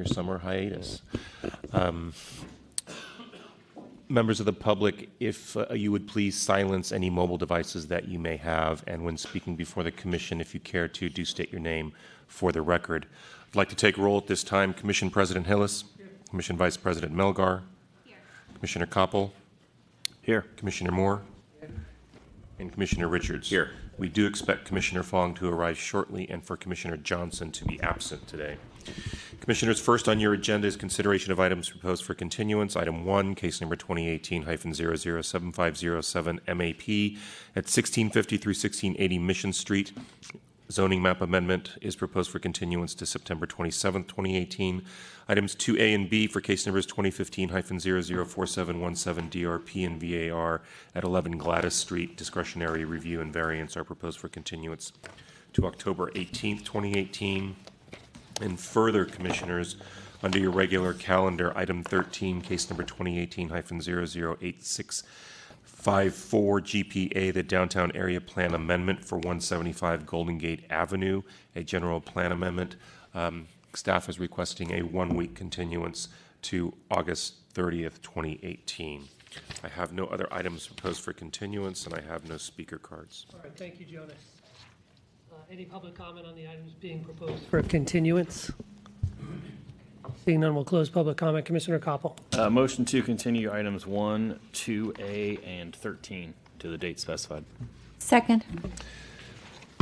your summer hiatus. Members of the public, if you would please silence any mobile devices that you may have, and when speaking before the commission, if you care to, do state your name for the record. I'd like to take roll at this time. Commission President Hillis. Here. Commission Vice President Melgar. Here. Commissioner Koppel. Here. Commissioner Moore. Here. And Commissioner Richards. Here. We do expect Commissioner Fong to arrive shortly and for Commissioner Johnson to be absent today. Commissioners, first on your agenda is consideration of items proposed for continuance. Item 1, case number 2018-007507 MAP at 1650 through 1680 Mission Street. Zoning map amendment is proposed for continuance to September 27, 2018. Items 2A and B for case numbers 2015-004717 DRP and VAR at 11 Gladys Street. Discretionary review and variance are proposed for continuance to October 18, 2018. And further, Commissioners, under your regular calendar, item 13, case number 2018-008654 GPA, the Downtown Area Plan Amendment for 175 Golden Gate Avenue, a general plan amendment. Staff is requesting a one-week continuance to August 30th, 2018. I have no other items proposed for continuance, and I have no speaker cards. All right, thank you, Jonas. Any public comment on the items being proposed for continuance? Seeing none, we'll close public comment. Commissioner Koppel. Motion to continue items 1, 2A, and 13 to the date specified. Second.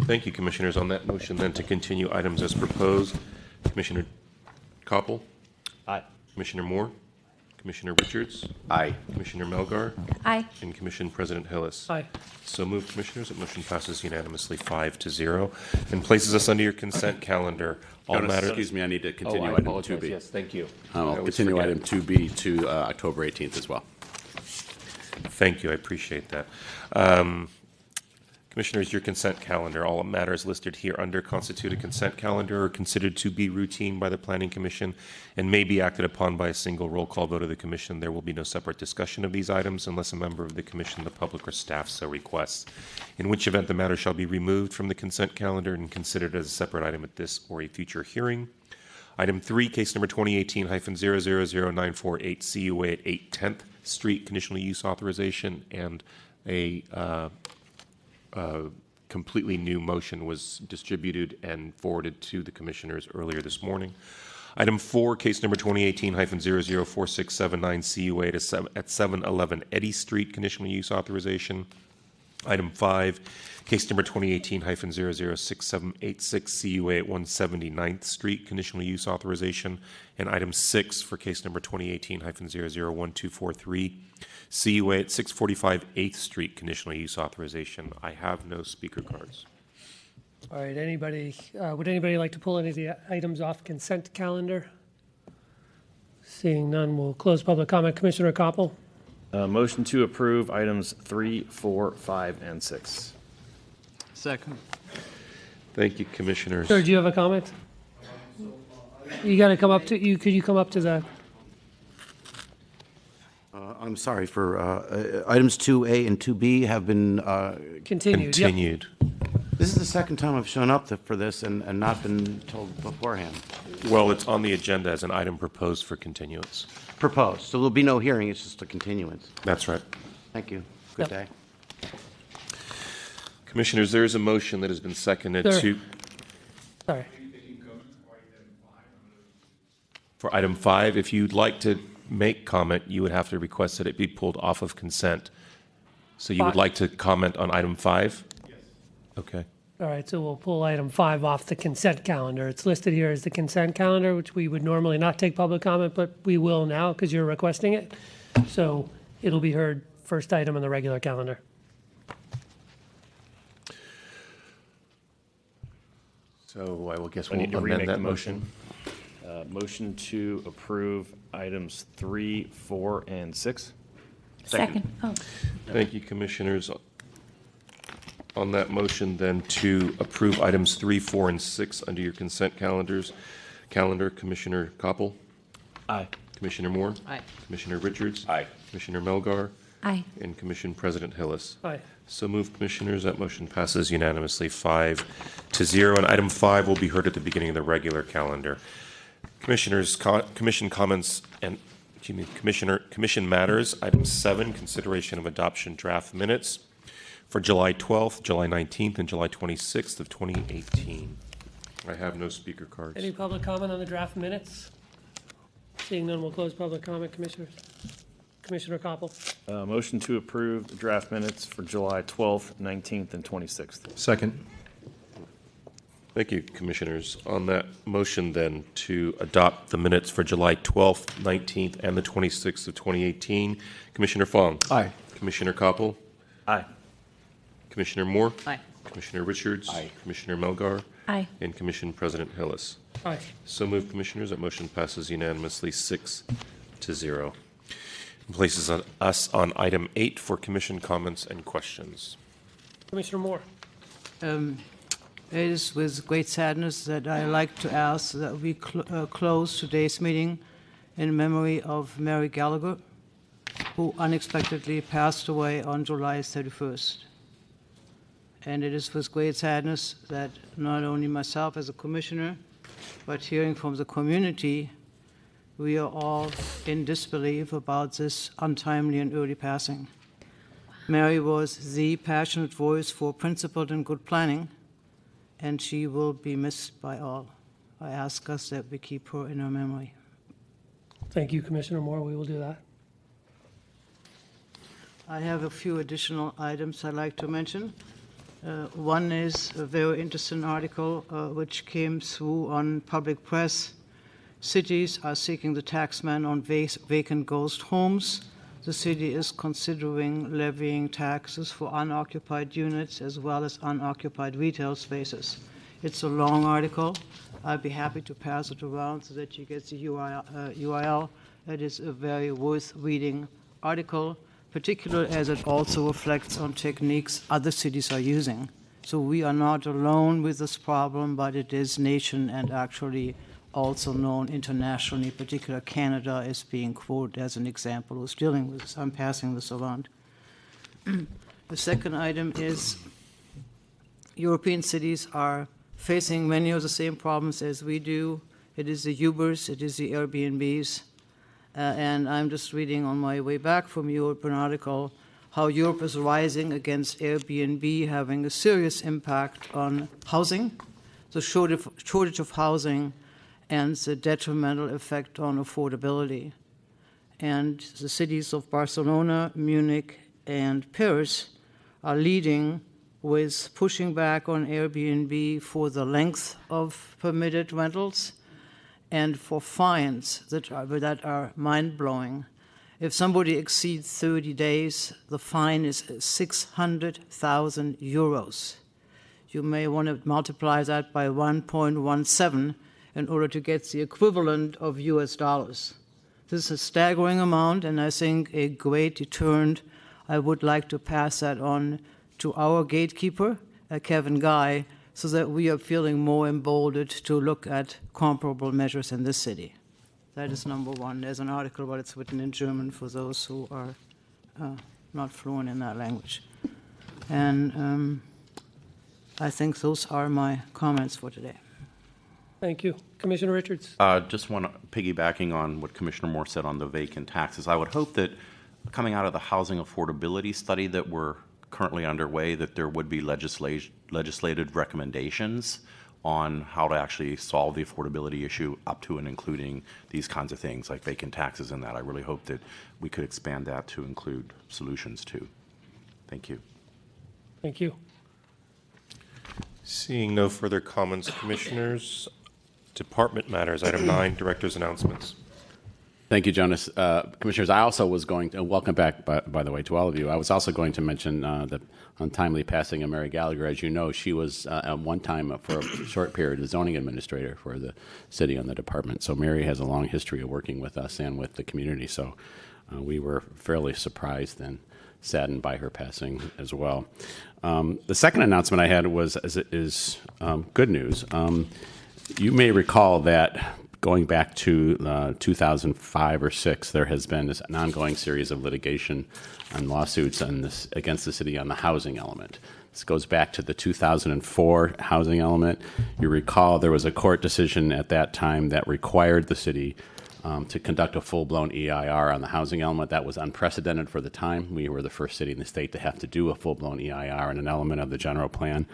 Thank you, Commissioners. On that motion, then, to continue items as proposed, Commissioner Koppel. Aye. Commissioner Moore. Commissioner Richards. Aye. Commissioner Melgar. Aye. And Commission President Hillis. Aye. So moved, Commissioners. That motion passes unanimously 5-0 and places us under your consent calendar. All Jonas, matters. excuse me, I need to continue I item apologize. 2B. Yes, thank you. I'll I always continue forget. item 2B to October 18th as well. Thank you. I appreciate that. Commissioners, your consent calendar, all matters listed here under constitute a consent calendar are considered to be routine by the Planning Commission and may be acted upon by a single roll call vote of the Commission. There will be no separate discussion of these items unless a member of the Commission, the public, or staff so requests, in which event the matter shall be removed from the consent calendar and considered as a separate item at this or a future hearing. Item 3, case number 2018-000948 CUA at 8 10th Street, conditional use authorization, and a completely new motion was distributed and forwarded to the Commissioners earlier this morning. Item 4, case number 2018-004679 CUA at 711 Eddy Street, conditional use authorization. Item 5, case number 2018-006786 CUA at 179th Street, conditional use authorization. And item 6 for case number 2018-001243 CUA at 645 8th Street, conditional use authorization. I have no speaker cards. All right, anybody, would anybody like to pull any of the items off consent calendar? Seeing none, we'll close public comment. Commissioner Koppel. Motion to approve items 3, 4, 5, and 6. Second. Thank you, Commissioners. Sir, do you have a comment? You got to come up to, could you come up to the, I'm sorry, for items 2A and 2B have been, continued? Yep. Continued. this is the second time I've shown up for this and not been told beforehand. Well, it's on the agenda as an item proposed for continuance. Proposed, so there'll be no hearing, it's just a continuance. That's right. Thank you. Good Yep. day. Commissioners, there is a motion that has been seconded Sir. to Sorry. for item 5. If you'd like to make comment, you would have to request that it be pulled off of consent. So you would like to comment on item 5? Yes. Okay. All right, so we'll pull item 5 off the consent calendar. It's listed here as the consent calendar, which we would normally not take public comment, but we will now because you're requesting it. So it'll be heard first item on the regular calendar. So I will guess I we'll need to amend remake that the motion. Motion to approve items 3, 4, and 6. Second. Oh, Thank you, Commissioners. On that motion, then, to approve items 3, 4, and 6 under your consent calendar, Commissioner Koppel. Aye. Commissioner Moore. Aye. Commissioner Richards. Aye. Commissioner Melgar. aye. And Commission President Hillis. Aye. So moved, Commissioners. That motion passes unanimously 5-0. And item 5 will be heard at the beginning of the regular calendar. Commissioners, commission comments and, commission matters. Item 7, consideration of adoption draft minutes for July 12th, July 19th, and July 26th of 2018. I have no speaker cards. Any public comment on the draft minutes? Seeing none, we'll close public comment, Commissioners. Commissioner Koppel. Motion to approve the draft minutes for July 12th, 19th, and 26th. Second. Thank you, Commissioners. On that motion then to adopt the minutes for July 12th, 19th, and the 26th of 2018, Commissioner Fong. Aye. Commissioner Koppel. Aye. Commissioner Moore. Aye. Commissioner Richards. Aye. Commissioner Melgar. Aye. And Commission President Hillis. Aye. So moved, Commissioners. That motion passes unanimously 6-0. And places us on item 8 for commission comments and questions. Commissioner Moore. It is with great sadness that I like to ask that we close today's meeting in memory of Mary Gallagher, who unexpectedly passed away on July 31st. And it is with great sadness that not only myself as a commissioner, but hearing from the community, we are all in disbelief about this untimely and early passing. Mary was the passionate voice for principled and good planning, and she will be missed by all. I ask us that we keep her in our memory. Thank you, Commissioner Moore. We will do that. I have a few additional items I'd like to mention. One is a very interesting article which came through on public press. Cities are seeking the taxman on vacant ghost homes. The city is considering levying taxes for unoccupied units as well as unoccupied retail spaces. It's a long article. I'd be happy to pass it around so that you get the URL. It is a very worth reading article, particularly as it also reflects on techniques other cities are using. So we are not alone with this problem, but it is nation and actually also known internationally, particularly Canada is being quoted as an example who's dealing with this. I'm passing this around. The second item is European cities are facing many of the same problems as we do. It is the Ubers, it is the Airbnbs, and I'm just reading on my way back from Europe an article how Europe is rising against Airbnb, having a serious impact on housing, the shortage of housing, and the detrimental effect on affordability. And the cities of Barcelona, Munich, and Paris are leading with pushing back on Airbnb for the length of permitted rentals and for fines that are mind-blowing. If somebody exceeds 30 days, the fine is 600,000 euros. You may want to multiply that by 1.17 in order to get the equivalent of US dollars. This is a staggering amount, and I think a great deterrent. I would like to pass that on to our gatekeeper, Kevin Guy, so that we are feeling more emboldened to look at comparable measures in this city. That is number one. There's an article, but it's written in German for those who are not fluent in that language. And I think those are my comments for today. Thank you. Commissioner Richards. Just piggybacking on what Commissioner Moore said on the vacant taxes, I would hope that coming out of the housing affordability study that we're currently underway, that there would be legislative recommendations on how to actually solve the affordability issue up to and including these kinds of things like vacant taxes and that. I really hope that we could expand that to include solutions too. Thank you. Thank you. Seeing no further comments, Commissioners, department matters. Item 9, Director's announcements. Thank you, Jonas. Commissioners, I also was going to, welcome back, by the way, to all of you. I was also going to mention the untimely passing of Mary Gallagher. As you know, she was at one time, for a short period, the zoning administrator for the city and the department. So Mary has a long history of working with us and with the community. So we were fairly surprised and saddened by her passing as well. The second announcement I had is good news. You may recall that going back to 2005 or 6, there has been an ongoing series of litigation and lawsuits against the city on the housing element. This goes back to the 2004 housing element. You recall there was a court decision at that time that required the city to conduct a full-blown EIR on the housing element. That was unprecedented for the time. We were the first city in the state to have to do a full-blown EIR on an element of the general plan.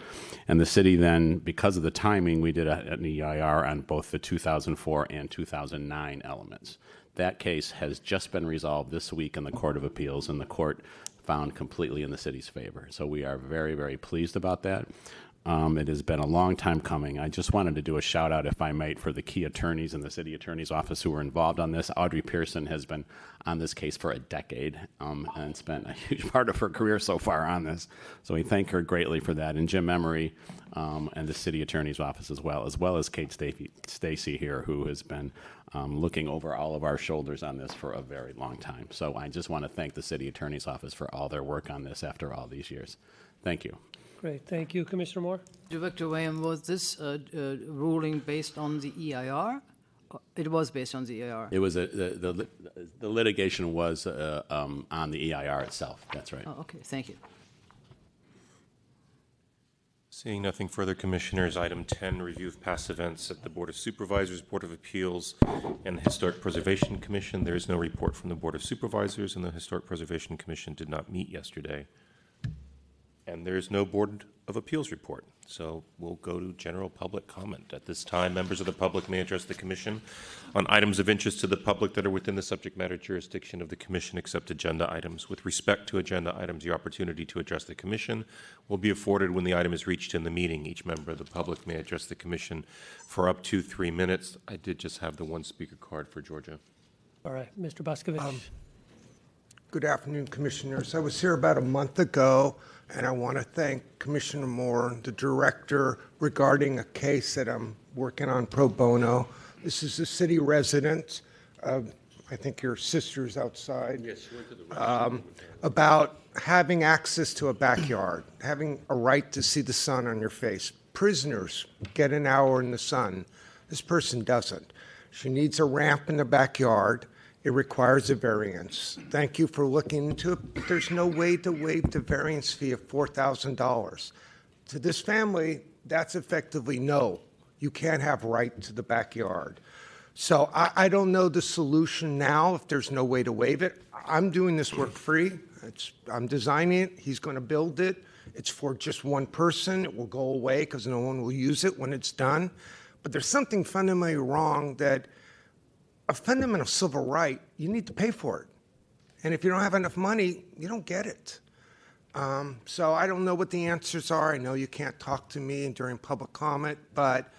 And the city then, because of the timing, we did an EIR on both the 2004 and 2009 elements. That case has just been resolved this week in the Court of Appeals, and the court found completely in the city's favor. So we are very, very pleased about that. It has been a long time coming. I just wanted to do a shout out, if I might, for the key attorneys in the city attorney's office who were involved on this. Audrey Pearson has been on this case for a decade and spent a huge part of her career so far on this. So we thank her greatly for that. And Jim Emery and the city attorney's office as well as Kate Stacy here, who has been looking over all of our shoulders on this for a very long time. So I just want to thank the city attorney's office for all their work on this after all these years. Thank you. Great, thank you. Commissioner Moore? Director Wayne, was this ruling based on the EIR? It was based on the EIR. It was the litigation was on the EIR itself. That's right. Oh, okay, thank you. Seeing nothing further, Commissioners, item 10, review of past events at the Board of Supervisors, Board of Appeals, and the Historic Preservation Commission. There is no report from the Board of Supervisors, and the Historic Preservation Commission did not meet yesterday. And there is no Board of Appeals report. So we'll go to general public comment. At this time, members of the public may address the Commission on items of interest to the public that are within the subject matter jurisdiction of the Commission, except agenda items. With respect to agenda items, the opportunity to address the Commission will be afforded when the item is reached in the meeting. Each member of the public may address the Commission for up to 3 minutes. I did just have the one speaker card for Georgia. All right, Mr. Buskovich. Good afternoon, Commissioners. I was here about a month ago, and I want to thank Commissioner Moore, the director, regarding a case that I'm working on pro bono. This is a city resident. I think your sister's outside. Yes, she went to the about having access to a backyard, having a right to see the sun on your face. Prisoners get an hour in the sun. This person doesn't. She needs a ramp in the backyard. It requires a variance. Thank you for looking into it. There's no way to waive the variance fee of $4,000. To this family, that's effectively no. You can't have right to the backyard. So I don't know the solution now if there's no way to waive it. I'm doing this work free. I'm designing it. He's going to build it. It's for just one person. It will go away because no one will use it when it's done. But there's something fundamentally wrong that a fundamental civil right, you need to pay for it. And if you don't have enough money, you don't get it. So I don't know what the answers are. I know you can't talk to me during public comment, but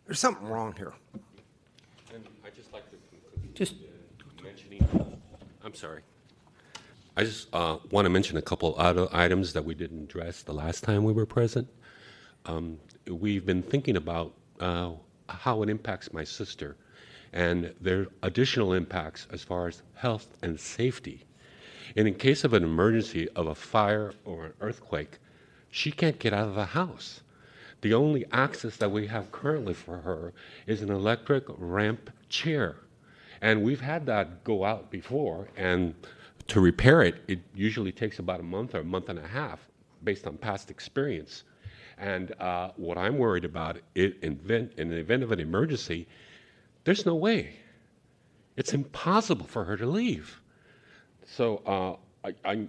there's something wrong here. And I'd just like to conclude mentioning, I'm sorry. I just want to mention a couple other items that we didn't address the last time we were present. We've been thinking about how it impacts my sister, and there are additional impacts as far as health and safety. And in case of an emergency of a fire or an earthquake, she can't get out of the house. The only access that we have currently for her is an electric ramp chair. And we've had that go out before, and to repair it, it usually takes about a month or a month and a half based on past experience. And what I'm worried about, in the event of an emergency, there's no way. It's impossible for her to leave. So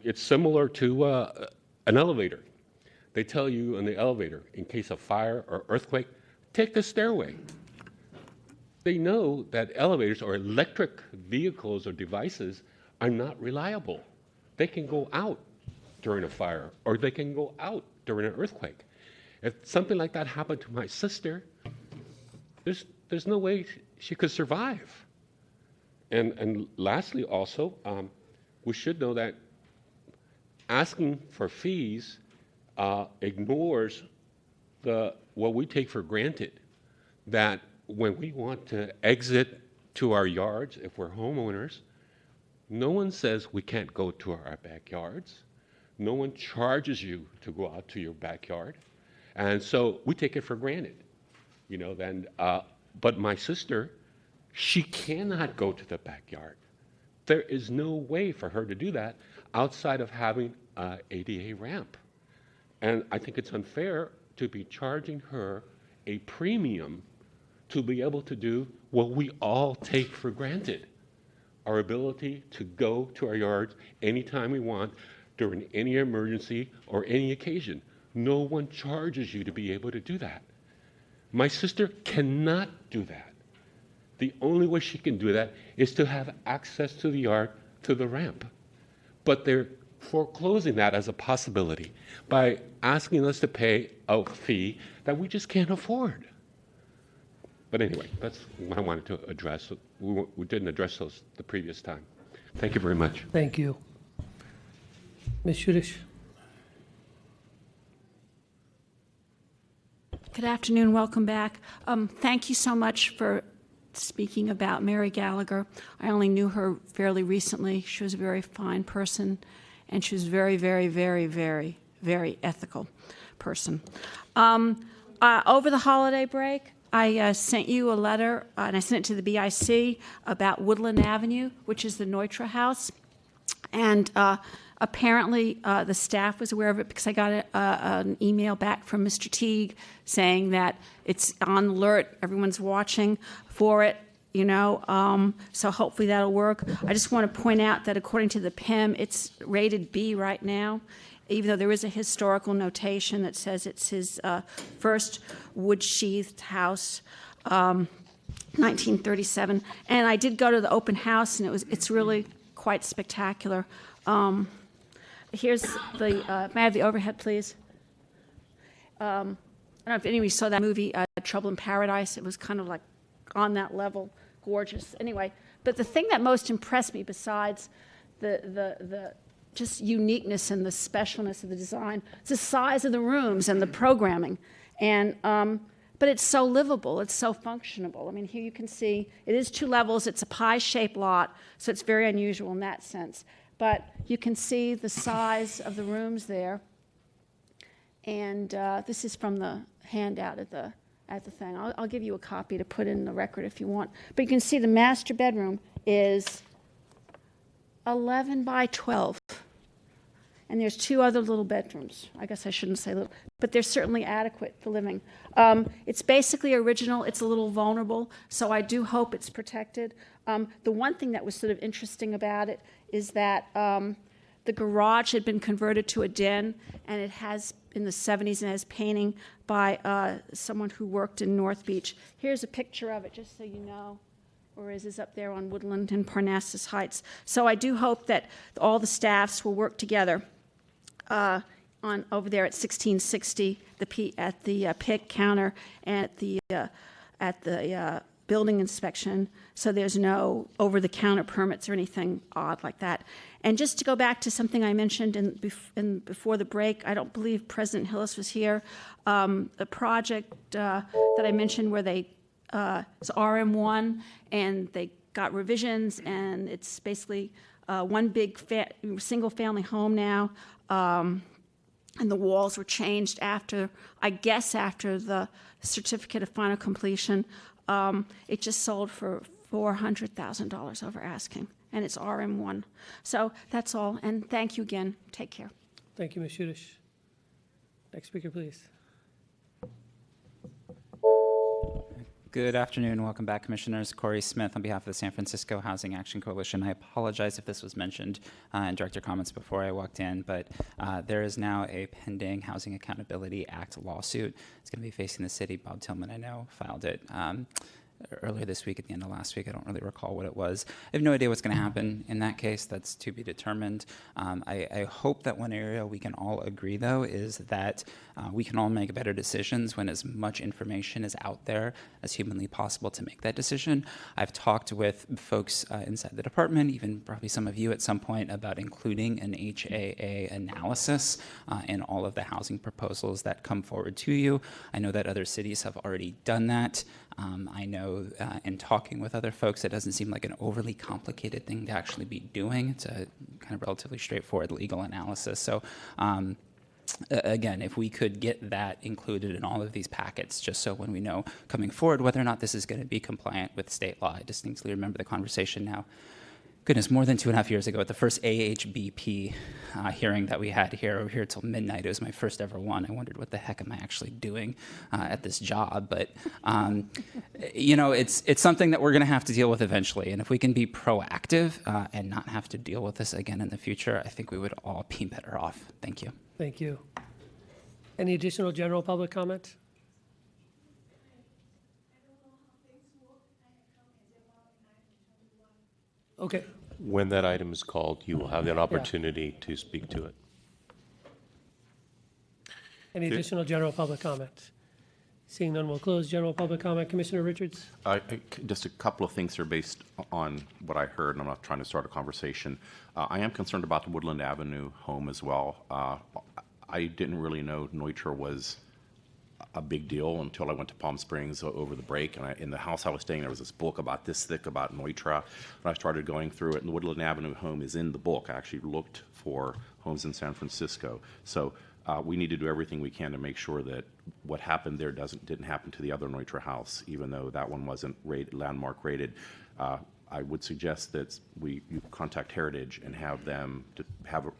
it's similar to an elevator. They tell you in the elevator, in case of fire or earthquake, take the stairway. They know that elevators or electric vehicles or devices are not reliable. They can go out during a fire, or they can go out during an earthquake. If something like that happened to my sister, there's no way she could survive. And lastly, also, we should know that asking for fees ignores what we take for granted, that when we want to exit to our yards, if we're homeowners, no one says we can't go to our backyards. No one charges you to go out to your backyard. And so we take it for granted, you know. Then, but my sister, she cannot go to the backyard. There is no way for her to do that outside of having an ADA ramp. And I think it's unfair to be charging her a premium to be able to do what we all take for granted, our ability to go to our yards anytime we want during any emergency or any occasion. No one charges you to be able to do that. My sister cannot do that. The only way she can do that is to have access to the yard, to the ramp. But they're foreclosing that as a possibility by asking us to pay a fee that we just can't afford. But anyway, that's what I wanted to address. We didn't address those the previous time. Thank you very much. Thank you. Ms. Shudish? Good afternoon. Welcome back. Thank you so much for speaking about Mary Gallagher. I only knew her fairly recently. She was a very fine person, and she was very, very, very, very, very ethical person. Over the holiday break, I sent you a letter, and I sent it to the BIC about Woodland Avenue, which is the Neutra House. And apparently the staff was aware of it because I got an email back from Mr. Teague saying that it's on alert, everyone's watching for it, you know, so hopefully that'll work. I just want to point out that according to the PIM, it's rated B right now, even though there is a historical notation that says it's his first wood-sheathed house, 1937. And I did go to the open house, and it's really quite spectacular. Here's the, may I have the overhead, please? I don't know if anybody saw that movie, Trouble in Paradise. It was kind of like on that level, gorgeous. Anyway, but the thing that most impressed me, besides the just uniqueness and the specialness of the design, is the size of the rooms and the programming. And but it's so livable, it's so functionable. I mean, here you can see it is 2 levels. It's a pie-shaped lot, so it's very unusual in that sense. But you can see the size of the rooms there. And this is from the handout at the thing. I'll give you a copy to put in the record if you want. But you can see the master bedroom is 11 by 12. And there's 2 other little bedrooms. I guess I shouldn't say little, but they're certainly adequate for living. It's basically original. It's a little vulnerable, so I do hope it's protected. The one thing that was sort of interesting about it is that the garage had been converted to a den, and it has, in the 70s, and has painting by someone who worked in North Beach. Here's a picture of it, just so you know. Or is up there on Woodland and Parnassus Heights. So I do hope that all the staffs will work together on over there at 1660, at the pick counter, and at the building inspection, so there's no over-the-counter permits or anything odd like that. And just to go back to something I mentioned before the break, I don't believe President Hillis was here. The project that I mentioned where they it's RM1, and they got revisions, and it's basically one big single-family home now, and the walls were changed after the certificate of final completion. It just sold for $400,000 over asking, and it's RM1. So that's all, and thank you again. Take care. Thank you, Ms. Shudish. Next speaker, please. Good afternoon. Welcome back, Commissioners. Corey Smith on behalf of the San Francisco Housing Action Coalition. I apologize if this was mentioned in director comments before I walked in, but there is now a pending Housing Accountability Act lawsuit. It's going to be facing the city. Bob Tillman, I know, filed it earlier this week, at the end of last week. I don't really recall what it was. I have no idea what's going to happen in that case. That's to be determined. I hope that one area we can all agree, though, is that we can all make better decisions when as much information is out there as humanly possible to make that decision. I've talked with folks inside the department, even probably some of you at some point, about including an HAA analysis in all of the housing proposals that come forward to you. I know that other cities have already done that. I know in talking with other folks, it doesn't seem like an overly complicated thing to actually be doing. It's a kind of relatively straightforward legal analysis. So again, if we could get that included in all of these packets, just so when we know coming forward whether or not this is going to be compliant with state law. I distinctly remember the conversation now. goodness, more than 2.5 years ago at the first AHBP hearing that we had here. We were here till midnight. It was my first ever one. I wondered what the heck am I actually doing at this job? But, you know, it's something that we're going to have to deal with eventually. And if we can be proactive and not have to deal with this again in the future, I think we would all be better off. Thank you. Thank you. Any additional general public comment? Okay. When that item is called, you will have an opportunity to speak to it. Any additional general public comment? Seeing none, we'll close general public comment. Commissioner Richards? Just a couple of things here based on what I heard, and I'm not trying to start a conversation. I am concerned about the Woodland Avenue home as well. I didn't really know Neutra was a big deal until I went to Palm Springs over the break. And in the house I was staying, there was this book about this thick about Neutra. And I started going through it, and the Woodland Avenue home is in the book. I actually looked for homes in San Francisco. So we need to do everything we can to make sure that what happened there didn't happen to the other Neutra house, even though that one wasn't landmark rated. I would suggest that you contact Heritage and have them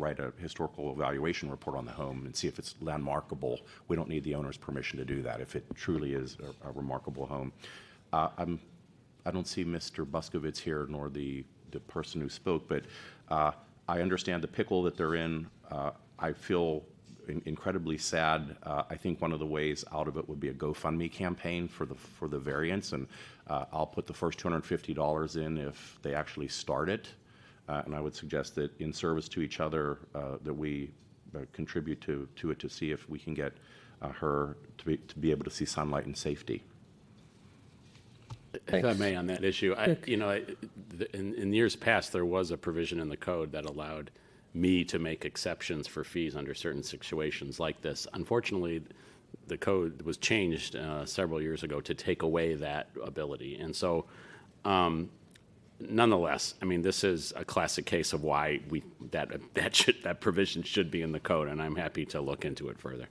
write a historical evaluation report on the home and see if it's landmarkable. We don't need the owner's permission to do that if it truly is a remarkable home. I don't see Mr. Buskovitz here nor the person who spoke, but I understand the pickle that they're in. I feel incredibly sad. I think one of the ways out of it would be a GoFundMe campaign for the variance, and I'll put the first $250 in if they actually start it. And I would suggest that in service to each other, that we contribute to it to see if we can get her to be able to see sunlight and safety. If I may, on that issue, in years past, there was a provision in the code that allowed me to make exceptions for fees under certain situations like this. Unfortunately, the code was changed several years ago to take away that ability. And so, nonetheless, I mean, this is a classic case of why that provision should be in the code, and I'm happy to look into it further.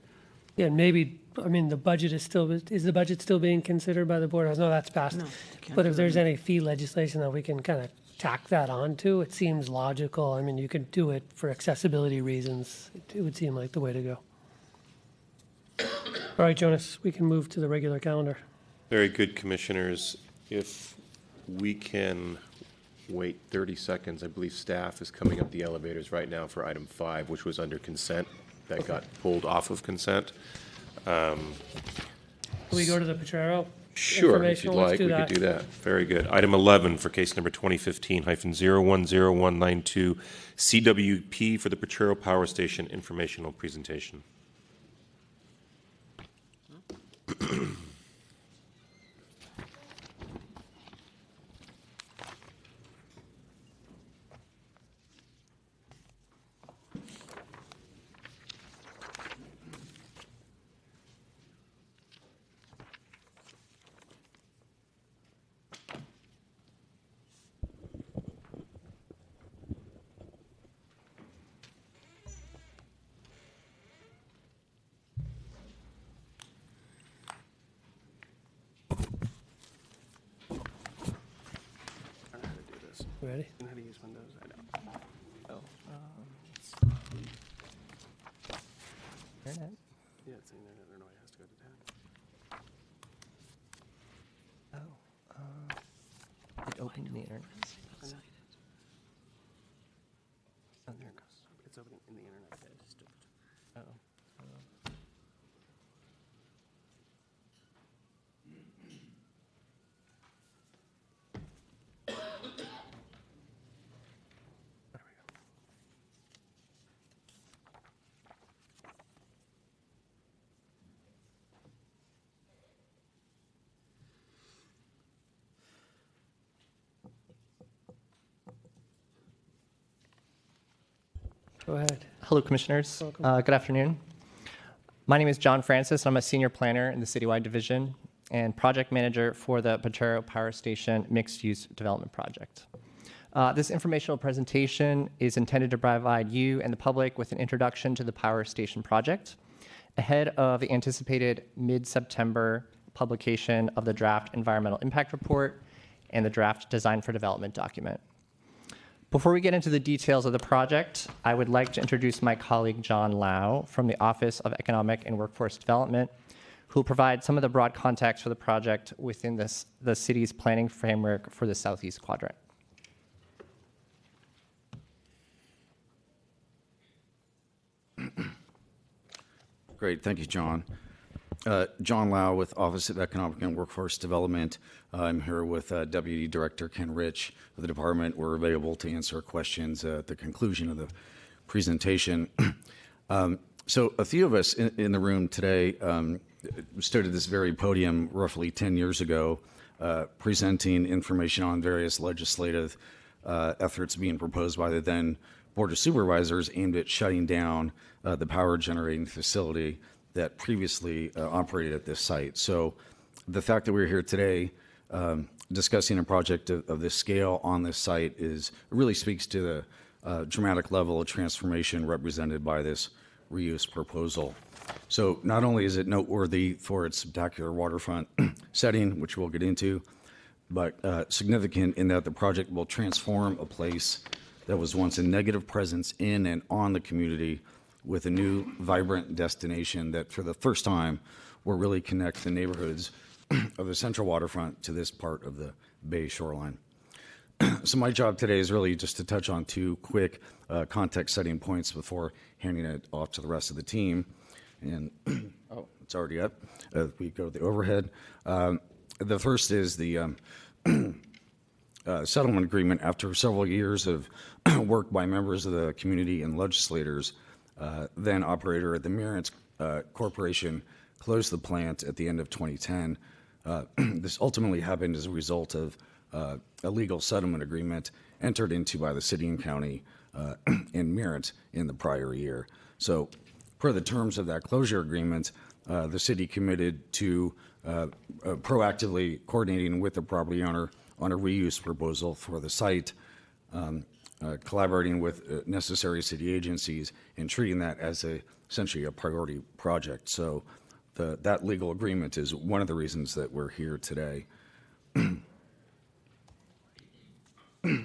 Yeah, maybe, I mean, the budget is the budget still being considered by the board? I know that's passed. No, But if there's any fee legislation that we can kind of tack that onto, it seems logical. I mean, you could do it for accessibility reasons. It would seem like the way to go. All right, Jonas, we can move to the regular calendar. Very good, commissioners. If we can wait 30 seconds, I believe staff is coming up the elevators right now for item 5, which was under consent. That got pulled off of consent. Can we go to the Potrero? Sure, if you'd like, we could do that. Very good. Item 11 for case number 2015-010192, CWP for the Potrero Power Station informational presentation. Ready? And how to use Windows? I know. Internet? Yeah, it's internet. I don't know. It has to go to tab. It opened the internet. Oh, there it goes. It's open in the internet. Oh. Go ahead. Hello, Commissioners. Welcome. Good afternoon. My name is John Francis. I'm a senior planner in the Citywide Division and project manager for the Potrero Power Station Mixed-Use Development Project. This informational presentation is intended to provide you and the public with an introduction to the Power Station project ahead of the anticipated mid-September publication of the draft environmental impact report and the draft design for development document. Before we get into the details of the project, I would like to introduce my colleague John Lau from the Office of Economic and Workforce Development, who will provide some of the broad context for the project within the city's planning framework for the Southeast Quadrant. Great, thank you, John. John Lau with Office of Economic and Workforce Development. I'm here with Deputy Director Ken Rich of the department. We're available to answer questions at the conclusion of the presentation. So a few of us in the room today stood at this very podium roughly 10 years ago, presenting information on various legislative efforts being proposed by the then Board of Supervisors aimed at shutting down the power generating facility that previously operated at this site. So the fact that we're here today discussing a project of this scale on this site really speaks to the dramatic level of transformation represented by this reuse proposal. So not only is it noteworthy for its spectacular waterfront setting, which we'll get into, but significant in that the project will transform a place that was once a negative presence in and on the community with a new, vibrant destination that, for the first time, will really connect the neighborhoods of the central waterfront to this part of the Bay shoreline. So my job today is really just to touch on two quick context-setting points before handing it off to the rest of the team. And, oh, it's already up. We go to the overhead. The first is the settlement agreement. After several years of work by members of the community and legislators, then operator at the Mirant Corporation closed the plant at the end of 2010. This ultimately happened as a result of a legal settlement agreement entered into by the city and county in Mirant in the prior year. So per the terms of that closure agreement, the city committed to proactively coordinating with the property owner on a reuse proposal for the site, collaborating with necessary city agencies, and treating that as essentially a priority project. So that legal agreement is one of the reasons that we're here today. And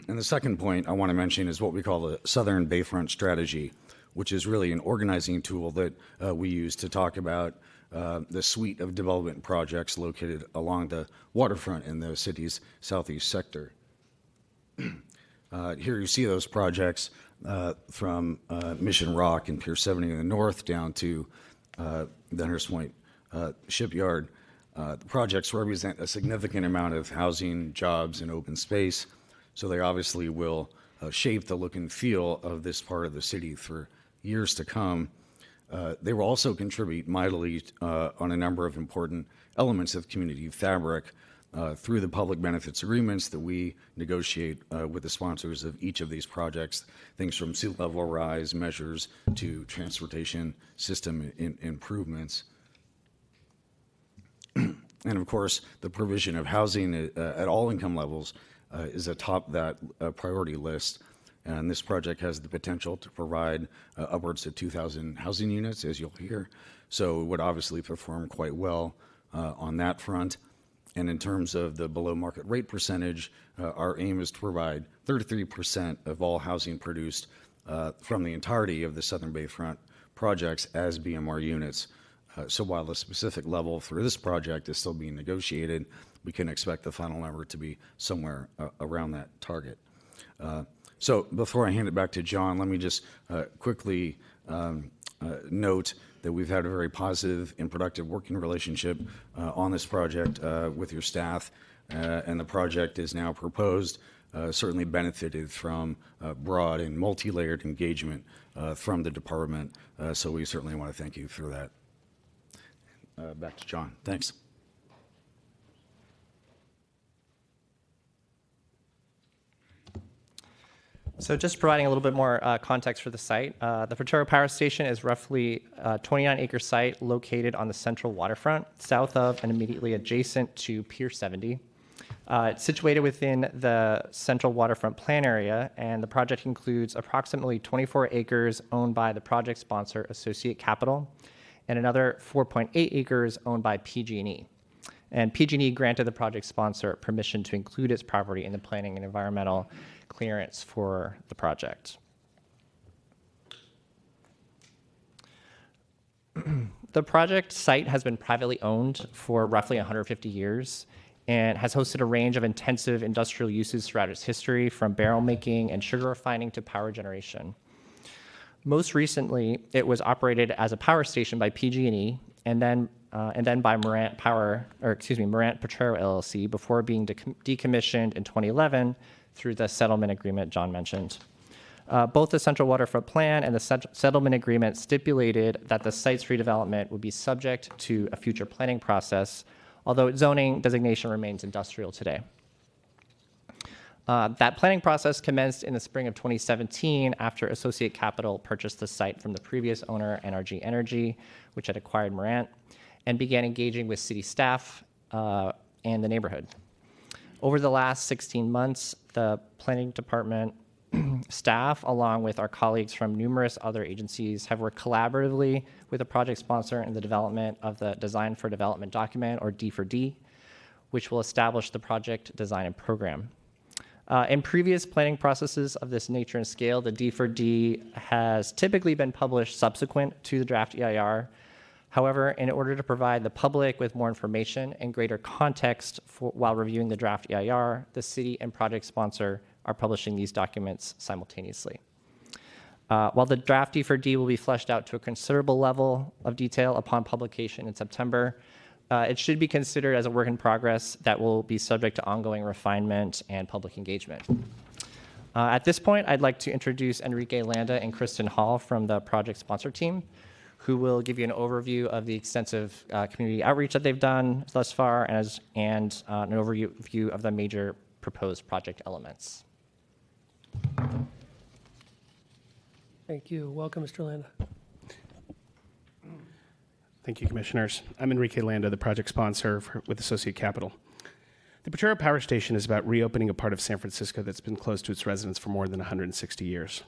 the second point I want to mention is what we call the Southern Bayfront Strategy, which is really an organizing tool that we use to talk about the suite of development projects located along the waterfront in the city's southeast sector. Here you see those projects from Mission Rock and Pier 70 in the north down to the Hunters Point Shipyard. The projects represent a significant amount of housing, jobs, and open space, so they obviously will shape the look and feel of this part of the city for years to come. They will also contribute mightily on a number of important elements of community fabric through the public benefits agreements that we negotiate with the sponsors of each of these projects, things from sea level rise measures to transportation system improvements. And of course, the provision of housing at all income levels is atop that priority list. And this project has the potential to provide upwards of 2,000 housing units, as you'll hear. So it would obviously perform quite well on that front. And in terms of the below market rate percentage, our aim is to provide 33% of all housing produced from the entirety of the Southern Bayfront projects as BMR units. So while the specific level for this project is still being negotiated, we can expect the final number to be somewhere around that target. So before I hand it back to John, let me just quickly note that we've had a very positive and productive working relationship on this project with your staff, and the project is now proposed, certainly benefited from broad and multi-layered engagement from the department, so we certainly want to thank you for that. Back to John. Thanks. So just providing a little bit more context for the site, the Potrero Power Station is roughly a 29-acre site located on the central waterfront, south of and immediately adjacent to Pier 70. It's situated within the central waterfront plan area, and the project includes approximately 24 acres owned by the project sponsor, Associate Capital, and another 4.8 acres owned by PG&E. And PG&E granted the project sponsor permission to include its property in the planning and environmental clearance for the project. The project site has been privately owned for roughly 150 years and has hosted a range of intensive industrial uses throughout its history, from barrel making and sugar refining to power generation. Most recently, it was operated as a power station by PG&E and then by Morant Potrero LLC before being decommissioned in 2011 through the settlement agreement John mentioned. Both the Central Waterfront Plan and the settlement agreement stipulated that the site's redevelopment would be subject to a future planning process, although its zoning designation remains industrial today. That planning process commenced in the spring of 2017 after Associate Capital purchased the site from the previous owner, NRG Energy, which had acquired Morant, and began engaging with city staff and the neighborhood. Over the last 16 months, the planning department staff, along with our colleagues from numerous other agencies, have worked collaboratively with the project sponsor in the development of the Design for Development document, or D4D, which will establish the project design and program. In previous planning processes of this nature and scale, the D4D has typically been published subsequent to the draft EIR. However, in order to provide the public with more information and greater context while reviewing the draft EIR, the city and project sponsor are publishing these documents simultaneously. While the draft D4D will be fleshed out to a considerable level of detail upon publication in September, it should be considered as a work in progress that will be subject to ongoing refinement and public engagement. At this point, I'd like to introduce Enrique Landa and Kristen Hall from the project sponsor team, who will give you an overview of the extensive community outreach that they've done thus far and an overview of the major proposed project elements. Thank you. Welcome, Mr. Landa. Thank you, Commissioners. I'm Enrique Landa, the project sponsor with Associate Capital. The Potrero Power Station is about reopening a part of San Francisco that's been closed to its residents for more than 160 years.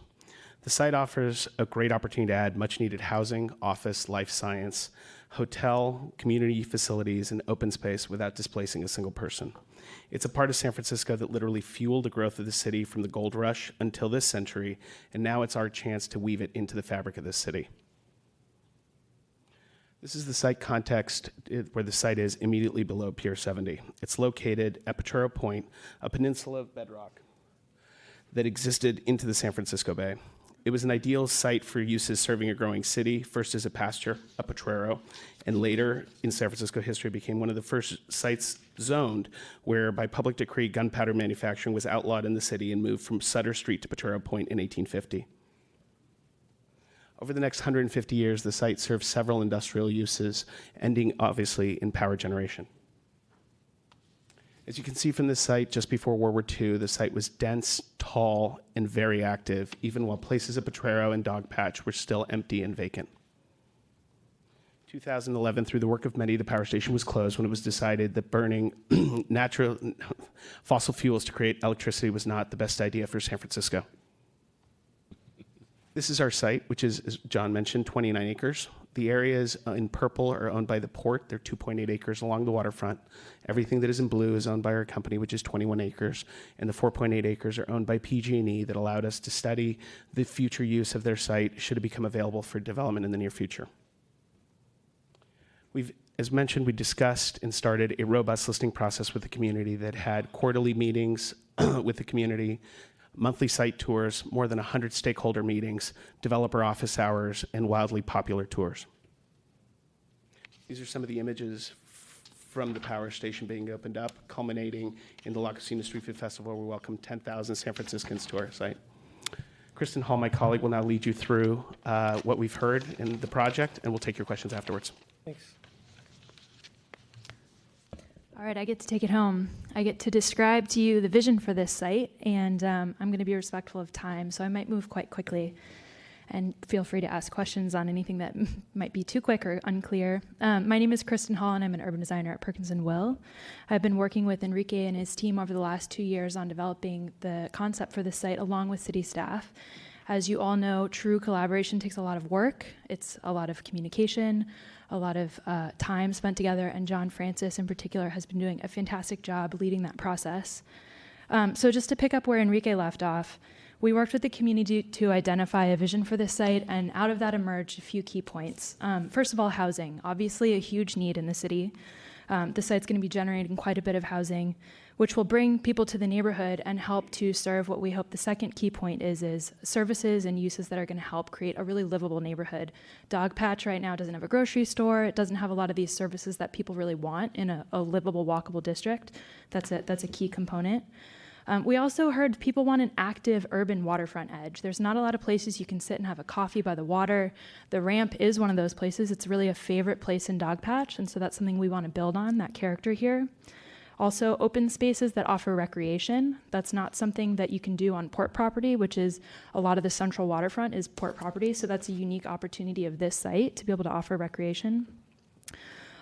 The site offers a great opportunity to add much-needed housing, office, life science, hotel, community facilities, and open space without displacing a single person. It's a part of San Francisco that literally fueled the growth of the city from the gold rush until this century, and now it's our chance to weave it into the fabric of this city. This is the site context where the site is immediately below Pier 70. It's located at Potrero Point, a peninsula of bedrock that existed into the San Francisco Bay. It was an ideal site for uses serving a growing city, first as a pasture, a Potrero, and later in San Francisco history became one of the first sites zoned where, by public decree, gunpowder manufacturing was outlawed in the city and moved from Sutter Street to Potrero Point in 1850. Over the next 150 years, the site served several industrial uses, ending obviously in power generation. As you can see from this site, just before World War II, the site was dense, tall, and very active, even while places at Potrero and Dogpatch were still empty and vacant. 2011, through the work of many, the power station was closed when it was decided that burning natural fossil fuels to create electricity was not the best idea for San Francisco. This is our site, which is, as John mentioned, 29 acres. The areas in purple are owned by the port. They're 2.8 acres along the waterfront. Everything that is in blue is owned by our company, which is 21 acres. And the 4.8 acres are owned by PG&E that allowed us to study the future use of their site should it become available for development in the near future. As mentioned, we discussed and started a robust listening process with the community that had quarterly meetings with the community, monthly site tours, more than 100 stakeholder meetings, developer office hours, and wildly popular tours. These are some of the images from the power station being opened up, culminating in the La Cocina Street Food Festival, where we welcomed 10,000 San Franciscans to our site. Kristen Hall, my colleague, will now lead you through what we've heard in the project, and we'll take your questions afterwards. Thanks. All right, I get to take it home. I get to describe to you the vision for this site, and I'm going to be respectful of time, so I might move quite quickly. And feel free to ask questions on anything that might be too quick or unclear. My name is Kristen Hall, and I'm an urban designer at Perkins & Will. I've been working with Enrique and his team over the last 2 years on developing the concept for this site along with city staff. As you all know, true collaboration takes a lot of work. It's a lot of communication, a lot of time spent together, and John Francis in particular has been doing a fantastic job leading that process. So just to pick up where Enrique left off, we worked with the community to identify a vision for this site, and out of that emerged a few key points. First of all, housing, obviously a huge need in the city. The site's going to be generating quite a bit of housing, which will bring people to the neighborhood and help to serve what we hope the second key point is services and uses that are going to help create a really livable neighborhood. Dogpatch right now doesn't have a grocery store. It doesn't have a lot of these services that people really want in a livable, walkable district. That's a key component. We also heard people want an active urban waterfront edge. There's not a lot of places you can sit and have a coffee by the water. The ramp is one of those places. It's really a favorite place in Dogpatch, and so that's something we want to build on, that character here. Also, open spaces that offer recreation. That's not something that you can do on port property, which is a lot of the central waterfront is port property, so that's a unique opportunity of this site to be able to offer recreation.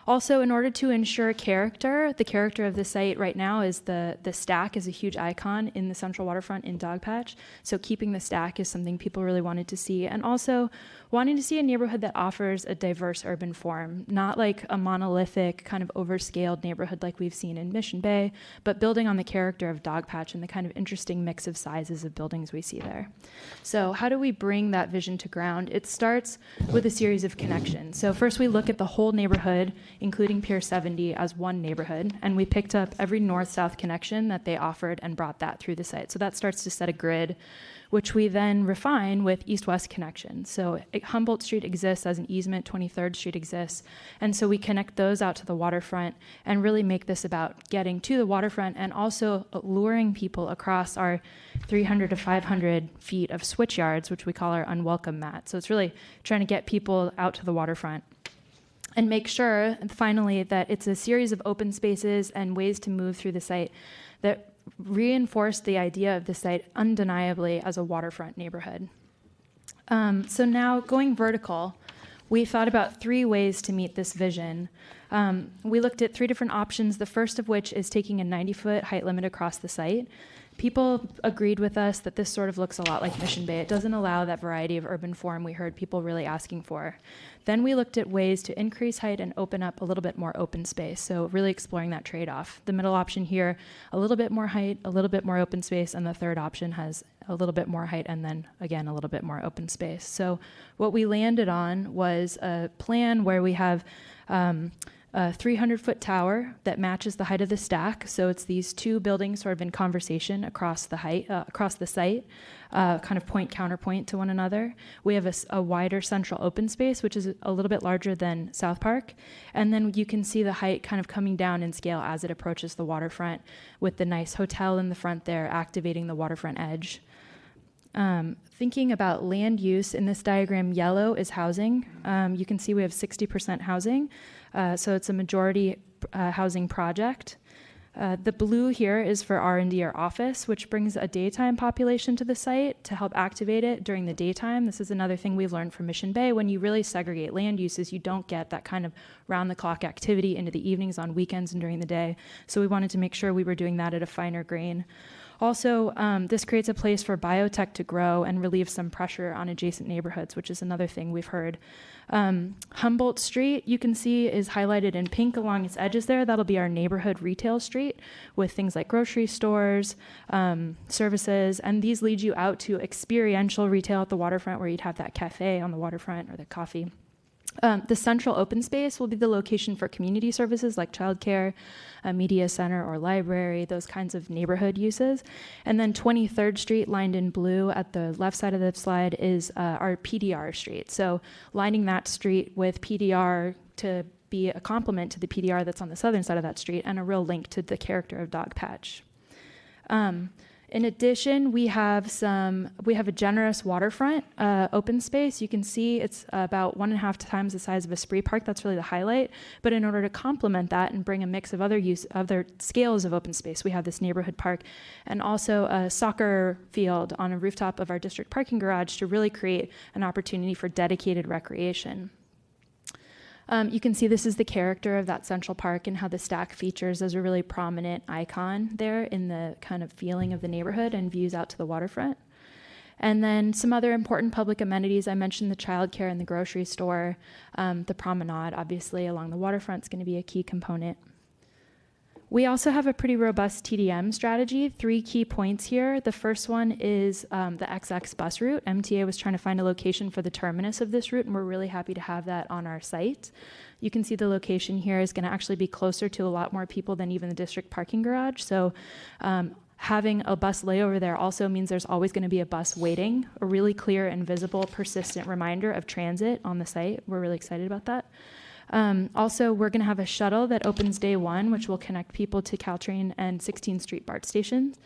Also, in order to ensure character, the character of the site right now is the stack is a huge icon in the central waterfront in Dogpatch. So keeping the stack is something people really wanted to see. And also wanting to see a neighborhood that offers a diverse urban form, not like a monolithic kind of overscaled neighborhood like we've seen in Mission Bay, but building on the character of Dogpatch and the kind of interesting mix of sizes of buildings we see there. So how do we bring that vision to ground? It starts with a series of connections. So first we look at the whole neighborhood, including Pier 70 as one neighborhood, and we picked up every north-south connection that they offered and brought that through the site. So that starts to set a grid, which we then refine with east-west connections. So Humboldt Street exists as an easement, 23rd Street exists, and so we connect those out to the waterfront and really make this about getting to the waterfront and also luring people across our 300 to 500 feet of switch yards, which we call our unwelcome mat. So it's really trying to get people out to the waterfront and make sure, finally, that it's a series of open spaces and ways to move through the site that reinforce the idea of the site undeniably as a waterfront neighborhood. So now going vertical, we thought about 3 ways to meet this vision. We looked at 3 different options, the first of which is taking a 90-foot height limit across the site. People agreed with us that this sort of looks a lot like Mission Bay. It doesn't allow that variety of urban form we heard people really asking for. Then we looked at ways to increase height and open up a little bit more open space, so really exploring that trade-off. The middle option here, a little bit more height, a little bit more open space, and the third option has a little bit more height and then, again, a little bit more open space. So what we landed on was a plan where we have a 300-foot tower that matches the height of the stack. So it's these 2 buildings sort of in conversation across the height, across the site, kind of point counterpoint to one another. We have a wider central open space, which is a little bit larger than South Park. And then you can see the height kind of coming down in scale as it approaches the waterfront, with the nice hotel in the front there activating the waterfront edge. Thinking about land use, in this diagram, yellow is housing. You can see we have 60% housing, so it's a majority housing project. The blue here is for R&D or office, which brings a daytime population to the site to help activate it during the daytime. This is another thing we've learned from Mission Bay. When you really segregate land uses, you don't get that kind of round-the-clock activity into the evenings, on weekends, and during the day. So we wanted to make sure we were doing that at a finer grain. Also, this creates a place for biotech to grow and relieve some pressure on adjacent neighborhoods, which is another thing we've heard. Humboldt Street, you can see, is highlighted in pink along its edges there. That'll be our neighborhood retail street with things like grocery stores, services, and these lead you out to experiential retail at the waterfront, where you'd have that cafe on the waterfront or the coffee. The central open space will be the location for community services like childcare, a media center or library, those kinds of neighborhood uses. And then 23rd Street, lined in blue at the left side of the slide, is our PDR street. So lining that street with PDR to be a complement to the PDR that's on the southern side of that street, and a real link to the character of Dogpatch. In addition, we have a generous waterfront open space. You can see it's about 1.5 times the size of a spree park. That's really the highlight. But in order to complement that and bring a mix of other scales of open space, we have this neighborhood park and also a soccer field on a rooftop of our district parking garage to really create an opportunity for dedicated recreation. You can see this is the character of that central park and how the stack features as a really prominent icon there in the kind of feeling of the neighborhood and views out to the waterfront. And then some other important public amenities. I mentioned the childcare and the grocery store. The promenade, obviously, along the waterfront is going to be a key component. We also have a pretty robust TDM strategy. 3 key points here. The first one is the XX bus route. MTA was trying to find a location for the terminus of this route, and we're really happy to have that on our site. You can see the location here is going to actually be closer to a lot more people than even the district parking garage. So having a bus layover there also means there's always going to be a bus waiting, a really clear and visible, persistent reminder of transit on the site. We're really excited about that. Also, we're going to have a shuttle that opens day 1, which will connect people to Caltrain and 16th Street BART stations.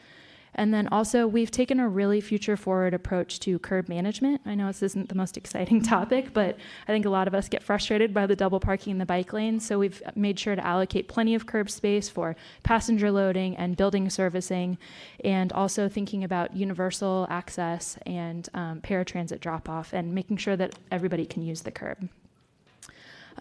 And then also, we've taken a really future-forward approach to curb management. I know this isn't the most exciting topic, but I think a lot of us get frustrated by the double parking in the bike lanes. So we've made sure to allocate plenty of curb space for passenger loading and building servicing, and also thinking about universal access and paratransit drop-off and making sure that everybody can use the curb.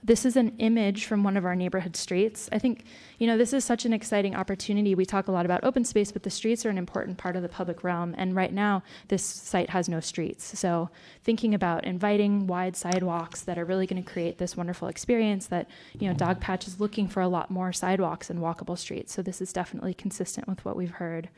This is an image from one of our neighborhood streets. I think, this is such an exciting opportunity. We talk a lot about open space, but the streets are an important part of the public realm. And right now, this site has no streets. So thinking about inviting wide sidewalks that are really going to create this wonderful experience that, Dogpatch is looking for a lot more sidewalks and walkable streets. So this is definitely consistent with what we've heard.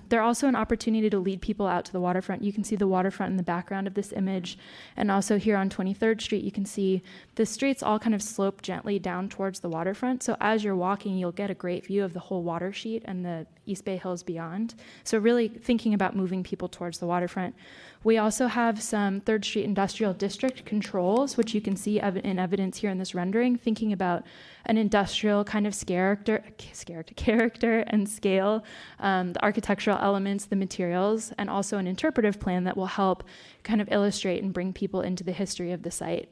They're also an opportunity to lead people out to the waterfront. You can see the waterfront in the background of this image. And also here on 23rd Street, you can see the streets all kind of slope gently down towards the waterfront. So as you're walking, you'll get a great view of the whole water sheet and the East Bay Hills beyond. So really thinking about moving people towards the waterfront. We also have some 3rd Street Industrial District controls, which you can see in evidence here in this rendering, thinking about an industrial kind of character and scale, the architectural elements, the materials, and also an interpretive plan that will help kind of illustrate and bring people into the history of the site.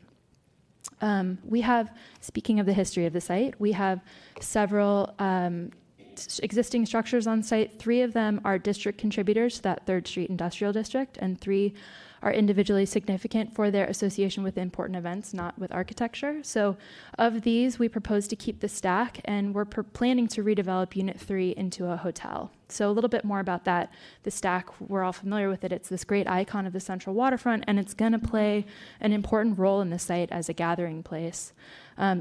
Speaking of the history of the site, we have several existing structures on site. 3 of them are district contributors to that 3rd Street Industrial District, and 3 are individually significant for their association with important events, not with architecture. So of these, we propose to keep the stack, and we're planning to redevelop Unit 3 into a hotel. So a little bit more about that. The stack, we're all familiar with it. It's this great icon of the central waterfront, and it's going to play an important role in the site as a gathering place.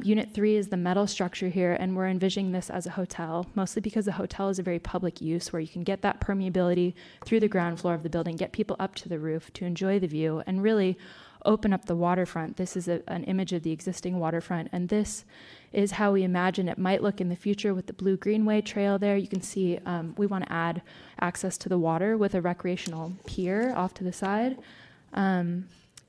Unit 3 is the metal structure here, and we're envisioning this as a hotel, mostly because a hotel is a very public use where you can get that permeability through the ground floor of the building, get people up to the roof to enjoy the view, and really open up the waterfront. This is an image of the existing waterfront, and this is how we imagine it might look in the future with the Blue Greenway Trail there. You can see we want to add access to the water with a recreational pier off to the side.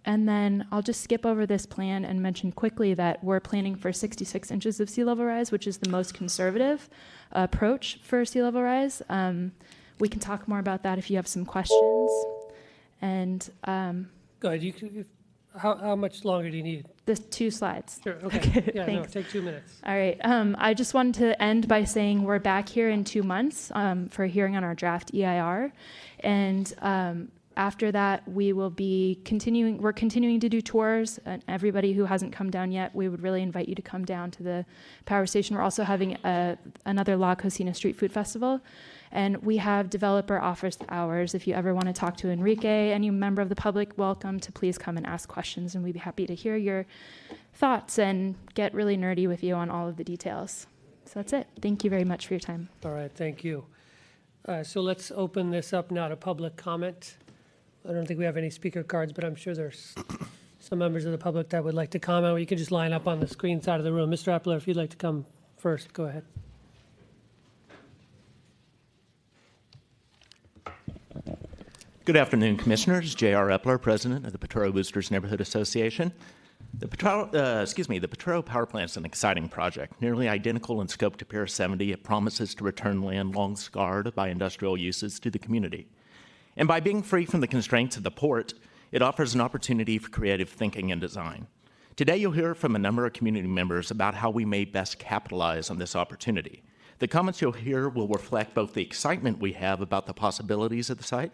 And then I'll just skip over this plan and mention quickly that we're planning for 66 inches of sea level rise, which is the most conservative approach for sea level rise. We can talk more about that if you have some questions. And Go ahead. How much longer do you need? the 2 slides. Sure. Okay. Yeah. No. Thanks. Take 2 minutes. All right. I just wanted to end by saying we're back here in 2 months for a hearing on our draft EIR. And after that, we will be we're continuing to do tours. And everybody who hasn't come down yet, we would really invite you to come down to the power station. We're also having another La Cocina Street Food Festival. And we have developer office hours. If you ever want to talk to Enrique, any member of the public, welcome to please come and ask questions. And we'd be happy to hear your thoughts and get really nerdy with you on all of the details. So that's it. Thank you very much for your time. All right. Thank you. So let's open this up now to public comment. I don't think we have any speaker cards, but I'm sure there's some members of the public that would like to comment. Or you can just line up on the screen side of the room. Mr. Epler, if you'd like to come first, go ahead. Good afternoon, Commissioners. J.R. Epler, President of the Potrero Boosters Neighborhood Association. The Potrero Power Plant is an exciting project. Nearly identical in scope to Pier 70, it promises to return land long scarred by industrial uses to the community. And by being free from the constraints of the port, it offers an opportunity for creative thinking and design. Today, you'll hear from a number of community members about how we may best capitalize on this opportunity. The comments you'll hear will reflect both the excitement we have about the possibilities of the site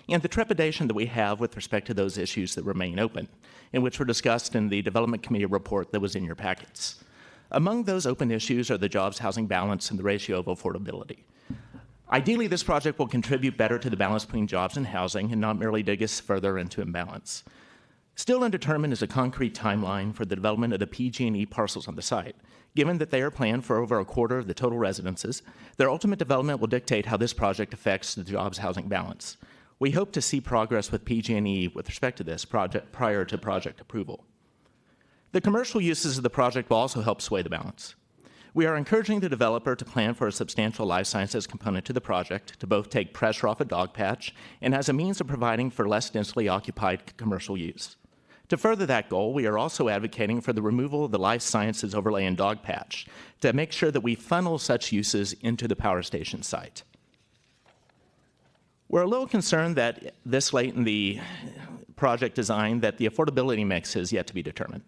and the trepidation that we have with respect to those issues that remain open, and which were discussed in the Development Committee report that was in your packets. Among those open issues are the jobs-housing balance and the ratio of affordability. Ideally, this project will contribute better to the balance between jobs and housing and not merely dig us further into imbalance. Still undetermined is a concrete timeline for the development of the PG&E parcels on the site. Given that they are planned for over a quarter of the total residences, their ultimate development will dictate how this project affects the jobs housing balance. We hope to see progress with PG&E with respect to this project prior to project approval. The commercial uses of the project will also help sway the balance. We are encouraging the developer to plan for a substantial life sciences component to the project to both take pressure off a Dogpatch and as a means of providing for less densely occupied commercial use. To further that goal, we are also advocating for the removal of the life sciences overlay in Dogpatch to make sure that we funnel such uses into the power station site. We're a little concerned that this late in the project design that the affordability mix is yet to be determined.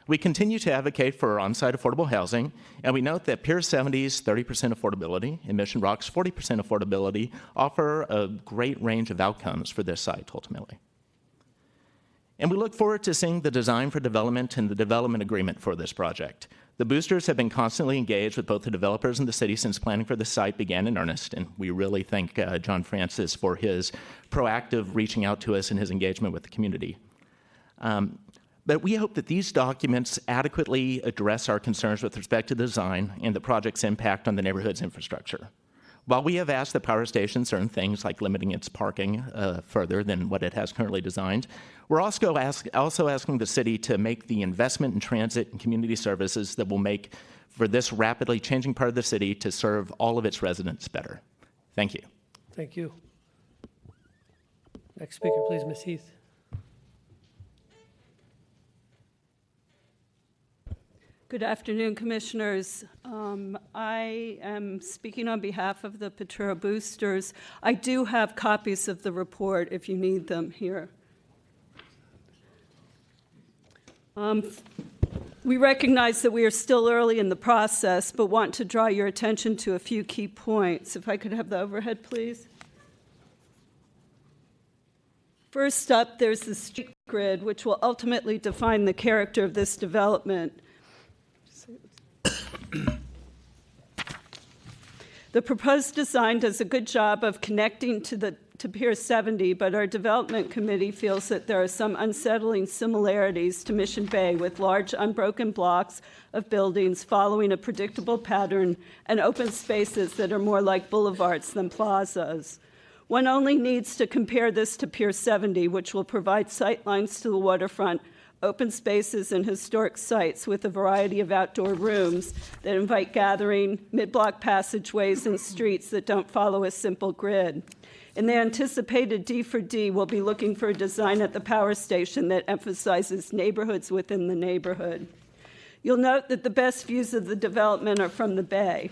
We continue to advocate for on-site affordable housing, and we note that Pier 70's 30% affordability and Mission Rock's 40% affordability offer a great range of outcomes for this site ultimately. And we look forward to seeing the design for development and the development agreement for this project. The boosters have been constantly engaged with both the developers and the city since planning for the site began in earnest, and we really thank John Francis for his proactive reaching out to us and his engagement with the community. But we hope that these documents adequately address our concerns with respect to the design and the project's impact on the neighborhood's infrastructure. While we have asked the power station certain things like limiting its parking further than what it has currently designed, we're also asking the city to make the investment in transit and community services that will make for this rapidly changing part of the city to serve all of its residents better. Thank you. Thank you. Next speaker, please, Ms. Heath. Good afternoon, Commissioners. I am speaking on behalf of the Potrero Boosters. I do have copies of the report if you need them here. We recognize that we are still early in the process, but want to draw your attention to a few key points. If I could have the overhead, please. First up, there's the street grid, which will ultimately define the character of this development. The proposed design does a good job of connecting to Pier 70, but our development committee feels that there are some unsettling similarities to Mission Bay with large unbroken blocks of buildings following a predictable pattern and open spaces that are more like boulevards than plazas. One only needs to compare this to Pier 70, which will provide sightlines to the waterfront, open spaces and historic sites with a variety of outdoor rooms that invite gathering, mid-block passageways, and streets that don't follow a simple grid. In the anticipated D4D, we'll be looking for a design at the power station that emphasizes neighborhoods within the neighborhood. You'll note that the best views of the development are from the bay.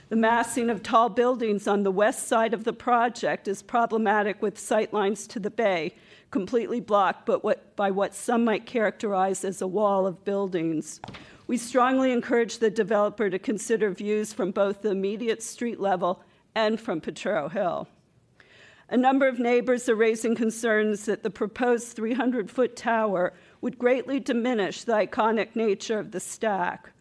The massing of tall buildings on the west side of the project is problematic with sightlines to the bay, completely blocked by what some might characterize as a wall of buildings. We strongly encourage the developer to consider views from both the immediate street level and from Potrero Hill. A number of neighbors are raising concerns that the proposed 300-foot tower would greatly diminish the iconic nature of the stack.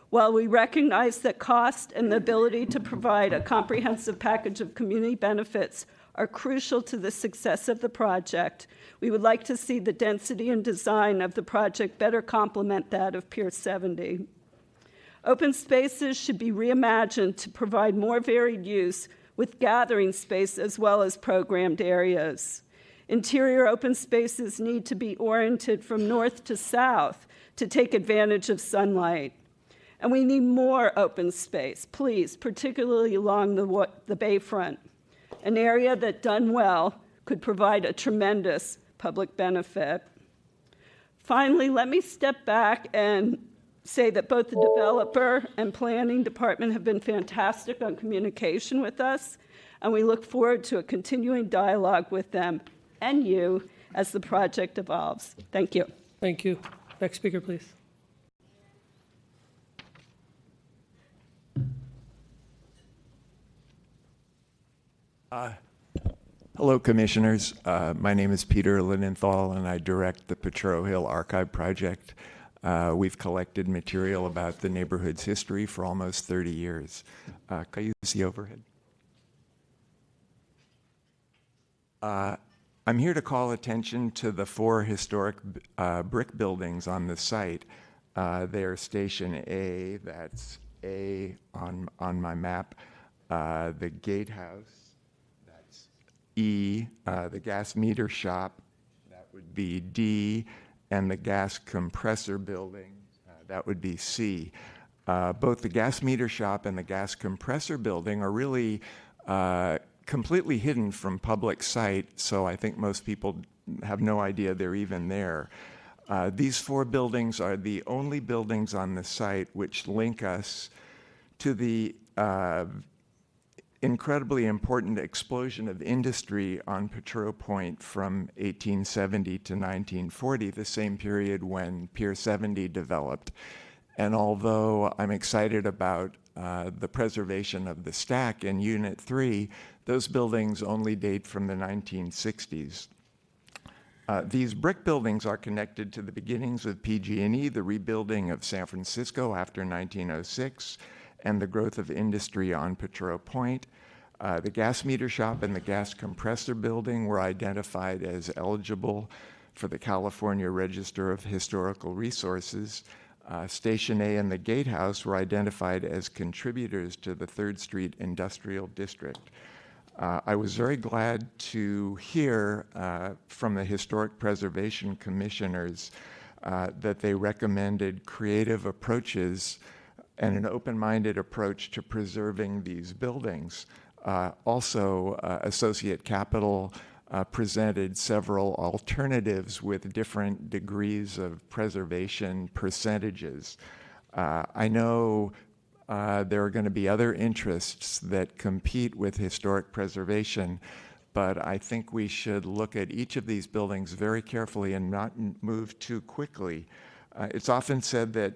While we recognize that cost and the ability to provide a comprehensive package of community benefits are crucial to the success of the project, we would like to see the density and design of the project better complement that of Pier 70. Open spaces should be reimagined to provide more varied use with gathering space as well as programmed areas. Interior open spaces need to be oriented from north to south to take advantage of sunlight. And we need more open space, please, particularly along the bayfront, an area that, done well, could provide a tremendous public benefit. Finally, let me step back and say that both the developer and planning department have been fantastic on communication with us, and we look forward to a continuing dialogue with them and you as the project evolves. Thank you. Thank you. Next speaker, please. Hello, Commissioners. My name is Peter Linenthal, and I direct the Potrero Hill Archive Project. We've collected material about the neighborhood's history for almost 30 years. Can you see overhead? I'm here to call attention to the 4 historic brick buildings on the site. They are Station A, that's A on my map, the gatehouse, that's E, the gas meter shop, that would be D, and the gas compressor building, that would be C. Both the gas meter shop and the gas compressor building are really completely hidden from public sight, so I think most people have no idea they're even there. These 4 buildings are the only buildings on the site which link us to the incredibly important explosion of industry on Potrero Point from 1870 to 1940, the same period when Pier 70 developed. And although I'm excited about the preservation of the stack in Unit 3, those buildings only date from the 1960s. These brick buildings are connected to the beginnings of PG&E, the rebuilding of San Francisco after 1906, and the growth of industry on Potrero Point. The gas meter shop and the gas compressor building were identified as eligible for the California Register of Historical Resources. Station A and the gatehouse were identified as contributors to the 3rd Street Industrial District. I was very glad to hear from the Historic Preservation Commissioners that they recommended creative approaches and an open-minded approach to preserving these buildings. Also, Associate Capital presented several alternatives with different degrees of preservation percentages. I know there are going to be other interests that compete with historic preservation, but I think we should look at each of these buildings very carefully and not move too quickly. It's often said that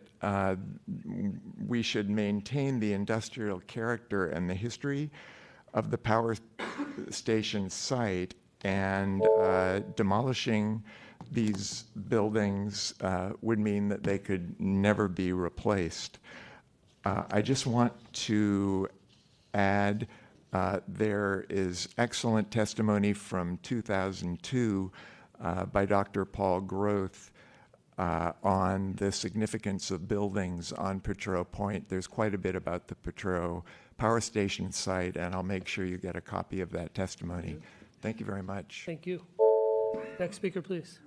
we should maintain the industrial character and the history of the power station site, and demolishing these buildings would mean that they could never be replaced. I just want to add there is excellent testimony from 2002 by Dr. Paul Groth on the significance of buildings on Potrero Point. There's quite a bit about the Potrero Power Station site, and I'll make sure you get a copy of that testimony. Thank you very much. Thank you. Next speaker, please.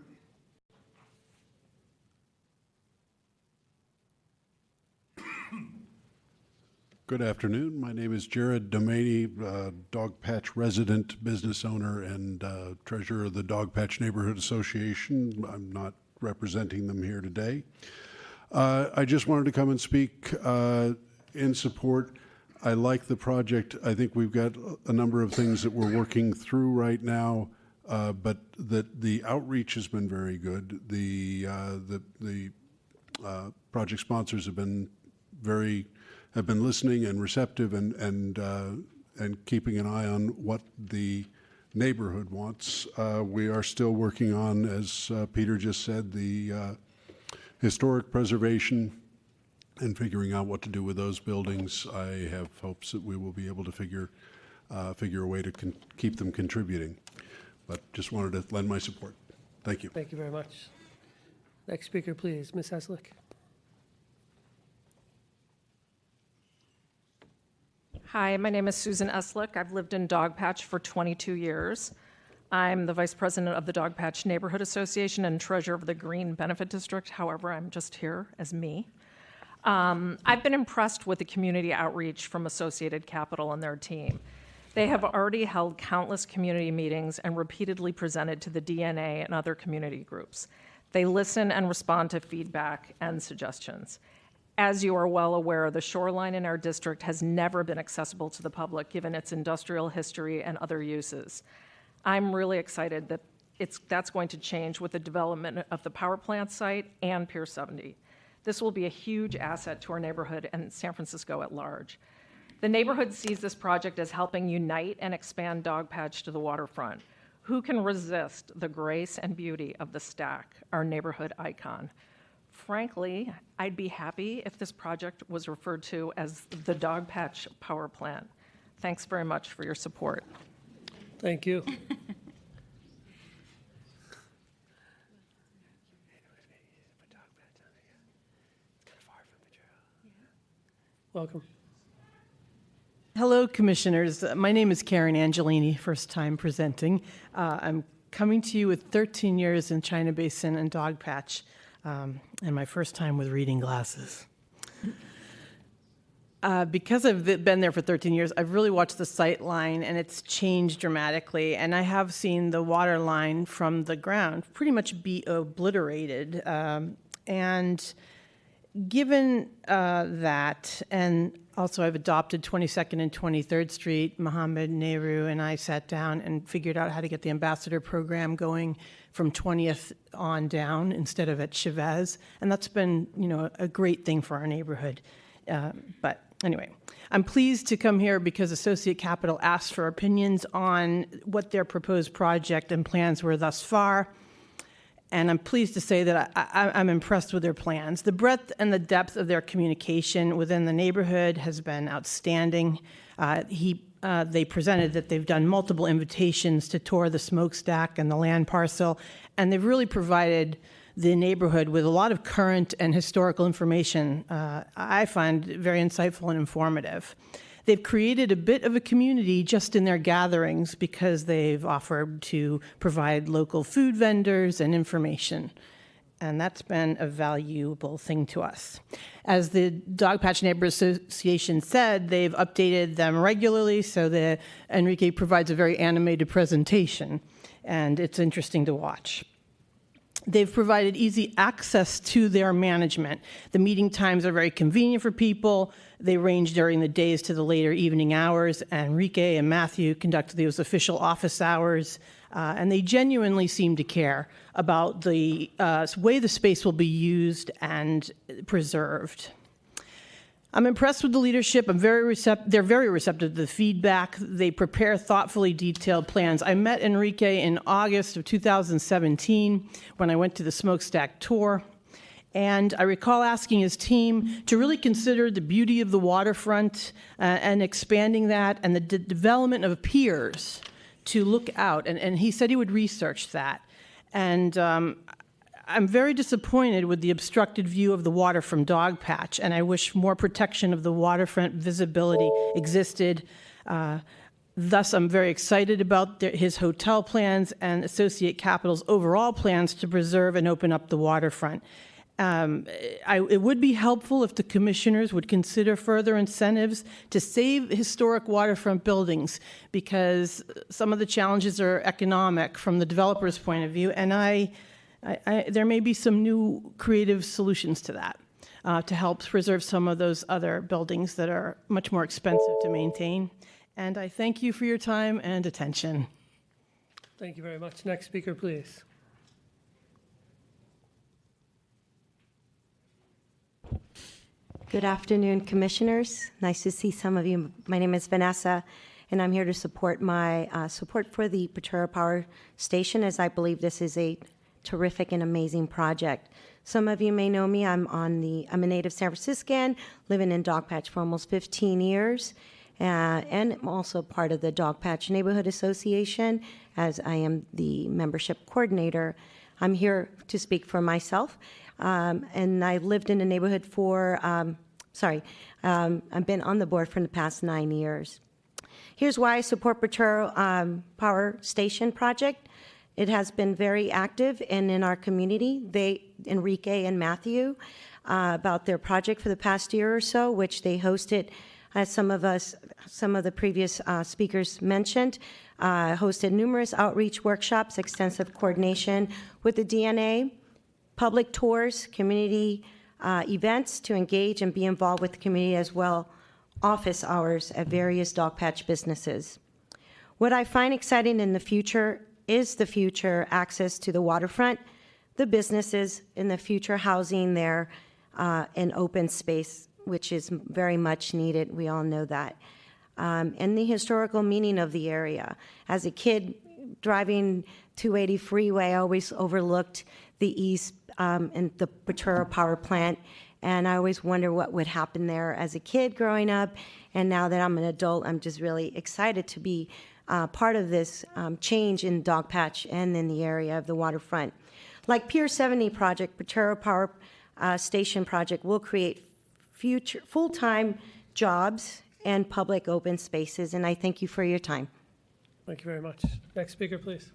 Good afternoon. My name is Jared Domaney, Dogpatch resident, business owner, and treasurer of the Dogpatch Neighborhood Association. I'm not representing them here today. I just wanted to come and speak in support. I like the project. I think we've got a number of things that we're working through right now, but that the outreach has been very good. The project sponsors have been listening and receptive and keeping an eye on what the neighborhood wants. We are still working on, as Peter just said, the historic preservation and figuring out what to do with those buildings. I have hopes that we will be able to figure a way to keep them contributing. But just wanted to lend my support. Thank you. Thank you very much. Next speaker, please. Ms. Heslick. Hi, my name is Susan Eslick. I've lived in Dogpatch for 22 years. I'm the vice president of the Dogpatch Neighborhood Association and treasurer of the Green Benefit District. However, I'm just here as me. I've been impressed with the community outreach from Associated Capital and their team. They have already held countless community meetings and repeatedly presented to the DNA and other community groups. They listen and respond to feedback and suggestions. As you are well aware, the shoreline in our district has never been accessible to the public given its industrial history and other uses. I'm really excited that that's going to change with the development of the power plant site and Pier 70. This will be a huge asset to our neighborhood and San Francisco at large. The neighborhood sees this project as helping unite and expand Dogpatch to the waterfront. Who can resist the grace and beauty of the Stack, our neighborhood icon? Frankly, I'd be happy if this project was referred to as the Dogpatch Power Plant. Thanks very much for your support. Thank you. Welcome. Hello, Commissioners. My name is Karen Angelini, first time presenting. I'm coming to you with 13 years in China Basin and Dogpatch, and my first time with reading glasses. Because I've been there for 13 years, I've really watched the sight line, and it's changed dramatically. And I have seen the water line from the ground pretty much be obliterated. And given that, and also I've adopted 22nd and 23rd Street, Mohammed Nehru and I sat down and figured out how to get the ambassador program going from 20th on down instead of at Chavez. And that's been, a great thing for our neighborhood. But anyway, I'm pleased to come here because Associate Capital asked for opinions on what their proposed project and plans were thus far. And I'm pleased to say that I'm impressed with their plans. The breadth and the depth of their communication within the neighborhood has been outstanding. They presented that they've done multiple invitations to tour the smokestack and the land parcel, and they've really provided the neighborhood with a lot of current and historical information I find very insightful and informative. They've created a bit of a community just in their gatherings because they've offered to provide local food vendors and information. And that's been a valuable thing to us. As the Dogpatch Neighborhood Association said, they've updated them regularly so that Enrique provides a very animated presentation, and it's interesting to watch. They've provided easy access to their management. The meeting times are very convenient for people. They range during the days to the later evening hours. Enrique and Matthew conduct those official office hours, and they genuinely seem to care about the way the space will be used and preserved. I'm impressed with the leadership. They're very receptive to the feedback. They prepare thoughtfully detailed plans. I met Enrique in August of 2017 when I went to the smokestack tour. And I recall asking his team to really consider the beauty of the waterfront and expanding that and the development of piers to look out. And he said he would research that. And I'm very disappointed with the obstructed view of the water from Dogpatch, and I wish more protection of the waterfront visibility existed. Thus, I'm very excited about his hotel plans and Associate Capital's overall plans to preserve and open up the waterfront. It would be helpful if the commissioners would consider further incentives to save historic waterfront buildings, because some of the challenges are economic from the developer's point of view, and there may be some new creative solutions to that to help preserve some of those other buildings that are much more expensive to maintain. And I thank you for your time and attention. Thank you very much. Next speaker, please. Good afternoon, Commissioners. Nice to see some of you. My name is Vanessa, and I'm here to support my support for the Potrero Power Station, as I believe this is a terrific and amazing project. Some of you may know me. I'm a native San Franciscan, living in Dogpatch for almost 15 years, and I'm also part of the Dogpatch Neighborhood Association, as I am the membership coordinator. I'm here to speak for myself, and I've lived in the neighborhood for, I've been on the board for the past 9 years. Here's why I support Potrero Power Station project. It has been very active and in our community. Enrique and Matthew, about their project for the past year or so, which they hosted, as some of the previous speakers mentioned, hosted numerous outreach workshops, extensive coordination with the DNA, public tours, community events to engage and be involved with the community, as well office hours at various Dogpatch businesses. What I find exciting in the future is the future access to the waterfront, the businesses, and the future housing there in open space, which is very much needed. We all know that. And the historical meaning of the area. As a kid driving 280 freeway, I always overlooked the east and the Potrero Power Plant, and I always wonder what would happen there as a kid growing up. And now that I'm an adult, I'm just really excited to be part of this change in Dogpatch and in the area of the waterfront. Like Pier 70 project, Potrero Power Station project will create future full-time jobs, and public open spaces. And I thank you for your time. Thank you very much. Next speaker, please.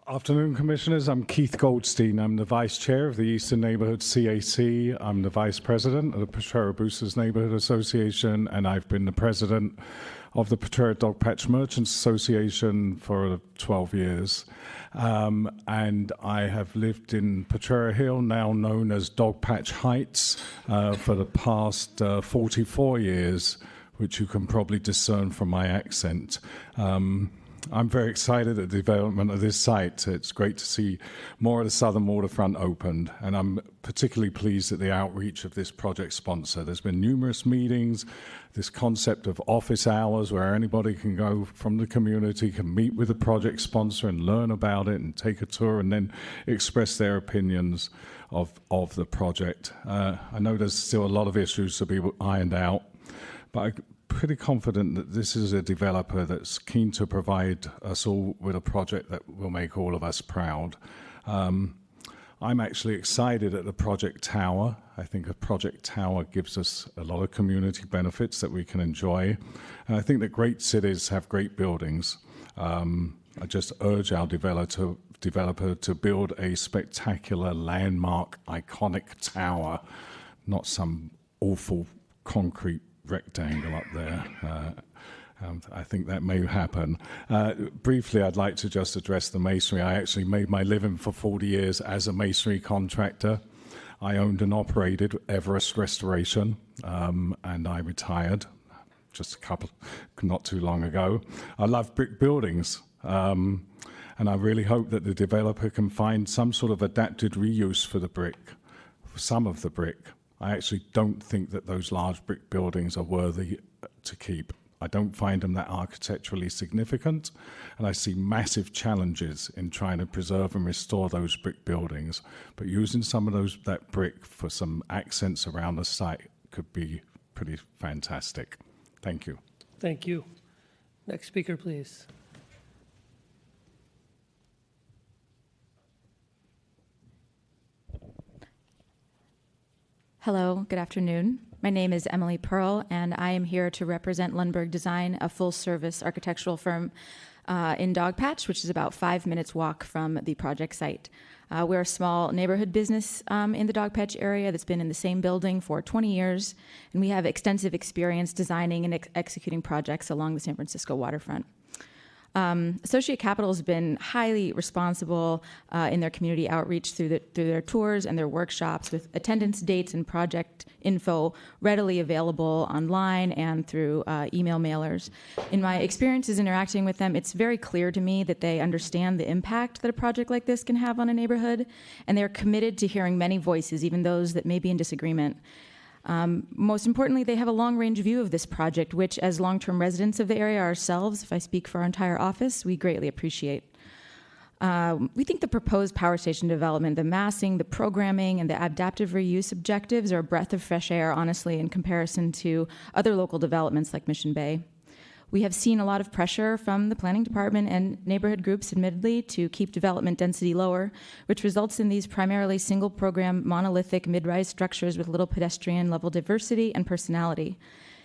Afternoon, Commissioners. I'm Keith Goldstein. I'm the Vice Chair of the Eastern Neighborhood CAC. I'm the Vice President of the Potrero Boosters Neighborhood Association, and I've been the President of the Potrero Dogpatch Merchants Association for 12 years. And I have lived in Potrero Hill, now known as Dogpatch Heights, for the past 44 years, which you can probably discern from my accent. I'm very excited at the development of this site. It's great to see more of the southern waterfront opened, and I'm particularly pleased at the outreach of this project sponsor. There's been numerous meetings, this concept of office hours where anybody can go from the community, can meet with the project sponsor and learn about it and take a tour and then express their opinions of the project. I know there's still a lot of issues to be ironed out, but I'm pretty confident that this is a developer that's keen to provide us all with a project that will make all of us proud. I'm actually excited at the Project Tower. I think a Project Tower gives us a lot of community benefits that we can enjoy. And I think that great cities have great buildings. I just urge our developer to build a spectacular, landmark, iconic tower, not some awful concrete rectangle up there. I think that may happen. Briefly, I'd like to just address the masonry. I actually made my living for 40 years as a masonry contractor. I owned and operated Everest Restoration, and I retired just not too long ago. I love brick buildings, and I really hope that the developer can find some sort of adapted reuse for the brick, for some of the brick. I actually don't think that those large brick buildings are worthy to keep. I don't find them that architecturally significant, and I see massive challenges in trying to preserve and restore those brick buildings. But using some of that brick for some accents around the site could be pretty fantastic. Thank you. Thank you. Next speaker, please. Hello, good afternoon. My name is Emily Pearl, and I am here to represent Lundberg Design, a full-service architectural firm in Dogpatch, which is about 5 minutes walk from the project site. We're a small neighborhood business in the Dogpatch area that's been in the same building for 20 years, and we have extensive experience designing and executing projects along the San Francisco waterfront. Associate Capital has been highly responsible in their community outreach through their tours and their workshops, with attendance dates and project info readily available online and through email mailers. In my experiences interacting with them, it's very clear to me that they understand the impact that a project like this can have on a neighborhood, and they're committed to hearing many voices, even those that may be in disagreement. Most importantly, they have a long-range view of this project, which, as long-term residents of the area ourselves, if I speak for our entire office, we greatly appreciate. We think the proposed power station development, the massing, the programming, and the adaptive reuse objectives are a breath of fresh air, honestly, in comparison to other local developments like Mission Bay. We have seen a lot of pressure from the planning department and neighborhood groups, admittedly, to keep development density lower, which results in these primarily single-program, monolithic, mid-rise structures with little pedestrian-level diversity and personality.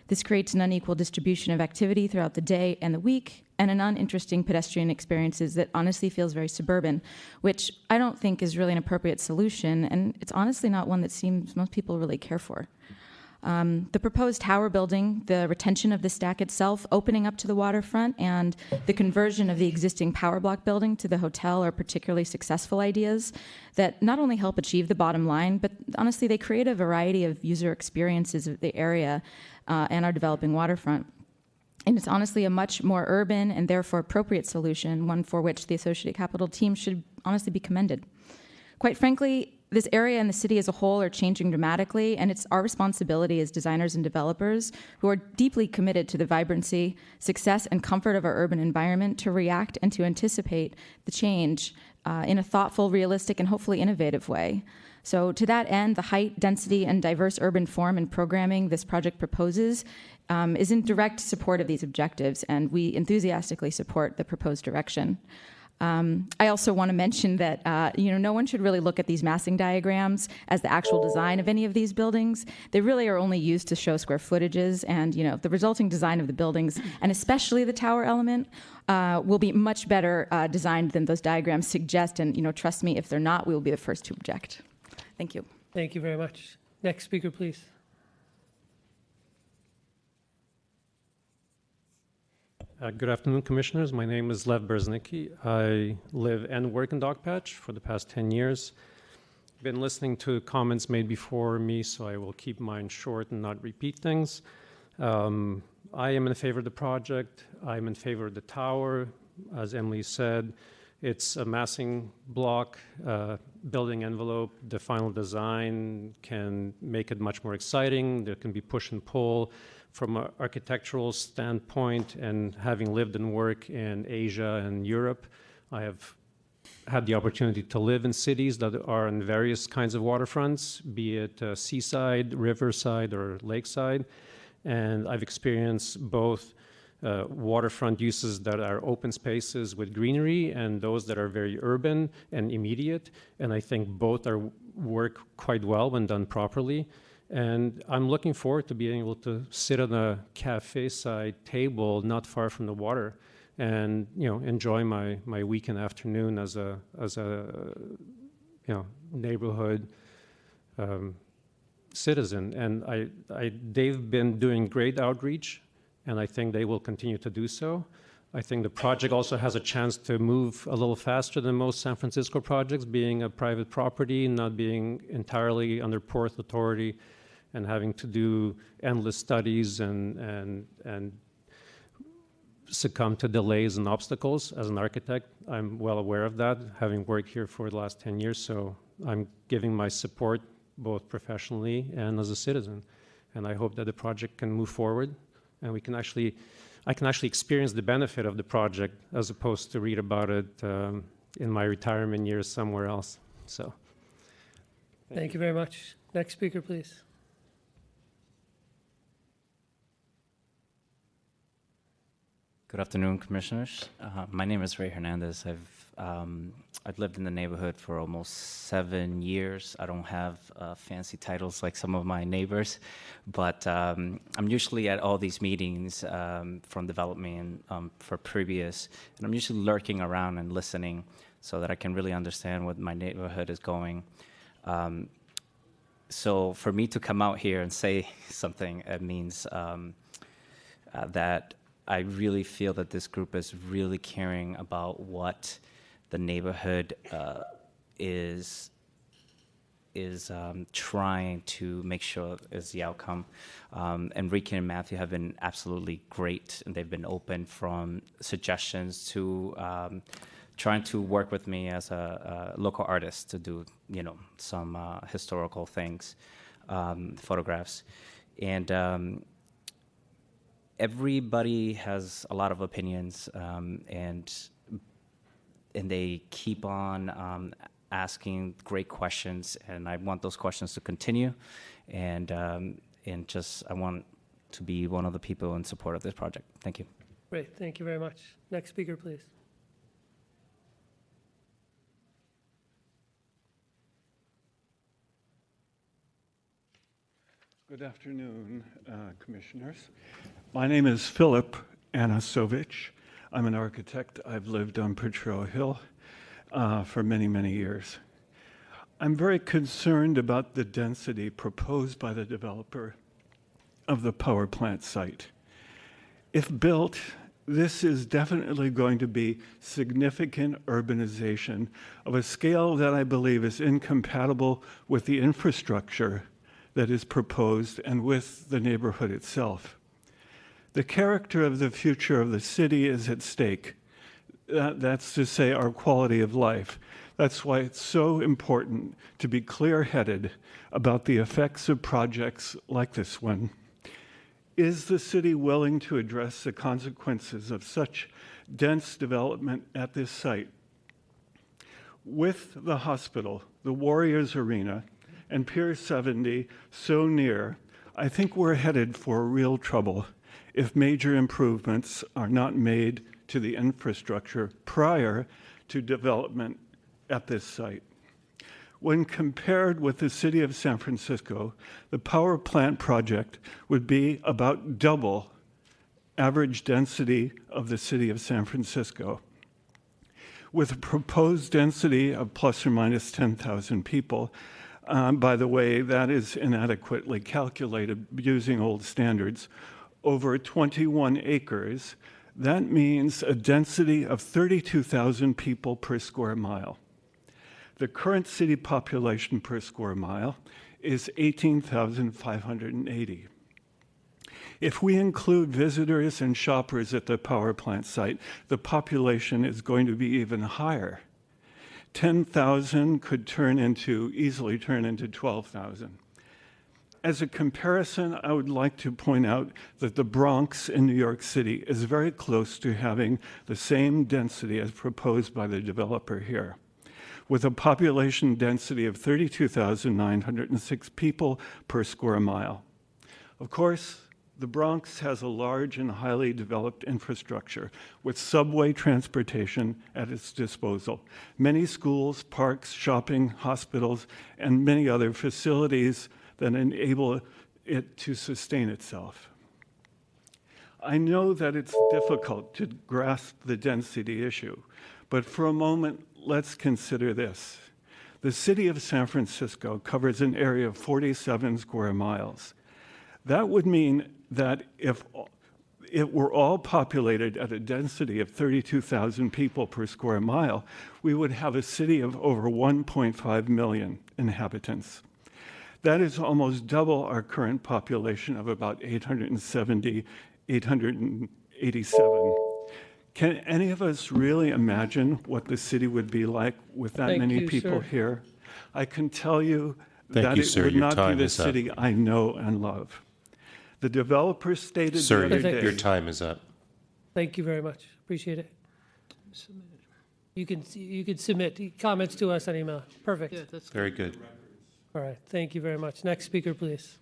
This creates an unequal distribution of activity throughout the day and the week, and an uninteresting pedestrian experiences that honestly feels very suburban, which I don't think is really an appropriate solution, and it's honestly not one that seems most people really care for. The proposed tower building, the retention of the stack itself, opening up to the waterfront, and the conversion of the existing power block building to the hotel are particularly successful ideas that not only help achieve the bottom line, but honestly, they create a variety of user experiences of the area and our developing waterfront. And it's honestly a much more urban and therefore appropriate solution, one for which the Associated Capital team should honestly be commended. Quite frankly, this area and the city as a whole are changing dramatically, and it's our responsibility as designers and developers who are deeply committed to the vibrancy, success, and comfort of our urban environment to react and to anticipate the change in a thoughtful, realistic, and hopefully innovative way. So to that end, the height, density, and diverse urban form and programming this project proposes is in direct support of these objectives, and we enthusiastically support the proposed direction. I also want to mention that no one should really look at these massing diagrams as the actual design of any of these buildings. They really are only used to show square footages, and the resulting design of the buildings, and especially the tower element, will be much better designed than those diagrams suggest. And trust me, if they're not, we will be the first to object. Thank you. Thank you very much. Next speaker, please. Good afternoon, Commissioners. My name is Lev Berznicki. I live and work in Dogpatch for the past 10 years. Been listening to comments made before me, so I will keep mine short and not repeat things. I am in favor of the project. I'm in favor of the tower. As Emily said, it's a massing block, building envelope. The final design can make it much more exciting. There can be push and pull. From an architectural standpoint, and having lived and worked in Asia and Europe, I have had the opportunity to live in cities that are on various kinds of waterfronts, be it seaside, riverside, or lakeside. And I've experienced both waterfront uses that are open spaces with greenery and those that are very urban and immediate. And I think both work quite well when done properly. And I'm looking forward to being able to sit on a cafe-side table not far from the water and enjoy my weekend afternoon as a neighborhood citizen. And they've been doing great outreach, and I think they will continue to do so. I think the project also has a chance to move a little faster than most San Francisco projects, being a private property, not being entirely under Port Authority, and having to do endless studies and succumb to delays and obstacles. As an architect, I'm well aware of that, having worked here for the last 10 years, so I'm giving my support both professionally and as a citizen. And I hope that the project can move forward, and I can actually experience the benefit of the project as opposed to read about it in my retirement years somewhere else. So, Thank you very much. Next speaker, please. Good afternoon, Commissioners. My name is Ray Hernandez. I've lived in the neighborhood for almost 7 years. I don't have fancy titles like some of my neighbors, but I'm usually at all these meetings from development for previous, and I'm usually lurking around and listening so that I can really understand what my neighborhood is going. So for me to come out here and say something, it means that I really feel that this group is really caring about what the neighborhood is trying to make sure is the outcome. Enrique and Matthew have been absolutely great, and they've been open from suggestions to trying to work with me as a local artist to do, some historical things, photographs, and everybody has a lot of opinions, and they keep on asking great questions, and I want those questions to continue, and I want to be one of the people in support of this project. Thank you. Great, thank you very much. Next speaker, please. Good afternoon, Commissioners. My name is Philip Anasovich. I'm an architect. I've lived on Potrero Hill for many, many years. I'm very concerned about the density proposed by the developer of the power plant site. If built, this is definitely going to be significant urbanization of a scale that I believe is incompatible with the infrastructure that is proposed and with the neighborhood itself. The character of the future of the city is at stake. That's to say, our quality of life. That's why it's so important to be clear-headed about the effects of projects like this one. Is the city willing to address the consequences of such dense development at this site? With the hospital, the Warriors Arena, and Pier 70 so near, I think we're headed for real trouble if major improvements are not made to the infrastructure prior to development at this site. When compared with the city of San Francisco, the power plant project would be about double average density of the city of San Francisco. With a proposed density of plus or minus 10,000 people, by the way, that is inadequately calculated using old standards, over 21 acres, that means a density of 32,000 people per square mile. The current city population per square mile is 18,580. If we include visitors and shoppers at the power plant site, the population is going to be even higher. 10,000 could easily turn into 12,000. As a comparison, I would like to point out that the Bronx in New York City is very close to having the same density as proposed by the developer here, with a population density of 32,906 people per square mile. Of course, the Bronx has a large and highly developed infrastructure with subway transportation at its disposal, many schools, parks, shopping, hospitals, and many other facilities that enable it to sustain itself. I know that it's difficult to grasp the density issue, but for a moment, let's consider this. The city of San Francisco covers an area of 47 square miles. That would mean that if it were all populated at a density of 32,000 people per square mile, we would have a city of over 1.5 million inhabitants. That is almost double our current population of about 887. Can any of us really imagine what the city would be like with that Thank many you, people sir. here? I can tell you Thank that you, it sir. would Your not be time the is up. city I know and love. The developer stated the Sir, other your day. time is up. Thank you very much. Appreciate it. You can submit comments to us on email. Perfect. Very good. All right. Thank you very much. Next speaker, please.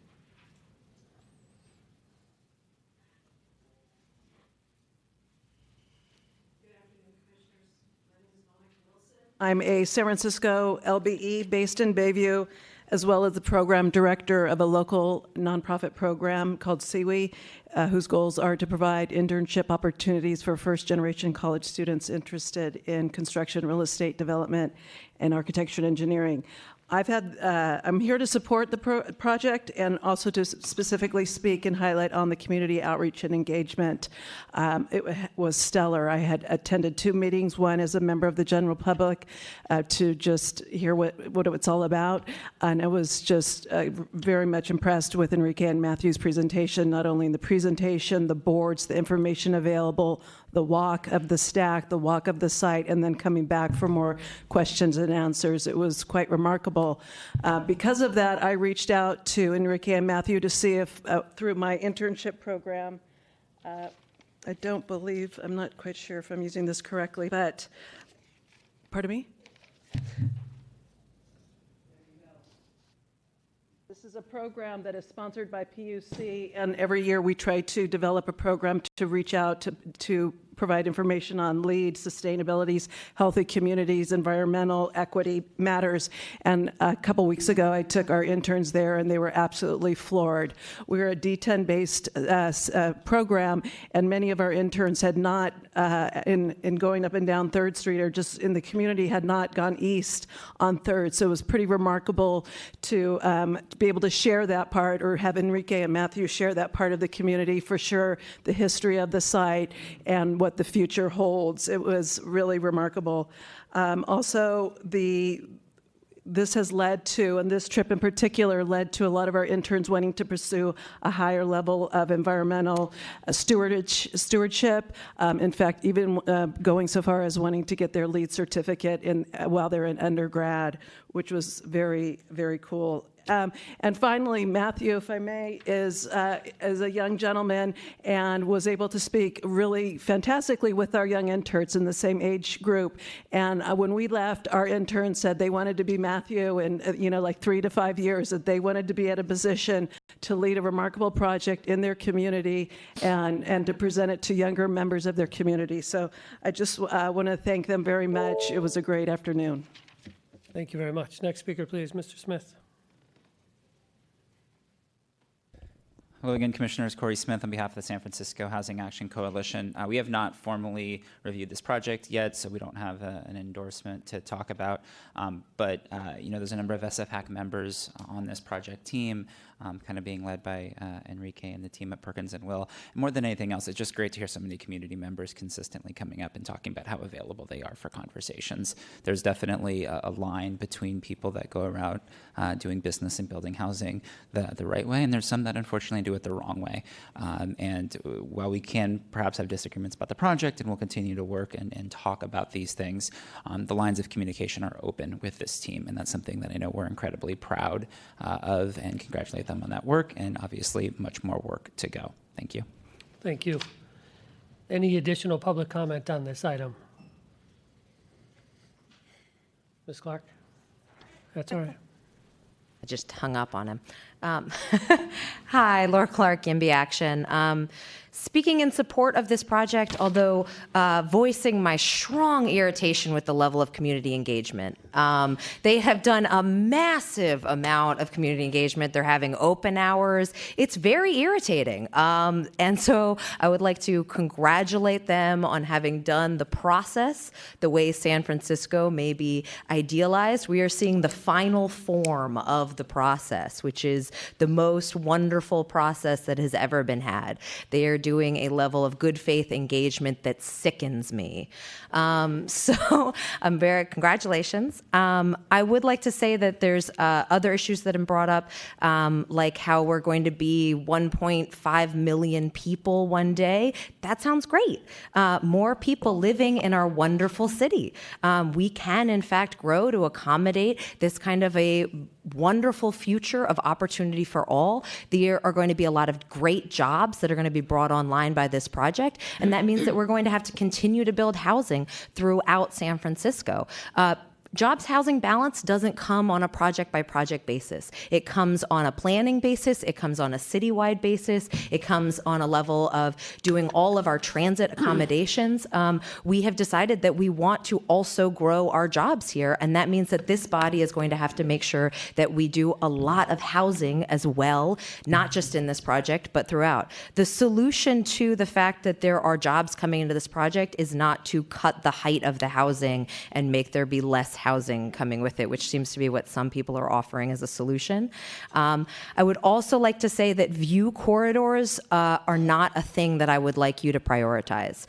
I'm a San Francisco LBE based in Bayview, as well as the program director of a local nonprofit program called CWE, whose goals are to provide internship opportunities for first-generation college students interested in construction, real estate development, and architecture and engineering. I'm here to support the project and also to specifically speak and highlight on the community outreach and engagement. It was stellar. I had attended 2 meetings, one as a member of the general public to just hear what it's all about. And I was just very much impressed with Enrique and Matthew's presentation, not only in the presentation, the boards, the information available, the walk of the stack, the walk of the site, and then coming back for more questions and answers. It was quite remarkable. Because of that, I reached out to Enrique and Matthew to see if, through my internship program, I'm not quite sure if I'm using this correctly, but, pardon me? This is a program that is sponsored by PUC, and every year we try to develop a program to reach out to provide information on LEED, sustainabilities, healthy communities, environmental equity matters. And a couple weeks ago, I took our interns there, and they were absolutely floored. We're a D10-based program, and many of our interns had not, in going up and down 3rd Street or just in the community, had not gone east on 3rd. So it was pretty remarkable to be able to share that part, or have Enrique and Matthew share that part of the community, for sure, the history of the site and what the future holds. It was really remarkable. Also, this has led to, and this trip in particular led to a lot of our interns wanting to pursue a higher level of environmental stewardship. In fact, even going so far as wanting to get their LEED certificate while they're in undergrad, which was very, very cool. And finally, Matthew, if I may, is a young gentleman and was able to speak really fantastically with our young interns in the same age group. And when we left, our interns said they wanted to be Matthew in, like 3 to 5 years, that they wanted to be at a position to lead a remarkable project in their community and to present it to younger members of their community. So I just want to thank them very much. It was a great afternoon. Thank you very much. Next speaker, please, Mr. Smith. Hello again, Commissioners. Corey Smith on behalf of the San Francisco Housing Action Coalition. We have not formally reviewed this project yet, so we don't have an endorsement to talk about. But there's a number of SFHAC members on this project team, kind of being led by Enrique and the team at Perkins and Will. And more than anything else, it's just great to hear so many community members consistently coming up and talking about how available they are for conversations. There's definitely a line between people that go around doing business and building housing the right way, and there's some that unfortunately do it the wrong way. And while we can perhaps have disagreements about the project, and we'll continue to work and talk about these things, the lines of communication are open with this team, and that's something that I know we're incredibly proud of, and congratulate them on that work, and obviously much more work to go. Thank you. Thank you. Any additional public comment on this item? Ms. Clark? That's all right. I just hung up on him. Hi, Laura Clark, YIMBY Action. Speaking in support of this project, although voicing my strong irritation with the level of community engagement. They have done a massive amount of community engagement. They're having open hours. It's very irritating. And so I would like to congratulate them on having done the process the way San Francisco may be idealized. We are seeing the final form of the process, which is the most wonderful process that has ever been had. They are doing a level of good faith engagement that sickens me. So I'm congratulations. I would like to say that there's other issues that have been brought up, like how we're going to be 1.5 million people one day. That sounds great. More people living in our wonderful city. We can, in fact, grow to accommodate this kind of a wonderful future of opportunity for all. There are going to be a lot of great jobs that are going to be brought online by this project, and that means that we're going to have to continue to build housing throughout San Francisco. Jobs housing balance doesn't come on a project by project basis. It comes on a planning basis. It comes on a citywide basis. It comes on a level of doing all of our transit accommodations. We have decided that we want to also grow our jobs here, and that means that this body is going to have to make sure that we do a lot of housing as well, not just in this project, but throughout. The solution to the fact that there are jobs coming into this project is not to cut the height of the housing and make there be less housing coming with it, which seems to be what some people are offering as a solution. I would also like to say that view corridors are not a thing that I would like you to prioritize.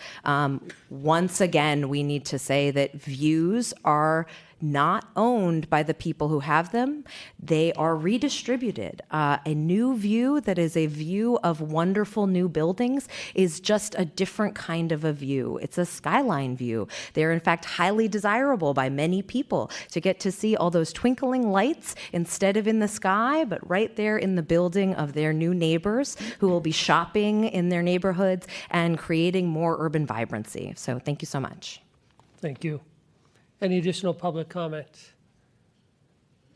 Once again, we need to say that views are not owned by the people who have them. They are redistributed. A new view that is a view of wonderful new buildings is just a different kind of a view. It's a skyline view. They're in fact highly desirable by many people to get to see all those twinkling lights instead of in the sky, but right there in the building of their new neighbors who will be shopping in their neighborhoods and creating more urban vibrancy. So thank you so much. Thank you. Any additional public comment?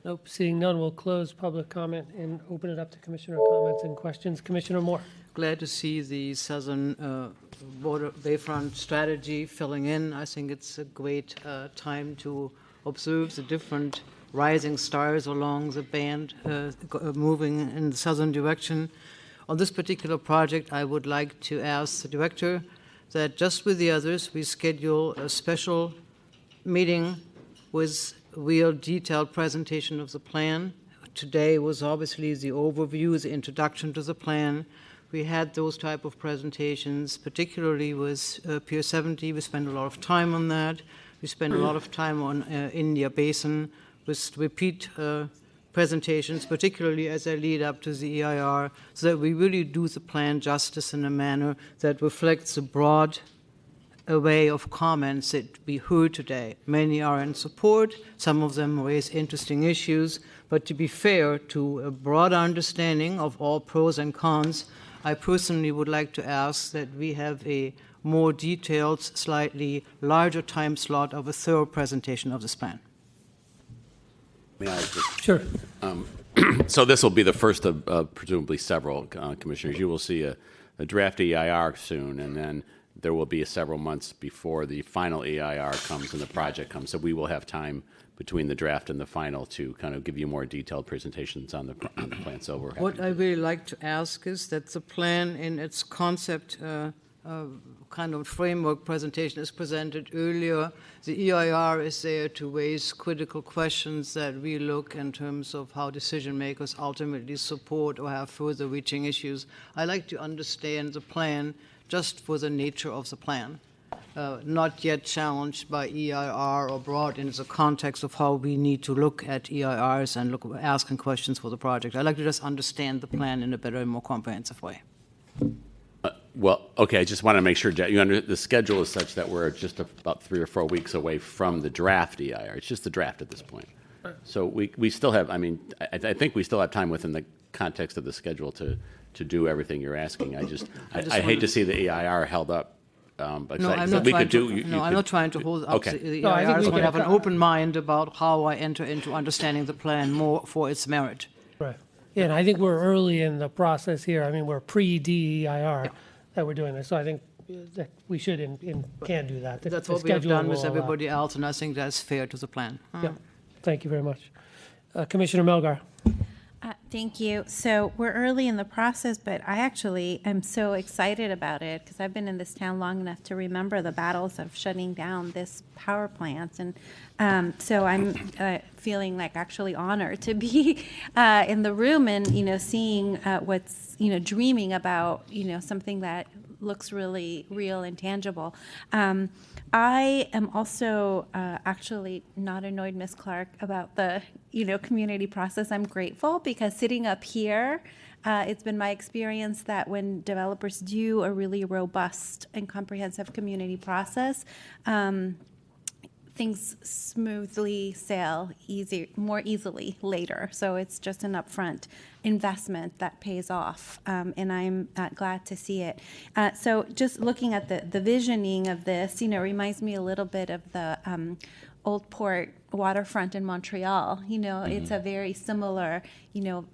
Nope, seeing none, we'll close public comment and open it up to commissioner comments and questions. Commissioner Moore. Glad to see the Southern border Bayfront strategy filling in. I think it's a great time to observe the different rising stars along the band moving in the southern direction. On this particular project, I would like to ask the director that just with the others, we schedule a special meeting with real detailed presentation of the plan. Today was obviously the overview, the introduction to the plan. We had those type of presentations, particularly with Pier 70. We spent a lot of time on that. We spent a lot of time on India Basin with repeat presentations, particularly as they lead up to the EIR, so that we really do the plan justice in a manner that reflects the broad array of comments that we heard today. Many are in support, some of them raise interesting issues, but to be fair to a broad understanding of all pros and cons, I personally would like to ask that we have a more detailed, slightly larger time slot of a thorough presentation of this plan. May I just, Sure. So this will be the first of presumably several, commissioners. You will see a draft EIR soon, and then there will be several months before the final EIR comes and the project comes. So we will have time between the draft and the final to kind of give you more detailed presentations on the plan. So we're happy. What I really like to ask is that the plan in its concept kind of framework presentation is presented earlier. The EIR is there to raise critical questions that we look in terms of how decision makers ultimately support or have further reaching issues. I like to understand the plan just for the nature of the plan, not yet challenged by EIR or brought into the context of how we need to look at EIRs and asking questions for the project. I'd like to just understand the plan in a better and more comprehensive way. Well, okay, I just want to make sure, Jack, the schedule is such that we're just about 3 or 4 weeks away from the draft EIR. It's just the draft at this point. So we still have, I mean, I think we still have time within the context of the schedule to do everything you're asking. I hate to see the EIR held up. But no, I'm not trying to. I'm not trying to hold up the EIR. I just want to have an open mind about how I enter into understanding the plan more for its merit. Right. Yeah, and I think we're early in the process here. I mean, we're pre-DEIR that we're doing this. So I think that we should and can do that. That's what we have done with everybody else, and I think that's fair to the plan. Yeah. Thank you very much. Commissioner Melgar. Thank you. So we're early in the process, but I actually am so excited about it because I've been in this town long enough to remember the battles of shutting down this power plant. And so I'm feeling like actually honored to be in the room and, you know, seeing what's, you know, dreaming about, you know, something that looks really real and tangible. I am also actually not annoyed, Ms. Clark, about the, you know, community process. I'm grateful because sitting up here, it's been my experience that when developers do a really robust and comprehensive community process, things smoothly sail more easily later. So it's just an upfront investment that pays off, and I'm glad to see it. So just looking at the visioning of this, you know, reminds me a little bit of the Old Port waterfront in Montreal. You know, it's a very similar, you know,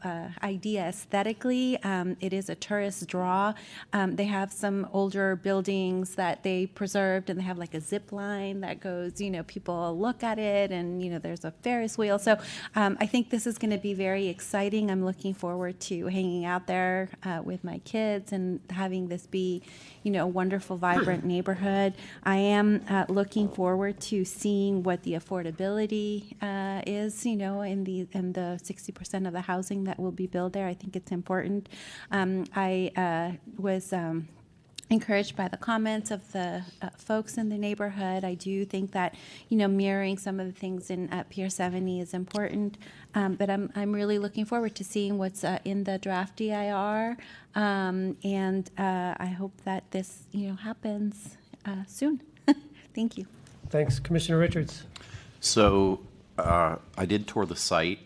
idea aesthetically. It is a tourist draw. They have some older buildings that they preserved, and they have like a zip line that goes, you know, people look at it, and, you know, there's a Ferris wheel. So I think this is going to be very exciting. I'm looking forward to hanging out there with my kids and having this be, you know, a wonderful, vibrant neighborhood. I am looking forward to seeing what the affordability is, you know, in the 60% of the housing that will be built there. I think it's important. I was encouraged by the comments of the folks in the neighborhood. I do think that, you know, mirroring some of the things in Pier 70 is important. But I'm really looking forward to seeing what's in the draft DIR, and I hope that this, you know, happens soon. Thank you. Thanks, Commissioner Richards. So I did tour the site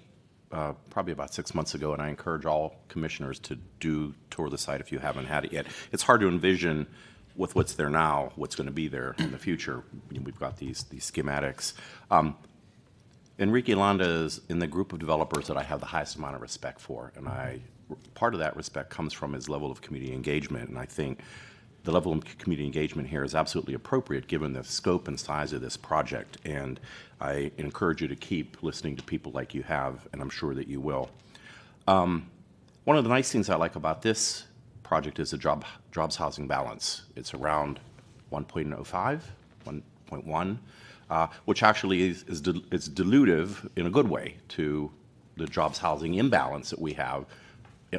probably about 6 months ago, and I encourage all commissioners to tour the site if you haven't had it yet. It's hard to envision with what's there now, what's going to be there in the future. We've got these schematics. Enrique Landa is in the group of developers that I have the highest amount of respect for, and part of that respect comes from his level of community engagement, and I think the level of community engagement here is absolutely appropriate given the scope and size of this project, and I encourage you to keep listening to people like you have, and I'm sure that you will. One of the nice things I like about this project is the jobs housing balance. It's around 1.05, 1.1, which actually is dilutive in a good way to the jobs housing imbalance that we have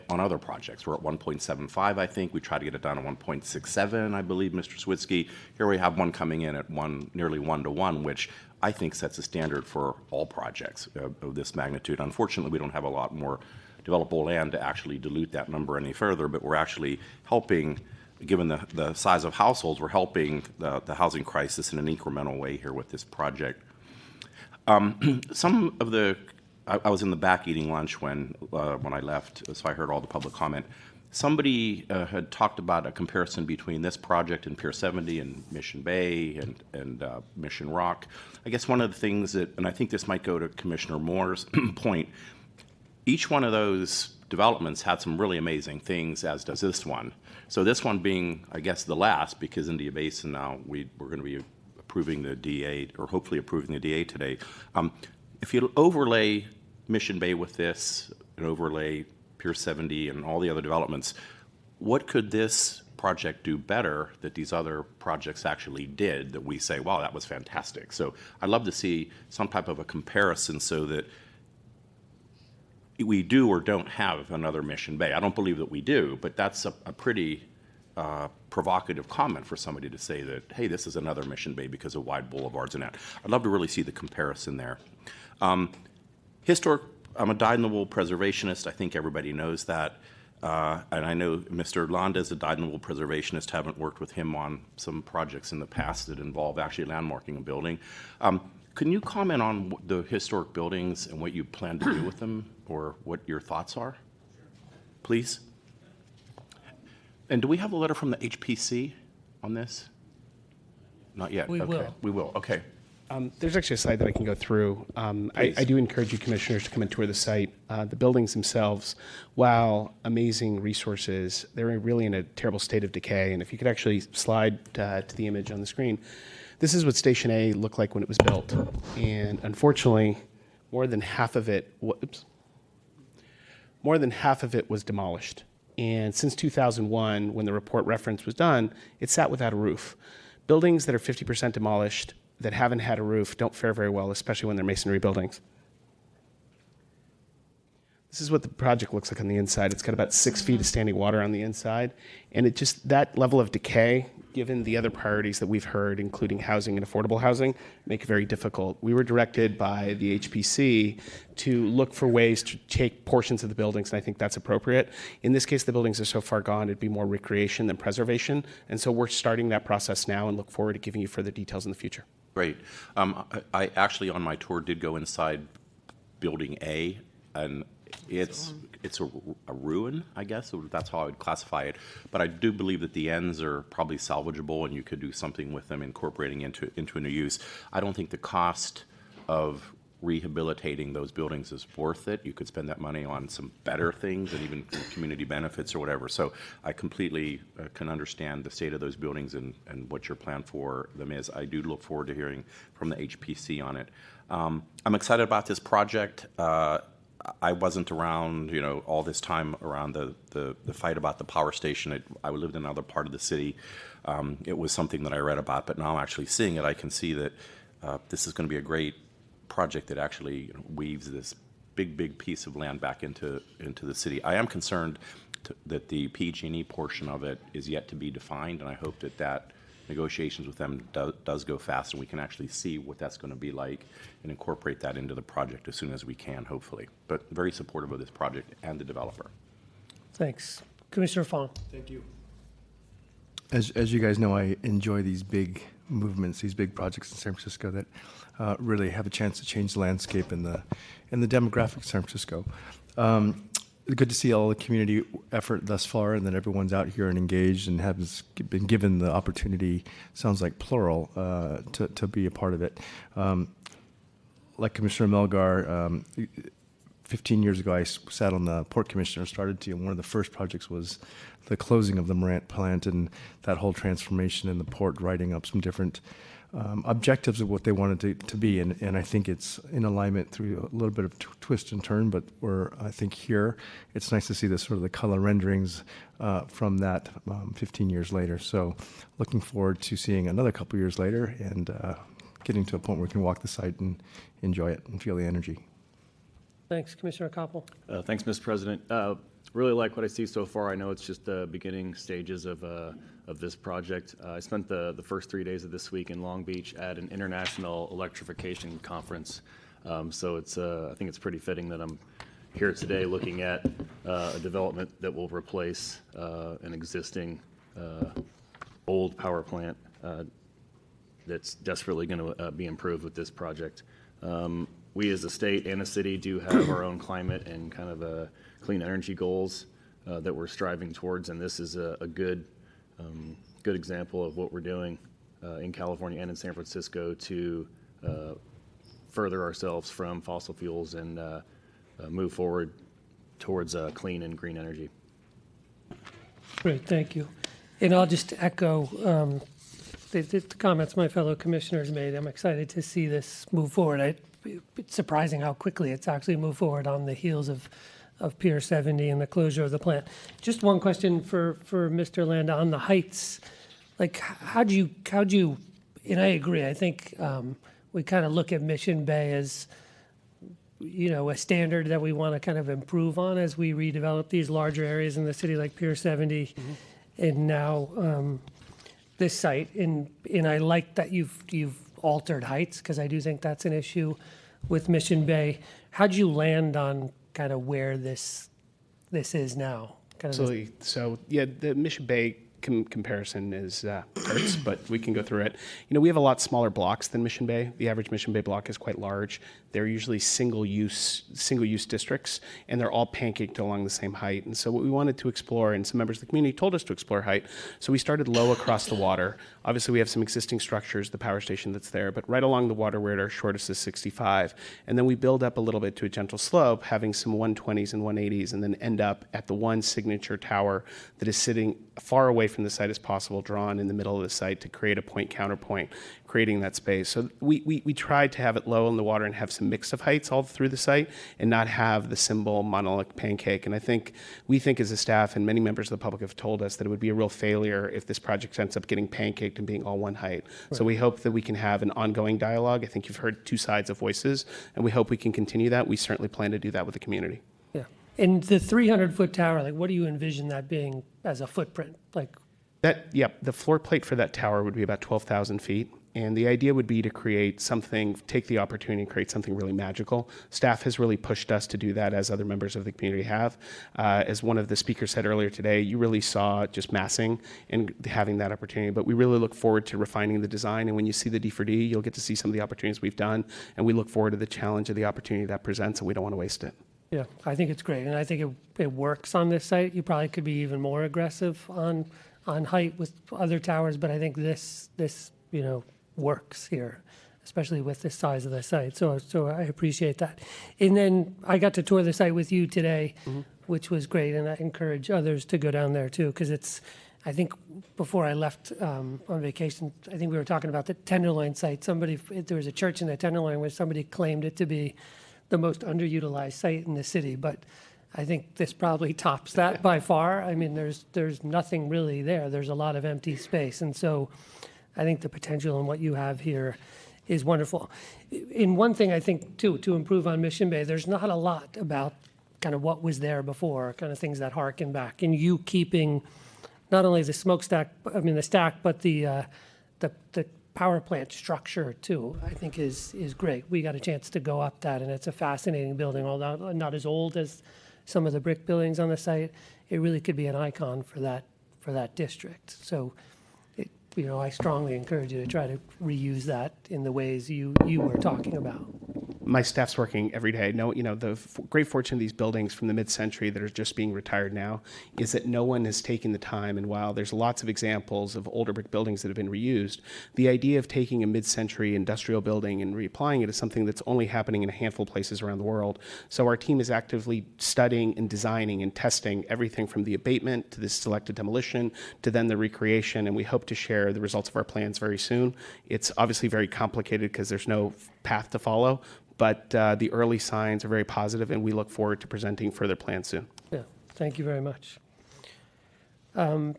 on other projects. We're at 1.75, I think. We try to get it down to 1.67, I believe, Mr. Switsky. Here we have one coming in at nearly 1-to-1, which I think sets a standard for all projects of this magnitude. Unfortunately, we don't have a lot more developable land to actually dilute that number any further, but we're actually helping given the size of households, we're helping the housing crisis in an incremental way here with this project. Some of the, I was in the back eating lunch when I left, so I heard all the public comment. Somebody had talked about a comparison between this project and Pier 70 and Mission Bay and Mission Rock. I guess one of the things that, and I think this might go to Commissioner Moore's point, each one of those developments had some really amazing things, as does this one. So this one being, I guess, the last, because India Basin now, we're going to be approving the DA, or hopefully approving the DA today. If you overlay Mission Bay with this, and overlay Pier 70 and all the other developments, what could this project do better that these other projects actually did that we say, wow, that was fantastic? So I'd love to see some type of a comparison so that we do or don't have another Mission Bay. I don't believe that we do, but that's a pretty provocative comment for somebody to say that, hey, this is another Mission Bay because of wide boulevards and that. I'd love to really see the comparison there. I'm a dyed-in-the-wool preservationist. I think everybody knows that. And I know Mr. Londa is a dyed-in-the-wool preservationist. Haven't worked with him on some projects in the past that involve actually landmarking a building. Can you comment on the historic buildings and what you plan to do with them, or what your thoughts are, please? And do we have a letter from the HPC on this? Not yet. We okay. will. We will. Okay. There's actually a slide that I can go through. I do encourage you, commissioners, to come and tour the site. The buildings themselves, while amazing resources, they're really in a terrible state of decay. And if you could actually slide to the image on the screen, this is what Station A looked like when it was built. And unfortunately, more than half of it was demolished. And since 2001, when the report reference was done, it sat without a roof. Buildings that are 50% demolished that haven't had a roof don't fare very well, especially when they're masonry buildings. This is what the project looks like on the inside. It's got about 6 feet of standing water on the inside. And it just, that level of decay, given the other priorities that we've heard, including housing and affordable housing, make it very difficult. We were directed by the HPC to look for ways to take portions of the buildings, and I think that's appropriate. In this case, the buildings are so far gone, it'd be more recreation than preservation. And so we're starting that process now and look forward to giving you further details in the future. Great. I actually, on my tour, did go inside Building A, and it's a ruin, I guess. That's how I would classify it. But I do believe that the ends are probably salvageable, and you could do something with them, incorporating into a new use. I don't think the cost of rehabilitating those buildings is worth it. You could spend that money on some better things and even community benefits or whatever. So I completely can understand the state of those buildings and what your plan for them is. I do look forward to hearing from the HPC on it. I'm excited about this project. I wasn't around, all this time around the fight about the power station. I lived in another part of the city. It was something that I read about, but now actually seeing it, I can see that this is going to be a great project that actually weaves this big piece of land back into the city. I am concerned that the PG&E portion of it is yet to be defined, and I hope that negotiations with them does go fast, and we can actually see what that's going to be like and incorporate that into the project as soon as we can, hopefully. But very supportive of this project and the developer. Thanks. Commissioner Fong. Thank you. As you guys know, I enjoy these big movements, these big projects in San Francisco that really have a chance to change the landscape and the demographics of San Francisco. Good to see all the community effort thus far, and that everyone's out here and engaged and has been given the opportunity, sounds like plural, to be a part of it. Like Commissioner Melgar, 15 years ago, I sat on the Port Commission and started to, and one of the first projects was the closing of the Morant plant and that whole transformation in the port, writing up some different objectives of what they wanted to be. And I think it's in alignment through a little bit of twist and turn, but I think here, it's nice to see the sort of the color renderings from that 15 years later. So looking forward to seeing another couple years later and getting to a point where we can walk the site and enjoy it and feel the energy. Thanks. Commissioner Koppel. Thanks, Mr. President. Really like what I see so far. I know it's just the beginning stages of this project. I spent the first 3 days of this week in Long Beach at an international electrification conference. So I think it's pretty fitting that I'm here today looking at a development that will replace an existing old power plant that's desperately going to be improved with this project. We as a state and a city do have our own climate and kind of clean energy goals that we're striving towards, and this is a good example of what we're doing in California and in San Francisco to further ourselves from fossil fuels and move forward towards clean and green energy. Great, thank you. And I'll just echo the comments my fellow commissioners made. I'm excited to see this move forward. It's surprising how quickly it's actually moved forward on the heels of Pier 70 and the closure of the plant. Just one question for Mr. Landa on the heights. Like, how'd you, and I agree, I think we kind of look at Mission Bay as, a standard that we want to kind of improve on as we redevelop these larger areas in the city like Pier 70 and now this site. And I like that you've altered heights, because I do think that's an issue with Mission Bay. How'd you land on kind of where this is now? Absolutely. So yeah, the Mission Bay comparison is hurts, but we can go through it. We have a lot smaller blocks than Mission Bay. The average Mission Bay block is quite large. They're usually single-use districts, and they're all pancaked along the same height. And so what we wanted to explore, and some members of the community told us to explore height, so we started low across the water. Obviously, we have some existing structures, the power station that's there, but right along the water, we're at our shortest is 65. And then we build up a little bit to a gentle slope, having some 120s and 180s, and then end up at the one signature tower that is sitting far away from the site as possible, drawn in the middle of the site to create a point-counterpoint, creating that space. So we tried to have it low in the water and have some mix of heights all through the site and not have the symbol monolithic pancake. And we think as a staff, and many members of the public have told us, that it would be a real failure if this project ends up getting pancaked and being all one height. Right. So we hope that we can have an ongoing dialogue. I think you've heard two sides of voices, and we hope we can continue that. We certainly plan to do that with the community. Yeah. And the 300-foot tower, like, what do you envision that being as a footprint? Like, the floor plate for that tower would be about 12,000 feet. And the idea would be to create something, take the opportunity and create something really magical. Staff has really pushed us to do that, as other members of the community have. As one of the speakers said earlier today, you really saw just massing and having that opportunity. But we really look forward to refining the design. And when you see the D4D, you'll get to see some of the opportunities we've done. And we look forward to the challenge of the opportunity that presents, and we don't want to waste it. Yeah, I think it's great. And I think it works on this site. You probably could be even more aggressive on height with other towers, but I think this works here, especially with the size of the site. So I appreciate that. And then I got to tour the site with you today, which was great, and I encourage others to go down there too, because I think before I left on vacation, I think we were talking about the Tenderloin site. There was a church in the Tenderloin where somebody claimed it to be the most underutilized site in the city, but I think this probably tops that by far. I mean, there's nothing really there. There's a lot of empty space. And so I think the potential in what you have here is wonderful. In one thing, I think, too, to improve on Mission Bay, there's not a lot about kind of what was there before, kind of things that harken back. And you keeping not only the the stack, but the power plant structure, too, I think is great. We got a chance to go up that, and it's a fascinating building, although not as old as some of the brick buildings on the site. It really could be an icon for that district. So, I strongly encourage you to try to reuse that in the ways you were talking about. My staff's working every day. The great fortune of these buildings from the mid-century that are just being retired now is that no one has taken the time, and while there's lots of examples of older brick buildings that have been reused, the idea of taking a mid-century industrial building and reapplying it is something that's only happening in a handful of places around the world. So our team is actively studying and designing and testing everything from the abatement to the selected demolition to then the recreation, and we hope to share the results of our plans very soon. It's obviously very complicated because there's no path to follow, but the early signs are very positive, and we look forward to presenting further plans soon. Yeah, thank you very much. I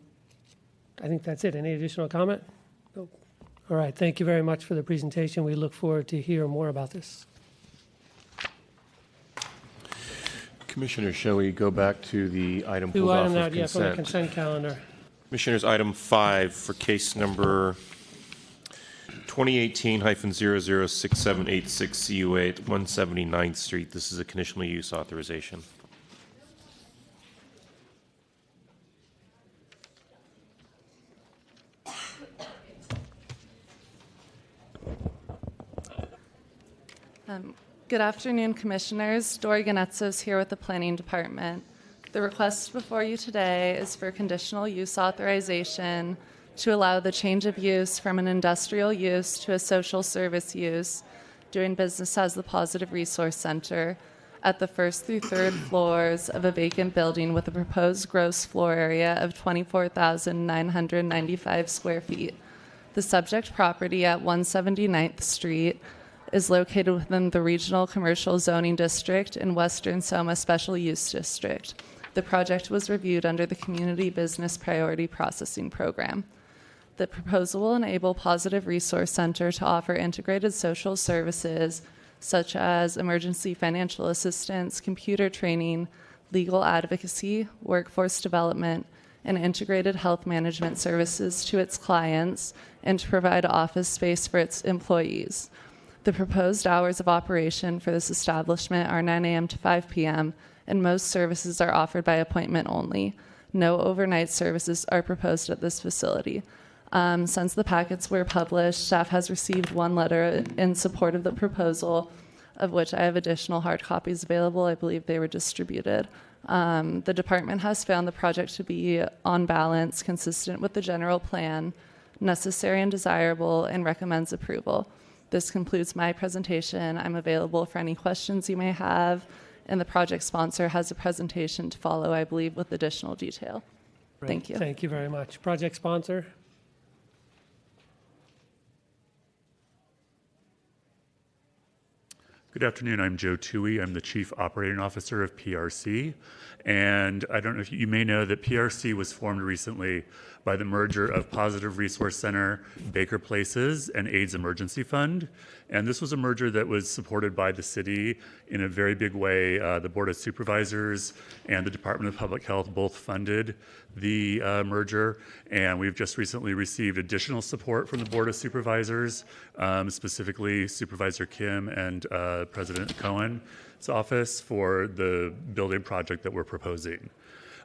think that's it. Any additional comment? Nope. All right, thank you very much for the presentation. We look forward to hear more about this. Commissioner, shall we go back to the item Two pulled off item of out, yeah, from the consent? consent calendar. Commissioners, item 5 for case number 2018-006786 CUA at 179th Street. This is a conditional use authorization. Good afternoon, Commissioners. Dori Ganetzos here with the Planning Department. The request before you today is for conditional use authorization to allow the change of use from an industrial use to a social service use, doing business as the Positive Resource Center, at the first through third floors of a vacant building with a proposed gross floor area of 24,995 square feet. The subject property at 179th Street is located within the Regional Commercial Zoning District in Western Soma Special Use District. The project was reviewed under the Community Business Priority Processing Program. The proposal will enable Positive Resource Center to offer integrated social services such as emergency financial assistance, computer training, legal advocacy, workforce development, and integrated health management services to its clients, and to provide office space for its employees. The proposed hours of operation for this establishment are 9 a.m. to 5 p.m., and most services are offered by appointment only. No overnight services are proposed at this facility. Since the packets were published, staff has received one letter in support of the proposal, of which I have additional hard copies available. I believe they were distributed. The department has found the project to be, on balance, consistent with the general plan, necessary and desirable, and recommends approval. This concludes my presentation. I'm available for any questions you may have, and the project sponsor has a presentation to follow, I believe, with additional detail. Great. Thank you. Thank you very much. Project sponsor? Good afternoon. I'm Joe Toohey. I'm the Chief Operating Officer of PRC. And I don't know if you may know that PRC was formed recently by the merger of Positive Resource Center, Baker Places, and AIDS Emergency Fund. And this was a merger that was supported by the city in a very big way. The Board of Supervisors and the Department of Public Health both funded the merger. And we've just recently received additional support from the Board of Supervisors, specifically Supervisor Kim and President Cohen's office for the building project that we're proposing.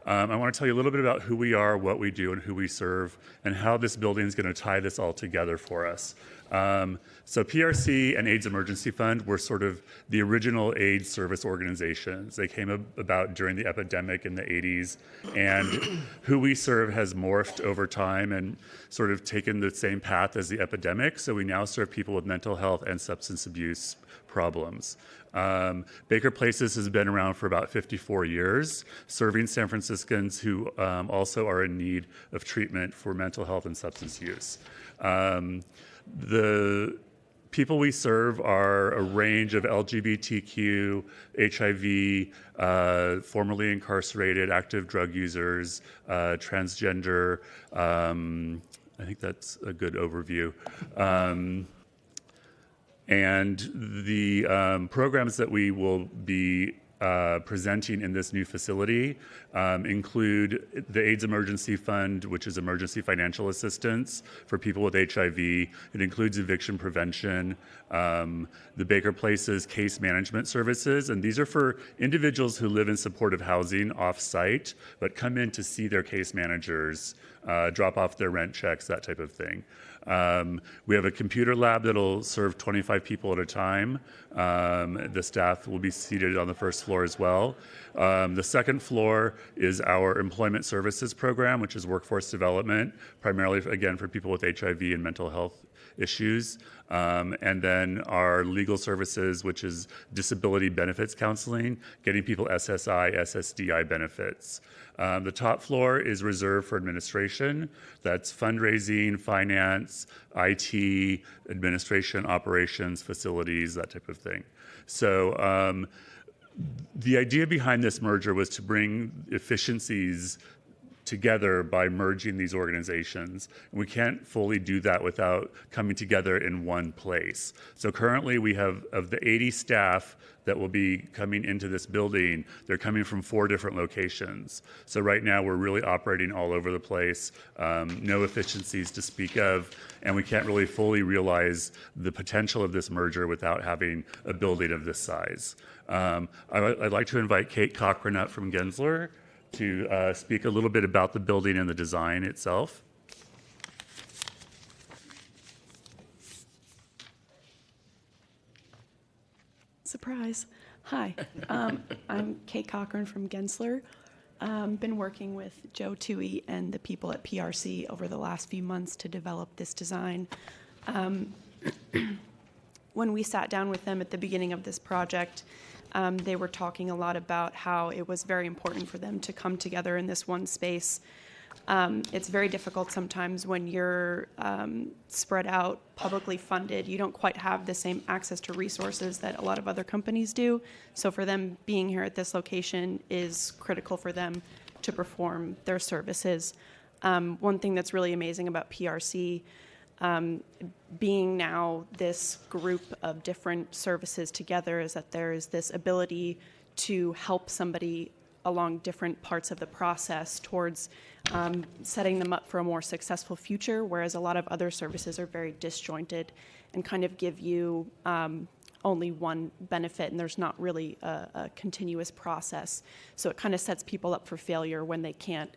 I want to tell you a little bit about who we are, what we do, and who we serve, and how this building is going to tie this all together for us. So PRC and AIDS Emergency Fund were sort of the original AIDS service organizations. They came about during the epidemic in the 80s, and who we serve has morphed over time and sort of taken the same path as the epidemic. So we now serve people with mental health and substance abuse problems. Baker Places has been around for about 54 years, serving San Franciscans who also are in need of treatment for mental health and substance use. The people we serve are a range of LGBTQ, HIV, formerly incarcerated, active drug users, transgender. I think that's a good overview. And the programs that we will be presenting in this new facility include the AIDS Emergency Fund, which is emergency financial assistance for people with HIV. It includes eviction prevention, the Baker Places case management services, and these are for individuals who live in supportive housing off-site, but come in to see their case managers, drop off their rent checks, that type of thing. We have a computer lab that'll serve 25 people at a time. The staff will be seated on the first floor as well. The second floor is our employment services program, which is workforce development, primarily, again, for people with HIV and mental health issues. And then our legal services, which is disability benefits counseling, getting people SSI, SSDI benefits. The top floor is reserved for administration. That's fundraising, finance, IT, administration, operations, facilities, that type of thing. So the idea behind this merger was to bring efficiencies together by merging these organizations. And we can't fully do that without coming together in one place. So currently we have, of the 80 staff that will be coming into this building, they're coming from 4 different locations. So right now we're really operating all over the place, no efficiencies to speak of, and we can't really fully realize the potential of this merger without having a building of this size. I'd like to invite Kate Cochran up from Gensler to speak a little bit about the building and the design itself. Surprise. Hi, I'm Kate Cochran from Gensler. Been working with Joe Toohey and the people at PRC over the last few months to develop this design. When we sat down with them at the beginning of this project, they were talking a lot about how it was very important for them to come together in this one space. It's very difficult sometimes when you're spread out, publicly funded. You don't quite have the same access to resources that a lot of other companies do. So for them being here at this location is critical for them to perform their services. One thing that's really amazing about PRC, being now this group of different services together, is that there is this ability to help somebody along different parts of the process towards setting them up for a more successful future, whereas a lot of other services are very disjointed and kind of give you only one benefit, and there's not really a continuous process. So it kind of sets people up for failure when they can't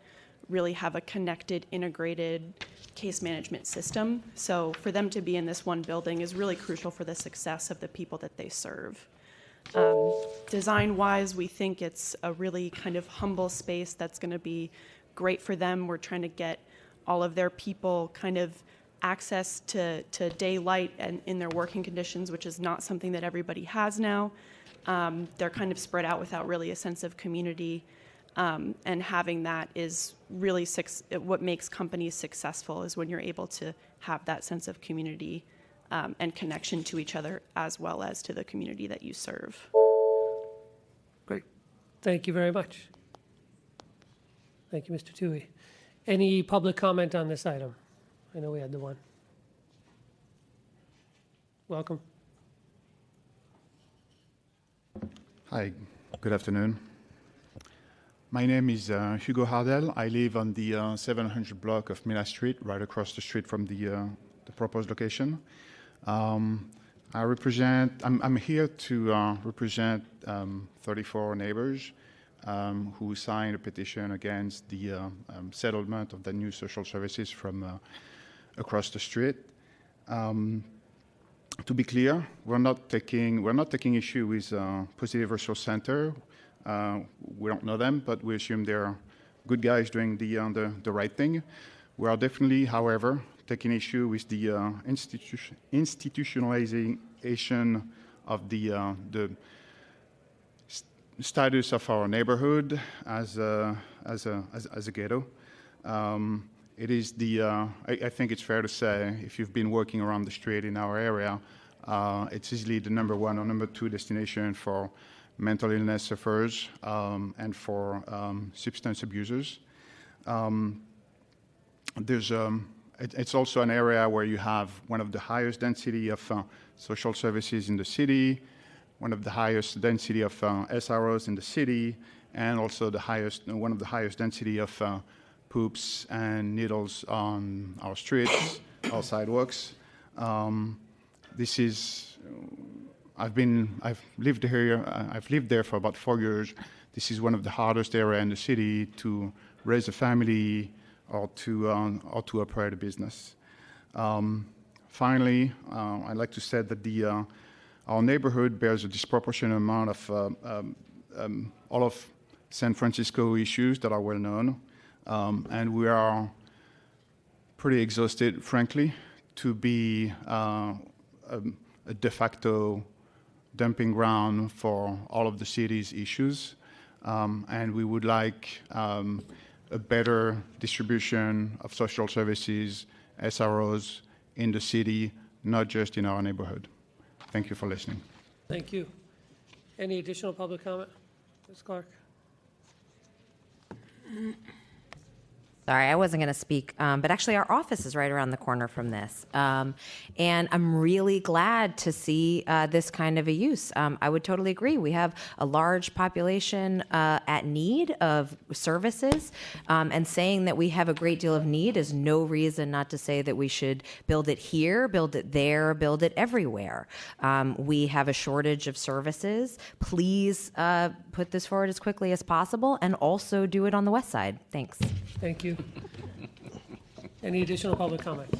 really have a connected, integrated case management system. So for them to be in this one building is really crucial for the success of the people that they serve. Design-wise, we think it's a really kind of humble space that's going to be great for them. We're trying to get all of their people kind of access to daylight and in their working conditions, which is not something that everybody has now. They're kind of spread out without really a sense of community. And having that is really what makes companies successful, is when you're able to have that sense of community and connection to each other as well as to the community that you serve. Great. Thank you very much. Thank you, Mr. Toohey. Any public comment on this item? I know we had the one. Welcome. Hi, good afternoon. My name is Hugo Hardel. I live on the 700 block of Mila Street, right across the street from the proposed location. I'm here to represent 34 neighbors who signed a petition against the settlement of the new social services from across the street. To be clear, we're not taking issue with Positive Resource Center. We don't know them, but we assume they're good guys doing the right thing. We are definitely, however, taking issue with the institutionalization of the status of our neighborhood as a ghetto. It is I think it's fair to say, if you've been working around the street in our area, it's easily the number one or number two destination for mental illness sufferers and for substance abusers. It's also an area where you have one of the highest density of social services in the city, one of the highest density of SROs in the city, and also one of the highest density of poops and needles on our streets, our sidewalks. I've lived there for about 4 years. This is one of the hardest areas in the city to raise a family or to operate a business. Finally, I'd like to say that our neighborhood bears a disproportionate amount of all of San Francisco issues that are well known, and we are pretty exhausted, frankly, to be a de facto dumping ground for all of the city's issues, and we would like a better distribution of social services, SROs in the city, not just in our neighborhood. Thank you for listening. Thank you. Any additional public comment? Ms. Clark? Sorry, I wasn't going to speak, but actually our office is right around the corner from this. And I'm really glad to see this kind of a use. I would totally agree. We have a large population at need of services, and saying that we have a great deal of need is no reason not to say that we should build it here, build it there, build it everywhere. We have a shortage of services. Please put this forward as quickly as possible, and also do it on the west side. Thanks. Thank you. Any additional public comments?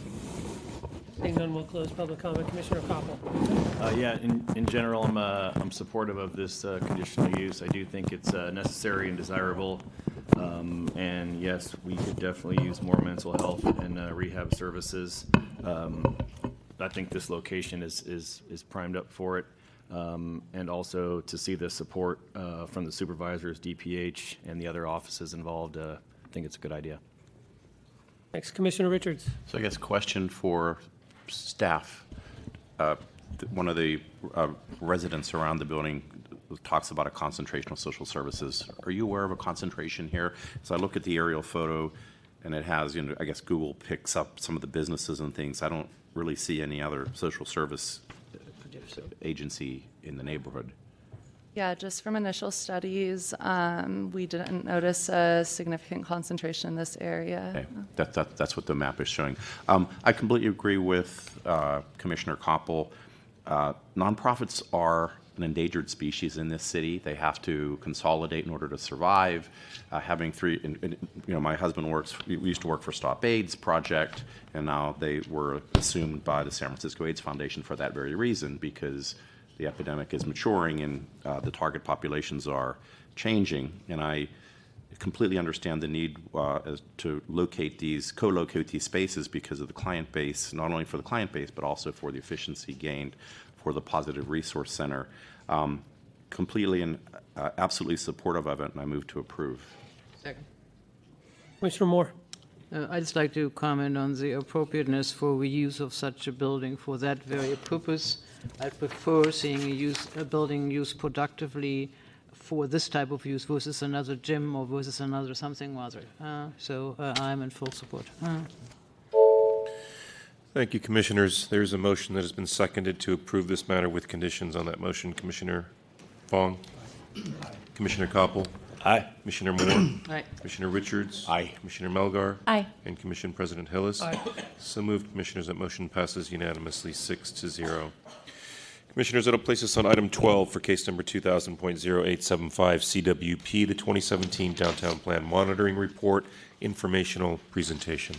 Seeing none, we'll close public comment. Commissioner Koppel. Yeah, in general, I'm supportive of this conditional use. I do think it's necessary and desirable. And yes, we could definitely use more mental health and rehab services. I think this location is primed up for it. And also to see the support from the supervisors, DPH, and the other offices involved, I think it's a good idea. Thanks, Commissioner Richards. So I guess question for staff. One of the residents around the building talks about a concentration of social services. Are you aware of a concentration here? So I look at the aerial photo, and it has, I guess Google picks up some of the businesses and things. I don't really see any other social service agency in the neighborhood. Yeah, just from initial studies, we didn't notice a significant concentration in this area. Okay. That's what the map is showing. I completely agree with Commissioner Koppel. Nonprofits are an endangered species in this city. They have to consolidate in order to survive. Having three, my husband we used to work for Stop AIDS Project, and now they were assumed by the San Francisco AIDS Foundation for that very reason, because the epidemic is maturing and the target populations are changing. And I completely understand the need to co-locate these spaces because of the client base, not only for the client base, but also for the efficiency gained for the Positive Resource Center. Completely and absolutely supportive of it, and I move to approve. Second. Commissioner Moore. I'd just like to comment on the appropriateness for reuse of such a building for that very purpose. I prefer seeing a building used productively for this type of use versus another gym or versus another something or other. So I'm in full support. Thank you, Commissioners. There's a motion that has been seconded to approve this matter with conditions on that motion. Commissioner Fong? Commissioner Koppel? Aye. Commissioner Moore? Aye. Commissioner Richards? Aye. Commissioner Melgar? Aye. And Commission President Hillis? Aye. So moved, Commissioners. That motion passes unanimously 6-0. Commissioners, that'll place us on item 12 for case number 2000.0875 CWP, the 2017 Downtown Plan Monitoring Report, informational presentation.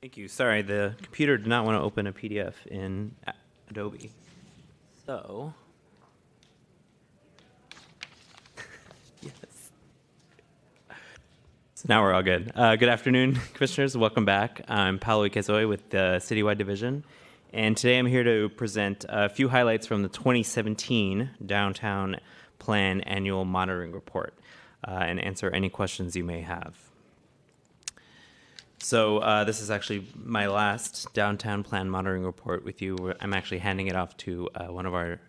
Thank you. Sorry, the computer did not want to open a PDF in Adobe. So, yes. So now we're all good. Good afternoon, Commissioners. Welcome back. I'm Paolo Ikezoe with the Citywide Division. And today I'm here to present a few highlights from the 2017 Downtown Plan Annual Monitoring Report and answer any questions you may have. So this is actually my last Downtown Plan Monitoring Report with you. I'm actually handing it off to one of our,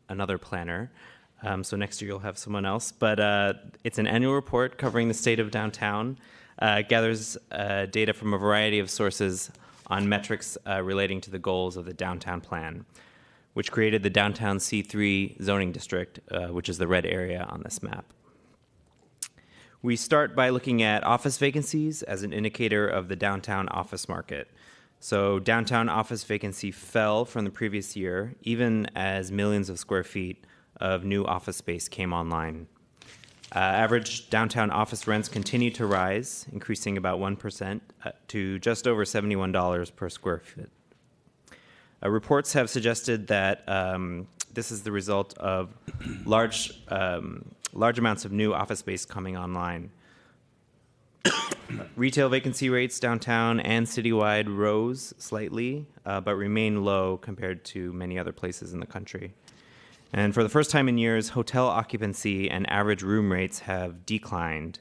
another planner. So next year you'll have someone else. But it's an annual report covering the state of downtown. It gathers data from a variety of sources on metrics relating to the goals of the downtown plan, which created the Downtown C3 zoning district, which is the red area on this map. We start by looking at office vacancies as an indicator of the downtown office market. So downtown office vacancy fell from the previous year, even as millions of square feet of new office space came online. Average downtown office rents continue to rise, increasing about 1% to just over $71 per square foot. Reports have suggested that this is the result of large amounts of new office space coming online. Retail vacancy rates downtown and citywide rose slightly, but remain low compared to many other places in the country. And for the first time in years, hotel occupancy and average room rates have declined.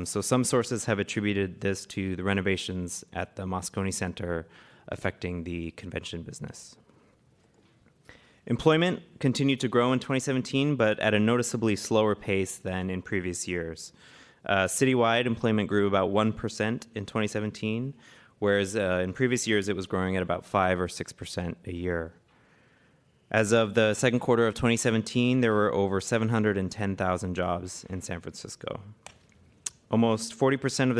So some sources have attributed this to the renovations at the Moscone Center affecting the convention business. Employment continued to grow in 2017, but at a noticeably slower pace than in previous years. Citywide employment grew about 1% in 2017, whereas in previous years it was growing at about 5 or 6% a year. As of the second quarter of 2017, there were over 710,000 jobs in San Francisco. Almost 40% of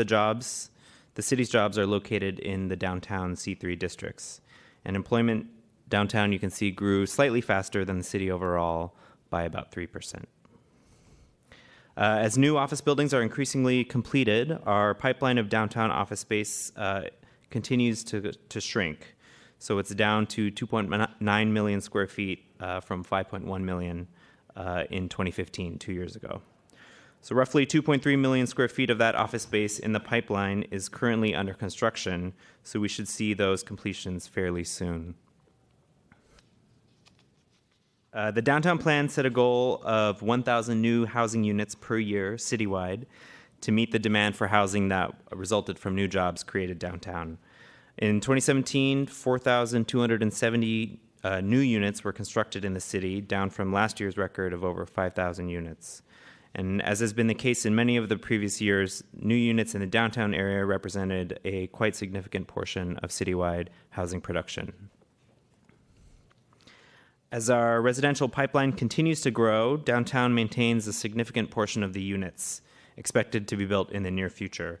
the city's jobs are located in the downtown C3 districts. And employment downtown, you can see, grew slightly faster than the city overall by about 3%. As new office buildings are increasingly completed, our pipeline of downtown office space continues to shrink. So it's down to 2.9 million square feet from 5.1 million in 2015, 2 years ago. So roughly 2.3 million square feet of that office space in the pipeline is currently under construction, so we should see those completions fairly soon. The downtown plan set a goal of 1,000 new housing units per year citywide to meet the demand for housing that resulted from new jobs created downtown. In 2017, 4,270 new units were constructed in the city, down from last year's record of over 5,000 units. And as has been the case in many of the previous years, new units in the downtown area represented a quite significant portion of citywide housing production. As our residential pipeline continues to grow, downtown maintains a significant portion of the units expected to be built in the near future.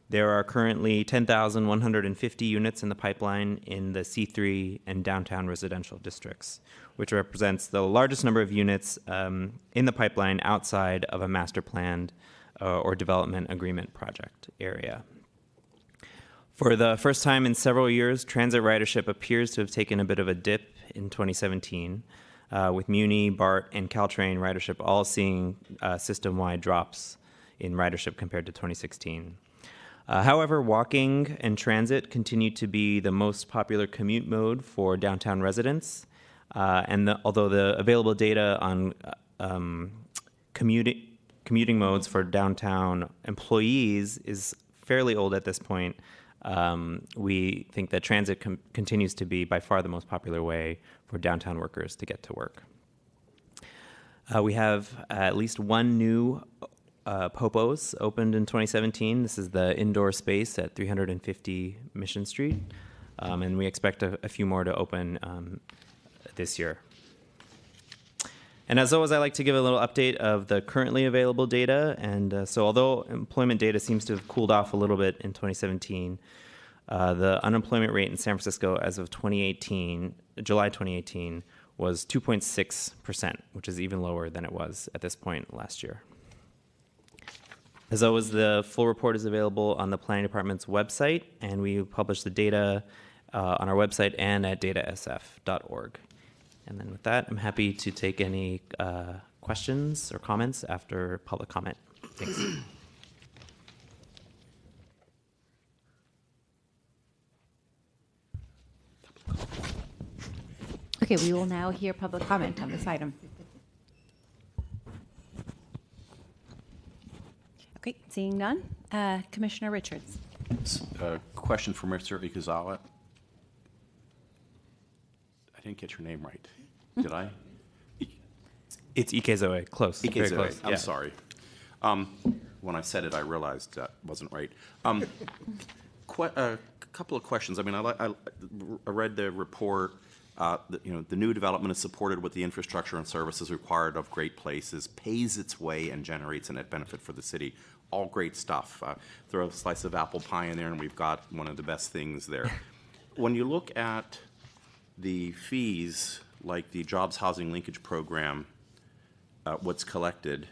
There are currently 10,150 units in the pipeline in the C3 and downtown residential districts, which represents the largest number of units in the pipeline outside of a master planned or development agreement project area. For the first time in several years, transit ridership appears to have taken a bit of a dip in 2017, with Muni, BART, and Caltrain ridership all seeing system-wide drops in ridership compared to 2016. However, walking and transit continue to be the most popular commute mode for downtown residents, although the available data on commuting modes for downtown employees is fairly old at this point, we think that transit continues to be by far the most popular way for downtown workers to get to work. We have at least one new Popos opened in 2017. This is the indoor space at 350 Mission Street, and we expect a few more to open this year. And as always, I like to give a little update of the currently available data. And so although employment data seems to have cooled off a little bit in 2017, the unemployment rate in San Francisco as of July 2018, was 2.6%, which is even lower than it was at this point last year. As always, the full report is available on the Planning Department's website, and we publish the data on our website and at datasf.org. And then with that, I'm happy to take any questions or comments after public comment. Thanks. Okay, we will now hear public comment on this item. Okay, seeing none. Commissioner Richards. Question for Mr. Ikuzawa. I didn't get your name right. Did I? It's Ikezoe. Close. Very Ikezoe. close. I'm Yeah. sorry. When I said it, I realized that wasn't right. A couple of questions. I mean, I read the report. The new development is supported with the infrastructure and services required of great places, pays its way, and generates a net benefit for the city. All great stuff. Throw a slice of apple pie in there, and we've got one of the best things there. when you look at the fees, like the Jobs Housing Linkage Program, what's collected,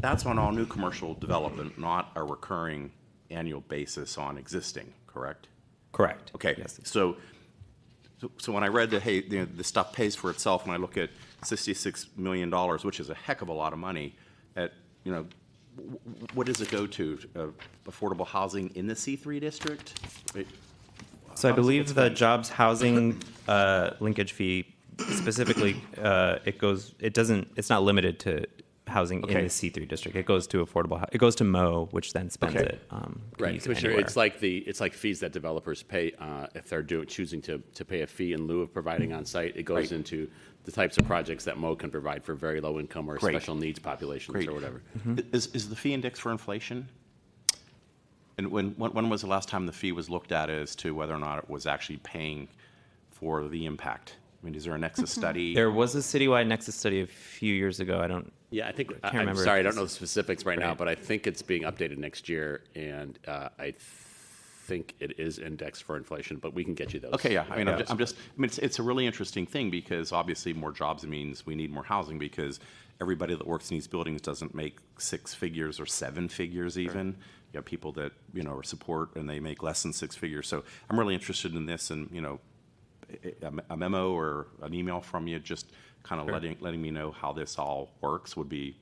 that's on all new commercial development, not a recurring annual basis on existing, correct? Correct. Okay. Yes. So when I read that, hey, the stuff pays for itself, and I look at $66 million, which is a heck of a lot of money, what does it go to? Affordable housing in the C3 district? So I believe the jobs housing linkage fee specifically, it's not limited to housing in the C3 district. It goes to it goes to Mo, which then spends it. Right, Commissioner, it's like fees that developers pay if they're choosing to pay a fee in lieu of providing on site. It goes into the types of projects that Mo can provide for very low income or special needs populations or whatever. Is the fee indexed for inflation? And when was the last time the fee was looked at as to whether or not it was actually paying for the impact? I mean, is there a nexus study? There was a citywide nexus study a few years ago. I'm sorry, I don't know the specifics right now, but I think it's being updated next year, and I think it is indexed for inflation, but we can get you those. Okay, yeah. I mean, it's a really interesting thing because obviously more jobs means we need more housing because everybody that works in these buildings doesn't make 6 figures or 7 figures even. You have people that, are support and they make less than 6 figures. So I'm really interested in this and, a memo or an email from you just kind of letting me know how this all works would be,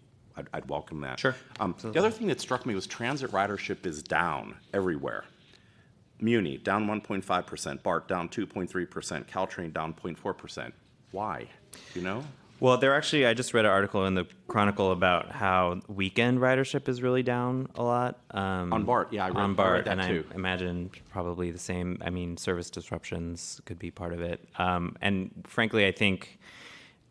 I'd welcome that. Sure. The other thing that struck me was transit ridership is down everywhere. Muni down 1.5%, BART down 2.3%, Caltrain down 0.4%. Why? Do you know? Well, I just read an article in the Chronicle about how weekend ridership is really down a lot. On BART, yeah, I read that too. I imagine probably the same. I mean, service disruptions could be part of it. And frankly, I think,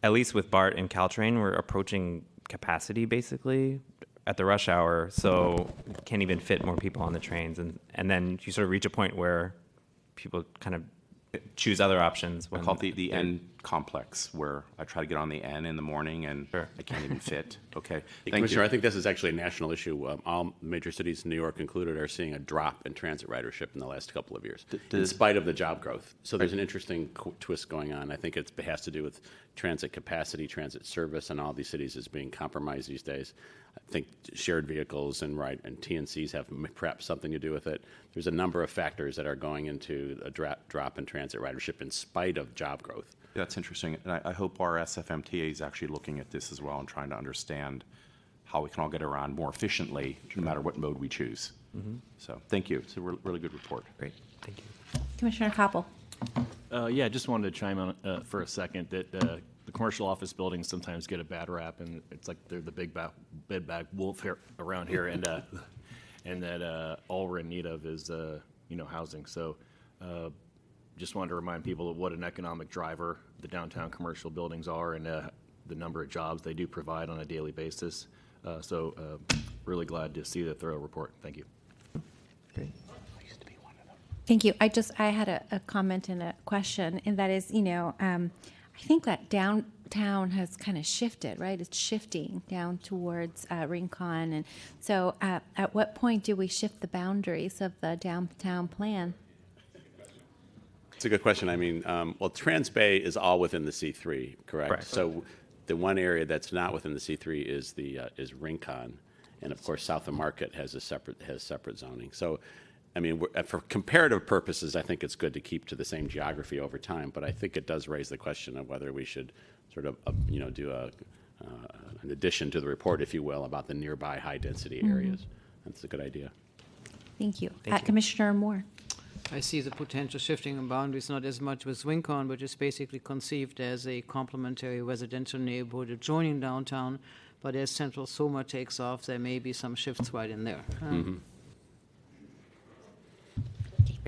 at least with BART and Caltrain, we're approaching capacity basically at the rush hour, so can't even fit more people on the trains. And then you sort of reach a point where people kind of choose other options. I call it the N complex, where I try to get on the N in the morning and I can't even fit. Okay. Commissioner, I think this is actually a national issue. All major cities, New York included, are seeing a drop in transit ridership in the last couple of years, in spite of the job growth. So there's an interesting twist going on. I think it has to do with transit capacity, transit service, and all these cities is being compromised these days. I think shared vehicles and TNCs have perhaps something to do with it. There's a number of factors that are going into a drop in transit ridership in spite of job growth. That's interesting. And I hope our SFMTA is actually looking at this as well and trying to understand how we can all get around more efficiently, no matter what mode we choose. So thank you. It's a really good report. Great. Thank you. Commissioner Koppel. Yeah, I just wanted to chime on for a second that the commercial office buildings sometimes get a bad rap, and it's like they're the bed bag wolf here around here, and that all we're in need of is housing. So just wanted to remind people of what an economic driver the downtown commercial buildings are, and the number of jobs they do provide on a daily basis. So really glad to see the thorough report. Thank you. Great. Thank you. I had a comment and a question, and that is, I think that downtown has kind of shifted, right? It's shifting down towards Rincon, and so at what point do we shift the boundaries of the downtown plan? It's a good question. I mean, Trans Bay is all within the C3, correct? So the one area that's not within the C3 is Rincon, and of course South of Market has separate zoning. So, I mean, for comparative purposes, I think it's good to keep to the same geography over time. But I think it does raise the question of whether we should sort of do an addition to the report, if you will, about the nearby high density areas. That's a good idea. Thank you. Commissioner Moore. I see the potential shifting of boundaries not as much with Rincon, which is basically conceived as a complementary residential neighborhood adjoining downtown. But as Central Soma takes off, there may be some shifts right in there.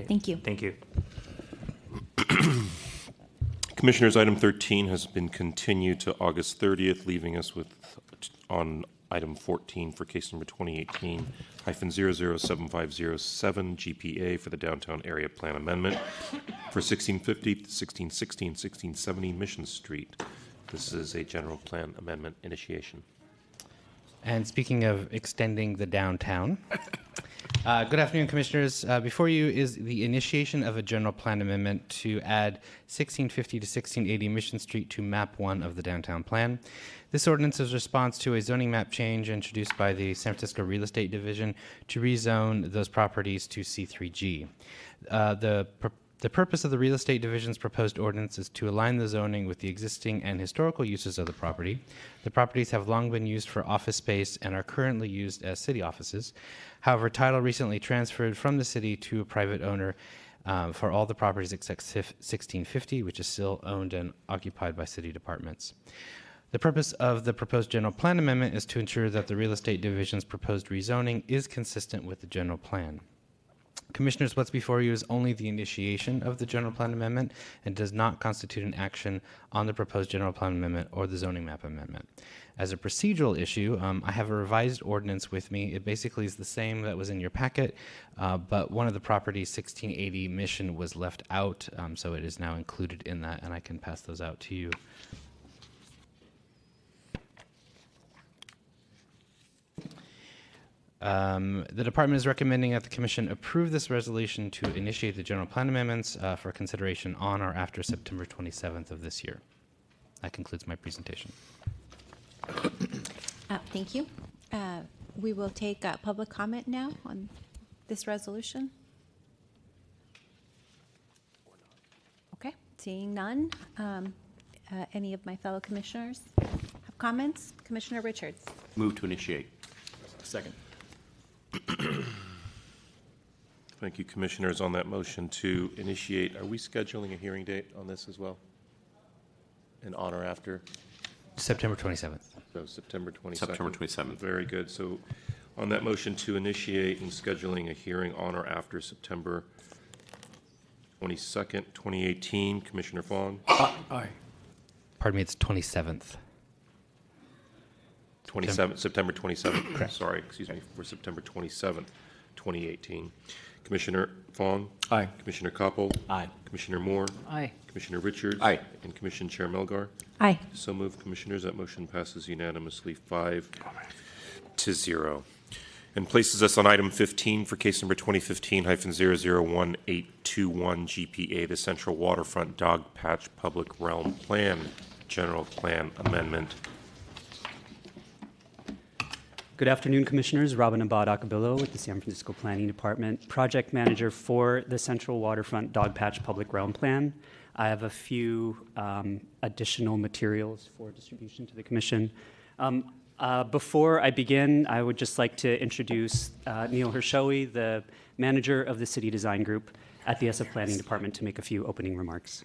Thank you. Thank you. Commissioners, item 13 has been continued to August 30th, leaving us on item 14 for case number 2018-007507 GPA for the downtown area plan amendment for 1650, 1660, and 1670 Mission Street. This is a general plan amendment initiation. And speaking of extending the downtown, Good afternoon, Commissioners. Before you is the initiation of a general plan amendment to add 1650 to 1680 Mission Street to Map 1 of the Downtown Plan. This ordinance is a response to a zoning map change introduced by the San Francisco Real Estate Division to rezone those properties to C3G. The purpose of the Real Estate Division's proposed ordinance is to align the zoning with the existing and historical uses of the property. The properties have long been used for office space and are currently used as city offices. However, title recently transferred from the city to a private owner for all the properties except 1650, which is still owned and occupied by city departments. The purpose of the proposed general plan amendment is to ensure that the Real Estate Division's proposed rezoning is consistent with the general plan. Commissioners, what's before you is only the initiation of the general plan amendment and does not constitute an action on the proposed general plan amendment or the zoning map amendment. As a procedural issue, I have a revised ordinance with me. It basically is the same that was in your packet, but one of the properties, 1680 Mission, was left out, so it is now included in that, and I can pass those out to you. The department is recommending that the Commission approve this resolution to initiate the general plan amendments for consideration on or after September 27th of this year. That concludes my presentation. Thank you. We will take public comment now on this resolution. Okay, seeing none. Any of my fellow commissioners have comments? Commissioner Richards. Move to initiate. Second. Thank you, Commissioners. On that motion to initiate, are we scheduling a hearing date on this as well? And on or after? September 27th. So September 27th. September 27th. Very good. So on that motion to initiate and scheduling a hearing on or after September 22nd, 2018, Commissioner Fong? Aye. Pardon me, it's 27th. September 27th. Correct. Sorry, excuse me, for September 27th, 2018. Commissioner Fong? Aye. Commissioner Koppel? Aye. Commissioner Moore? Aye. Commissioner Richards? Aye. And Commission Chair Melgar? Aye. So moved, Commissioners. That motion passes unanimously 5-0. And places us on item 15 for case number 2015-001821 GPA, the Central Waterfront Dog Patch Public Realm Plan, General Plan Amendment. Good afternoon, Commissioners. Robin Abad Akabillo with the San Francisco Planning Department, Project Manager for the Central Waterfront Dog Patch Public Realm Plan. I have a few additional materials for distribution to the Commission. Before I begin, I would just like to introduce Neil Hershowy, the Manager of the City Design Group at the SF Planning Department, to make a few opening remarks.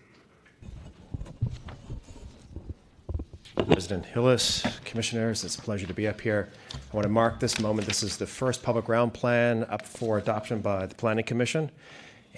President Hillis, Commissioners, it's a pleasure to be up here. I want to mark this moment. This is the first public realm plan up for adoption by the Planning Commission,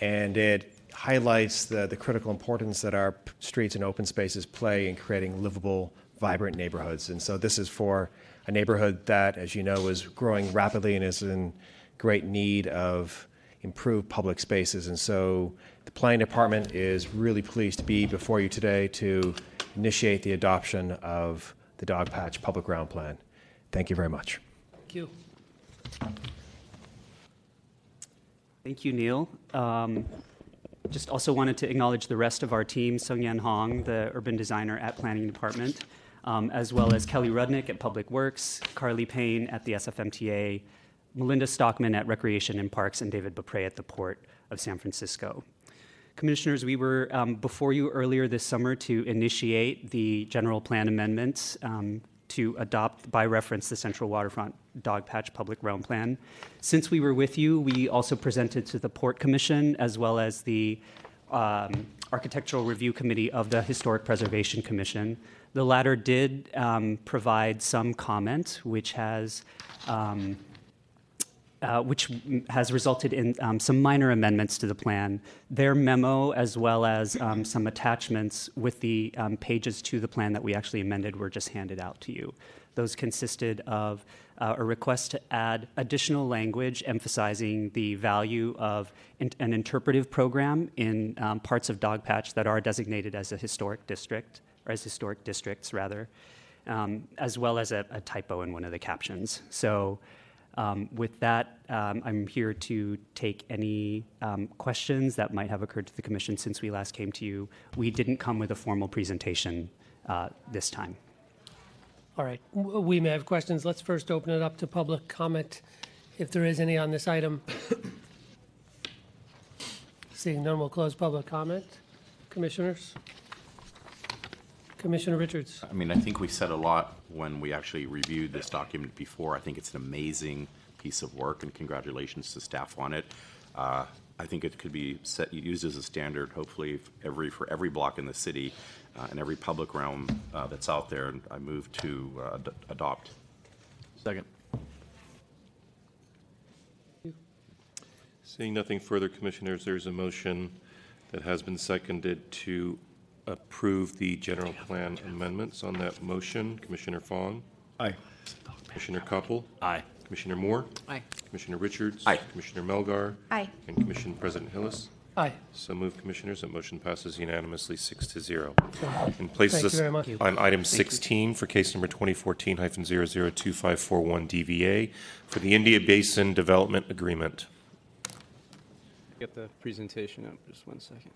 and it highlights the critical importance that our streets and open spaces play in creating livable, vibrant neighborhoods. And so this is for a neighborhood that, as you know, is growing rapidly and is in great need of improved public spaces. And so the Planning Department is really pleased to be before you today to initiate the adoption of the Dog Patch Public Realm Plan. Thank you very much. Thank you. Thank you, Neil. Just also wanted to acknowledge the rest of our team, Sung-Yan Hong, the urban designer at Planning Department, as well as Kelly Rudnick at Public Works, Carly Payne at the SFMTA, Melinda Stockman at Recreation and Parks, and David Beaupre at the Port of San Francisco. Commissioners, we were before you earlier this summer to initiate the general plan amendments to adopt by reference the Central Waterfront Dog Patch Public Realm Plan. Since we were with you, we also presented to the Port Commission as well as the Architectural Review Committee of the Historic Preservation Commission. The latter did provide some comment, which has resulted in some minor amendments to the plan. Their memo, as well as some attachments with the pages to the plan that we actually amended, were just handed out to you. Those consisted of a request to add additional language emphasizing the value of an interpretive program in parts of Dog Patch that are designated as a historic district, or as historic districts, rather, as well as a typo in one of the captions. So With that, I'm here to take any questions that might have occurred to the commission since we last came to you. We didn't come with a formal presentation this time. All right, we may have questions. Let's first open it up to public comment, if there is any on this item. Seeing none, we'll close public comment. Commissioners? Commissioner Richards. I mean, I think we said a lot when we actually reviewed this document before. I think it's an amazing piece of work, and congratulations to staff on it. I think it could be used as a standard, hopefully, for every block in the city and every public realm that's out there. And I move to adopt. Second. Seeing nothing further, Commissioners, there's a motion that has been seconded to approve the general plan amendments. On that motion, Commissioner Fong? Aye. Commissioner Koppel? Aye. Commissioner Moore? Aye. Commissioner Richards? Aye. Commissioner Melgar? Aye. And Commission President Hillis? Aye. So moved, Commissioners. That motion passes unanimously 6-0. Thank And places you us very much. on item 16 for case number 2014-002541 DVA for the India Basin Development Agreement. Get the presentation up, just one second.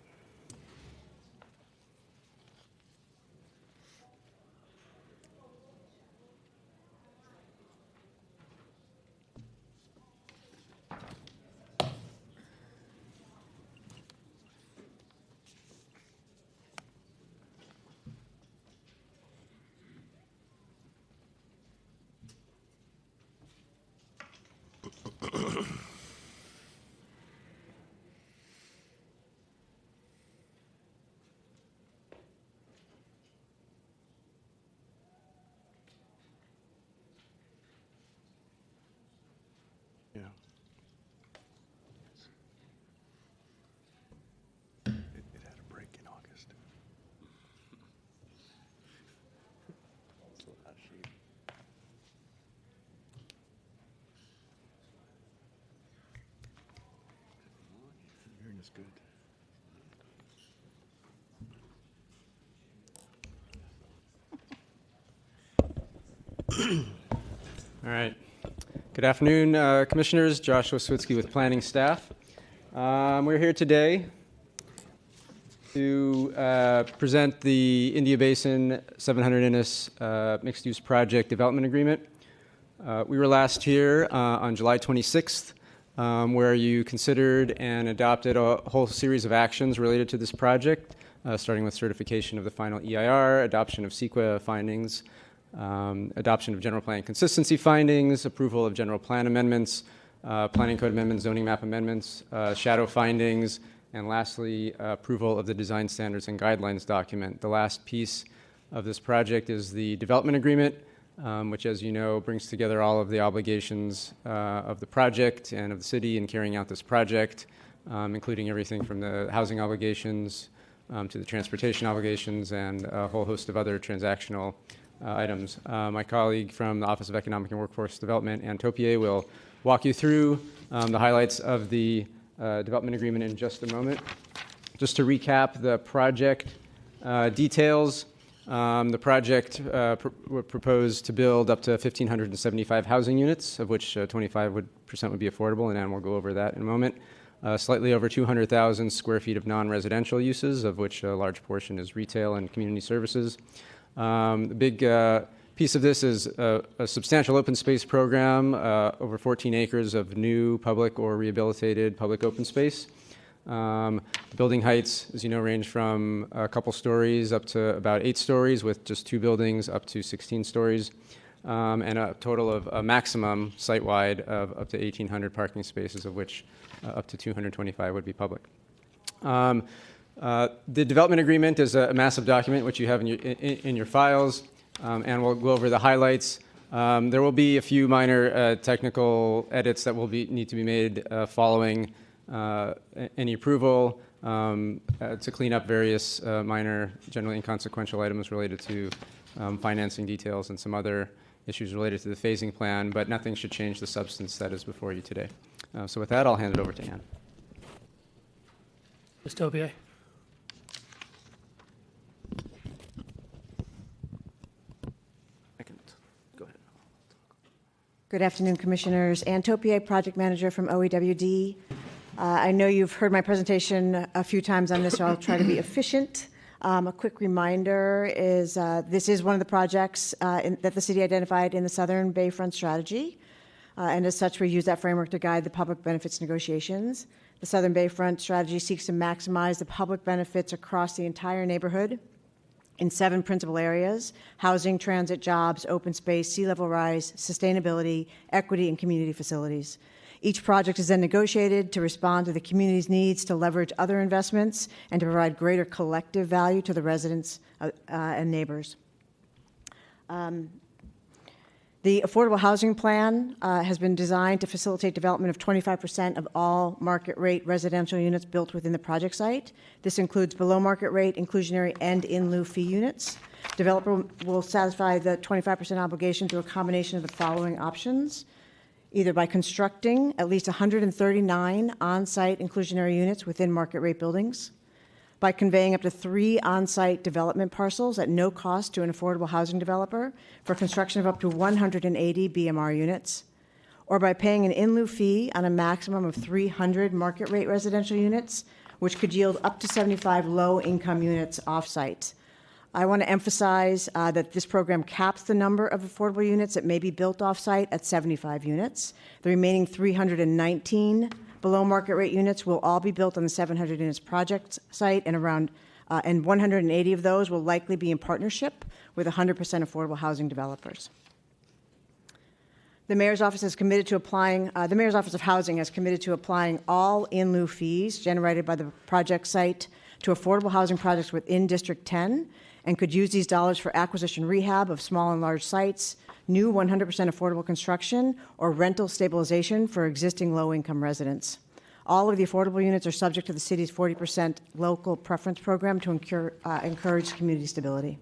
Yeah. It had a break in August. Hearing is good. All right. Good afternoon, Commissioners. Joshua Switsky with planning staff. We're here today to present the India Basin 700 Innis mixed-use project development agreement. We were last here on July 26th, where you considered and adopted a whole series of actions related to this project, starting with certification of the final EIR, adoption of CEQA findings, adoption of general plan consistency findings, approval of general plan amendments, planning code amendments, zoning map amendments, shadow findings, and lastly, approval of the design standards and guidelines document. The last piece of this project is the development agreement, which, as you know, brings together all of the obligations of the project and of the city in carrying out this project, including everything from the housing obligations to the transportation obligations and a whole host of other transactional items. My colleague from the Office of Economic and Workforce Development, Anne Topier, will walk you through the highlights of the development agreement in just a moment. Just to recap the project details, the project proposed to build up to 1,575 housing units, of which 25% would be affordable, and Anne will go over that in a moment. Slightly over 200,000 square feet of non-residential uses, of which a large portion is retail and community services. The big piece of this is a substantial open space program, over 14 acres of new public or rehabilitated public open space. Building heights, as you know, range from a couple stories up to about 8 stories, with just 2 buildings up to 16 stories, and a total of a maximum site-wide of up to 1,800 parking spaces, of which up to 225 would be public. The development agreement is a massive document which you have in your files, and we'll go over the highlights. There will be a few minor technical edits that will need to be made following any approval to clean up various minor, generally inconsequential items related to financing details and some other issues related to the phasing plan, but nothing should change the substance that is before you today. So with that, I'll hand it over to Anne. Ms. Topier. I can go ahead. Good afternoon, Commissioners. Ann Topier, Project Manager from OEWD. I know you've heard my presentation a few times on this, so I'll try to be efficient. A quick reminder is this is one of the projects that the city identified in the Southern Bayfront Strategy, and as such, we use that framework to guide the public benefits negotiations. The Southern Bayfront Strategy seeks to maximize the public benefits across the entire neighborhood in 7 principal areas: housing, transit, jobs, open space, sea level rise, sustainability, equity, and community facilities. Each project is then negotiated to respond to the community's needs to leverage other investments and to provide greater collective value to the residents and neighbors. The Affordable Housing Plan has been designed to facilitate development of 25% of all market rate residential units built within the project site. This includes below market rate, inclusionary, and in lieu fee units. Developer will satisfy the 25% obligation through a combination of the following options: either by constructing at least 139 on-site inclusionary units within market rate buildings, by conveying up to 3 on-site development parcels at no cost to an affordable housing developer for construction of up to 180 BMR units, or by paying an in lieu fee on a maximum of 300 market rate residential units, which could yield up to 75 low-income units off-site. I want to emphasize that this program caps the number of affordable units that may be built off-site at 75 units. The remaining 319 below market rate units will all be built on the 700 units project site, and 180 of those will likely be in partnership with 100% affordable housing developers. The Mayor's Office is committed to applying, the Mayor's Office of Housing has committed to applying all in lieu fees generated by the project site to affordable housing projects within District 10, and could use these dollars for acquisition rehab of small and large sites, new 100% affordable construction, or rental stabilization for existing low-income residents. All of the affordable units are subject to the city's 40% local preference program to encourage community stability.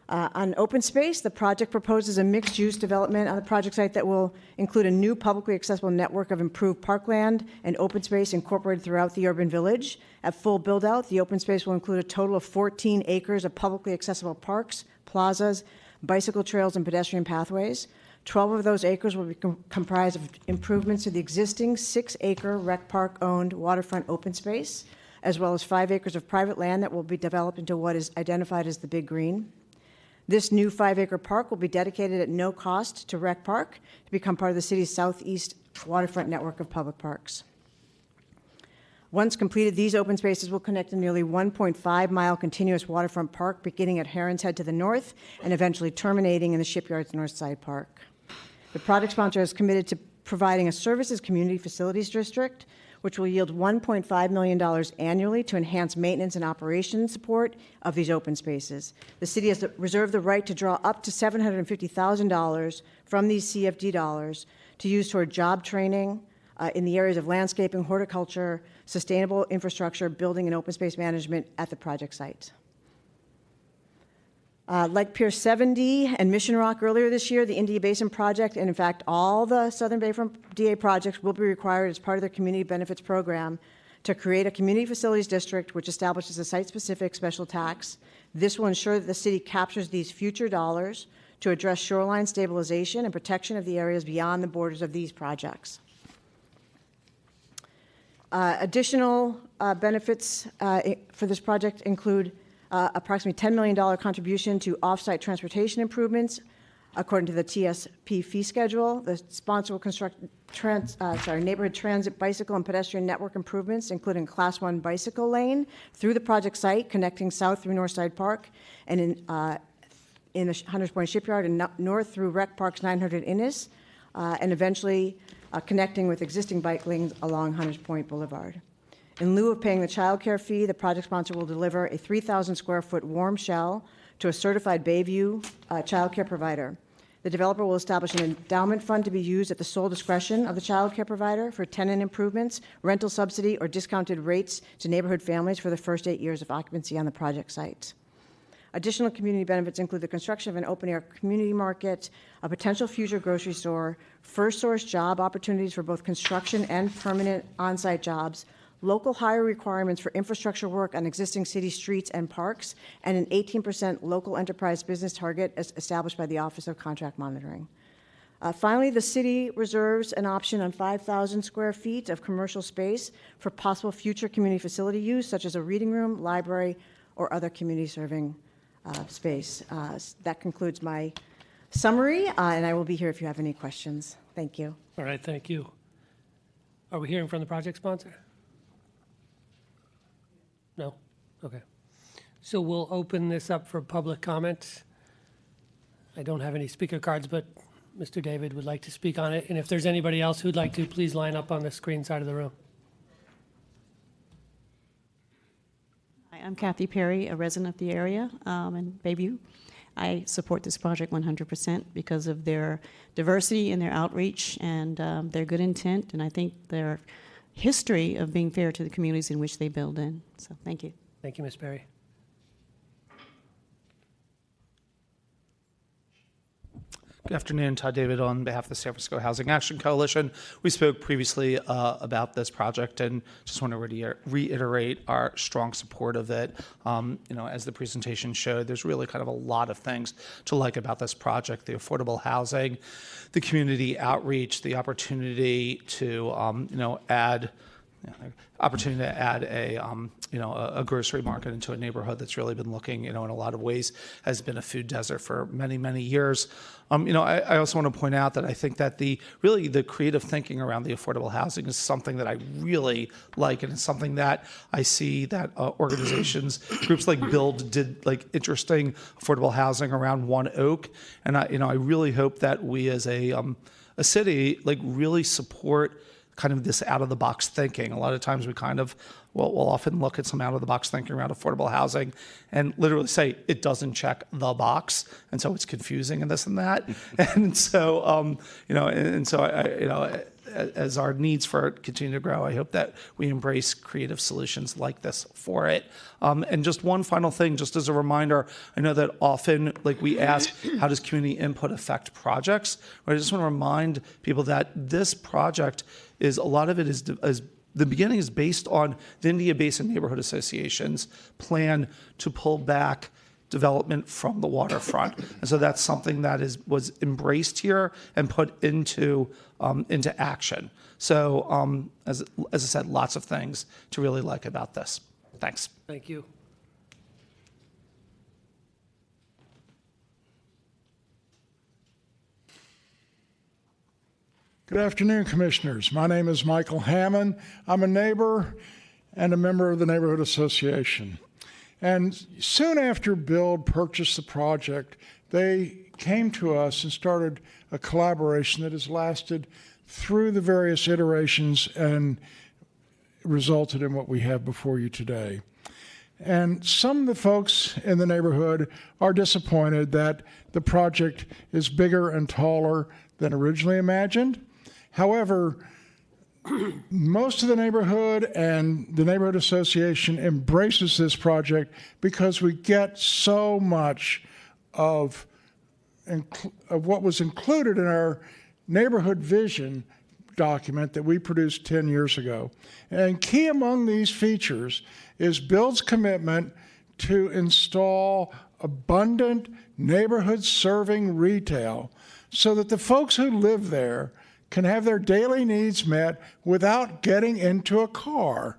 On open space, the project proposes a mixed-use development on the project site that will include a new publicly accessible network of improved parkland and open space incorporated throughout the urban village. At full build-out, the open space will include a total of 14 acres of publicly accessible parks, plazas, bicycle trails, and pedestrian pathways. 12 of those acres will be comprised of improvements to the existing 6-acre rec park-owned waterfront open space, as well as 5 acres of private land that will be developed into what is identified as the Big Green. This new 5-acre park will be dedicated at no cost to Rec Park to become part of the city's southeast waterfront network of public parks. Once completed, these open spaces will connect a nearly 1.5-mile continuous waterfront park beginning at Heron's Head to the north and eventually terminating in the Shipyard's North Side Park. The project sponsor is committed to providing a services community facilities district, which will yield $1.5 million annually to enhance maintenance and operations support of these open spaces. The city has reserved the right to draw up to $750,000 from these CFD dollars to use toward job training in the areas of landscaping, horticulture, sustainable infrastructure, building, and open space management at the project site. Like Pier 70 and Mission Rock earlier this year, the India Basin Project, and in fact all the Southern Bayfront DA projects, will be required as part of their community benefits program to create a community facilities district which establishes a site-specific special tax. This will ensure that the city captures these future dollars to address shoreline stabilization and protection of the areas beyond the borders of these projects. Additional benefits for this project include approximately $10 million contribution to off-site transportation improvements according to the TSP fee schedule. The sponsor will construct neighborhood transit, bicycle, and pedestrian network improvements, including Class 1 bicycle lane through the project site, connecting south through Northside Park and in the Hunters Point Shipyard, and north through Rec Park's 900 Innis, and eventually connecting with existing bike lanes along Hunters Point Boulevard. In lieu of paying the child care fee, the project sponsor will deliver a 3,000 square foot warm shell to a certified Bayview child care provider. The developer will establish an endowment fund to be used at the sole discretion of the child care provider for tenant improvements, rental subsidy, or discounted rates to neighborhood families for the first 8 years of occupancy on the project site. Additional community benefits include the construction of an open-air community market, a potential future grocery store, first source job opportunities for both construction and permanent on-site jobs, local hire requirements for infrastructure work on existing city streets and parks, and an 18% local enterprise business target as established by the Office of Contract Monitoring. Finally, the city reserves an option on 5,000 square feet of commercial space for possible future community facility use, such as a reading room, library, or other community-serving space. That concludes my summary, and I will be here if you have any questions. Thank you. All right, thank you. Are we hearing from the project sponsor? No? Okay. So we'll open this up for public comment. I don't have any speaker cards, but Mr. David would like to speak on it. And if there's anybody else who'd like to, please line up on the screen side of the room. Hi, I'm Kathy Perry, a resident of the area in Bayview. I support this project 100% because of their diversity and their outreach and their good intent, and I think their history of being fair to the communities in which they build in. So thank you. Thank you, Ms. Perry. Good afternoon, Todd David on behalf of the San Francisco Housing Action Coalition. We spoke previously about this project and just want to reiterate our strong support of it. As the presentation showed, there's really kind of a lot of things to like about this project: the affordable housing, the community outreach, the opportunity to add a grocery market into a neighborhood that's really been looking, in a lot of ways, has been a food desert for many, many years. I also want to point out that I think that the creative thinking around the affordable housing is something that I really like, and it's something that I see that organizations, groups like Build did interesting affordable housing around One Oak, and I really hope that we as a city really support kind of this out-of-the-box thinking. A lot of times we we'll often look at some out-of-the-box thinking around affordable housing and literally say it doesn't check the box, and so it's confusing and this and that. And so, as our needs for it continue to grow, I hope that we embrace creative solutions like this for it. And just one final thing, just as a reminder, I know that often we ask, how does community input affect projects? But I just want to remind people that this project is, a lot of it is the beginning is based on the India Basin Neighborhood Association's plan to pull back development from the waterfront. And so that's something that was embraced here and put into action. So as I said, lots of things to really like about this. Thanks. Thank you. Good afternoon, Commissioners. My name is Michael Hammond. I'm a neighbor and a member of the Neighborhood Association. And soon after Build purchased the project, they came to us and started a collaboration that has lasted through the various iterations and resulted in what we have before you today. And some of the folks in the neighborhood are disappointed that the project is bigger and taller than originally imagined. However, most of the neighborhood and the Neighborhood Association embraces this project because we get so much of what was included in our neighborhood vision document that we produced 10 years ago. And key among these features is Build's commitment to install abundant neighborhood-serving retail so that the folks who live there can have their daily needs met without getting into a car.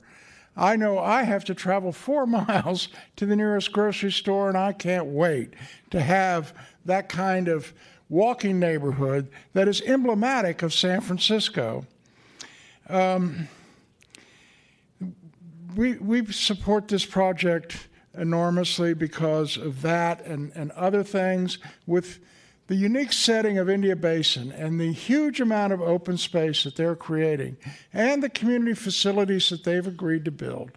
I know I have to travel 4 miles to the nearest grocery store, and I can't wait to have that kind of walking neighborhood that is emblematic of San Francisco. We support this project enormously because of that and other things. With the unique setting of India Basin and the huge amount of open space that they're creating and the community facilities that they've agreed to build,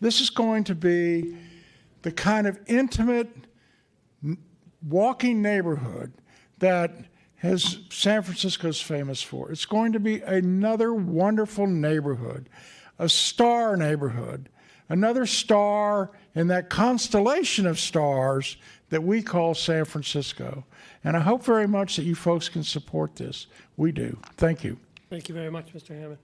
this is going to be the kind of intimate walking neighborhood that San Francisco's famous for. It's going to be another wonderful neighborhood, a star neighborhood, another star in that constellation of stars that we call San Francisco. And I hope very much that you folks can support this. We do. Thank you. Thank you very much, Mr. Hammond.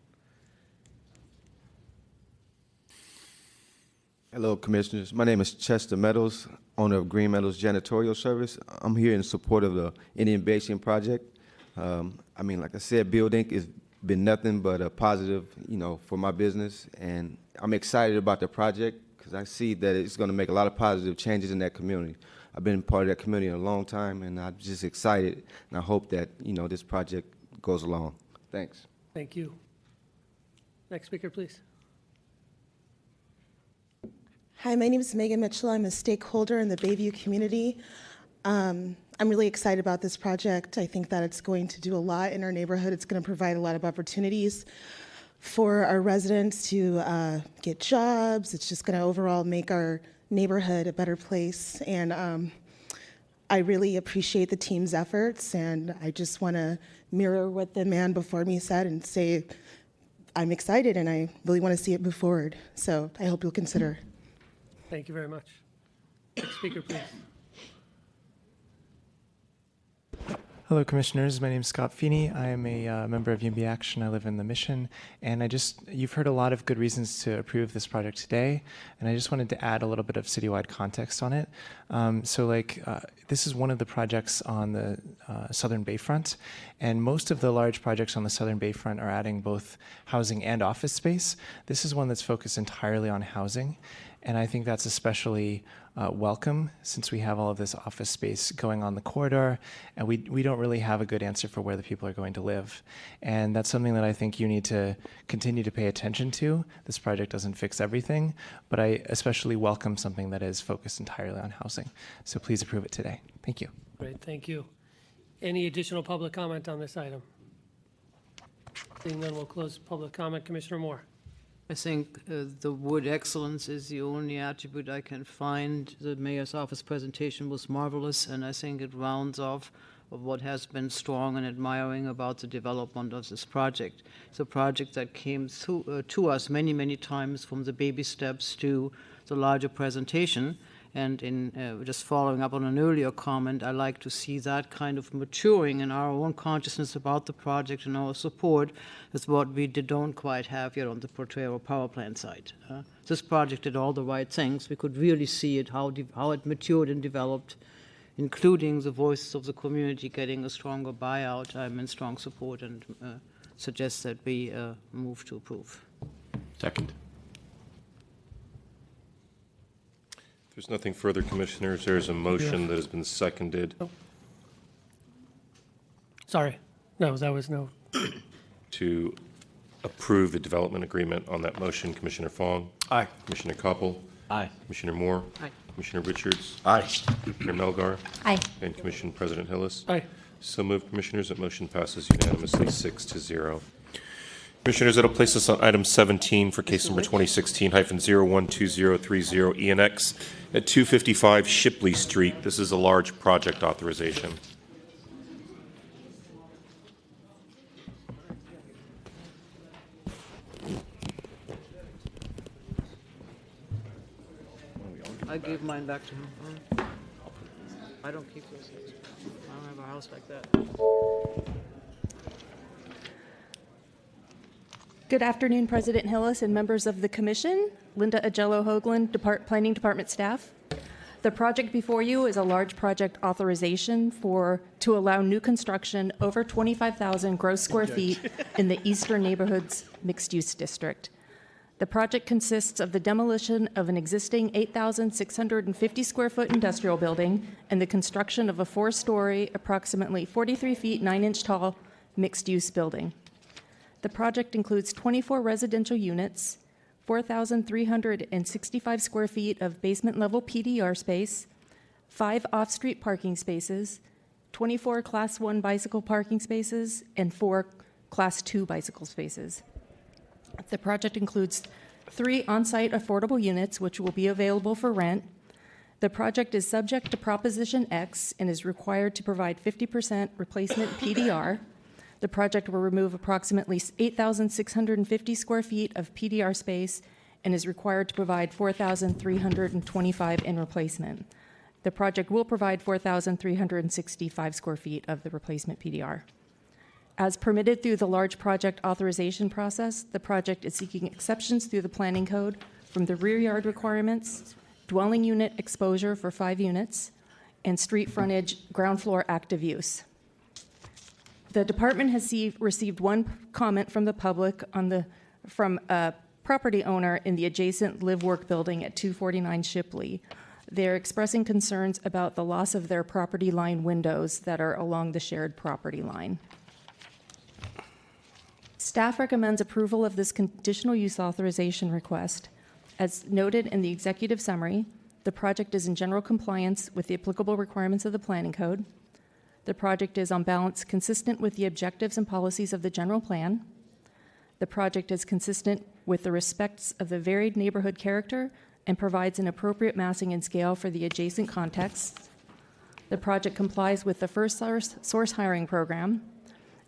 Hello, Commissioners. My name is Chester Meadows, owner of Green Meadows Janitorial Service. I'm here in support of the Indian Basin Project. I mean, like I said, Build Inc. has been nothing but a positive, for my business, and I'm excited about the project because I see that it's going to make a lot of positive changes in that community. I've been part of that community a long time, and I'm just excited, and I hope that, this project goes along. Thanks. Thank you. Next speaker, please. Hi, my name is Megan Mitchell. I'm a stakeholder in the Bayview community. I'm really excited about this project. I think that it's going to do a lot in our neighborhood. It's going to provide a lot of opportunities for our residents to get jobs. It's just going to overall make our neighborhood a better place. And I really appreciate the team's efforts. And I just want to mirror what the man before me said and say, I'm excited and I really want to see it move forward. So I hope you'll consider. Thank you very much. Next speaker, please. Hello, Commissioners. My name is Scott Feeney. I am a member of UMB Action. I live in the Mission. And you've heard a lot of good reasons to approve this project today. And I just wanted to add a little bit of citywide context on it. This is one of the projects on the Southern Bayfront. And most of the large projects on the Southern Bayfront are adding both housing and office space. This is one that's focused entirely on housing. And I think that's especially welcome since we have all of this office space going on the corridor, and we don't really have a good answer for where the people are going to live. And that's something that I think you need to continue to pay attention to. This project doesn't fix everything, but I especially welcome something that is focused entirely on housing. So please approve it today. Thank you. Great, thank you. Any additional public comment on this item? Seeing none, we'll close public comment. Commissioner Moore. I think the wood excellence is the only attribute I can find. The mayor's office presentation was marvelous, and I think it rounds off of what has been strong and admiring about the development of this project. It's a project that came to us many, many times, from the baby steps to the larger presentation. And in just following up on an earlier comment, I like to see that kind of maturing in our own consciousness about the project and our support. That's what we don't quite have yet on the Potrero power plant side. This project did all the right things. We could really see it, how it matured and developed, including the voices of the community getting a stronger buyout. I'm in strong support and suggest that we move to approve. Second. There's nothing further, Commissioners. There's a motion that has been seconded. Oh. Sorry. No, that was no. To approve the development agreement on that motion, Commissioner Fong. Aye. Commissioner Koppel. Aye. Commissioner Moore. Aye. Commissioner Richards. Aye. Commissioner Melgar. Aye. And Commission President Hillis. Aye. So moved, Commissioners. That motion passes unanimously, 6-0. Commissioners, that'll place us on item 17 for case number 2016-012030 ENX at 255 Shipley Street. This is a large project authorization. I gave mine back to him. I don't keep those things. I don't have a house like that. Good afternoon, President Hillis and members of the Commission. Linda Agello Hoagland, Planning Department staff. The project before you is a large project authorization to allow new construction over 25,000 gross square feet in the Eastern Neighborhoods Mixed-Use District. The project consists of the demolition of an existing 8,650 square foot industrial building and the construction of a 4-story, approximately 43 feet 9-inch tall mixed-use building. The project includes 24 residential units, 4,365 square feet of basement-level PDR space, 5 off-street parking spaces, 24 Class 1 bicycle parking spaces, and 4 Class 2 bicycle spaces. The project includes 3 on-site affordable units, which will be available for rent. The project is subject to Proposition X and is required to provide 50% replacement PDR. The project will remove approximately 8,650 square feet of PDR space and is required to provide 4,325 in replacement. The project will provide 4,365 square feet of the replacement PDR. As permitted through the large project authorization process, the project is seeking exceptions through the planning code from the rear yard requirements, dwelling unit exposure for 5 units, and street frontage ground floor active use. The department has received one comment from the public from a property owner in the adjacent live-work building at 249 Shipley. They're expressing concerns about the loss of their property line windows that are along the shared property line. Staff recommends approval of this conditional use authorization request. As noted in the executive summary, the project is in general compliance with the applicable requirements of the Planning Code. The project is on balance consistent with the objectives and policies of the general plan. The project is consistent with the respects of the varied neighborhood character and provides an appropriate massing and scale for the adjacent context. The project complies with the first source hiring program.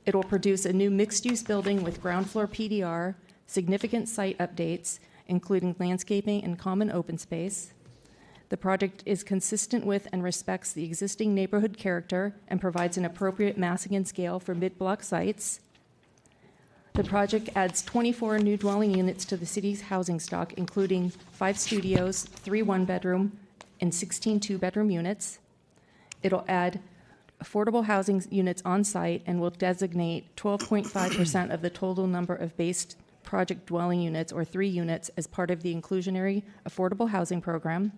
It will produce a new mixed-use building with ground floor PDR, significant site updates, including landscaping and common open space. The project is consistent with and respects the existing neighborhood character and provides an appropriate massing and scale for mid-block sites. The project adds 24 new dwelling units to the city's housing stock, including 5 studios, 3 one-bedroom, and 16 two-bedroom units. It'll add affordable housing units on site and will designate 12.5% of the total number of base project dwelling units, or 3 units, as part of the inclusionary affordable housing program.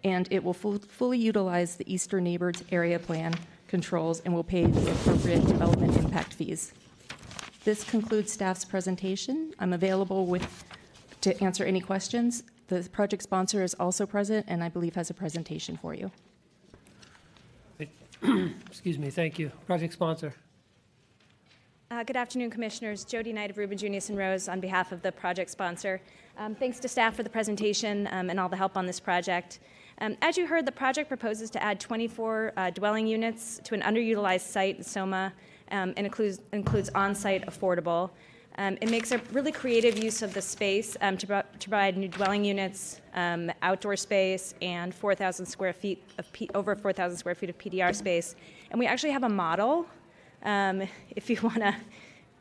And it will fully utilize the Eastern Neighbors Area Plan controls and will pay the appropriate development impact fees. This concludes staff's presentation. I'm available to answer any questions. The project sponsor is also present and I believe has a presentation for you. Excuse me, thank you. Project sponsor. Good afternoon, Commissioners. Jody Knight of Rubin, Junius & Rose on behalf of the project sponsor. Thanks to staff for the presentation and all the help on this project. As you heard, the project proposes to add 24 dwelling units to an underutilized site in Soma and includes on-site affordable. It makes a really creative use of the space to provide new dwelling units, outdoor space, and 4,000 square feet of over 4,000 square feet of PDR space. And we actually have a model. If you want to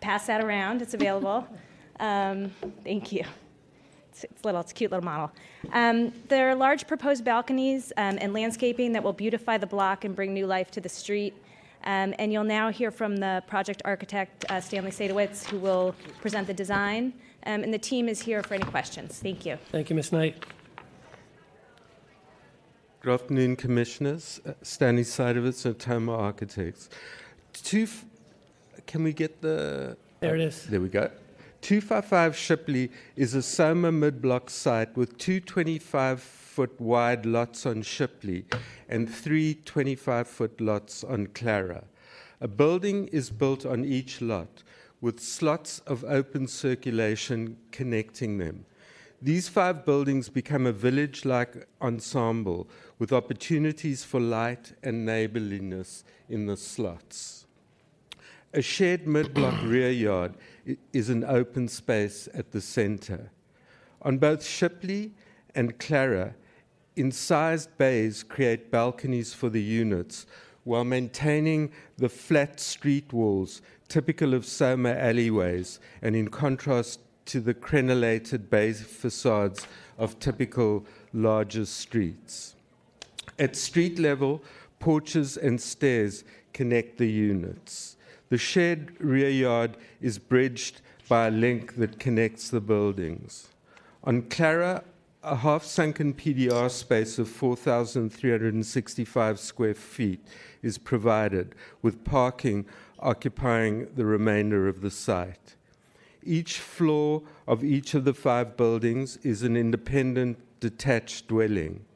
pass that around, it's available. Thank you. It's a cute little model. There are large proposed balconies and landscaping that will beautify the block and bring new life to the street. And you'll now hear from the project architect, Stanley Sadowitz, who will present the design. And the team is here for any questions. Thank you. Thank you, Ms. Knight. Good afternoon, Commissioners. Stanley Sadowitz and Toma Architects. Can we get the... There it is. There we go. 255 Shipley is a Soma mid-block site with 2 25-foot wide lots on Shipley and 3 25-foot lots on Clara. A building is built on each lot with slots of open circulation connecting them. These 5 buildings become a village-like ensemble with opportunities for light and neighborliness in the slots. A shared mid-block rear yard is an open space at the center. On both Shipley and Clara, incised bays create balconies for the units while maintaining the flat street walls typical of Soma alleyways and in contrast to the crenellated bay facades of typical larger streets. At street level, porches and stairs connect the units. The shared rear yard is bridged by a link that connects the buildings. On Clara, a half-sunken PDR space of 4,365 square feet is provided, with parking occupying the remainder of the site. Each floor of each of the 5 buildings is an independent, detached dwelling.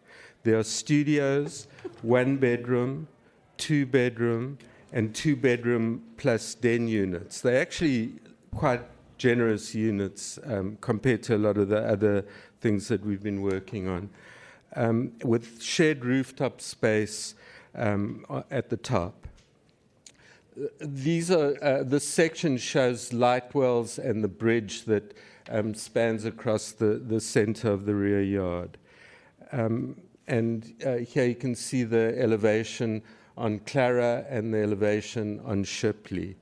There are studios, 1-bedroom, 2-bedroom, and 2-bedroom plus den units. They're actually quite generous units compared to a lot of the other things that we've been working on, with shared rooftop space at the top. This section shows light wells and the bridge that spans across the center of the rear yard. Here you can see the elevation on Clara and the elevation on Shipley.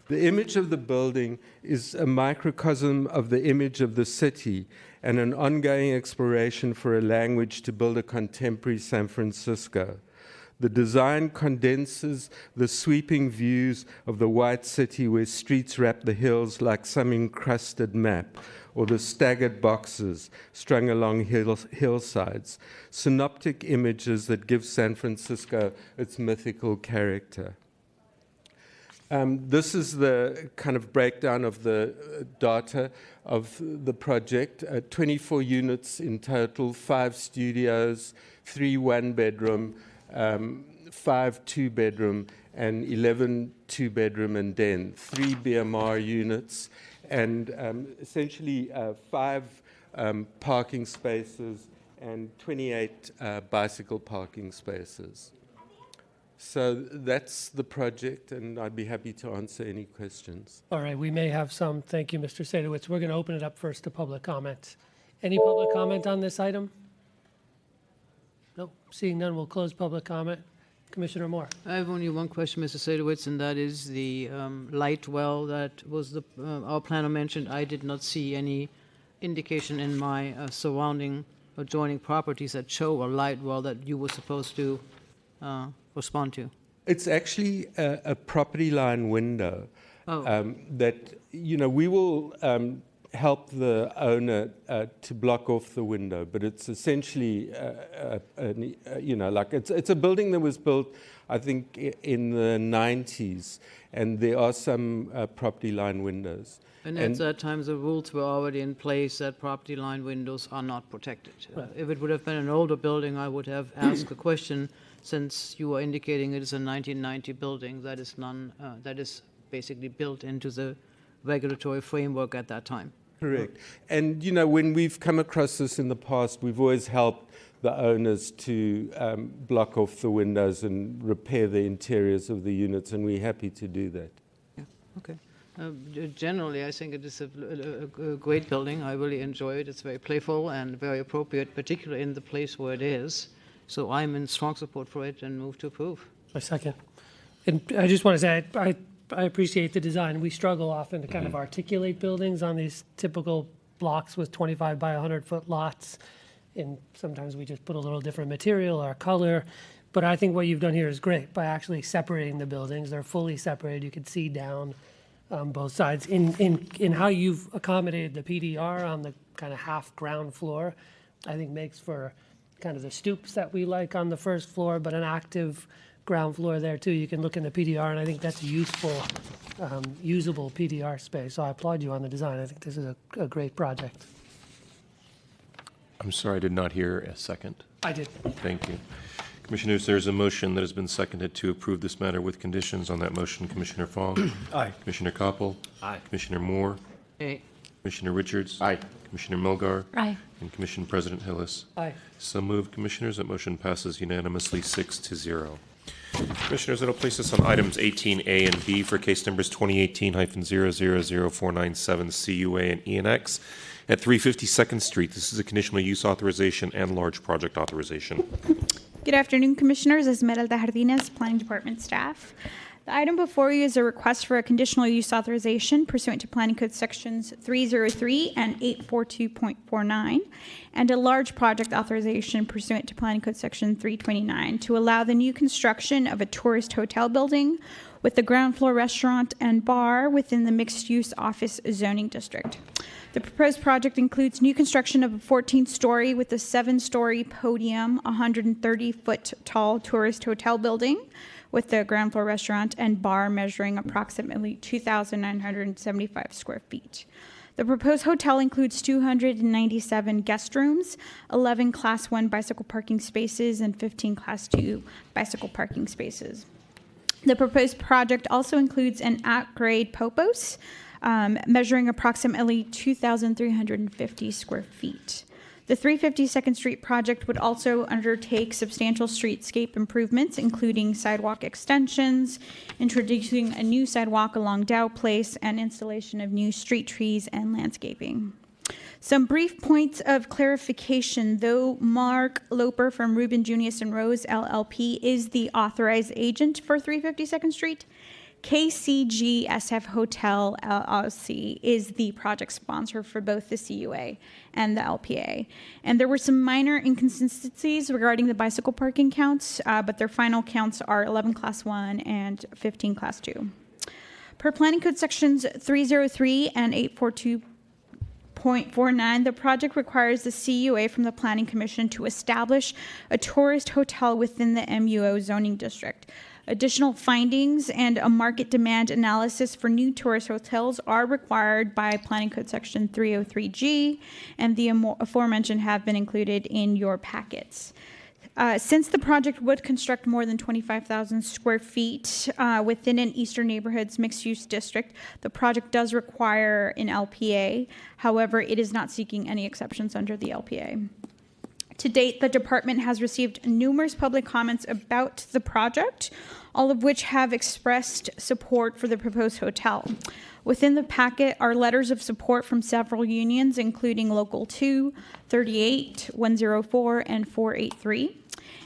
The image of the building is a microcosm of the image of the city and an ongoing exploration for a language to build a contemporary San Francisco. The design condenses the sweeping views of the White City where streets wrap the hills like some encrusted map, or the staggered boxes strung along hillsides, synoptic images that give San Francisco its mythical character. This is the kind of breakdown of the data of the project. 24 units in total, 5 studios, 3 one-bedroom, 5 two-bedroom, and 11 two-bedroom and den, 3 BMR units, and essentially 5 parking spaces and 28 bicycle parking spaces. So that's the project, and I'd be happy to answer any questions. All right, we may have some. Thank you, Mr. Sadowitz. We're going to open it up first to public comment. Any public comment on this item? Nope. Seeing none, we'll close public comment. Commissioner Moore. I have only one question, Mr. Sadowitz, and that is the light well that was our planner mentioned. I did not see any indication in my surrounding adjoining properties that show a light well that you were supposed to respond to. It's actually a property line window that, we will help the owner to block off the window, but it's essentially, it's a building that was built, I think, in the 90s, and there are some property line windows. And at that time, the rules were already in place that property line windows are not protected. If it would have been an older building, I would have asked the question, since you are indicating it is a 1990 building that is basically built into the regulatory framework at that time. Correct. And, when we've come across this in the past, we've always helped the owners to block off the windows and repair the interiors of the units, and we're happy to do that. Yeah, okay. Generally, I think it is a great building. I really enjoy it. It's very playful and very appropriate, particularly in the place where it is. So I'm in strong support for it and move to approve. My second. And I just want to say, I appreciate the design. We struggle often to kind of articulate buildings on these typical blocks with 25 by 100-foot lots. And sometimes we just put a little different material or color. But I think what you've done here is great by actually separating the buildings. They're fully separated. You can see down both sides. In how you've accommodated the PDR on the kind of half ground floor, I think makes for kind of the stoops that we like on the first floor, but an active ground floor there too. You can look in the PDR, and I think that's a useful, usable PDR space. So I applaud you on the design. I think this is a great project. I'm sorry, I did not hear a second. I did. Thank you. Commissioners, there's a motion that has been seconded to approve this matter with conditions. On that motion, Commissioner Fong. Aye. Commissioner Koppel. Aye. Commissioner Moore. Aye. Commissioner Richards. Aye. Commissioner Milgar. Aye. And Commission President Hillis. Aye. So moved, Commissioners. That motion passes unanimously 6-0. Commissioners, that'll place us on items 18A and B for case numbers 2018-000497 CUA and ENX at 350 2nd Street. This is a conditional use authorization and large project authorization. Good afternoon, Commissioners. Esmeralda Jardines, Planning Department staff. The item before you is a request for a conditional use authorization pursuant to Planning Code Sections 303 and 842.49, and a large project authorization pursuant to Planning Code Section 329 to allow the new construction of a tourist hotel building with the ground floor restaurant and bar within the mixed-use office zoning district. The proposed project includes new construction of a 14-story with a 7-story podium, 130-foot tall tourist hotel building with the ground floor restaurant and bar measuring approximately 2,975 square feet. The proposed hotel includes 297 guest rooms, 11 Class 1 bicycle parking spaces, and 15 Class 2 bicycle parking spaces. The proposed project also includes an at-grade popos, measuring approximately 2,350 square feet. The 350 2nd Street project would also undertake substantial streetscape improvements, including sidewalk extensions, introducing a new sidewalk along Dow Place, and installation of new street trees and landscaping. Some brief points of clarification. Though Mark Loper from Rubin, Junius & Rose, LLP, is the authorized agent for 350 2nd Street, KCG SF Hotel LLC is the project sponsor for both the CUA and the LPA. And there were some minor inconsistencies regarding the bicycle parking counts, but their final counts are 11 Class 1 and 15 Class 2. Per Planning Code Sections 303 and 842.49, the project requires the CUA from the Planning Commission to establish a tourist hotel within the MUO zoning district. Additional findings and a market demand analysis for new tourist hotels are required by Planning Code Section 303G, and the aforementioned have been included in your packets. Since the project would construct more than 25,000 square feet within an Eastern Neighborhoods mixed-use district, the project does require an LPA. However, it is not seeking any exceptions under the LPA. To date, the department has received numerous public comments about the project, all of which have expressed support for the proposed hotel. Within the packet are letters of support from several unions, including Local 2, 38, 104, and 483.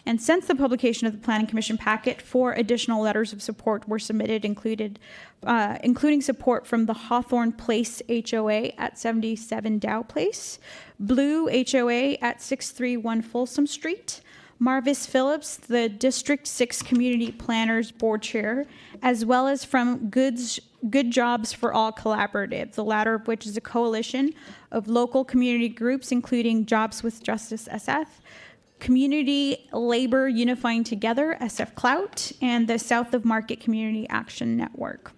And since the publication of the Planning Commission packet, 4 additional letters of support were submitted, including support from the Hawthorne Place HOA at 77 Dow Place, Blue HOA at 631 Folsom Street, Marvis Phillips, the District 6 Community Planners Board Chair, as well as from Good Jobs for All Collaborative, the latter of which is a coalition of local community groups, including Jobs with Justice SF, Community Labor Unifying Together, SF Clout, and the South of Market Community Action Network.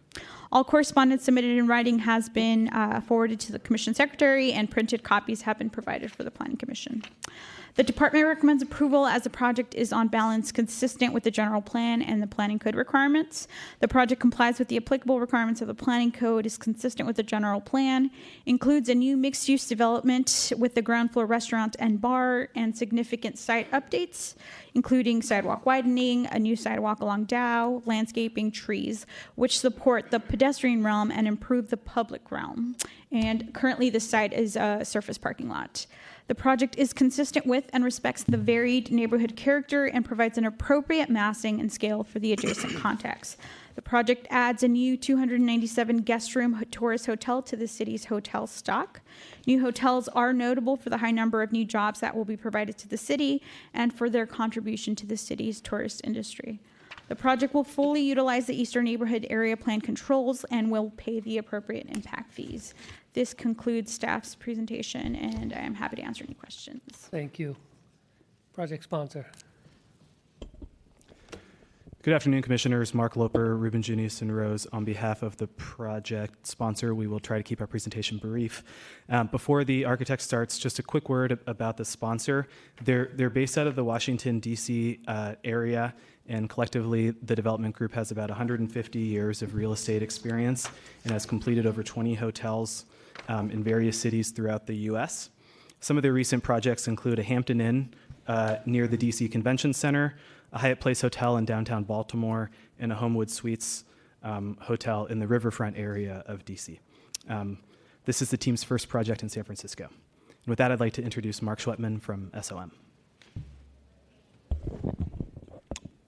All correspondence submitted in writing has been forwarded to the Commission Secretary, and printed copies have been provided for the Planning Commission. The department recommends approval as the project is on balance consistent with the general plan and the planning code requirements. The project complies with the applicable requirements of the planning code, is consistent with the general plan, includes a new mixed-use development with the ground floor restaurant and bar, and significant site updates, including sidewalk widening, a new sidewalk along Dow, landscaping, trees, which support the pedestrian realm and improve the public realm. And currently the site is a surface parking lot. The project is consistent with and respects the varied neighborhood character and provides an appropriate massing and scale for the adjacent context. The project adds a new 297 guest room tourist hotel to the city's hotel stock. New hotels are notable for the high number of new jobs that will be provided to the city and for their contribution to the city's tourist industry. The project will fully utilize the Eastern Neighborhood Area Plan controls and will pay the appropriate impact fees. This concludes staff's presentation, and I am happy to answer any questions. Thank you. Project sponsor. Good afternoon, Commissioners. Mark Loper, Ruben Junius, and Rose. On behalf of the project sponsor, we will try to keep our presentation brief. Before the architect starts, just a quick word about the sponsor. They're based out of the Washington, D.C. Area, and collectively, the development group has about 150 years of real estate experience and has completed over 20 hotels in various cities throughout the U.S. Some of their recent projects include a Hampton Inn near the D.C. Convention Center, a Hyatt Place Hotel in downtown Baltimore, and a Homewood Suites hotel in the riverfront area of D.C. This is the team's first project in San Francisco. And with that, I'd like to introduce Mark Schwetman from SOM.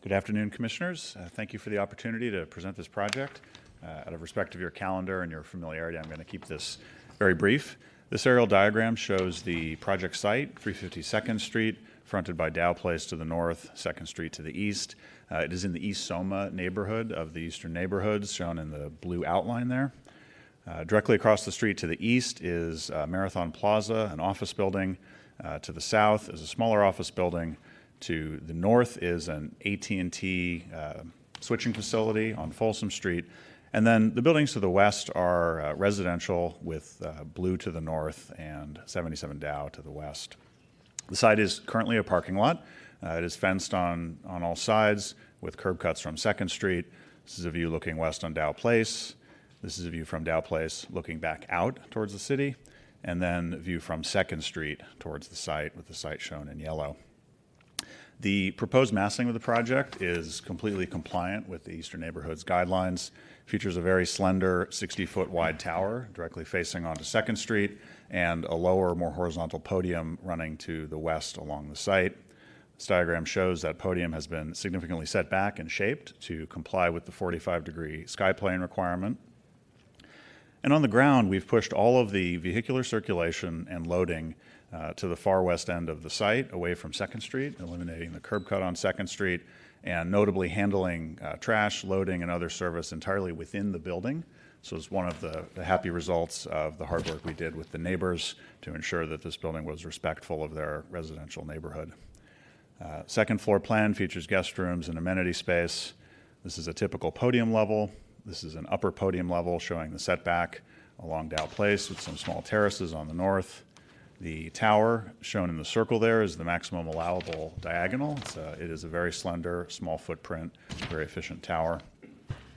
Good afternoon, Commissioners. Thank you for the opportunity to present this project. Out of respect of your calendar and your familiarity, I'm going to keep this very brief. This aerial diagram shows the project site, 350 2nd Street, fronted by Dow Place to the north, 2nd Street to the east. It is in the East Soma neighborhood of the Eastern Neighborhoods, shown in the blue outline there. Directly across the street to the east is Marathon Plaza, an office building. To the south is a smaller office building. To the north is an AT&T switching facility on Folsom Street. And then the buildings to the west are residential with Blue to the north and 77 Dow to the west. The site is currently a parking lot. It is fenced on all sides with curb cuts from 2nd Street. This is a view looking west on Dow Place. This is a view from Dow Place looking back out towards the city. And then a view from 2nd Street towards the site, with the site shown in yellow. The proposed massing of the project is completely compliant with the Eastern Neighborhoods guidelines. Features a very slender 60-foot wide tower directly facing onto 2nd Street and a lower, more horizontal podium running to the west along the site. This diagram shows that podium has been significantly set back and shaped to comply with the 45-degree sky plane requirement. And on the ground, we've pushed all of the vehicular circulation and loading to the far west end of the site, away from 2nd Street, eliminating the curb cut on 2nd Street, and notably handling trash, loading, and other service entirely within the building. So it's one of the happy results of the hard work we did with the neighbors to ensure that this building was respectful of their residential neighborhood. Second floor plan features guest rooms and amenity space. This is a typical podium level. This is an upper podium level showing the setback along Dow Place with some small terraces on the north. The tower shown in the circle there is the maximum allowable diagonal. It is a very slender, small footprint, very efficient tower.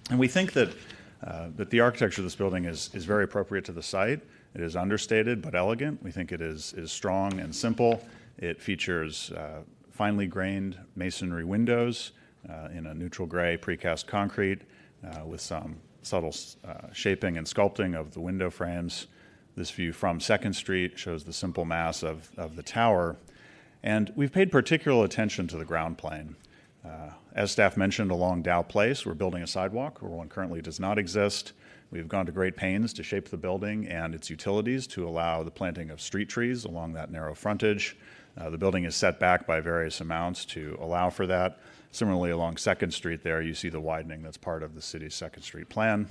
And we think that the architecture of this building is very appropriate to the site. It is understated but elegant. We think it is strong and simple. It features finely grained masonry windows in a neutral gray precast concrete with some subtle shaping and sculpting of the window frames. This view from 2nd Street shows the simple mass of the tower. And we've paid particular attention to the ground plane. As staff mentioned, along Dow Place, we're building a sidewalk where one currently does not exist. We've gone to great pains to shape the building and its utilities to allow the planting of street trees along that narrow frontage. The building is set back by various amounts to allow for that. Similarly, along 2nd Street there, you see the widening that's part of the city's 2nd Street plan.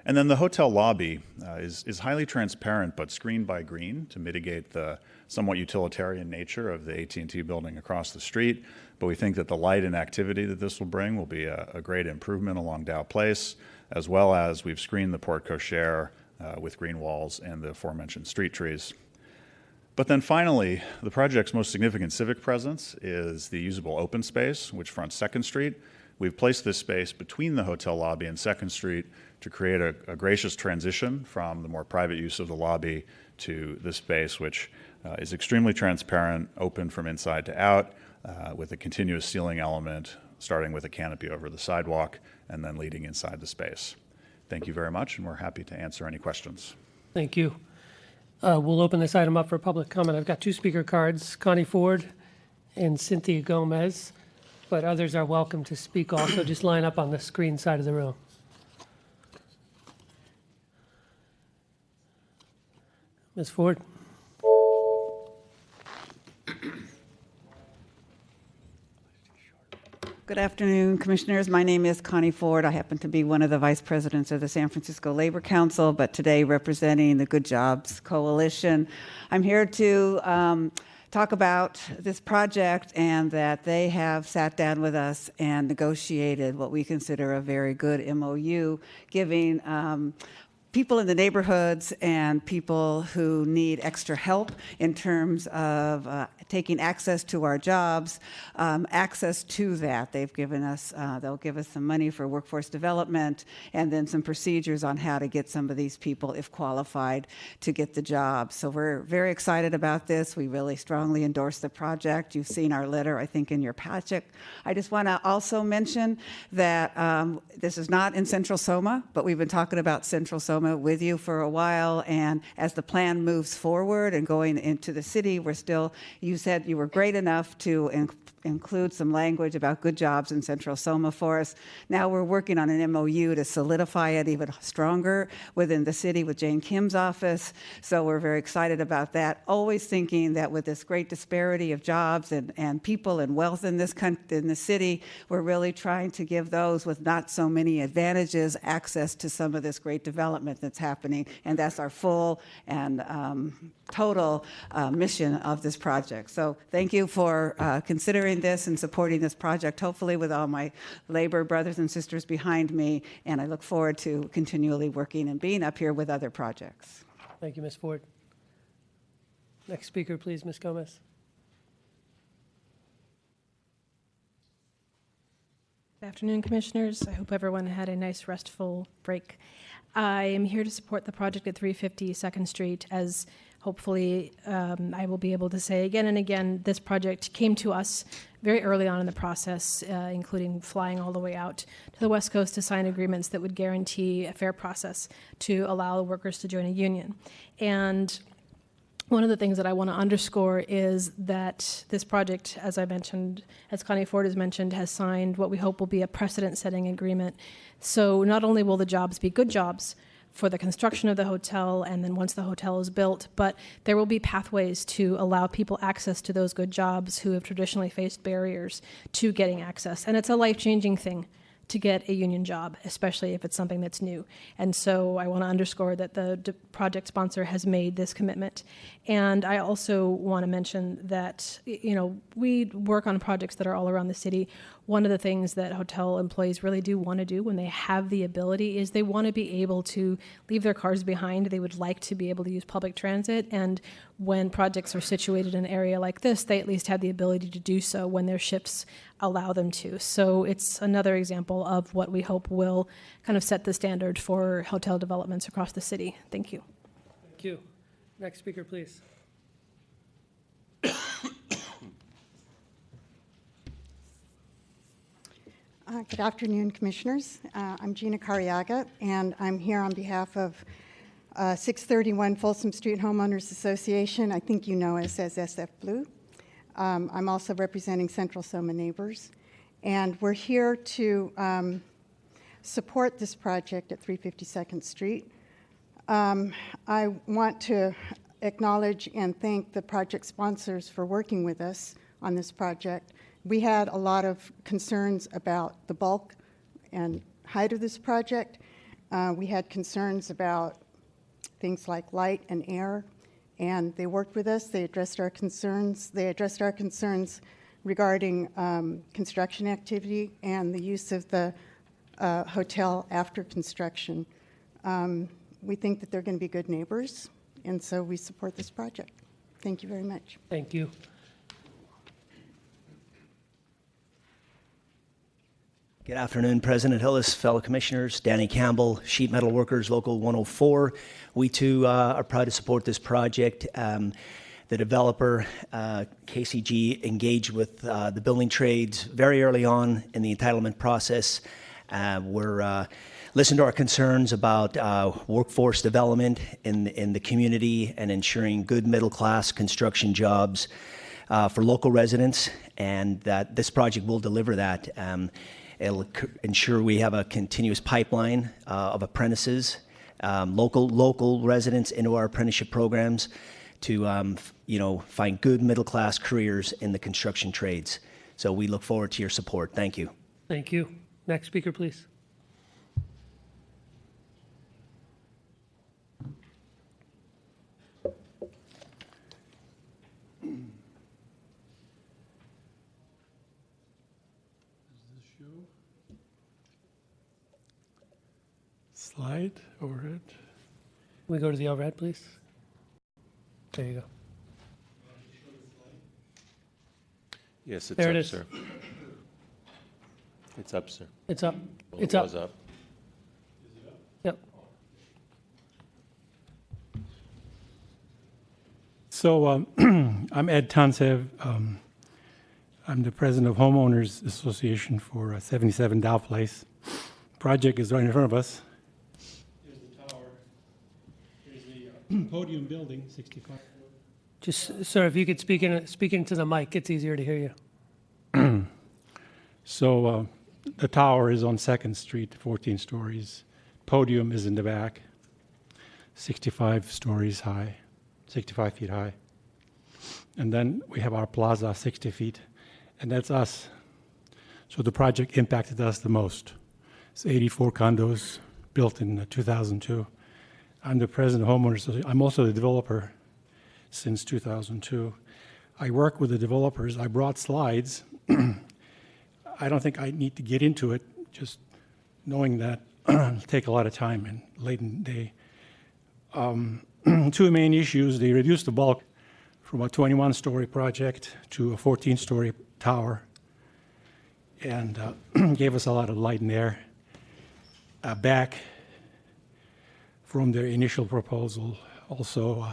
And then the hotel lobby is highly transparent but screened by green to mitigate the somewhat utilitarian nature of the AT&T building across the street. But we think that the light and activity that this will bring will be a great improvement along Dow Place, as well as we've screened the porte cochere with green walls and the aforementioned street trees. But then finally, the project's most significant civic presence is the usable open space, which fronts 2nd Street. We've placed this space between the hotel lobby and 2nd Street to create a gracious transition from the more private use of the lobby to this space, which is extremely transparent, open from inside to out, with a continuous ceiling element, starting with a canopy over the sidewalk and then leading inside the space. Thank you very much, and we're happy to answer any questions. Thank you. We'll open this item up for public comment. I've got 2 speaker cards, Connie Ford and Cynthia Gomez, but others are welcome to speak also. Just line up on the screen side of the room. Ms. Ford. Good afternoon, Commissioners. My name is Connie Ford. I happen to be one of the vice presidents of the San Francisco Labor Council, but today representing the Good Jobs Coalition. I'm here to talk about this project and that they have sat down with us and negotiated what we consider a very good MOU, giving people in the neighborhoods and people who need extra help in terms of taking access to our jobs, access to that. They've given us, they'll give us some money for workforce development and then some procedures on how to get some of these people, if qualified, to get the job. So we're very excited about this. We really strongly endorse the project. You've seen our letter, I think, in your packet. I just want to also mention that this is not in Central Soma, but we've been talking about Central Soma with you for a while, and as the plan moves forward and going into the city, we're still, you said you were great enough to include some language about good jobs in Central Soma for us. Now we're working on an MOU to solidify it even stronger within the city with Jane Kim's office, so we're very excited about that. Always thinking that with this great disparity of jobs and people and wealth in this country, in the city, we're really trying to give those with not so many advantages access to some of this great development that's happening, and that's our full and total mission of this project. So thank you for considering this and supporting this project, hopefully with all my labor brothers and sisters behind me, and I look forward to continually working and being up here with other projects. Thank you, Ms. Ford. Next speaker, please, Ms. Gomez. Good afternoon, Commissioners. I hope everyone had a nice, restful break. I am here to support the project at 350 2nd Street, as hopefully I will be able to say again and again, this project came to us very early on in the process, including flying all the way out to the West Coast to sign agreements that would guarantee a fair process to allow workers to join a union. And One of the things that I want to underscore is that this project, as I mentioned, as Connie Ford has mentioned, has signed what we hope will be a precedent-setting agreement. So not only will the jobs be good jobs for the construction of the hotel and then once the hotel is built, but there will be pathways to allow people access to those good jobs who have traditionally faced barriers to getting access. And it's a life-changing thing to get a union job, especially if it's something that's new. And so I want to underscore that the project sponsor has made this commitment. And I also want to mention that, you know, we work on projects that are all around the city. One of the things that hotel employees really do want to do when they have the ability is they want to be able to leave their cars behind. They would like to be able to use public transit. And when projects are situated in an area like this, they at least have the ability to do so when their shifts allow them to. So it's another example of what we hope will kind of set the standard for hotel developments across the city. Thank you. Thank you. Next speaker, please. Good afternoon, Commissioners. I'm Gina Cariaga, and I'm here on behalf of 631 Folsom Street Homeowners Association. I think you know us as SF Blue. I'm also representing Central Soma Neighbors, and we're here to support this project at 352nd Street. I want to acknowledge and thank the project sponsors for working with us on this project. We had a lot of concerns about the bulk and height of this project. We had concerns about things like light and air, and they worked with us. They addressed our concerns. They addressed our concerns regarding construction activity and the use of the hotel after construction. We think that they're going to be good neighbors, and so we support this project. Thank you very much. Thank you. Good afternoon, President Hillis, fellow commissioners, Danny Campbell, Sheet Metal Workers, Local 104. We too are proud to support this project. The developer, KCG, engaged with the building trades very early on in the entitlement process. We're listening to our concerns about workforce development in the community and ensuring good middle-class construction jobs for local residents, and that this project will deliver that. It'll ensure we have a continuous pipeline of apprentices, local residents into our apprenticeship programs to find good middle-class careers in the construction trades. So we look forward to your support. Thank you. Thank you. Next speaker, please. Slide overhead. We go to the overhead, please. There you go. Yes, it's there up, it is. sir. It's up, sir. It's up. Well, It's it up. was up. Yep. So I'm Ed Tansev. I'm the president of Homeowners Association for 77 Dow Place. Project is right in front of us. There's the tower. There's the podium building, 65. Just, sir, if you could speak into the mic, it's easier to hear you. So the tower is on 2nd Street, 14 stories. Podium is in the back, 65 stories high, 65 feet high. And then we have our plaza, 60 feet, and that's us. So the project impacted us the most. It's 84 condos built in 2002. I'm the president of Homeowners Association. I'm also the developer since 2002. I work with the developers. I brought slides. I don't think I need to get into it, just knowing that it'll take a lot of time and late in the day. Two main issues: they reduced the bulk from a 21-story project to a 14-story tower, and gave us a lot of light and air. Back from their initial proposal, also,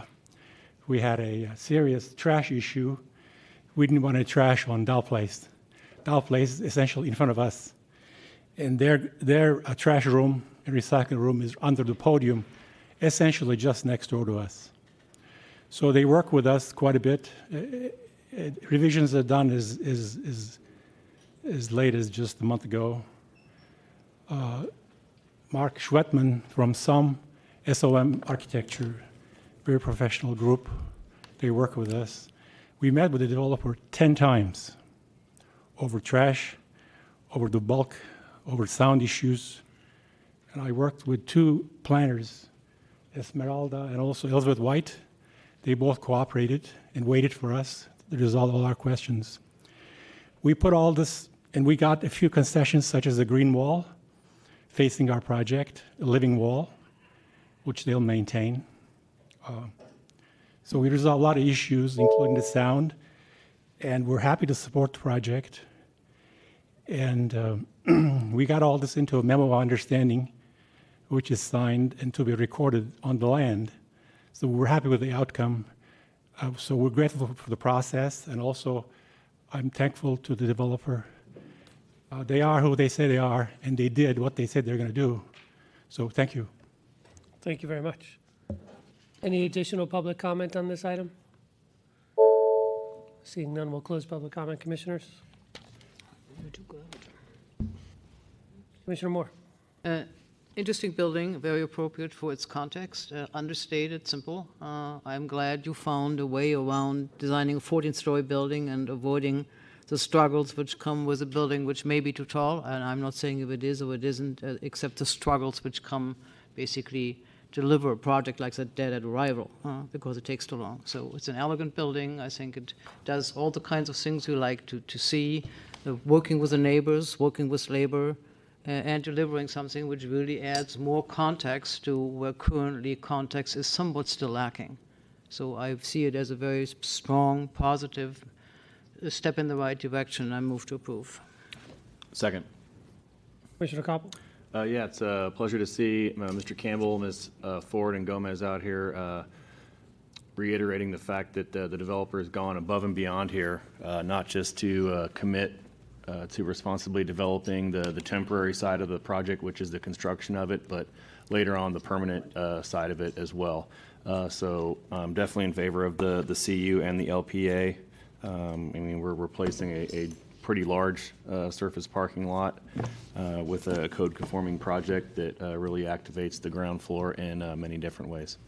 we had a serious trash issue. We didn't want to trash on Dow Place. Dow Place is essentially in front of us. And their trash room and recycling room is under the podium, essentially just next door to us. So they work with us quite a bit. Revisions are done as late as just a month ago. Mark Schwetman from SOM Architecture, very professional group. They work with us. We met with the developer 10 times over trash, over the bulk, over sound issues. And I worked with 2 planners, Esmeralda and also Elizabeth White. They both cooperated and waited for us to resolve all our questions. We put all this, and we got a few concessions, such as a green wall facing our project, a living wall, which they'll maintain. So we resolved a lot of issues, including the sound, and we're happy to support the project. And we got all this into a memo of understanding, which is signed and to be recorded on the land. So we're happy with the outcome. So we're grateful for the process, and also I'm thankful to the developer. They are who they say they are, and they did what they said they're going to do. So thank you. Thank you very much. Any additional public comment on this item? Seeing none, we'll close public comment. Commissioners? Commissioner Moore. Interesting building, very appropriate for its context, understated, simple. I'm glad you found a way around designing a 14-story building and avoiding the struggles which come with a building which may be too tall, and I'm not saying if it is or it isn't, except the struggles which come basically deliver a project like that dead at arrival, because it takes too long. So it's an elegant building. I think it does all the kinds of things you like to see, working with the neighbors, working with labor, and delivering something which really adds more context to where currently context is somewhat still lacking. So I see it as a very strong, positive step in the right direction. I move to approve. Second. Commissioner Koppel. Yeah, it's a pleasure to see Mr. Campbell, Ms. Ford, and Gomez out here reiterating the fact that the developer has gone above and beyond here, not just to commit to responsibly developing the temporary side of the project, which is the construction of it, but later on the permanent side of it as well. So I'm definitely in favor of the CU and the LPA. I mean, we're replacing a pretty large surface parking lot with a code-conforming project that really activates the ground floor in many different ways.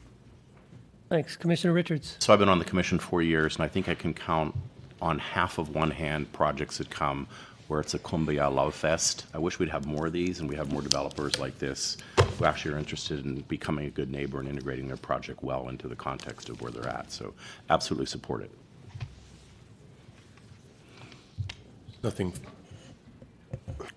Thanks. Commissioner Richards. So I've been on the commission 4 years, and I think I can count on half of one hand projects that come where it's a Kumbaya love fest. I wish we'd have more of these, and we have more developers like this who actually are interested in becoming a good neighbor and integrating their project well into the context of where they're at. So absolutely support it. Nothing.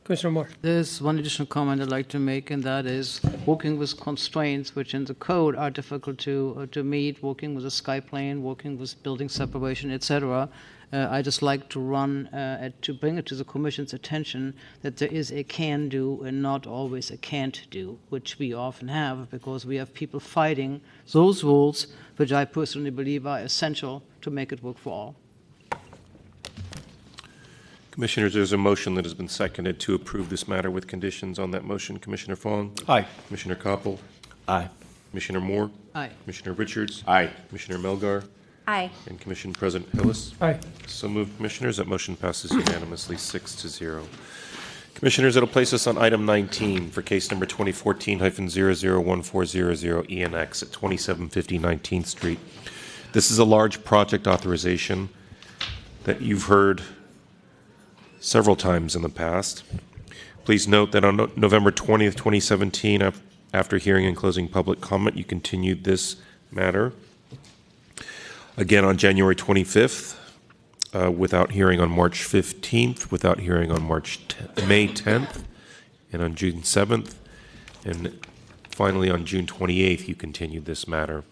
Commissioner Moore. There's one additional comment I'd like to make, and that is working with constraints which in the code are difficult to meet, working with a sky plane, working with building separation, etc. I just like to to bring it to the Commission's attention that there is a can do and not always a can't do, which we often have because we have people fighting those rules, which I personally believe are essential to make it work for all. Commissioners, there's a motion that has been seconded to approve this matter with conditions. On that motion, Commissioner Fong? Aye. Commissioner Koppel? Aye. Commissioner Moore? Aye. Commissioner Richards? Aye. Commissioner Melgar? Aye. And Commission President Hillis? Aye. So moved, Commissioners. That motion passes unanimously 6-0. Commissioners, it'll place us on item 19 for case number 2014-001400 ENX at 2750 19th Street. This is a large project authorization that you've heard several times in the past. Please note that on November 20th, 2017, after hearing and closing public comment, you continued this matter. Again on January 25th, without hearing on March 15th, without hearing on May 10th, and on June 7th, and finally on June 28th, you continued this matter.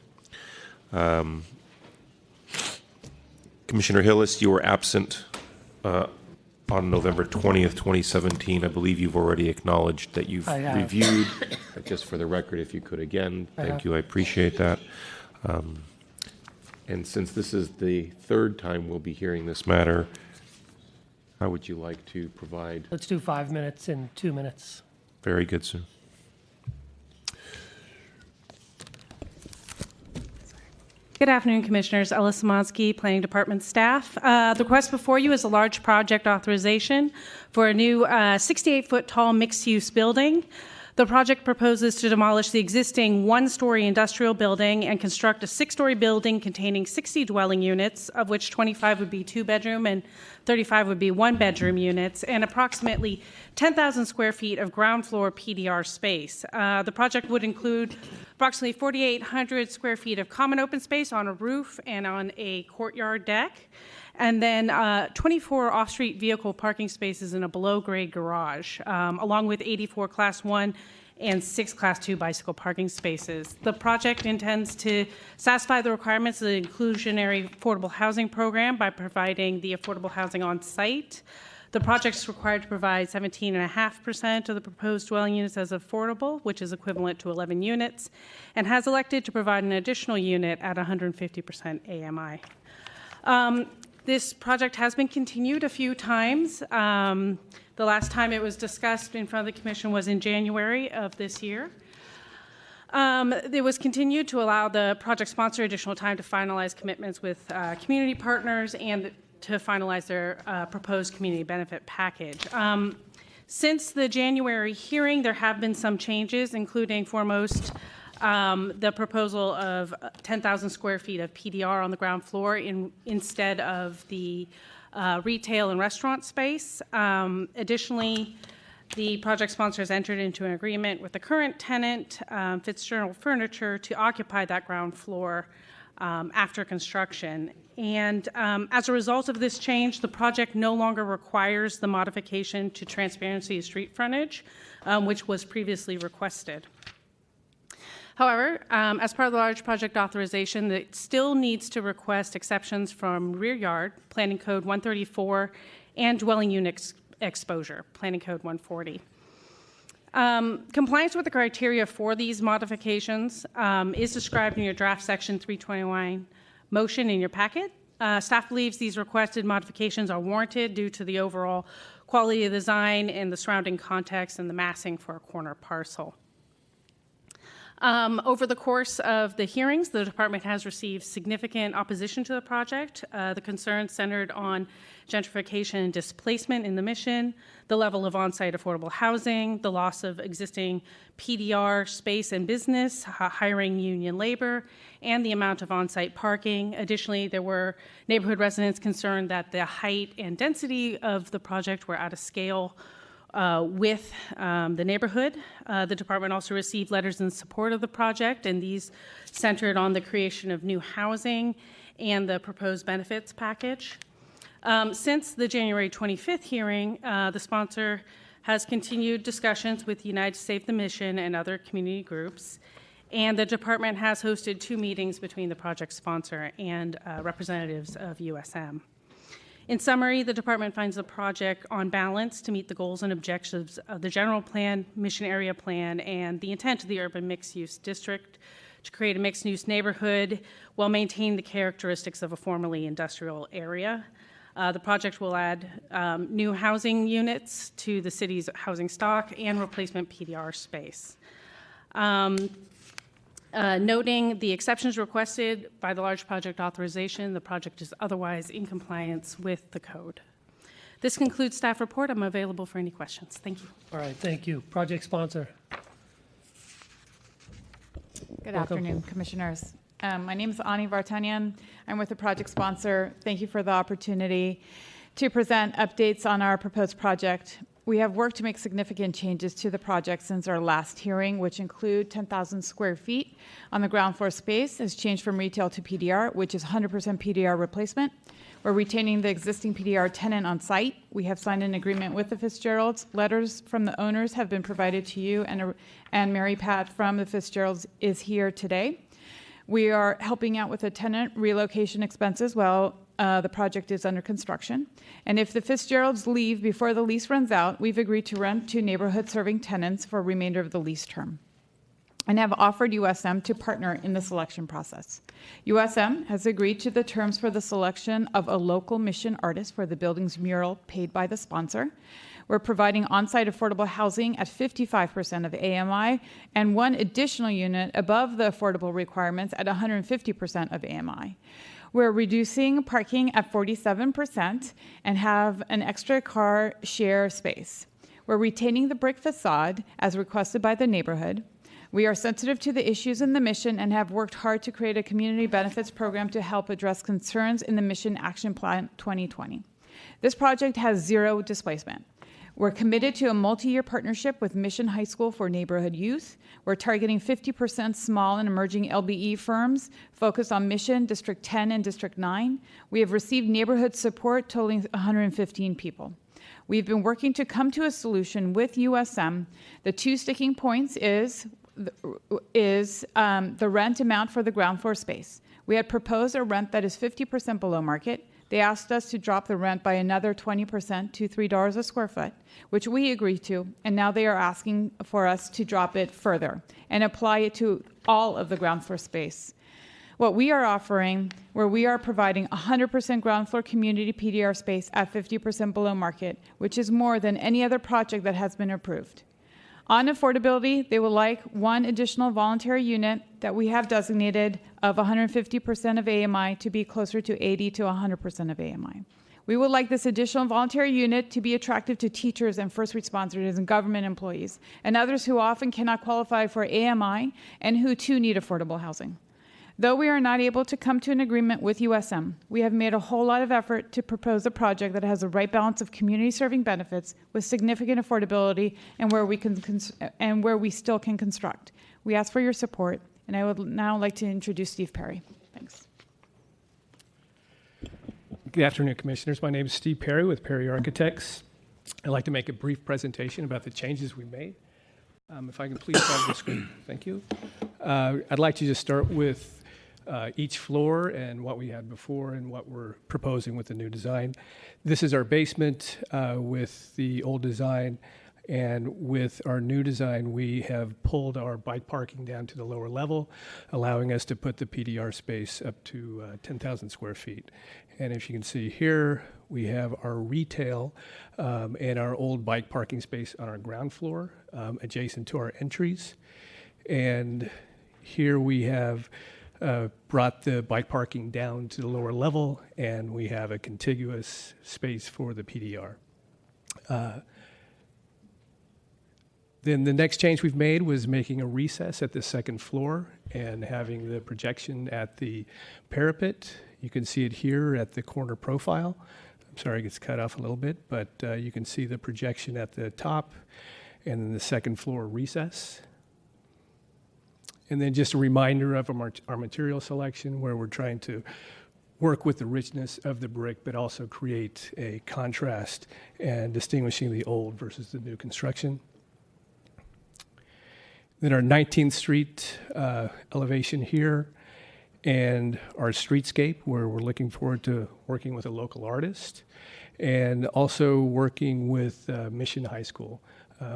Commissioner Hillis, you were absent on November 20th, 2017. I believe you've already acknowledged that you've reviewed. Just for the record, if you could again, thank you. I appreciate that. And since this is the third time we'll be hearing this matter, how would you like to provide? Let's do 5 minutes and 2 minutes. Very good, sir. Good afternoon, Commissioners. Ella Samansky, Planning Department staff. The request before you is a large project authorization for a new 68-foot tall mixed-use building. The project proposes to demolish the existing one-story industrial building and construct a 6-story building containing 60 dwelling units, of which 25 would be 2-bedroom and 35 would be 1-bedroom units, and approximately 10,000 square feet of ground floor PDR space. The project would include approximately 4,800 square feet of common open space on a roof and on a courtyard deck, and then 24 off-street vehicle parking spaces in a below-grade garage, along with 84 Class 1 and 6 Class 2 bicycle parking spaces. The project intends to satisfy the requirements of the inclusionary affordable housing program by providing the affordable housing on site. The project is required to provide 17.5% of the proposed dwelling units as affordable, which is equivalent to 11 units, and has elected to provide an additional unit at 150% AMI. This project has been continued a few times. The last time it was discussed in front of the Commission was in January of this year. It was continued to allow the project sponsor additional time to finalize commitments with community partners and to finalize their proposed community benefit package. Since the January hearing, there have been some changes, including foremost the proposal of 10,000 square feet of PDR on the ground floor instead of the retail and restaurant space. Additionally, the project sponsor has entered into an agreement with the current tenant, Fitzgerald Furniture, to occupy that ground floor after construction. And as a result of this change, the project no longer requires the modification to transparency of street frontage, which was previously requested. However, as part of the large project authorization, it still needs to request exceptions from rear yard, Planning Code 134, and dwelling unit exposure, Planning Code 140. Compliance with the criteria for these modifications is described in your draft section 321 motion in your packet. Staff believes these requested modifications are warranted due to the overall quality of the design and the surrounding context and the massing for a corner parcel. Over the course of the hearings, the department has received significant opposition to the project. The concerns centered on gentrification and displacement in the mission, the level of on-site affordable housing, the loss of existing PDR space and business, hiring union labor, and the amount of on-site parking. Additionally, there were neighborhood residents concerned that the height and density of the project were out of scale with the neighborhood. The department also received letters in support of the project, and these centered on the creation of new housing and the proposed benefits package. Since the January 25th hearing, the sponsor has continued discussions with United Save the Mission and other community groups, and the department has hosted 2 meetings between the project sponsor and representatives of USM. In summary, the department finds the project on balance to meet the goals and objectives of the general plan, mission area plan, and the intent of the urban mixed-use district to create a mixed-use neighborhood while maintaining the characteristics of a formerly industrial area. The project will add new housing units to the city's housing stock and replacement PDR space. Noting the exceptions requested by the large project authorization, the project is otherwise in compliance with the code. This concludes staff report. I'm available for any questions. Thank you. All right, thank you. Project sponsor. Good Welcome. afternoon, Commissioners. My name is Ani Vartanian. I'm with the project sponsor. Thank you for the opportunity to present updates on our proposed project. We have worked to make significant changes to the project since our last hearing, which include 10,000 square feet on the ground floor space has changed from retail to PDR, which is 100% PDR replacement. We're retaining the existing PDR tenant on site. We have signed an agreement with the Fitzgeralds. Letters from the owners have been provided to you, and Mary Pat from the Fitzgeralds is here today. We are helping out with the tenant relocation expenses while the project is under construction. And if the Fitzgeralds leave before the lease runs out, we've agreed to rent to neighborhood-serving tenants for the remainder of the lease term, and have offered USM to partner in the selection process. USM has agreed to the terms for the selection of a local mission artist for the building's mural paid by the sponsor. We're providing on-site affordable housing at 55% of AMI and one additional unit above the affordable requirements at 150% of AMI. We're reducing parking at 47% and have an extra car share space. We're retaining the brick facade as requested by the neighborhood. We are sensitive to the issues in the mission and have worked hard to create a community benefits program to help address concerns in the Mission Action Plan 2020. This project has zero displacement. We're committed to a multi-year partnership with Mission High School for Neighborhood Youth. We're targeting 50% small and emerging LBE firms focused on Mission, District 10, and District 9. We have received neighborhood support totaling 115 people. We've been working to come to a solution with USM. The two sticking points is the rent amount for the ground floor space. We had proposed a rent that is 50% below market. They asked us to drop the rent by another 20% to $3 a square foot, which we agreed to, and now they are asking for us to drop it further and apply it to all of the ground floor space. What we are offering, where we are providing 100% ground floor community PDR space at 50% below market, which is more than any other project that has been approved. On affordability, they would like one additional voluntary unit that we have designated of 150% of AMI to be closer to 80 to 100% of AMI. We would like this additional voluntary unit to be attractive to teachers and first responders and government employees and others who often cannot qualify for AMI and who too need affordable housing. Though we are not able to come to an agreement with USM, we have made a whole lot of effort to propose a project that has the right balance of community-serving benefits with significant affordability and where we still can construct. We ask for your support, and I would now like to introduce Steve Perry. Thanks. Good afternoon, Commissioners. My name is Steve Perry with Perry Architects. I'd like to make a brief presentation about the changes we made. If I can please have the screen. Thank you. I'd like to just start with each floor and what we had before and what we're proposing with the new design. This is our basement with the old design, and with our new design, we have pulled our bike parking down to the lower level, allowing us to put the PDR space up to 10,000 square feet. And if you can see here, we have our retail and our old bike parking space on our ground floor, adjacent to our entries. And here we have brought the bike parking down to the lower level, and we have a contiguous space for the PDR. Then the next change we've made was making a recess at the second floor and having the projection at the parapet. You can see it here at the corner profile. I'm sorry it gets cut off a little bit, but you can see the projection at the top and then the second floor recess. And then just a reminder of our material selection, where we're trying to work with the richness of the brick, but also create a contrast and distinguishing the old versus the new construction. Then our 19th Street elevation here, and our streetscape, where we're looking forward to working with a local artist, and also working with Mission High School.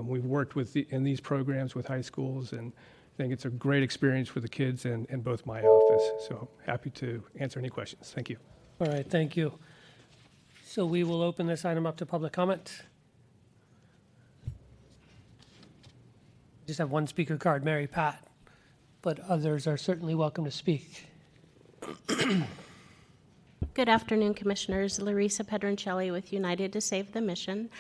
We've worked in these programs with high schools, and I think it's a great experience for the kids and both my office. So happy to answer any questions. Thank you. All right, thank you. So we will open this item up to public comment. Just have one speaker card, Mary Pat, but others are certainly welcome to speak. Good afternoon, Commissioners. Larissa Pedroncelli with United to Save the Mission.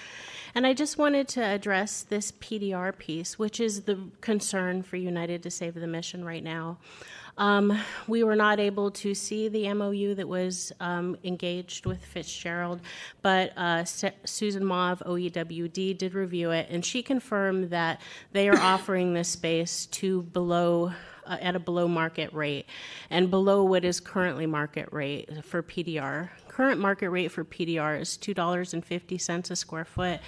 And I just wanted to address this PDR piece, which is the concern for United to Save the Mission right now. We were not able to see the MOU that was engaged with Fitzgerald, but Susan Ma of OEWD did review it, and she confirmed that they are offering this space to at a below market rate and below what is currently market rate for PDR. Current market rate for PDR is $2.50 a square foot,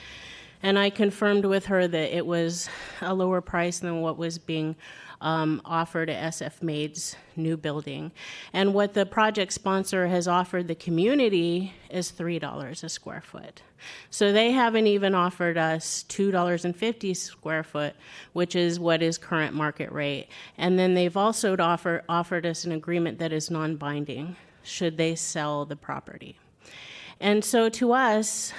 and I confirmed with her that it was a lower price than what was being offered at SF Made's new building. And what the project sponsor has offered the community is $3 a square foot. So they haven't even offered us $2.50 square foot, which is what is current market rate. And then they've also offered us an agreement that is non-binding should they sell the property. And so to us,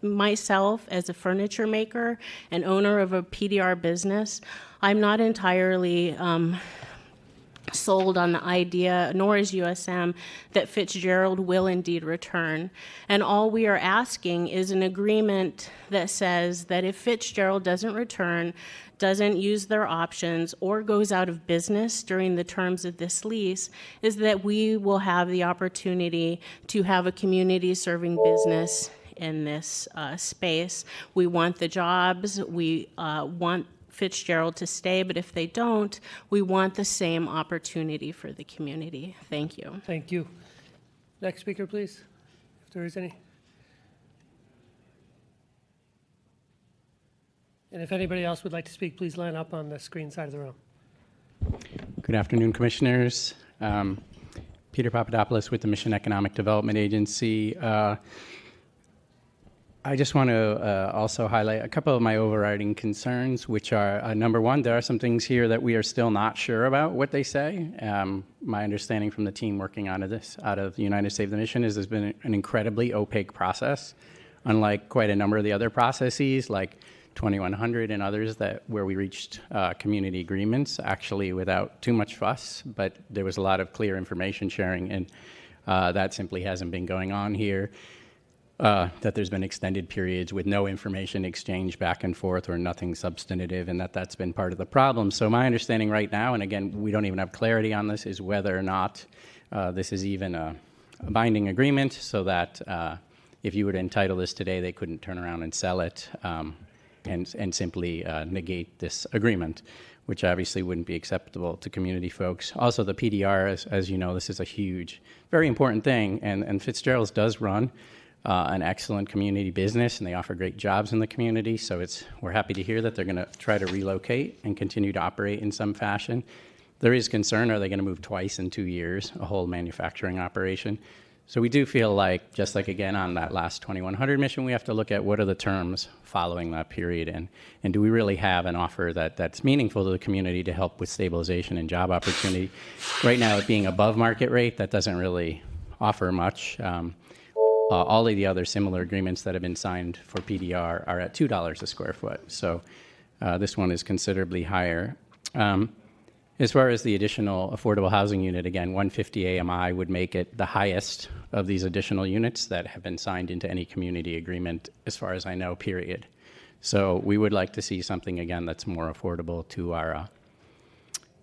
myself as a furniture maker and owner of a PDR business, I'm not entirely sold on the idea, nor is USM, that Fitzgerald will indeed return. And all we are asking is an agreement that says that if Fitzgerald doesn't return, doesn't use their options, or goes out of business during the terms of this lease, is that we will have the opportunity to have a community serving business in this space. We want the jobs, we want Fitzgerald to stay, but if they don't, we want the same opportunity for the community. Thank you. Thank you. Next speaker, please, if there is any. And if anybody else would like to speak, please line up on the screen side of the room. Good afternoon, Commissioners. Peter Papadopoulos with the Mission Economic Development Agency. I just want to also highlight a couple of my overriding concerns, which are, number one, there are some things here that we are still not sure about what they say. My understanding from the team working on this out of the United Save the Mission is there's been an incredibly opaque process, unlike quite a number of the other processes, like 2100 and others where we reached community agreements, actually without too much fuss, but there was a lot of clear information sharing, and that simply hasn't been going on here. That there's been extended periods with no information exchange back and forth or nothing substantive, and that's been part of the problem. So my understanding right now, and again, we don't even have clarity on this, is whether or not this is even a binding agreement, so that if you were to entitle this today, they couldn't turn around and sell it and simply negate this agreement, which obviously wouldn't be acceptable to community folks. Also, the PDR, as you know, this is a huge, very important thing, and Fitzgerald's does run an excellent community business, and they offer great jobs in the community. So we're happy to hear that they're going to try to relocate and continue to operate in some fashion. There is concern, are they going to move twice in 2 years, a whole manufacturing operation? So we do feel like, just like again on that last 2100 mission, we have to look at what are the terms following that period, and do we really have an offer that's meaningful to the community to help with stabilization and job opportunity? Right now, it being above market rate, that doesn't really offer much. All of the other similar agreements that have been signed for PDR are at $2 a square foot. So this one is considerably higher. As far as the additional affordable housing unit, again, 150 AMI would make it the highest of these additional units that have been signed into any community agreement, as far as I know, period. So we would like to see something, again, that's more affordable to our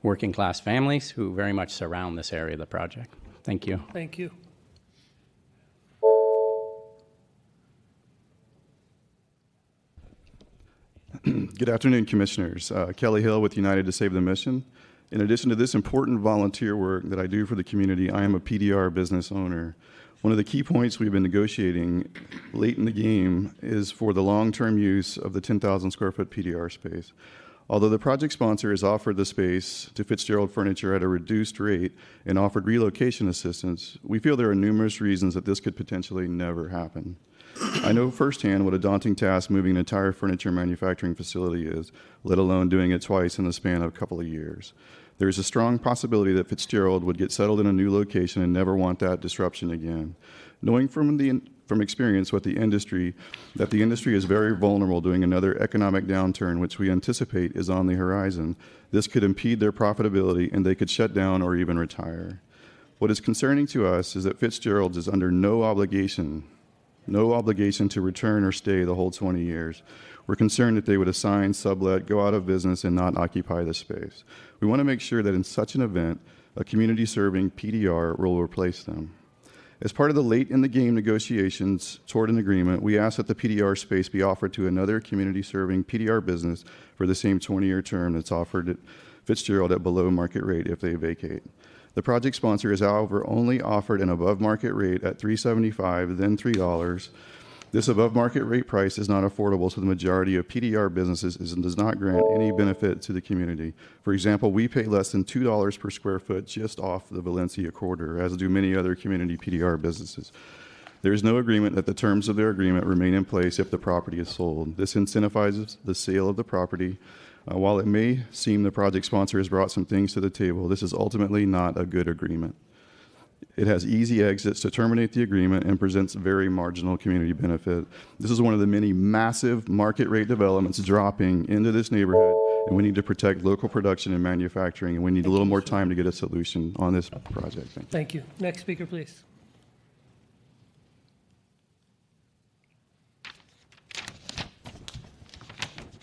working class families who very much surround this area of the project. Thank you. Thank you. Good afternoon, Commissioners. Kelly Hill with United to Save the Mission. In addition to this important volunteer work that I do for the community, I am a PDR business owner. One of the key points we've been negotiating late in the game is for the long-term use of the 10,000 square foot PDR space. Although the project sponsor has offered the space to Fitzgerald Furniture at a reduced rate and offered relocation assistance, we feel there are numerous reasons that this could potentially never happen. I know firsthand what a daunting task moving an entire furniture manufacturing facility is, let alone doing it twice in the span of a couple of years. There is a strong possibility that Fitzgerald would get settled in a new location and never want that disruption again. Knowing from experience what the industry is very vulnerable during another economic downturn, which we anticipate is on the horizon, this could impede their profitability and they could shut down or even retire. What is concerning to us is that Fitzgerald is under no obligation to return or stay the whole 20 years. We're concerned that they would assign, sublet, go out of business, and not occupy the space. We want to make sure that in such an event, a community-serving PDR will replace them. As part of the late-in-the-game negotiations toward an agreement, we ask that the PDR space be offered to another community-serving PDR business for the same 20-year term that's offered at Fitzgerald at below market rate if they vacate. The project sponsor has, however, only offered an above-market rate at $3.75, then $3. This above-market rate price is not affordable to the majority of PDR businesses and does not grant any benefit to the community. For example, we pay less than $2 per square foot just off the Valencia corridor, as do many other community PDR businesses. There is no agreement that the terms of their agreement remain in place if the property is sold. This incentivizes the sale of the property. While it may seem the project sponsor has brought some things to the table, this is ultimately not a good agreement. It has easy exits to terminate the agreement and presents very marginal community benefit. This is one of the many massive market rate developments dropping into this neighborhood, and we need to protect local production and manufacturing, and we need a little more time to get a solution on this project. Thank you. Next speaker, please.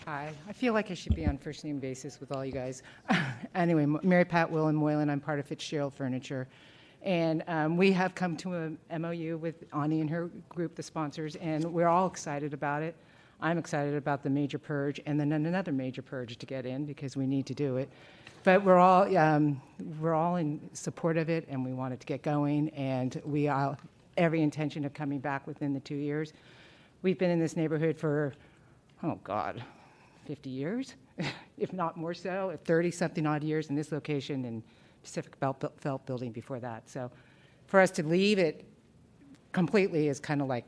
Hi, I feel like I should be on first name basis with all you guys. Anyway, Mary Pat Willen Moylan, I'm part of Fitzgerald Furniture. And we have come to a MOU with Ani and her group, the sponsors, and we're all excited about it. I'm excited about the major purge and then another major purge to get in because we need to do it. But we're all in support of it, and we want it to get going, and we have every intention of coming back within the 2 years. We've been in this neighborhood for, 50 years, if not more so, 30-something odd years in this location, and Pacific Felt Building before that. So for us to leave it completely is kind of like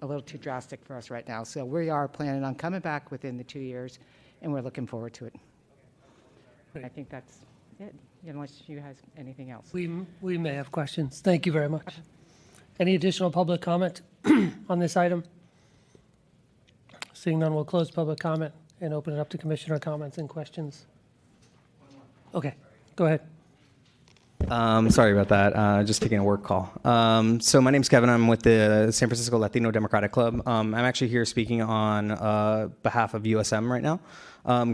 a little too drastic for us right now. So we are planning on coming back within the 2 years, and we're looking forward to it. I think that's it, unless you guys anything else. We may have questions. Thank you very much. Any additional public comment on this item? Seeing none, we'll close public comment and open it up to commissioner comments and questions. Okay, go ahead. Sorry about that. Just taking a work call. So my name's Kevin. I'm with the San Francisco Latino Democratic Club. I'm actually here speaking on behalf of USM right now.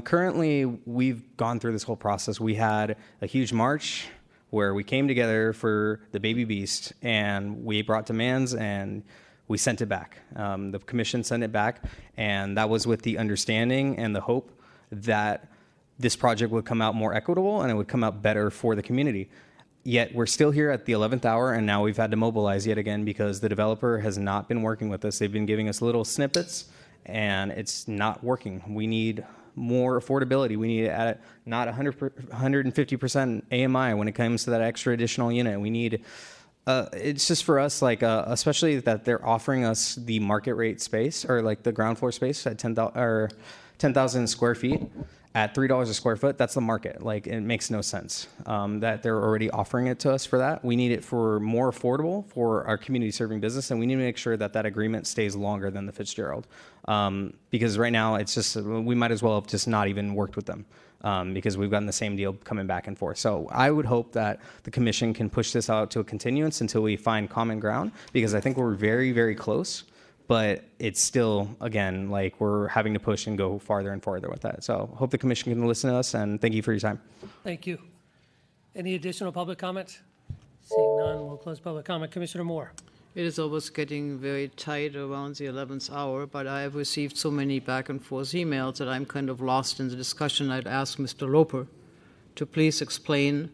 Currently, we've gone through this whole process. We had a huge march where we came together for the baby beast, and we brought demands, and we sent it back. The commission sent it back, and that was with the understanding and the hope that this project would come out more equitable and it would come out better for the community. Yet we're still here at the 11th hour, and now we've had to mobilize yet again because the developer has not been working with us. They've been giving us little snippets, and it's not working. We need more affordability. We need not 150% AMI when it comes to that extra additional unit. We need, it's just for us, like, especially that they're offering us the market rate space, or like the ground floor space at 10,000 square feet. At $3 a square foot, that's the market. Like, it makes no sense that they're already offering it to us for that. We need it for more affordable for our community serving business, and we need to make sure that that agreement stays longer than the Fitzgerald. Because right now, it's just, we might as well have just not even worked with them because we've gotten the same deal coming back and forth. So I would hope that the commission can push this out to a continuance until we find common ground, because I think we're very, very close. But it's still, again, like we're having to push and go farther and farther with that. So hope the commission can listen to us, and thank you for your time. Thank you. Any additional public comment? Seeing none, we'll close public comment. Commissioner Moore. It is always getting very tight around the 11th hour, but I have received so many back and forth emails that I'm kind of lost in the discussion. I'd ask Mr. Loper to please explain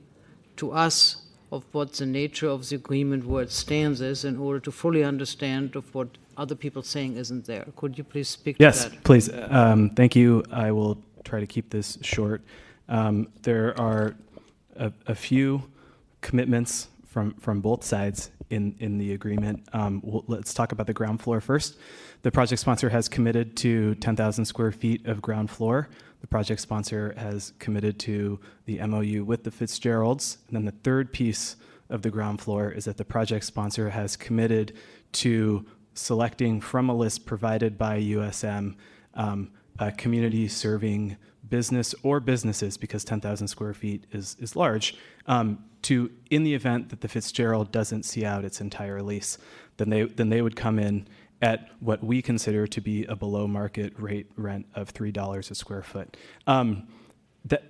to us of what the nature of the agreement, where it stands is, in order to fully understand of what other people saying isn't there. Could you please speak to that? Yes, please. Thank you. I will try to keep this short. There are a few commitments from both sides in the agreement. Let's talk about the ground floor first. The project sponsor has committed to 10,000 square feet of ground floor. The project sponsor has committed to the MOU with the Fitzgeralds. And then the third piece of the ground floor is that the project sponsor has committed to selecting from a list provided by USM a community serving business or businesses, because 10,000 square feet is large, to, in the event that the Fitzgerald doesn't see out its entire lease, then they would come in at what we consider to be a below market rate rent of $3 a square foot. The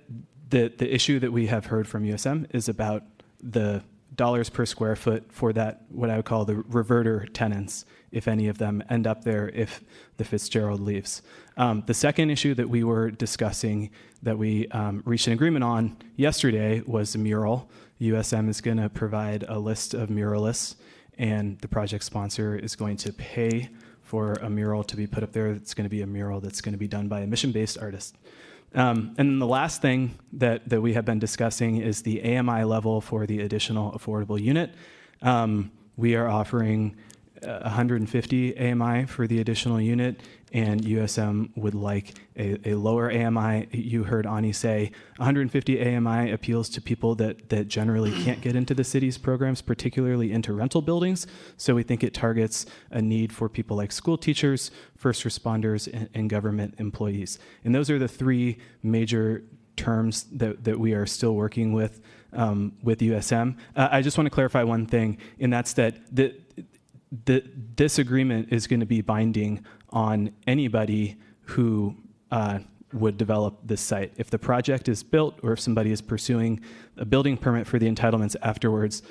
issue that we have heard from USM is about the dollars per square foot for that, what I would call the reverter tenants, if any of them end up there if the Fitzgerald leaves. The second issue that we were discussing that we reached an agreement on yesterday was a mural. USM is going to provide a list of muralists, and the project sponsor is going to pay for a mural to be put up there. It's going to be a mural that's going to be done by a mission-based artist. And then the last thing that we have been discussing is the AMI level for the additional affordable unit. We are offering 150 AMI for the additional unit, and USM would like a lower AMI. You heard Ani say 150 AMI appeals to people that generally can't get into the city's programs, particularly into rental buildings. So we think it targets a need for people like school teachers, first responders, and government employees. And those are the three major terms that we are still working with USM. I just want to clarify one thing, and that's that this agreement is going to be binding on anybody who would develop this site. If the project is built or if somebody is pursuing a building permit for the entitlements afterwards,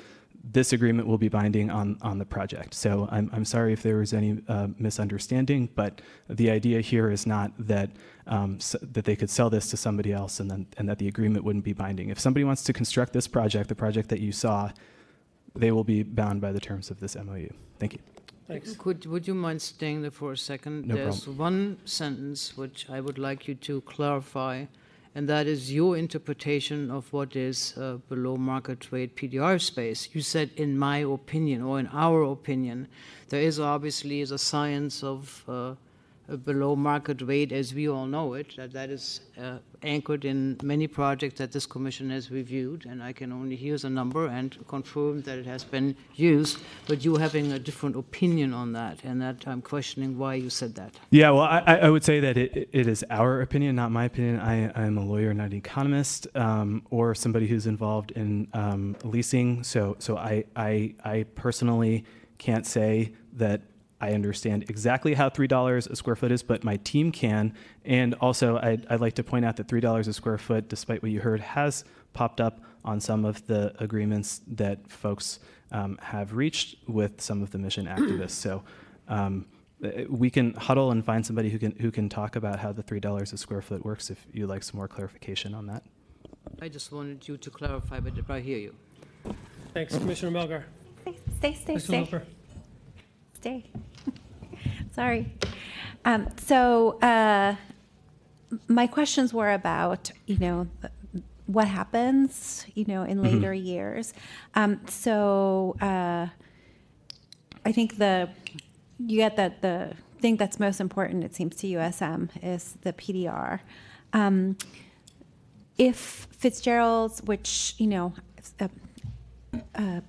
this agreement will be binding on the project. So I'm sorry if there was any misunderstanding, but the idea here is not that that they could sell this to somebody else and that the agreement wouldn't be binding. If somebody wants to construct this project, the project that you saw, they will be bound by the terms of this MOU. Thank you. Thanks. Would you mind staying there for a second? No There's problem. one sentence which I would like you to clarify, and that is your interpretation of what is below market rate PDR space. You said, in my opinion, or in our opinion. There is obviously a science of below market rate as we all know it, that is anchored in many projects that this commission has reviewed, and I can only hear the number and confirm that it has been used, but you having a different opinion on that, and that I'm questioning why you said that. Yeah, well, I would say that it is our opinion, not my opinion. I'm a lawyer, not an economist, or somebody who's involved in leasing. So I personally can't say that I understand exactly how $3 a square foot is, but my team can. And also, I'd like to point out that $3 a square foot, despite what you heard, has popped up on some of the agreements that folks have reached with some of the mission activists. So we can huddle and find somebody who can talk about how the $3 a square foot works if you'd like some more clarification on that. I just wanted you to clarify, but I hear you. Thanks, Commissioner Melgar. Stay. Commissioner Loper. Stay. Sorry. So my questions were about, what happens, in later years. So I think the thing that's most important, it seems to USM, is the PDR. If Fitzgerald's, which,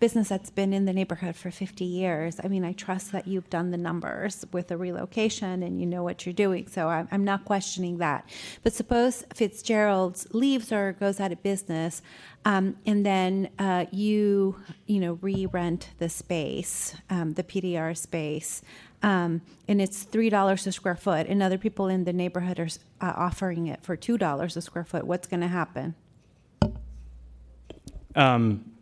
business that's been in the neighborhood for 50 years. I mean, I trust that you've done the numbers with the relocation and you know what you're doing. So I'm not questioning that. But suppose Fitzgerald's leaves or goes out of business, and then you re-rent the space, the PDR space, and it's $3 a square foot, and other people in the neighborhood are offering it for $2 a square foot. What's going to happen?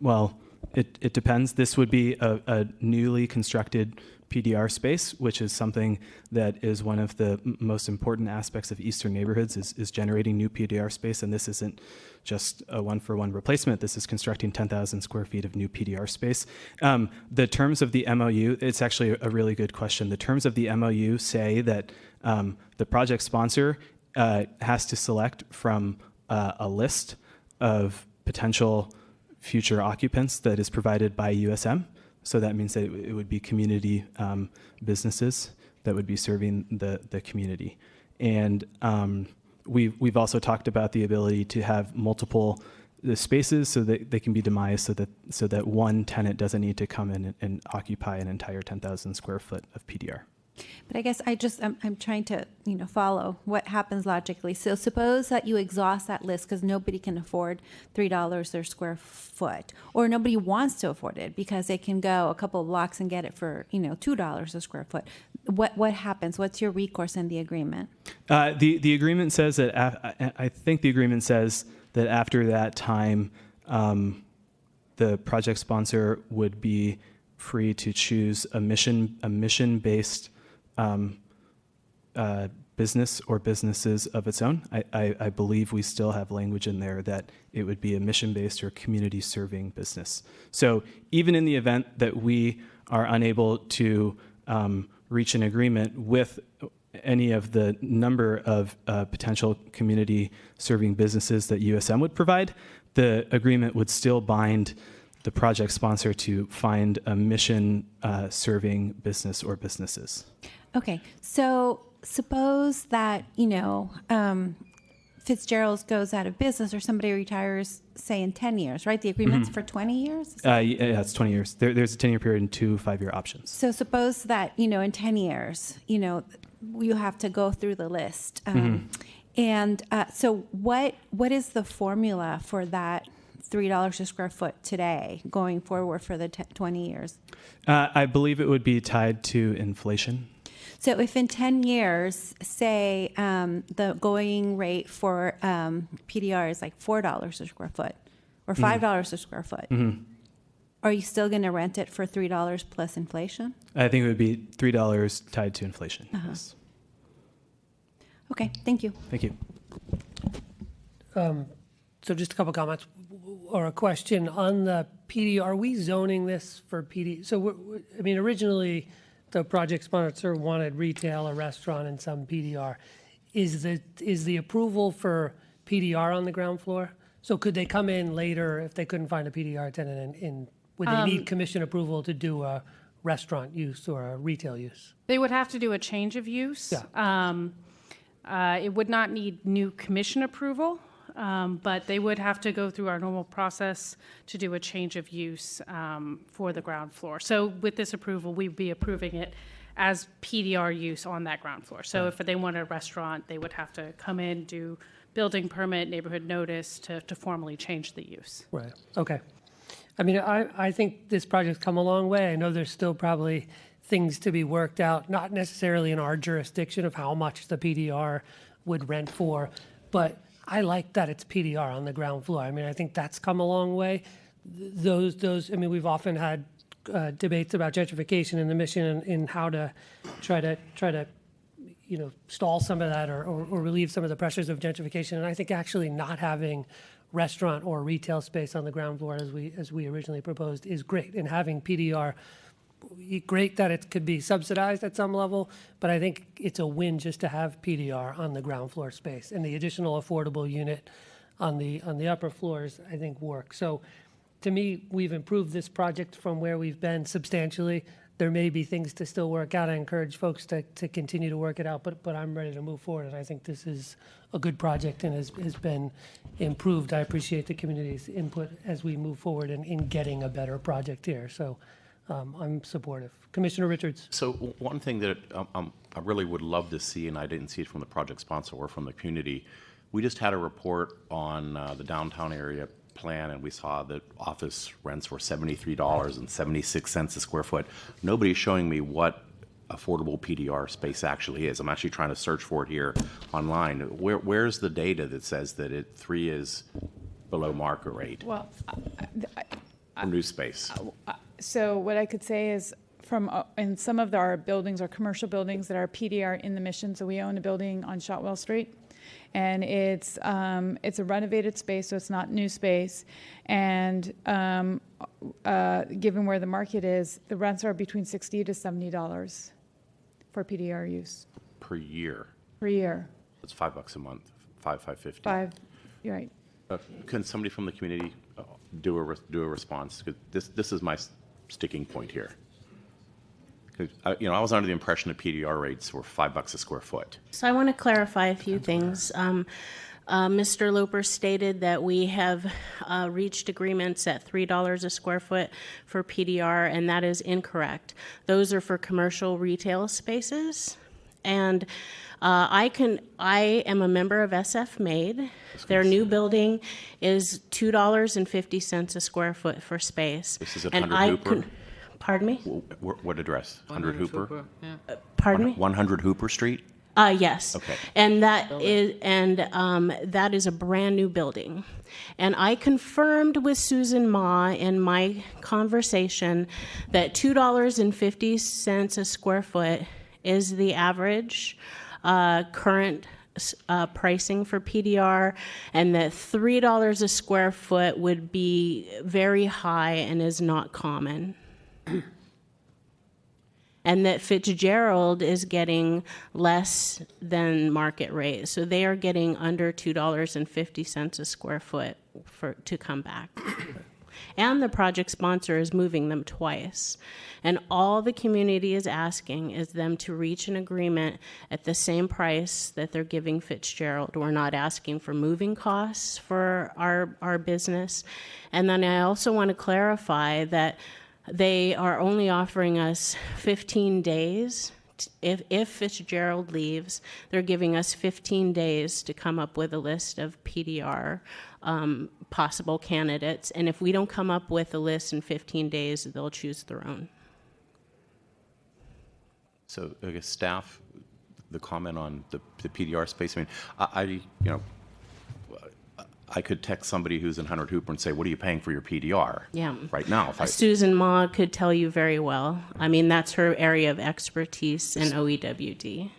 Well, it depends. This would be a newly constructed PDR space, which is something that is one of the most important aspects of Eastern neighborhoods is generating new PDR space. And this isn't just a one-for-one replacement. This is constructing 10,000 square feet of new PDR space. The terms of the MOU, it's actually a really good question. The terms of the MOU say that the project sponsor has to select from a list of potential future occupants that is provided by USM. So that means that it would be community businesses that would be serving the community. And we've also talked about the ability to have multiple spaces so that they can be demised so that one tenant doesn't need to come in and occupy an entire 10,000 square foot of PDR. But I guess I'm trying to, follow what happens logically. So suppose that you exhaust that list because nobody can afford $3 their square foot, or nobody wants to afford it because they can go a couple of blocks and get it for, $2 a square foot. What happens? What's your recourse in the agreement? The agreement says that, I think the agreement says that after that time, the project sponsor would be free to choose a mission-based business or businesses of its own. I believe we still have language in there that it would be a mission-based or community-serving business. So even in the event that we are unable to reach an agreement with any of the number of potential community-serving businesses that USM would provide, the agreement would still bind the project sponsor to find a mission serving business or businesses. Okay, so suppose that, Fitzgerald's goes out of business or somebody retires, say, in 10 years, right? The agreement's for 20 years? Yeah, it's 20 years. There's a 10-year period and 2 5-year options. So suppose that, in 10 years, you have to go through the list. And so what is the formula for that $3 a square foot today going forward for the 20 years? I believe it would be tied to inflation. So if in 10 years, say, the going rate for PDR is like $4 a square foot or $5 a square foot, are you still going to rent it for $3 plus inflation? I think it would be $3 tied to inflation. Yes. Okay, thank you. Thank you. So just a couple comments or a question on the PD. Are we zoning this for PD? So, originally the project sponsor wanted retail, a restaurant, and some PDR. Is the approval for PDR on the ground floor? So could they come in later if they couldn't find a PDR tenant and would they need commission approval to do a restaurant use or a retail use? They would have to do a change of use. Yeah. It would not need new commission approval, but they would have to go through our normal process to do a change of use for the ground floor. So with this approval, we'd be approving it as PDR use on that ground floor. So if they want a restaurant, they would have to come in, do building permit, neighborhood notice to formally change the use. Right. Okay. I think this project's come a long way. I know there's still probably things to be worked out, not necessarily in our jurisdiction of how much the PDR would rent for, but I like that it's PDR on the ground floor. I think that's come a long way. We've often had debates about gentrification in the mission and how to try to stall some of that or relieve some of the pressures of gentrification. And I think actually not having restaurant or retail space on the ground floor as we originally proposed is great. And having PDR, great that it could be subsidized at some level, but I think it's a win just to have PDR on the ground floor space, and the additional affordable unit on the upper floors I think work. So to me, we've improved this project from where we've been substantially. There may be things to still work out. I encourage folks to continue to work it out, but I'm ready to move forward, and I think this is a good project and has been improved. I appreciate the community's input as we move forward in getting a better project here. So I'm supportive. Commissioner Richards. So one thing that I really would love to see, and I didn't see it from the project sponsor or from the community, we just had a report on the downtown area plan, and we saw that office rents were $73.76 a square foot. Nobody's showing me what affordable PDR space actually is. I'm actually trying to search for it here online. Where's the data that says that 3 is below market rate? Well, for new space. So what I could say is in some of our buildings, our commercial buildings that are PDR in the mission, so we own a building on Shotwell Street, and it's a renovated space, so it's not new space. And given where the market is, the rents are between $60 to $70 for PDR use. Per year? Per year. It's $5 a month, $5.50. $5, you're right. Can somebody from the community do a response? This is my sticking point here. I was under the impression that PDR rates were $5 a square foot. So I want to clarify a few things. Mr. Loper stated that we have reached agreements at $3 a square foot for PDR, and that is incorrect. Those are for commercial retail spaces. And I am a member of SF Made. Their new building is $2.50 a square foot for space. This is at 100 Hooper? Pardon me? What address? 100 Hooper? Yeah. Pardon me? 100 Hooper Street? Yes. Okay. And that is a brand new building. And I confirmed with Susan Ma in my conversation that $2.50 a square foot is the average current pricing for PDR, and that $3 a square foot would be very high and is not common. And that Fitzgerald is getting less than market rate. So they are getting under $2.50 a square foot to come back. and the project sponsor is moving them twice. And all the community is asking is them to reach an agreement at the same price that they're giving Fitzgerald. We're not asking for moving costs for our business. And then I also want to clarify that they are only offering us 15 days. If Fitzgerald leaves, they're giving us 15 days to come up with a list of PDR possible candidates. And if we don't come up with a list in 15 days, they'll choose their own. So I guess staff, the comment on the PDR space. I mean, I could text somebody who's in Hunter Hooper and say, "What are you paying for your PDR?" Yeah. Right now, Susan Ma could tell you very well. I mean, that's her area of expertise in OEWD.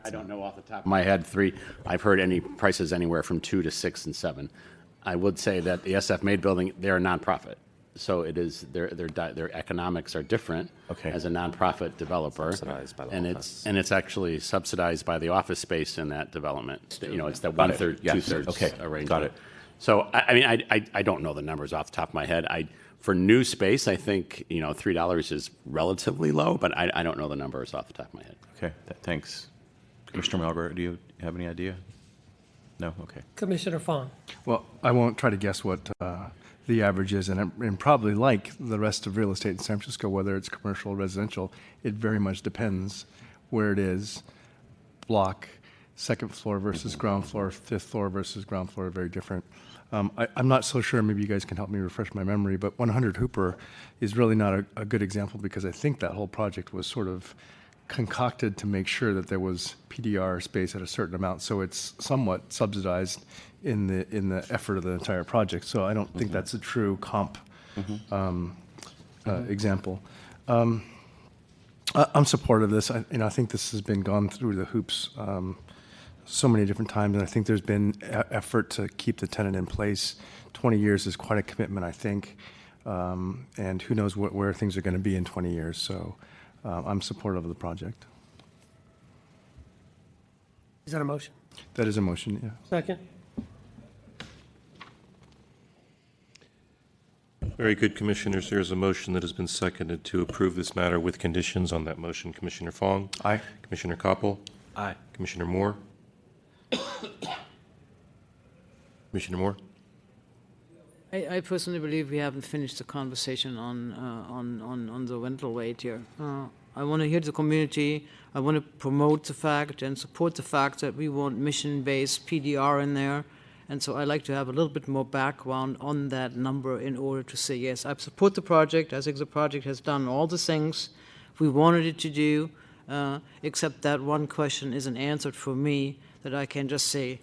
I don't know off the top of my head. I've heard any prices anywhere from 2 to 6 and 7. I would say that the SF Maid building, they're a nonprofit. So it is their economics are different as a nonprofit developer, Subsidized by the and office. it's actually subsidized by the office space in that development. It's that Got it. 1/3, Yes. 2/3 Okay. arrangement. Got it. So I mean, I don't know the numbers off the top of my head. For new space, I think $3 is relatively low, but I don't know the numbers off the top of my head. Okay, thanks. Commissioner Melgar, do you have any idea? No? Okay. Commissioner Fong. Well, I won't try to guess what the average is, and probably like the rest of real estate in San Francisco, whether it's commercial or residential, it very much depends where it is. Block, second floor versus ground floor, fifth floor versus ground floor are very different. I'm not so sure, maybe you guys can help me refresh my memory, but 100 Hooper is really not a good example because I think that whole project was sort of concocted to make sure that there was PDR space at a certain amount, so it's somewhat subsidized in the effort of the entire project. So I don't think that's a true comp example. I'm supportive of this. I think this has been gone through the hoops so many different times, and I think there's been effort to keep the tenant in place. 20 years is quite a commitment, I think, and who knows where things are going to be in 20 years. So I'm supportive of the project. Is that a motion? That is a motion, yeah. Second. Very good, Commissioners. There is a motion that has been seconded to approve this matter with conditions on that motion. Commissioner Fong? Aye. Commissioner Koppel? Aye. Commissioner Moore? Commissioner Moore? I personally believe we haven't finished the conversation on the rental rate here. I want to hear the community. I want to promote the fact and support the fact that we want mission-based PDR in there. And so I'd like to have a little bit more background on that number in order to say, yes, I support the project. I think the project has done all the things we wanted it to do, except that one question isn't answered for me that I can just say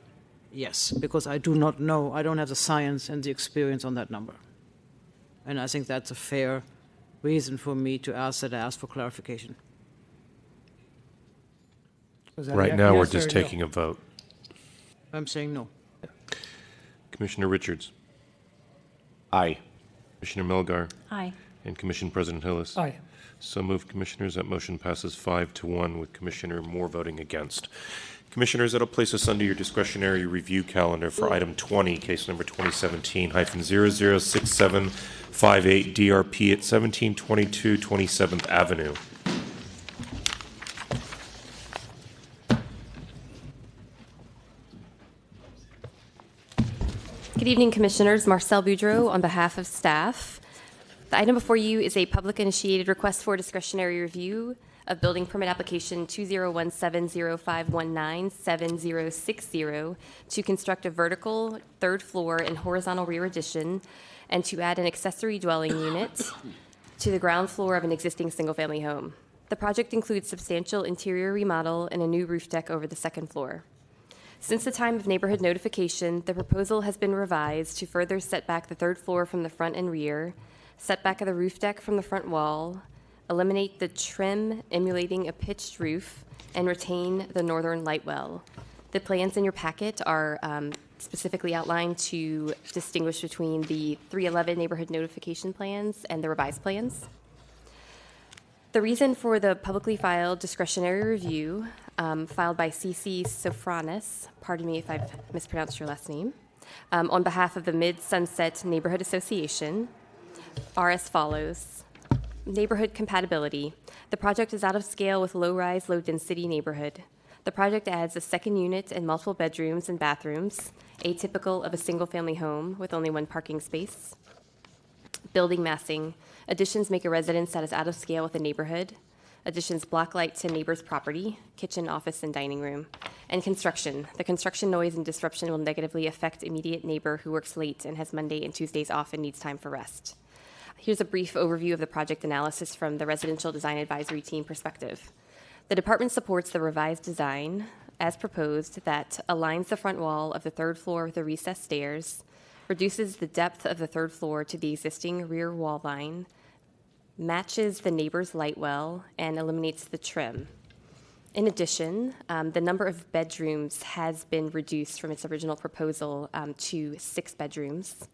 yes, because I do not know. I don't have the science and the experience on that number. And I think that's a fair reason for me to ask for clarification. Right now, we're just taking a vote. I'm saying no. Commissioner Richards? Aye. Commissioner Melgar? Aye. And Commission President Hillis? Aye. So moved, Commissioners. That motion passes 5-1 with Commissioner Moore voting against. Commissioners, that'll place us under your discretionary review calendar for item 20, case number 2017-006758, DRP at 1722 27th Avenue. Good evening, Commissioners. Marcel Boudreau on behalf of staff. The item before you is a public-initiated request for discretionary review of building permit application 2017-0519-7060 to construct a vertical third floor and horizontal rear addition and to add an accessory dwelling unit to the ground floor of an existing single-family home. The project includes substantial interior remodel and a new roof deck over the second floor. Since the time of neighborhood notification, the proposal has been revised to further set back the third floor from the front and rear, set back of the roof deck from the front wall, eliminate the trim emulating a pitched roof, and retain the northern light well. The plans in your packet are specifically outlined to distinguish between the 311 neighborhood notification plans and the revised plans. The reason for the publicly filed discretionary review filed by C.C. Sofranis, pardon me if I've mispronounced your last name, On behalf of the Mid-Sunset Neighborhood Association, are as follows. Neighborhood compatibility. The project is out of scale with low-rise, low-density neighborhood. The project adds a second unit and multiple bedrooms and bathrooms, atypical of a single-family home with only one parking space. Building massing. Additions make a residence that is out of scale with the neighborhood. Additions block light to neighbor's property, kitchen, office, and dining room. And construction. The construction noise and disruption will negatively affect immediate neighbor who works late and has Monday and Tuesdays off and needs time for rest. Here's a brief overview of the project analysis from the Residential Design Advisory Team perspective. The department supports the revised design as proposed that aligns the front wall of the third floor with the recessed stairs, reduces the depth of the third floor to the existing rear wall line, matches the neighbor's light well, and eliminates the trim. In addition, the number of bedrooms has been reduced from its original proposal to 6 bedrooms.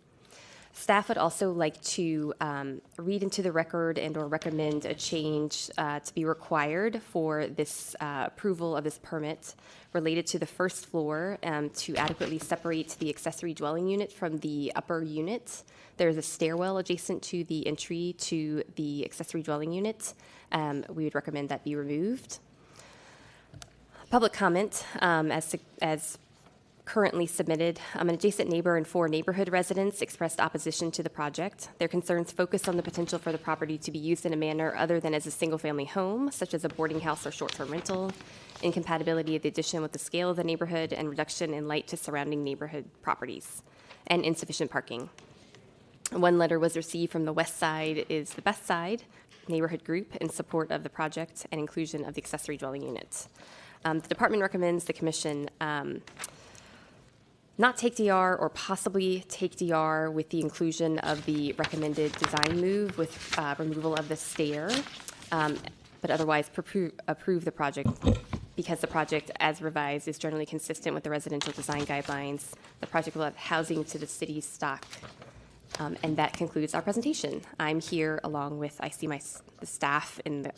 Staff would also like to read into the record and or recommend a change to be required for this approval of this permit related to the first floor to adequately separate the accessory dwelling unit from the upper unit. There is a stairwell adjacent to the entry to the accessory dwelling unit. We would recommend that be removed. Public comment, as currently submitted, an adjacent neighbor and 4 neighborhood residents expressed opposition to the project. Their concerns focused on the potential for the property to be used in a manner other than as a single-family home, such as a boarding house or short-term rental, incompatibility of the addition with the scale of the neighborhood, and reduction in light to surrounding neighborhood properties, and insufficient parking. One letter was received from the West Side is the Best Side neighborhood group in support of the project and inclusion of the accessory dwelling unit. The department recommends the commission not take DR or possibly take DR with the inclusion of the recommended design move with removal of the stair, but otherwise approve the project because the project as revised is generally consistent with the residential design guidelines. The project will add housing to the city's stock. And that concludes our presentation. I'm here along with, I see the staff in the,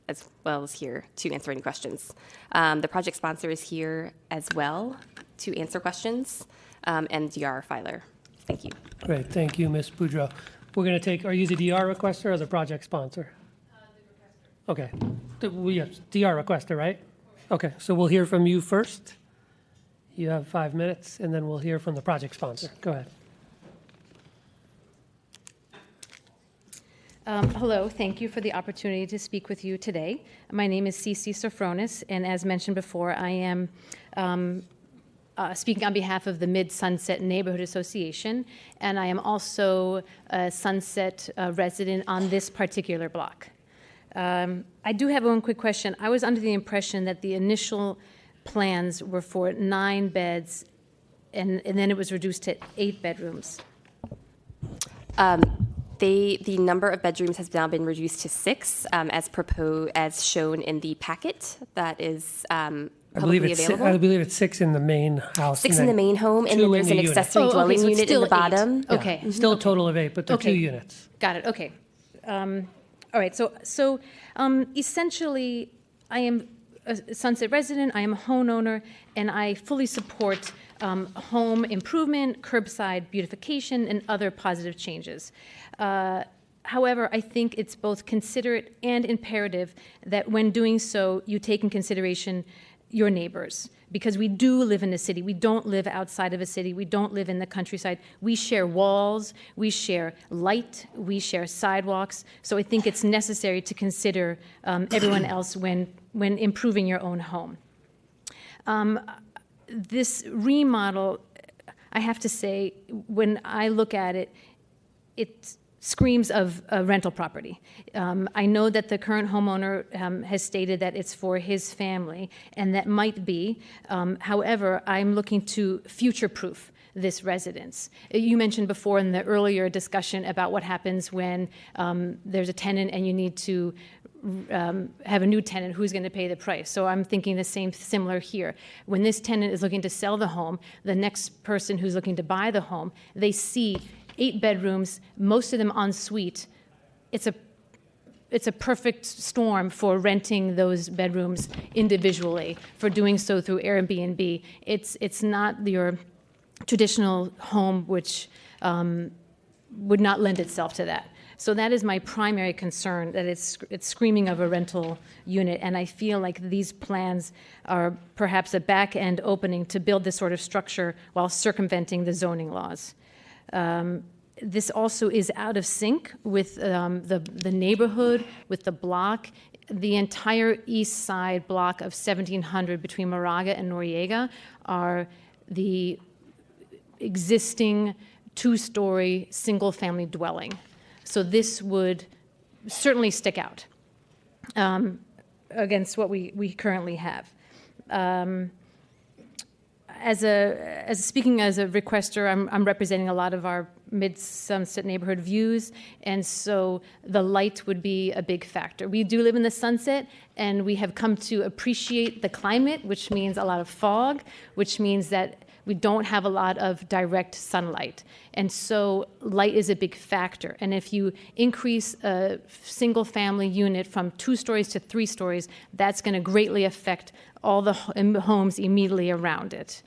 as well as here to answer any questions. The project sponsor is here as well to answer questions, and DR filer. Thank you. Great, thank you, Ms. Boudreau. We're going to take, are you the DR requester or the project sponsor? The requester. Okay, we have DR requester, right? Okay, so we'll hear from you first. You have 5 minutes, and then we'll hear from the project sponsor. Go ahead. Hello, thank you for the opportunity to speak with you today. My name is Cece Sofronis, and as mentioned before, I am speaking on behalf of the Mid-Sunset Neighborhood Association, and I am also a Sunset resident on this particular block. I do have one quick question. I was under the impression that the initial plans were for 9 beds, and then it was reduced to 8 bedrooms. The number of bedrooms has now been reduced to 6, as shown in the packet that is publicly available. I believe it's 6 in the main house. 6 in the main home, and then there's an accessory dwelling so it's unit in the still 8. bottom. Okay. Yeah, still a total of 8, but they're 2 units. Got it, okay. All right, so essentially, I am a Sunset resident, I am a homeowner, and I fully support home improvement, curbside beautification, and other positive changes. However, I think it's both considerate and imperative that when doing so, you take in consideration your neighbors, because we do live in a city. We don't live outside of a city. We don't live in the countryside. We share walls, we share light, we share sidewalks. So I think it's necessary to consider everyone else when improving your own home. This remodel, I have to say, when I look at it, it screams of a rental property. I know that the current homeowner has stated that it's for his family, and that might be. However, I'm looking to future-proof this residence. You mentioned before in the earlier discussion about what happens when there's a tenant and you need to have a new tenant who's going to pay the price. So I'm thinking the similar here. When this tenant is looking to sell the home, the next person who's looking to buy the home, they see 8 bedrooms, most of them en suite. It's it's a perfect storm for renting those bedrooms individually, for doing so through Airbnb. It's not your traditional home, which would not lend itself to that. So that is my primary concern, that it's screaming of a rental unit, and I feel like these plans are perhaps a back-end opening to build this sort of structure while circumventing the zoning laws. This also is out of sync with the neighborhood, with the block. The entire east side block of 1700 between Moraga and Noriega are the existing two-story single-family dwelling. So this would certainly stick out against what we currently have. Speaking as a requester, I'm representing a lot of our mid-Sunset neighborhood views, and so the light would be a big factor. We do live in the Sunset, and we have come to appreciate the climate, which means a lot of fog, which means that we don't have a lot of direct sunlight. And so light is a big factor. And if you increase a single family unit from 2 stories to 3 stories, that's going to greatly affect all the homes immediately around it.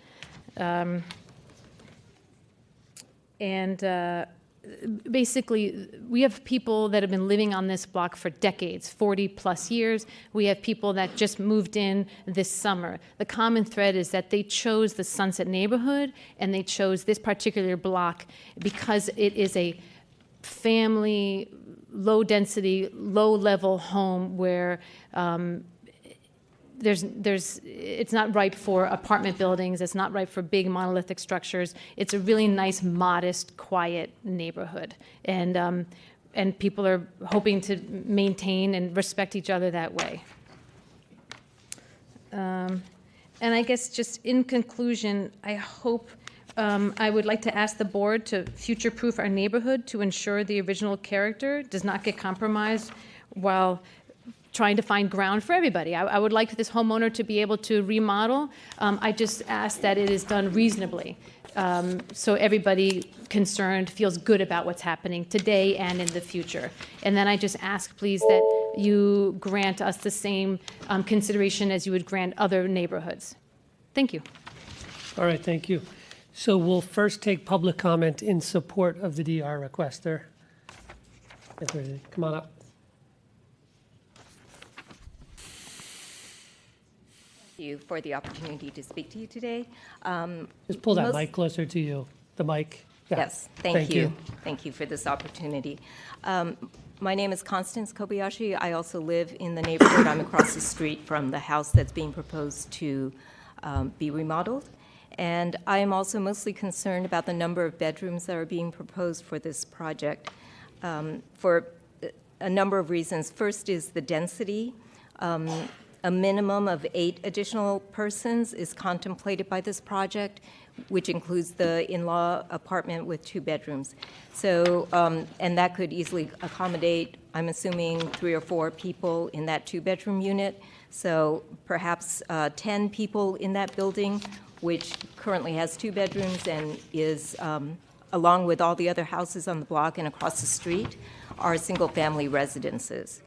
Basically, we have people that have been living on this block for decades, 40 plus years. We have people that just moved in this summer. The common thread is that they chose the Sunset neighborhood, and they chose this particular block because it is a family, low-density, low-level home where it's not ripe for apartment buildings. It's not ripe for big monolithic structures. It's a really nice, modest, quiet neighborhood, and people are hoping to maintain and respect each other that way. And I guess just in conclusion, I hope I would like to ask the board to future-proof our neighborhood to ensure the original character does not get compromised while trying to find ground for everybody. I would like this homeowner to be able to remodel. I just ask that it is done reasonably, so everybody concerned feels good about what's happening today and in the future. And then I just ask, please, that you grant us the same consideration as you would grant other neighborhoods. Thank you. All right, thank you. So we'll first take public comment in support of the DR requester. Come on up. You for the opportunity to speak to you today. Just pull that mic closer to you. The mic. Yeah. Yes, thank you. Thank you for this opportunity. My name is Constance Kobayashi. I also live in the neighborhood. I'm across the street from the house that's being proposed to be remodeled. And I am also mostly concerned about the number of bedrooms that are being proposed for this project for a number of reasons. First is the density. A minimum of 8 additional persons is contemplated by this project, which includes the in-law apartment with 2 bedrooms. So, and that could easily accommodate, I'm assuming, 3 or 4 people in that 2-bedroom unit. So perhaps 10 people in that building, which currently has 2 bedrooms and is, along with all the other houses on the block and across the street, are single-family residences.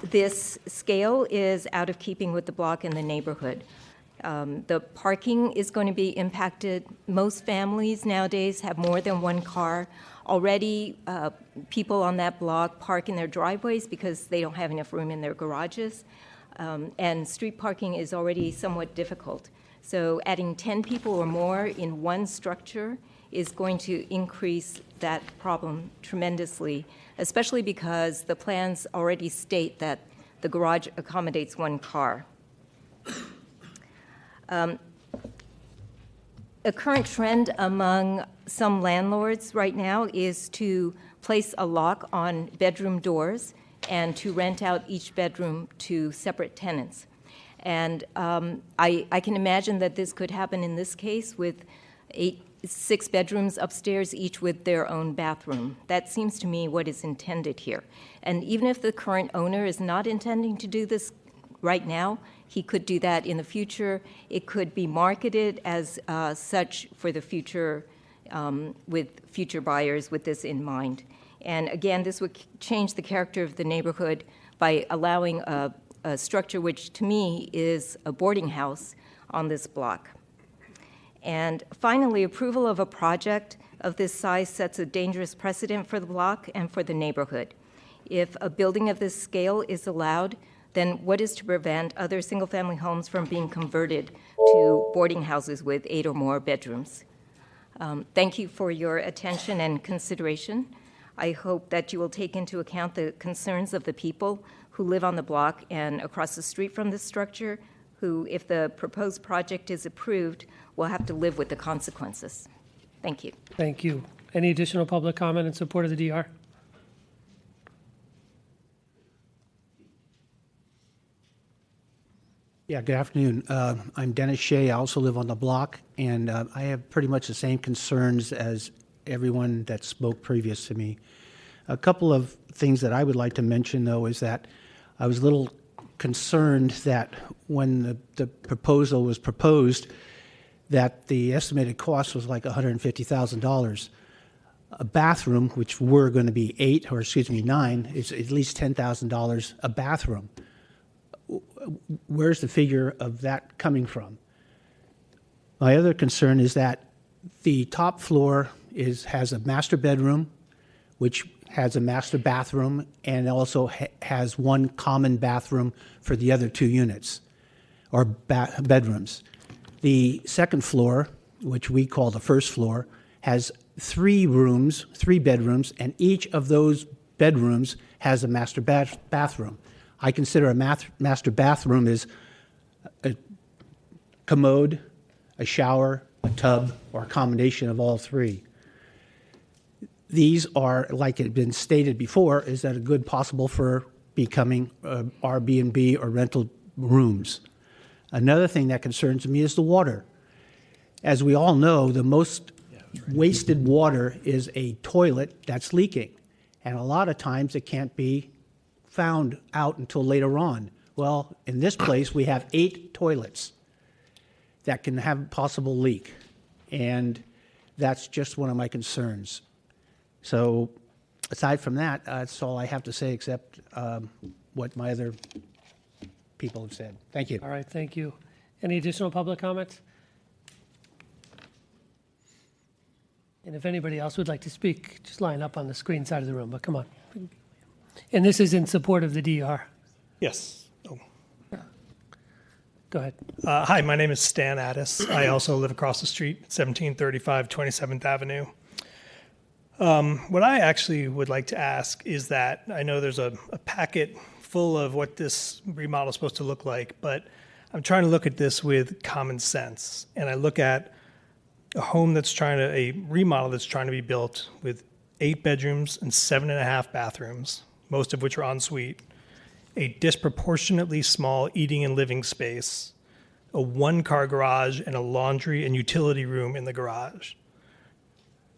This scale is out of keeping with the block and the neighborhood. The parking is going to be impacted. Most families nowadays have more than 1 car. Already, people on that block park in their driveways because they don't have enough room in their garages. And street parking is already somewhat difficult. So adding 10 people or more in one structure is going to increase that problem tremendously, especially because the plans already state that the garage accommodates 1 car. A current trend among some landlords right now is to place a lock on bedroom doors and to rent out each bedroom to separate tenants. And I can imagine that this could happen in this case with 6 bedrooms upstairs, each with their own bathroom. That seems to me what is intended here. And even if the current owner is not intending to do this right now, he could do that in the future. It could be marketed as such for the future with future buyers with this in mind. And again, this would change the character of the neighborhood by allowing a structure which to me is a boarding house on this block. And finally, approval of a project of this size sets a dangerous precedent for the block and for the neighborhood. If a building of this scale is allowed, then what is to prevent other single-family homes from being converted to boarding houses with 8 or more bedrooms? Thank you for your attention and consideration. I hope that you will take into account the concerns of the people who live on the block and across the street from this structure, who, if the proposed project is approved, will have to live with the consequences. Thank you. Thank you. Any additional public comment in support of the DR? Yeah, good afternoon. I'm Dennis Shea. I also live on the block, and I have pretty much the same concerns as everyone that spoke previous to me. A couple of things that I would like to mention, though, is that I was a little concerned that when the proposal was proposed, that the estimated cost was like $150,000. A bathroom, which were going to be 9, is at least $10,000 a bathroom. Where's the figure of that coming from? My other concern is that the top floor has a master bedroom, which has a master bathroom, and also has one common bathroom for the other 2 units, or bedrooms. The second floor, which we call the first floor, has 3 bedrooms, and each of those bedrooms has a master bathroom. I consider a master bathroom is a commode, a shower, a tub, or a combination of all 3. These are, like it had been stated before, is that a good possible for becoming Airbnb or rental rooms. Another thing that concerns me is the water. As we all know, the most wasted water is a toilet that's leaking. And a lot of times it can't be found out until later on. Well, in this place, we have 8 toilets that can have a possible leak. And that's just one of my concerns. So aside from that, that's all I have to say except what my other people have said. Thank you. All right, thank you. Any additional public comments? And if anybody else would like to speak, just line up on the screen side of the room, but come on. And this is in support of the DR. Yes. Oh. Go ahead. Hi, my name is Stan Addis. I also live across the street, 1735 27th Avenue. What I actually would like to ask is that I know there's a packet full of what this remodel is supposed to look like, but I'm trying to look at this with common sense. And I look at a remodel that's trying to be built with 8 bedrooms and 7.5 bathrooms, most of which are en suite, a disproportionately small eating and living space, a 1-car garage, and a laundry and utility room in the garage.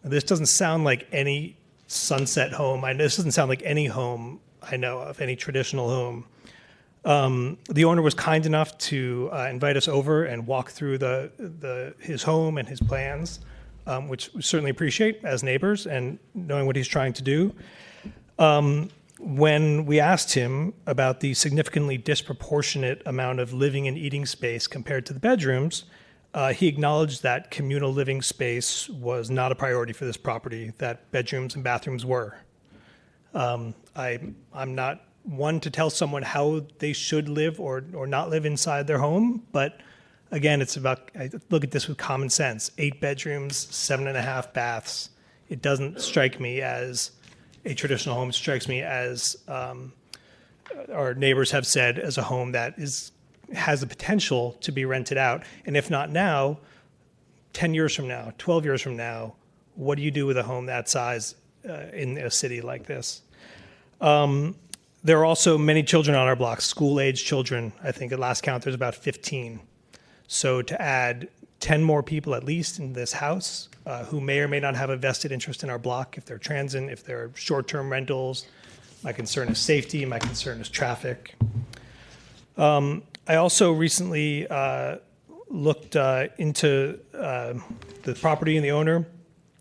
Now, this doesn't sound like any Sunset home. This doesn't sound like any home I know of, any traditional home. The owner was kind enough to invite us over and walk through his home and his plans, which we certainly appreciate as neighbors and knowing what he's trying to do. When we asked him about the significantly disproportionate amount of living and eating space compared to the bedrooms, he acknowledged that communal living space was not a priority for this property, that bedrooms and bathrooms were. I'm not one to tell someone how they should live or not live inside their home, but again, I look at this with common sense. 8 bedrooms, 7.5 baths. It doesn't strike me as a traditional home. It strikes me as, our neighbors have said, as a home that has the potential to be rented out. And if not now, 10 years from now, 12 years from now, what do you do with a home that size in a city like this? There are also many children on our block, school-age children. I think at last count there's about 15. So to add 10 more people at least in this house who may or may not have a vested interest in our block, if they're transient, if they're short-term rentals, my concern is safety, my concern is traffic. I also recently looked into the property and the owner.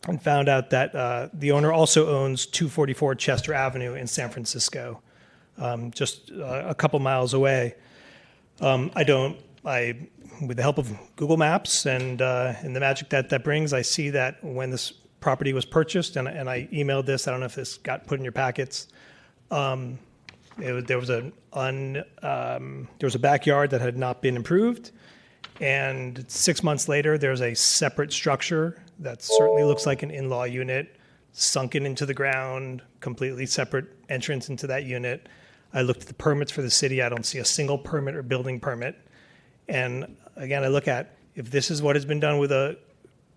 and found out that the owner also owns 244 Chester Avenue in San Francisco, just a couple miles away. With the help of Google Maps and the magic that brings, I see that when this property was purchased, and I emailed this, I don't know if this got put in your packets, there was a backyard that had not been improved, and 6 months later, there's a separate structure that certainly looks like an in-law unit, sunken into the ground, completely separate entrance into that unit. I looked at the permits for the city. I don't see a single permit or building permit. And again, I look at if this is what has been done with a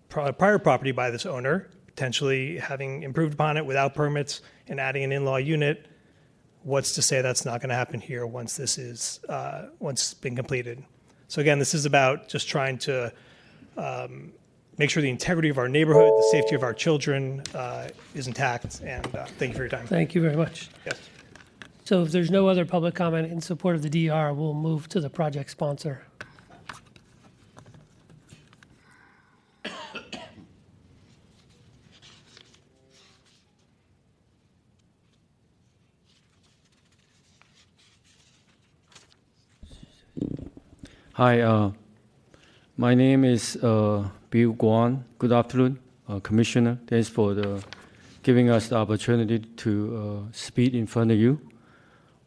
prior property by this owner, potentially having improved upon it without permits and adding an in-law unit, what's to say that's not going to happen here once this is once it's been completed? So again, this is about just trying to make sure the integrity of our neighborhood, the safety of our children is intact. And thank you for your time. Thank you very much. Yes. So if there's no other public comment in support of the DR, we'll move to the project sponsor. Hi, my name is Bill Guan. Good afternoon, Commissioner. Thanks for giving us the opportunity to speak in front of you.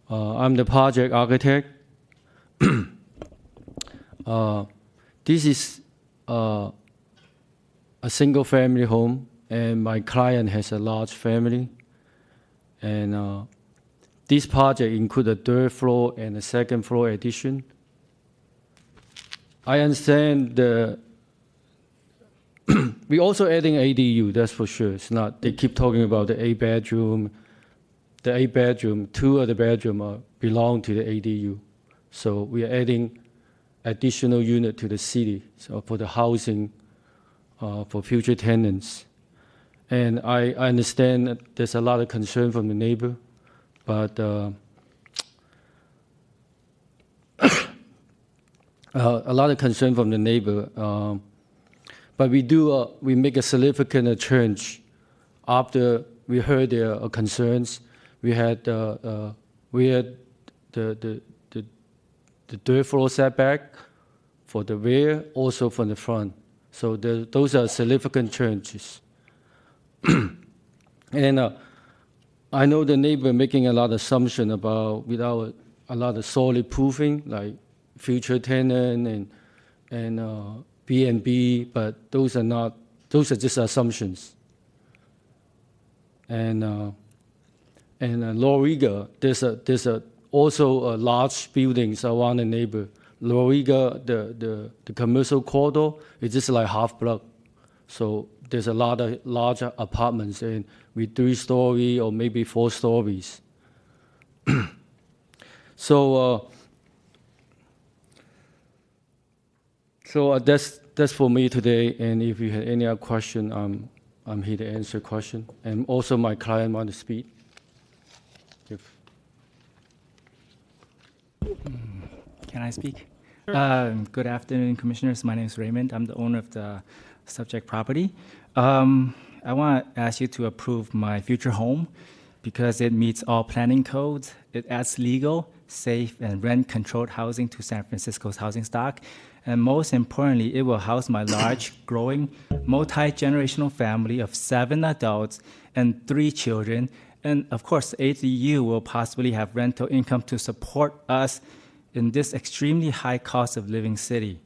I'm the project architect. This is a single-family home, and my client has a large family. And this project includes a third floor and a second floor addition. I understand we also adding ADU, that's for sure. It's not, they keep talking about the 8-bedroom. The 8-bedroom, 2 of the bedroom belong to the ADU. So we are adding additional unit to the city, so for the housing for future tenants. And I understand that there's a lot of concern from the neighbor, but a lot of concern from the neighbor, but we make a significant change after we heard their concerns. We had the third floor setback for the rear, also from the front. So those are significant changes. And I know the neighbor making a lot of assumption about without a lot of solid proofing, like future tenant and B&B, but those are just assumptions. And Loriga, there's also large buildings around the neighbor. Loriga, the commercial corridor is just like half block. So there's a lot of larger apartments and with 3-story or maybe 4 stories. So that's for me today. And if you have any other question, I'm here to answer question. And also my client want to speak. Can I speak? Sure. Good afternoon, Commissioners. My name is Raymond. I'm the owner of the subject property. I want to ask you to approve my future home because it meets all planning codes. It adds legal, safe, and rent-controlled housing to San Francisco's housing stock. And most importantly, it will house my large, growing, multi-generational family of 7 adults and 3 children. And of course, ADU will possibly have rental income to support us in this extremely high cost of living city.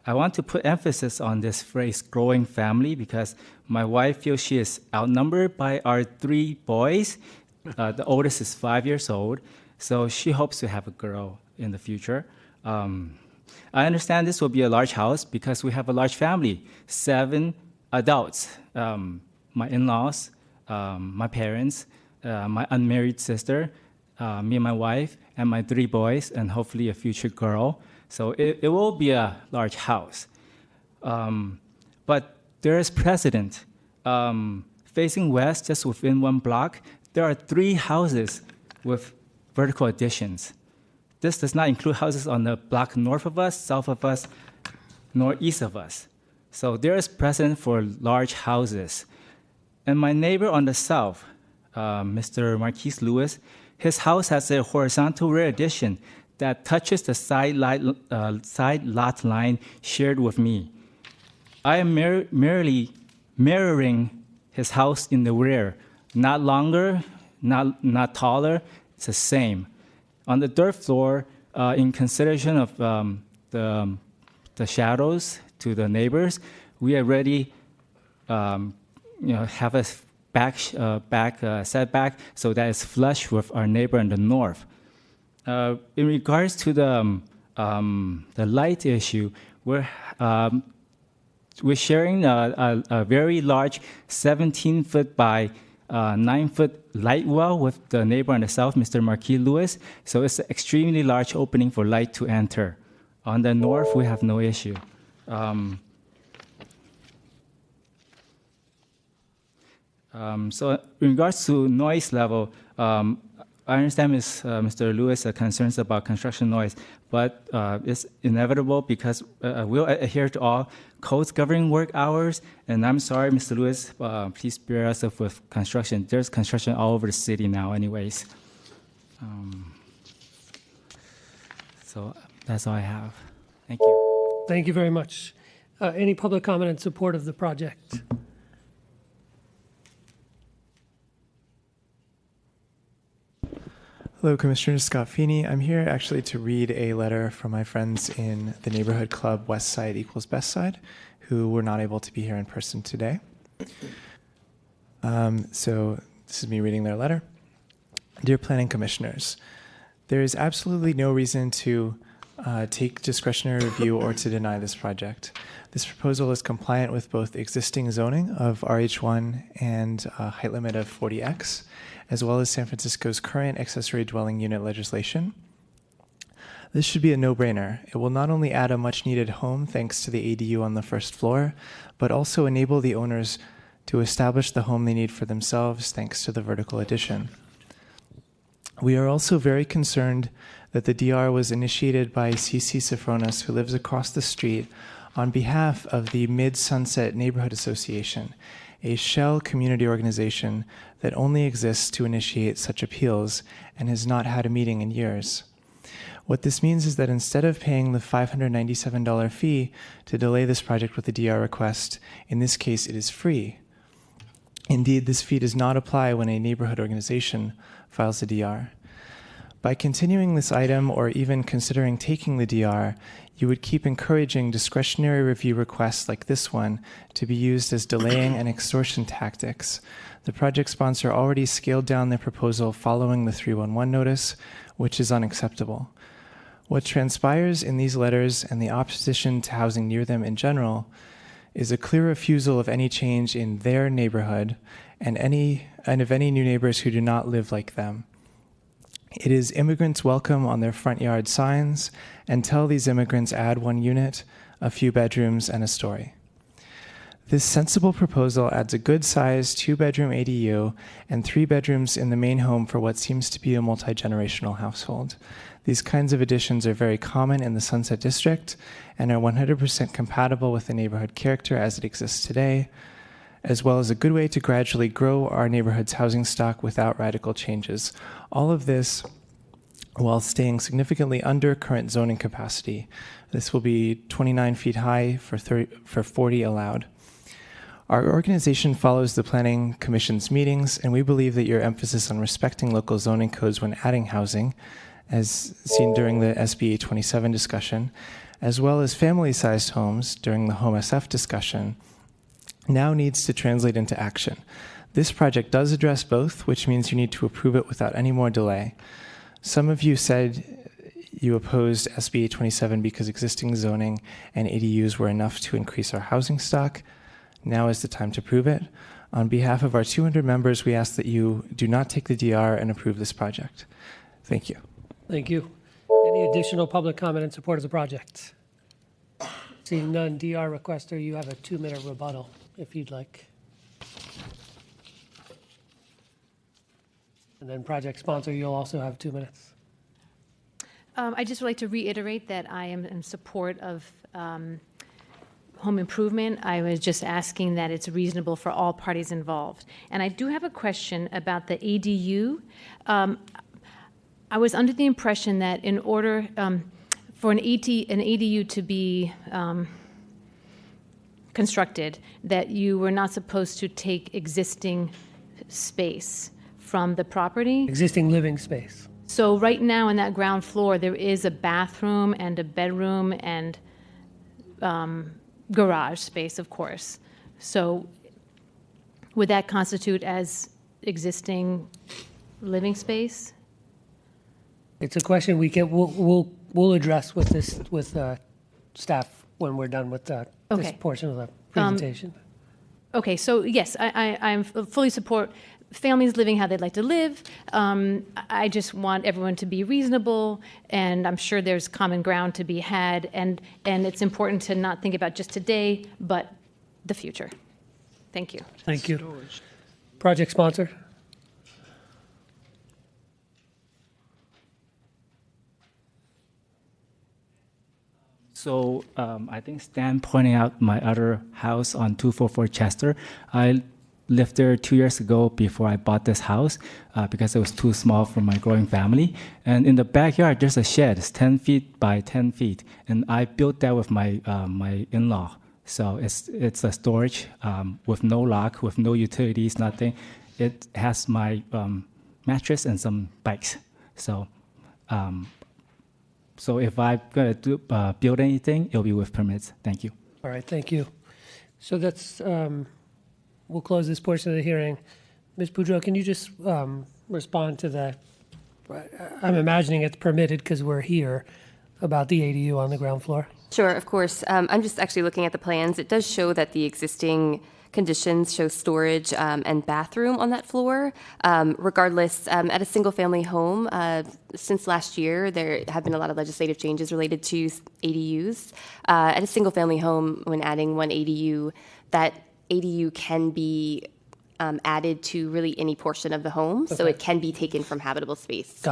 I want to put emphasis on this phrase, growing family, because my wife feels she is outnumbered by our 3 boys. The oldest is 5 years old, so she hopes to have a girl in the future. I understand this will be a large house because we have a large family, 7 adults, my in-laws, my parents, my unmarried sister, me and my wife, and my 3 boys, and hopefully a future girl. So it will be a large house. But there is precedent. Facing west, just within 1 block, there are 3 houses with vertical additions. This does not include houses on the block north of us, south of us, nor east of us. So there is precedent for large houses. And my neighbor on the south, Mr. Marquise Lewis, his house has a horizontal rear addition that touches the side lot line shared with me. I am merely mirroring his house in the rear, not longer, not taller, it's the same. On the dirt floor, in consideration of the shadows to the neighbors, we already have a back setback so that it's flush with our neighbor in the north. In regards to the light issue, we're sharing a very large 17-foot by 9-foot light well with the neighbor on the south, Mr. Marquis Lewis. So it's an extremely large opening for light to enter. On the north, we have no issue. So in regards to noise level, I understand Mr. Lewis' concerns about construction noise, but it's inevitable because we'll adhere to all codes governing work hours. And I'm sorry, Mr. Lewis, please bear us up with construction. There's construction all over the city now anyways. So that's all I have. Thank you. Thank you very much. Any public comment in support of the project? Hello, Commissioner Scott Feeney. I'm here actually to read a letter from my friends in the neighborhood club West Side Equals Best Side, who were not able to be here in person today. So this is me reading their letter. Dear Planning Commissioners, there is absolutely no reason to take discretionary review or to deny this project. This proposal is compliant with both existing zoning of RH1 and a height limit of 40x, as well as San Francisco's current accessory dwelling unit legislation. This should be a no-brainer. It will not only add a much-needed home thanks to the ADU on the first floor, but also enable the owners to establish the home they need for themselves thanks to the vertical addition. We are also very concerned that the DR was initiated by CC Sifronas, who lives across the street, on behalf of the Mid-Sunset Neighborhood Association, a shell community organization that only exists to initiate such appeals and has not had a meeting in years. What this means is that instead of paying the $597 fee to delay this project with a DR request, in this case it is free. Indeed, this fee does not apply when a neighborhood organization files a DR. By continuing this item or even considering taking the DR, you would keep encouraging discretionary review requests like this one to be used as delaying and extortion tactics. The project sponsor already scaled down their proposal following the 311 notice, which is unacceptable. What transpires in these letters and the opposition to housing near them in general is a clear refusal of any change in their neighborhood and of any new neighbors who do not live like them. It is immigrants welcome on their front yard signs, and tell these immigrants add one unit, a few bedrooms, and a story. This sensible proposal adds a good-sized 2-bedroom ADU and 3 bedrooms in the main home for what seems to be a multi-generational household. These kinds of additions are very common in the Sunset District and are 100% compatible with the neighborhood character as it exists today, as well as a good way to gradually grow our neighborhood's housing stock without radical changes. All of this while staying significantly under current zoning capacity. This will be 29 feet high for 40 allowed. Our organization follows the Planning Commission's meetings, and we believe that your emphasis on respecting local zoning codes when adding housing, as seen during the SB 827 discussion, as well as family-sized homes during the Home SF discussion, now needs to translate into action. This project does address both, which means you need to approve it without any more delay. Some of you said you opposed SB 827 because existing zoning and ADUs were enough to increase our housing stock. Now is the time to prove it. On behalf of our 200 members, we ask that you do not take the DR and approve this project. Thank you. Thank you. Any additional public comment in support of the project? Seeing none, DR requester, you have a 2-minute rebuttal if you'd like. And then project sponsor, you'll also have 2 minutes. I just would like to reiterate that I am in support of home improvement. I was just asking that it's reasonable for all parties involved. And I do have a question about the ADU. I was under the impression that in order for an ADU to be constructed, that you were not supposed to take existing space from the property. Existing living space. So right now on that ground floor, there is a bathroom and a bedroom and garage space, of course. So would that constitute as existing living space? It's a question we'll address with staff when we're done with this Okay. portion of the presentation. Okay, so yes, I fully support families living how they'd like to live. I just want everyone to be reasonable, and I'm sure there's common ground to be had, and it's important to not think about just today, but the future. Thank you. Thank you. Project sponsor. So I think Stan pointing out my other house on 244 Chester. I lived there 2 years ago before I bought this house because it was too small for my growing family. And in the backyard, there's a shed. It's 10 feet by 10 feet. And I built that with my my in-law. So it's a storage with no lock, with no utilities, nothing. It has my mattress and some bikes. So so if I'm going to build anything, it'll be with permits. Thank you. All right, thank you. So that's, we'll close this portion of the hearing. Ms. Boudreau, can you just respond to the, I'm imagining it's permitted because we're here, about the ADU on the ground floor? Sure, of course. I'm just actually looking at the plans. It does show that the existing conditions show storage and bathroom on that floor. Regardless, at a single-family home, since last year, there have been a lot of legislative changes related to ADUs. At a single-family home, when adding one ADU, that ADU can be added to really any portion of the home, so Okay. it can be taken from habitable space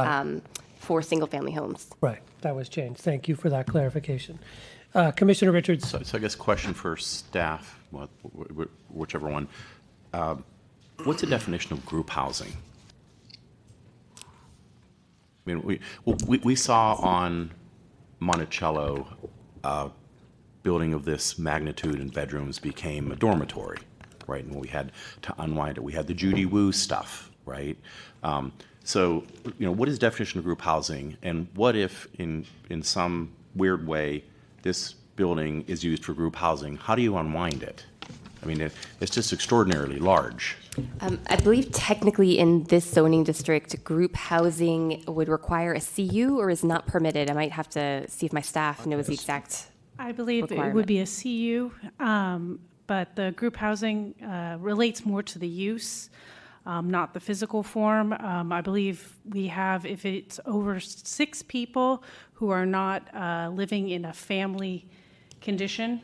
for single-family homes. Right, that was changed. Thank you for that clarification. Commissioner Richards. So I guess question for staff, whichever one. What's the definition of group housing? I mean, we saw on Monticello, building of this magnitude and bedrooms became a dormitory, right? And we had to unwind it. We had the Judy Woo stuff, right? So, what is the definition of group housing? And what if in some weird way, this building is used for group housing? How do you unwind it? I mean, it's just extraordinarily large. I believe technically in this zoning district, group housing would require a CU or is not permitted. I might have to see if my staff knows the exact I believe it requirement. would be a CU, but the group housing relates more to the use, not the physical form. I believe we have, if it's over 6 people who are not living in a family condition,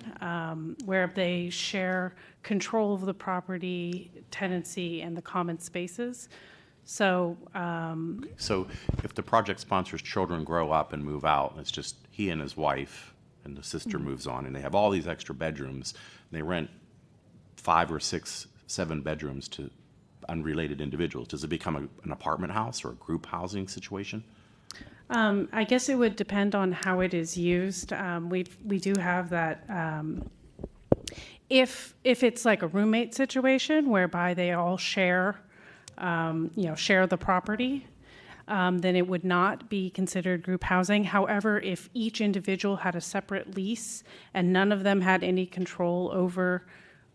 where they share control of the property, tenancy, and the common spaces. So, So if the project sponsor's children grow up and move out, and it's just he and his wife, and the sister moves on, and they have all these extra bedrooms, and they rent 5 or 6, 7 bedrooms to unrelated individuals, does it become an apartment house or a group housing situation? I guess it would depend on how it is used. We do have that. If it's like a roommate situation whereby they all share, share the property, then it would not be considered group housing. However, if each individual had a separate lease and none of them had any control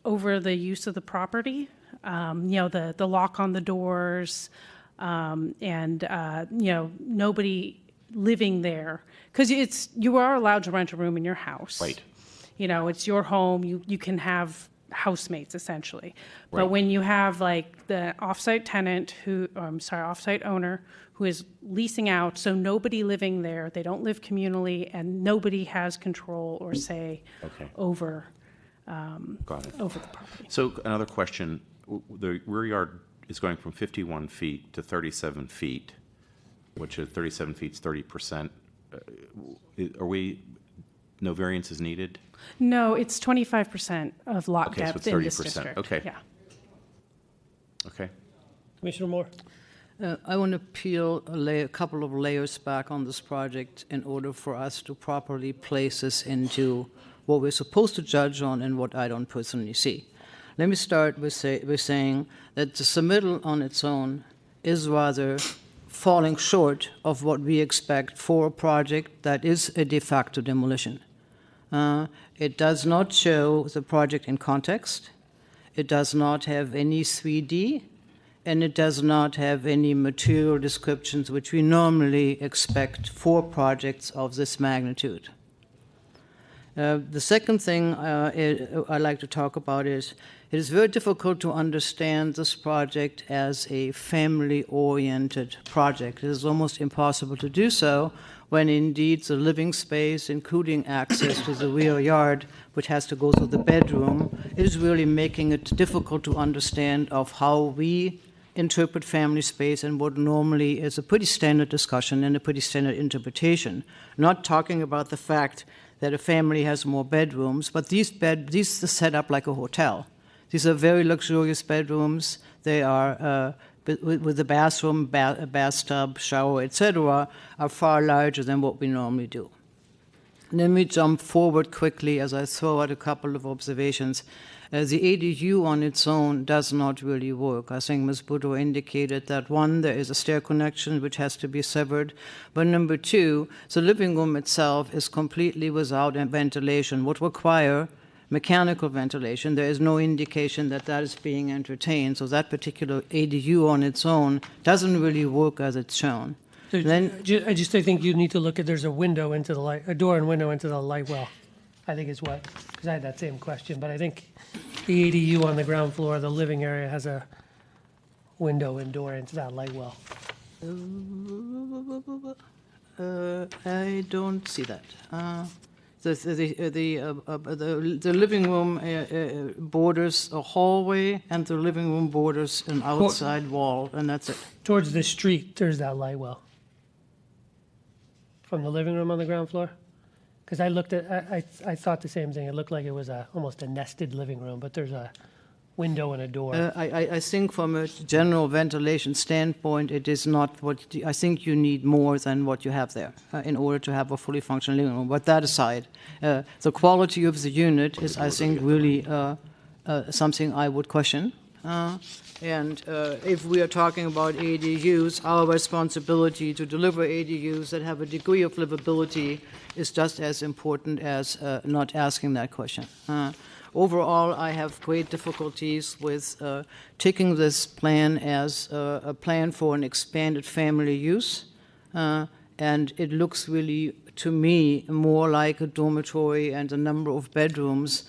over the use of the property, the lock on the doors, and nobody living there, because you are allowed to rent a room in your house. Right. It's your home. You can have housemates essentially. Right. But when you have like the offsite tenant offsite owner who is leasing out, so nobody living there, they don't live communally, and nobody has control or say over Got it. over the property. So another question, the rear yard is going from 51 feet to 37 feet, which is 37 feet is 30%. no variance is needed? No, it's 25% of lot Okay, so depth it's in this 30%. district. Okay. Yeah. Okay. Commissioner Moore? I want to peel a couple of layers back on this project in order for us to properly place this into what we're supposed to judge on and what I don't personally see. Let me start with saying that the submittal on its own is rather falling short of what we expect for a project that is a de facto demolition. It does not show the project in context. It does not have any 3D, and it does not have any material descriptions which we normally expect for projects of this magnitude. The second thing I'd like to talk about is it is very difficult to understand this project as a family-oriented project. It is almost impossible to do so when indeed the living space, including access to the rear yard, which has to go through the bedroom, is really making it difficult to understand of how we interpret family space and what normally is a pretty standard discussion and a pretty standard interpretation. Not talking about the fact that a family has more bedrooms, but these are set up like a hotel. These are very luxurious bedrooms. They are, with the bathroom, bathtub, shower, etc., are far larger than what we normally do. Let me jump forward quickly as I throw out a couple of observations. The ADU on its own does not really work. I think Ms. Boudreau indicated that, one, there is a stair connection which has to be severed, but number two, the living room itself is completely without ventilation, would require mechanical ventilation. There is no indication that that is being entertained, so that particular ADU on its own doesn't really work as it's shown. I think you need to look at, there's a window into the light, a door and window into the light well, I think is what, because I had that same question, but I think the ADU on the ground floor, the living area, has a window and door into that light well. I don't see that. The living room borders a hallway, and the living room borders an outside wall, and that's it. Towards the street, there's that light well. From the living room on the ground floor? Because I looked at, I thought the same thing. It looked like it was almost a nested living room, but there's a window and a door. I think from a general ventilation standpoint, it is not what, I think you need more than what you have there in order to have a fully functional living room. But that aside, the quality of the unit is, I think, really something I would question. And if we are talking about ADUs, our responsibility to deliver ADUs that have a degree of livability is just as important as not asking that question. Overall, I have great difficulties with taking this plan as a plan for an expanded family use, and it looks really, to me, more like a dormitory, and the number of bedrooms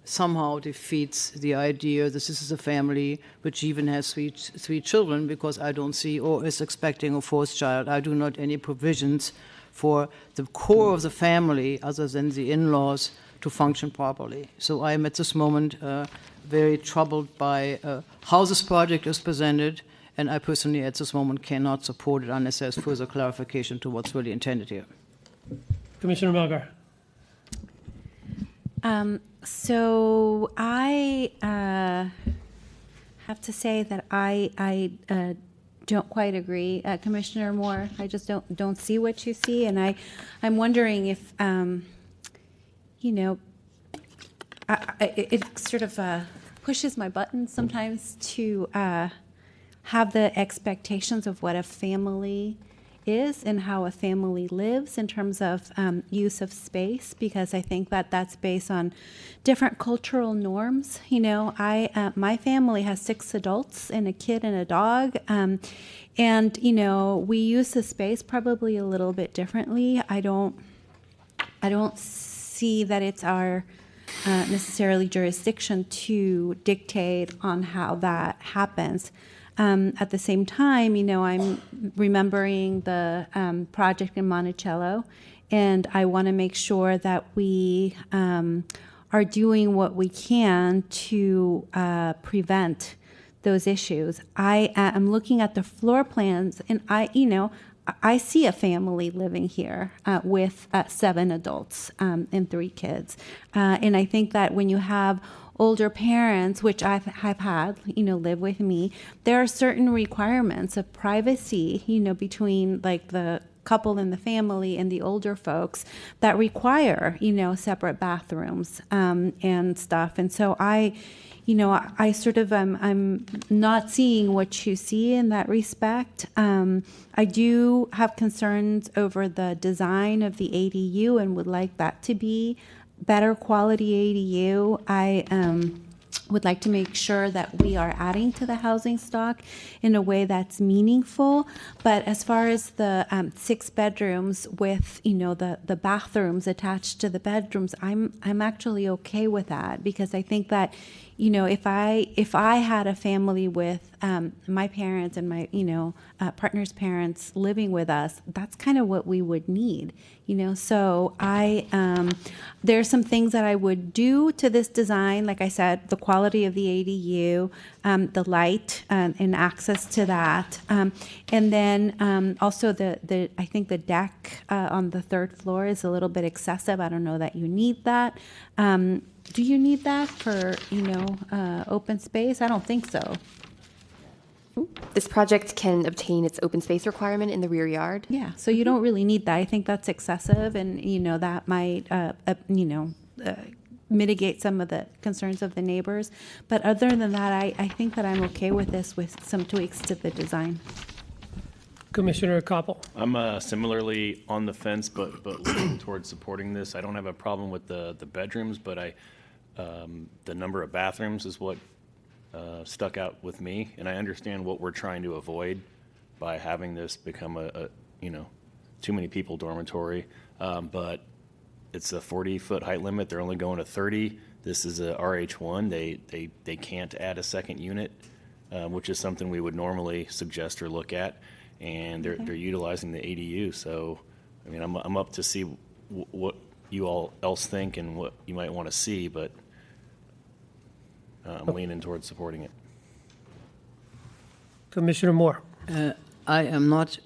somehow defeats the idea this is a family which even has three children, because I don't see, or is expecting a fourth child. I do not any provisions for the core of the family other than the in-laws to function properly. So I am at this moment very troubled by how this project is presented, and I personally at this moment cannot support it unless there's further clarification to what's really intended here. Commissioner Melgar. So I have to say that I don't quite agree, Commissioner Moore. I just don't see what you see, and I'm wondering if it sort of pushes my buttons sometimes to have the expectations of what a family is and how a family lives in terms of use of space, because I think that that's based on different cultural norms. My family has 6 adults and a kid and a dog, and we use the space probably a little bit differently. I don't see that it's our necessarily jurisdiction to dictate on how that happens. At the same time, I'm remembering the project in Monticello, and I want to make sure that we are doing what we can to prevent those issues. I am looking at the floor plans, and I see a family living here with 7 adults and 3 kids. And I think that when you have older parents, which I've had, live with me, there are certain requirements of privacy, between like the couple in the family and the older folks that require, separate bathrooms and stuff. And so I sort of, I'm not seeing what you see in that respect. I do have concerns over the design of the ADU and would like that to be better quality ADU. I would like to make sure that we are adding to the housing stock in a way that's meaningful. But as far as the 6 bedrooms with, the bathrooms attached to the bedrooms, I'm actually okay with that, because I think that, if I had a family with my parents and my, partner's parents living with us, that's kind of what we would need, So there's some things that I would do to this design. Like I said, the quality of the ADU, the light and access to that. And then also I think the deck on the 3rd floor is a little bit excessive. I don't know that you need that. Do you need that for, open space? I don't think so. This project can obtain its open space requirement in the rear yard. Yeah, so you don't really need that. I think that's excessive, and, that might, mitigate some of the concerns of the neighbors. But other than that, I think that I'm okay with this with some tweaks to the design. Commissioner Koppel. I'm similarly on the fence, but leaning towards supporting this. I don't have a problem with the bedrooms, but the number of bathrooms is what stuck out with me, and I understand what we're trying to avoid by having this become a too many people dormitory. But it's a 40-foot height limit. They're only going to 30. This is a RH1. They can't add a second unit, which is something we would normally suggest or look at. And they're utilizing the ADU. So, I mean, I'm up to see what you all else think and what you might want to see, but I'm leaning towards supporting it. Commissioner Moore. I am not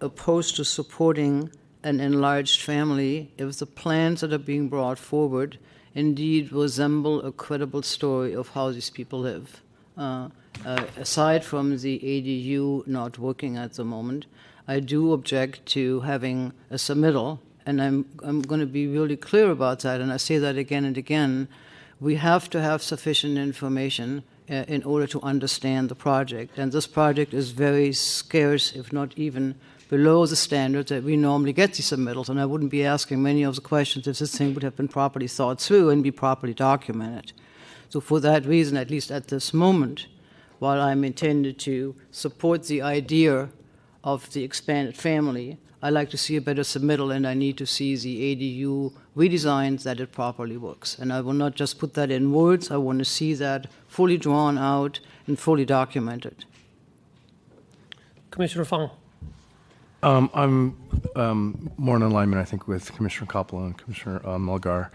opposed to supporting an enlarged family if the plans that are being brought forward indeed resemble a credible story of how these people live. Aside from the ADU not working at the moment, I do object to having a submittal, and I'm going to be really clear about that, and I say that again and again. We have to have sufficient information in order to understand the project, and this project is very scarce, if not even below the standards that we normally get these submittals, and I wouldn't be asking many of the questions if this thing would have been properly thought through and be properly documented. So for that reason, at least at this moment, while I'm intended to support the idea of the expanded family, I like to see a better submittal, and I need to see the ADU redesigned that it properly works. And I will not just put that in words, I want to see that fully drawn out and fully documented. Commissioner Fong. I'm more in alignment, I think, with Commissioner Koppel and Commissioner Mulgar.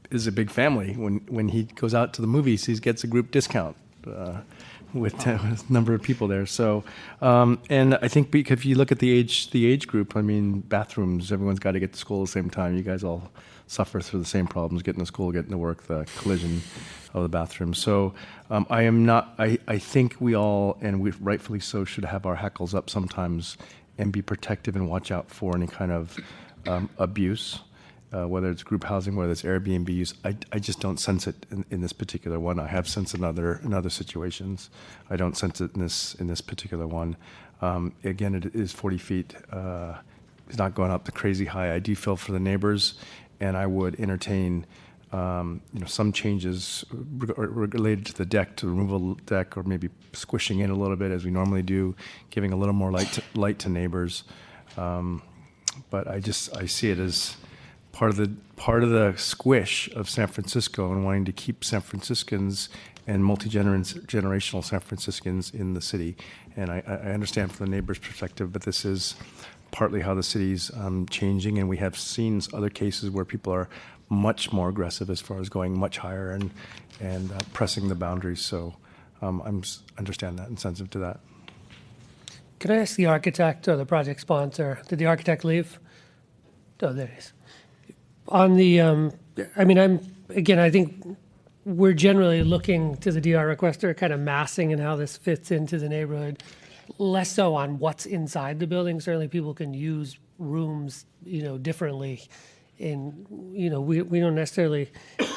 Is a big family. When he goes out to the movies, he gets a group discount with a number of people there. So, and I think if you look at the age group, I mean, bathrooms, everyone's got to get to school at the same time. You guys all suffer through the same problems, getting to school, getting to work, the collision of the bathroom. So I think we all, and we rightfully so, should have our hackles up sometimes and be protective and watch out for any kind of abuse. Whether it's group housing, whether it's Airbnb use, I just don't sense it in this particular one. I have sensed in other situations. I don't sense it in this particular one. Again, it is 40 feet. It's not going up the crazy high. I do feel for the neighbors, and I would entertain some changes related to the deck, to the removal deck, or maybe squishing in a little bit as we normally do, giving a little more light to neighbors. But I see it as part of the squish of San Francisco and wanting to keep San Franciscans and multi-generational San Franciscans in the city. And I understand from the neighbor's perspective, but this is partly how the city's changing, and we have seen other cases where people are much more aggressive as far as going much higher and pressing the boundaries. So I understand that and sensitive to that. Can I ask the architect or the project sponsor, did the architect leave? Oh, there it is. On the, I think we're generally looking to the DR requester, kind of massing and how this fits into the neighborhood, less so on what's inside the building. Certainly people can use rooms, differently. And, we don't necessarily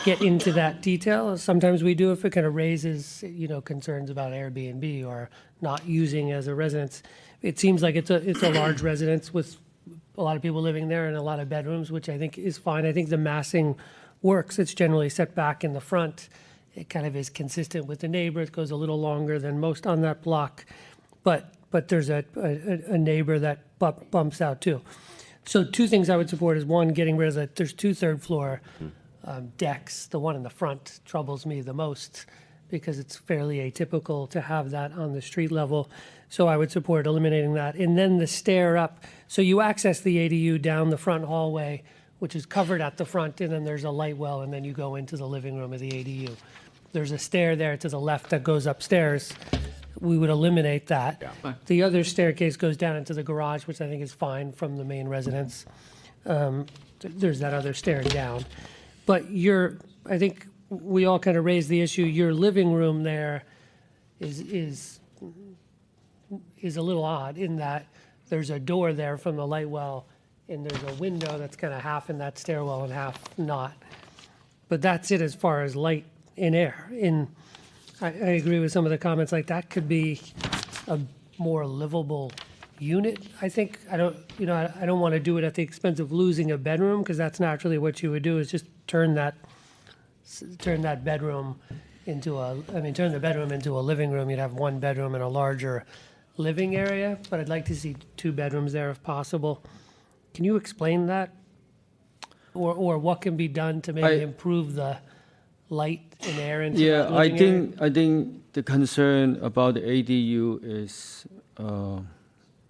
get into that detail. Sometimes we do if it kind of raises, concerns about Airbnb or not using as a residence. It seems like it's a large residence with a lot of people living there and a lot of bedrooms, which I think is fine. I think the massing works. It's generally set back in the front. It kind of is consistent with the neighbor. It goes a little longer than most on that block. But there's a neighbor that bumps out too. So two things I would support is one, getting rid of that. There's two third floor decks. The one in the front troubles me the most because it's fairly atypical to have that on the street level. So I would support eliminating that. And then the stair up. So you access the ADU down the front hallway, which is covered at the front, and then there's a light well, and then you go into the living room of the ADU. There's a stair there to the left that goes upstairs. We would eliminate that. The other staircase goes down into the garage, which I think is fine from the main residence. There's that other stair down. But I think we all kind of raised the issue, your living room there is a little odd in that there's a door there from the light well, and there's a window that's kind of half in that stairwell and half not. But that's it as far as light and air. I agree with some of the comments, like that could be a more livable unit, I think. I don't want to do it at the expense of losing a bedroom, because that's naturally what you would do, is just turn the bedroom into a living room. You'd have one bedroom and a larger living area, but I'd like to see two bedrooms there if possible. Can you explain that? Or what can be done to maybe improve the light and air into that living area? I think the concern about the ADU is,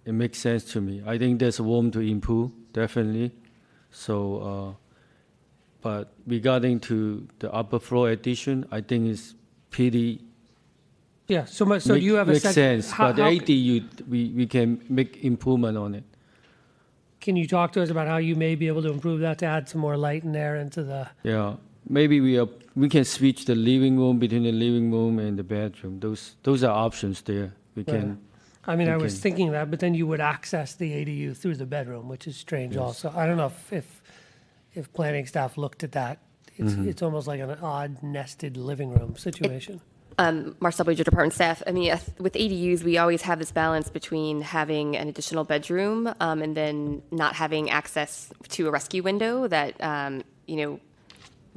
it makes sense to me. I think there's room to improve, definitely. So, but regarding to the upper floor addition, I think it's pretty. Yeah. So do you have a makes sense? But the ADU, we can make improvement on it. Can you talk to us about how you may be able to improve that to add some more light and air into the? Yeah, maybe we can switch the living room between the living room and the bedroom. Those are options there. We can. I mean, I was thinking that, but then you would access the ADU through the bedroom, which is strange. Also, I don't know if planning staff looked at that. It's almost like an odd nested living room situation. Marcel Blager, department staff. I mean, with ADUs, we always have this balance between having an additional bedroom and then not having access to a rescue window that,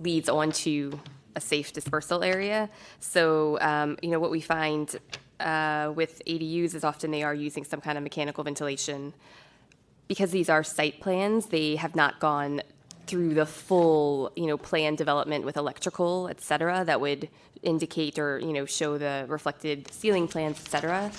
leads onto a safe dispersal area. So, what we find with ADUs is often they are using some kind of mechanical ventilation. Because these are site plans, they have not gone through the full, plan development with electrical, et cetera, that would indicate or, show the reflected ceiling plans, et cetera,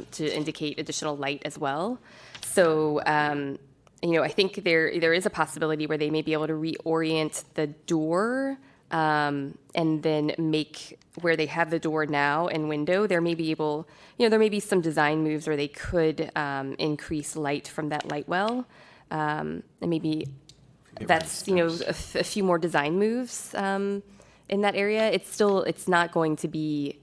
to indicate additional light as well. So, I think there is a possibility where they may be able to reorient the door and then make where they have the door now and window, there may be some design moves where they could increase light from that light well. And maybe that's, a few more design moves in that area. It's not going to be,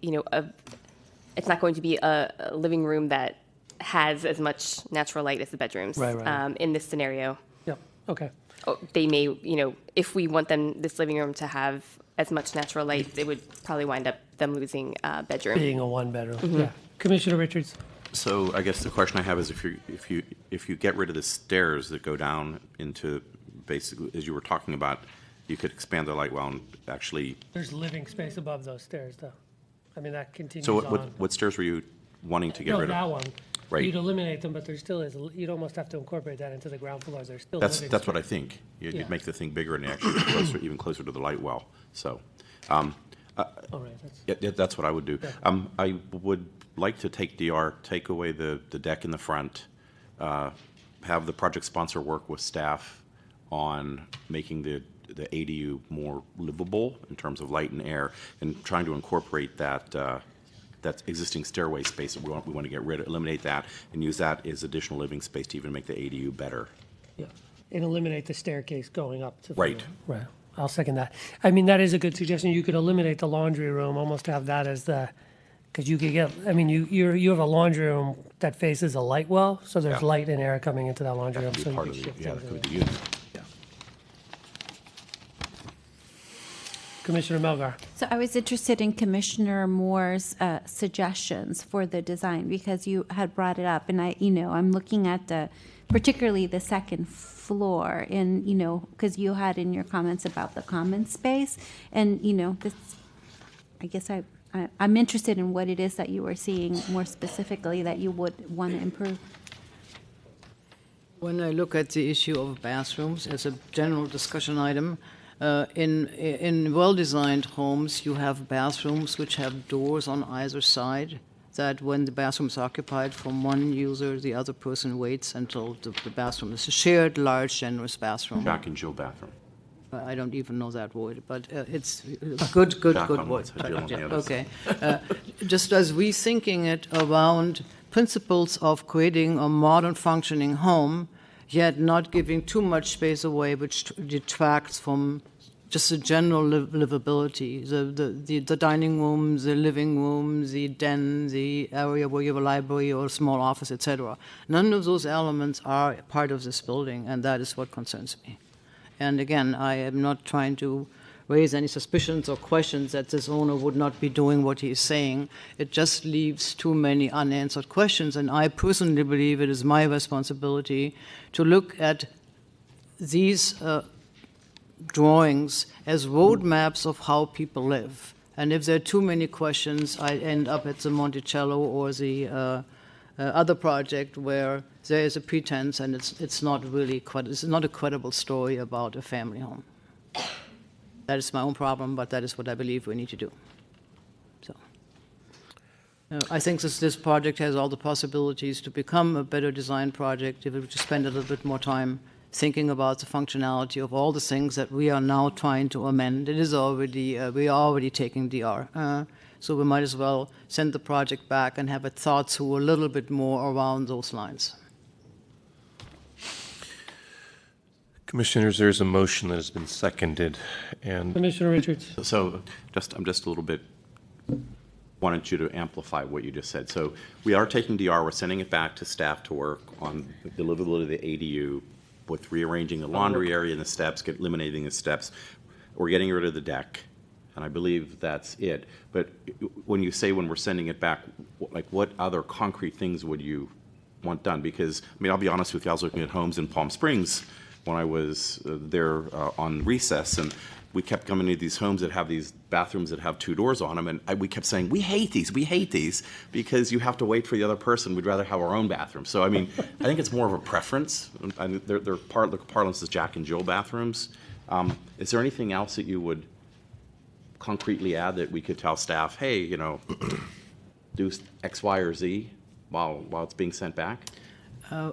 a living room that has as much natural light as the bedrooms in this scenario. Yep. Okay. They may, if we want this living room to have as much natural light, it would probably wind up them losing a bedroom. Being a one bedroom. Yeah. Commissioner Richards. So I guess the question I have is if you get rid of the stairs that go down into, basically, as you were talking about, you could expand the light well and actually. There's living space above those stairs, though. I mean, that continues So on. what stairs were you wanting to get rid of? That one. Right. You'd eliminate them, but there still is. You'd almost have to incorporate that into the ground floors. There's still. That's living what I space. think. You'd Yeah. make the thing bigger and actually even closer to the light well. So, All right. that's what I would do. Yeah. I would like to take away the deck in the front, have the project sponsor work with staff on making the ADU more livable in terms of light and air, and trying to incorporate that that existing stairway space that we want to get rid of, eliminate that, and use that as additional living space to even make the ADU better. Yeah, and eliminate the staircase going up to. Right. Right, I'll second that. I mean, that is a good suggestion. You could eliminate the laundry room, almost have that as the, because you could get, I mean, you have a laundry room that faces a light well, so there's Yeah. light and air coming into that laundry room. That So could be you part could of shift the, yeah, things that could be around. the unit. Commissioner Melgar. So I was interested in Commissioner Moore's suggestions for the design because you had brought it up, and I'm looking at particularly the second floor, and because you had in your comments about the common space, and this, I guess I'm interested in what it is that you were seeing more specifically that you would want to improve. When I look at the issue of bathrooms as a general discussion item, in well-designed homes, you have bathrooms which have doors on either side, that when the bathroom is occupied from one user, the other person waits until the bathroom is a shared, large, generous bathroom. Jack and Jill bathroom. I don't even know that word, but it's a good Jack on one word. side, Jill on the other Okay. Just as rethinking it around principles of creating a modern functioning home, yet not giving too much space away, which detracts from just the general livability, the dining room, the living room, the den, the area where you have a library or a small office, etc. None of those elements are part of this building, and that is what concerns me. And again, I am not trying to raise any suspicions or questions that this owner would not be doing what he is saying. It just leaves too many unanswered questions, and I personally believe it is my responsibility to look at these drawings as roadmaps of how people live. And if there are too many questions, I end up at the Monticello or the other project where there is a pretense and it's not really it's not a credible story about a family home. That is my own problem, but that is what I believe we need to do. So I think this project has all the possibilities to become a better design project if we just spend a little bit more time thinking about the functionality of all the things that we are now trying to amend. It is already, we are already taking DR. So we might as well send the project back and have it thought through a little bit more around those lines. Commissioners, there's a motion that has been seconded, and Commissioner Richards. So I'm just a little bit, wanted you to amplify what you just said. So we are taking DR, we're sending it back to staff to work on the livability of the ADU with rearranging the laundry area and the steps, eliminating the steps. We're getting rid of the deck, and I believe that's it. But when you say when we're sending it back, like what other concrete things would you want done? Because, I mean, I'll be honest with you, I was looking at homes in Palm Springs when I was there on recess, and we kept coming to these homes that have these bathrooms that have two doors on them, and we kept saying, we hate these, because you have to wait for the other person. We'd rather have our own bathroom. So, I mean, I think it's more of a preference. The parlance is Jack and Jill bathrooms. Is there anything else that you would concretely add that we could tell staff, hey, do X, Y, or Z while it's being sent back?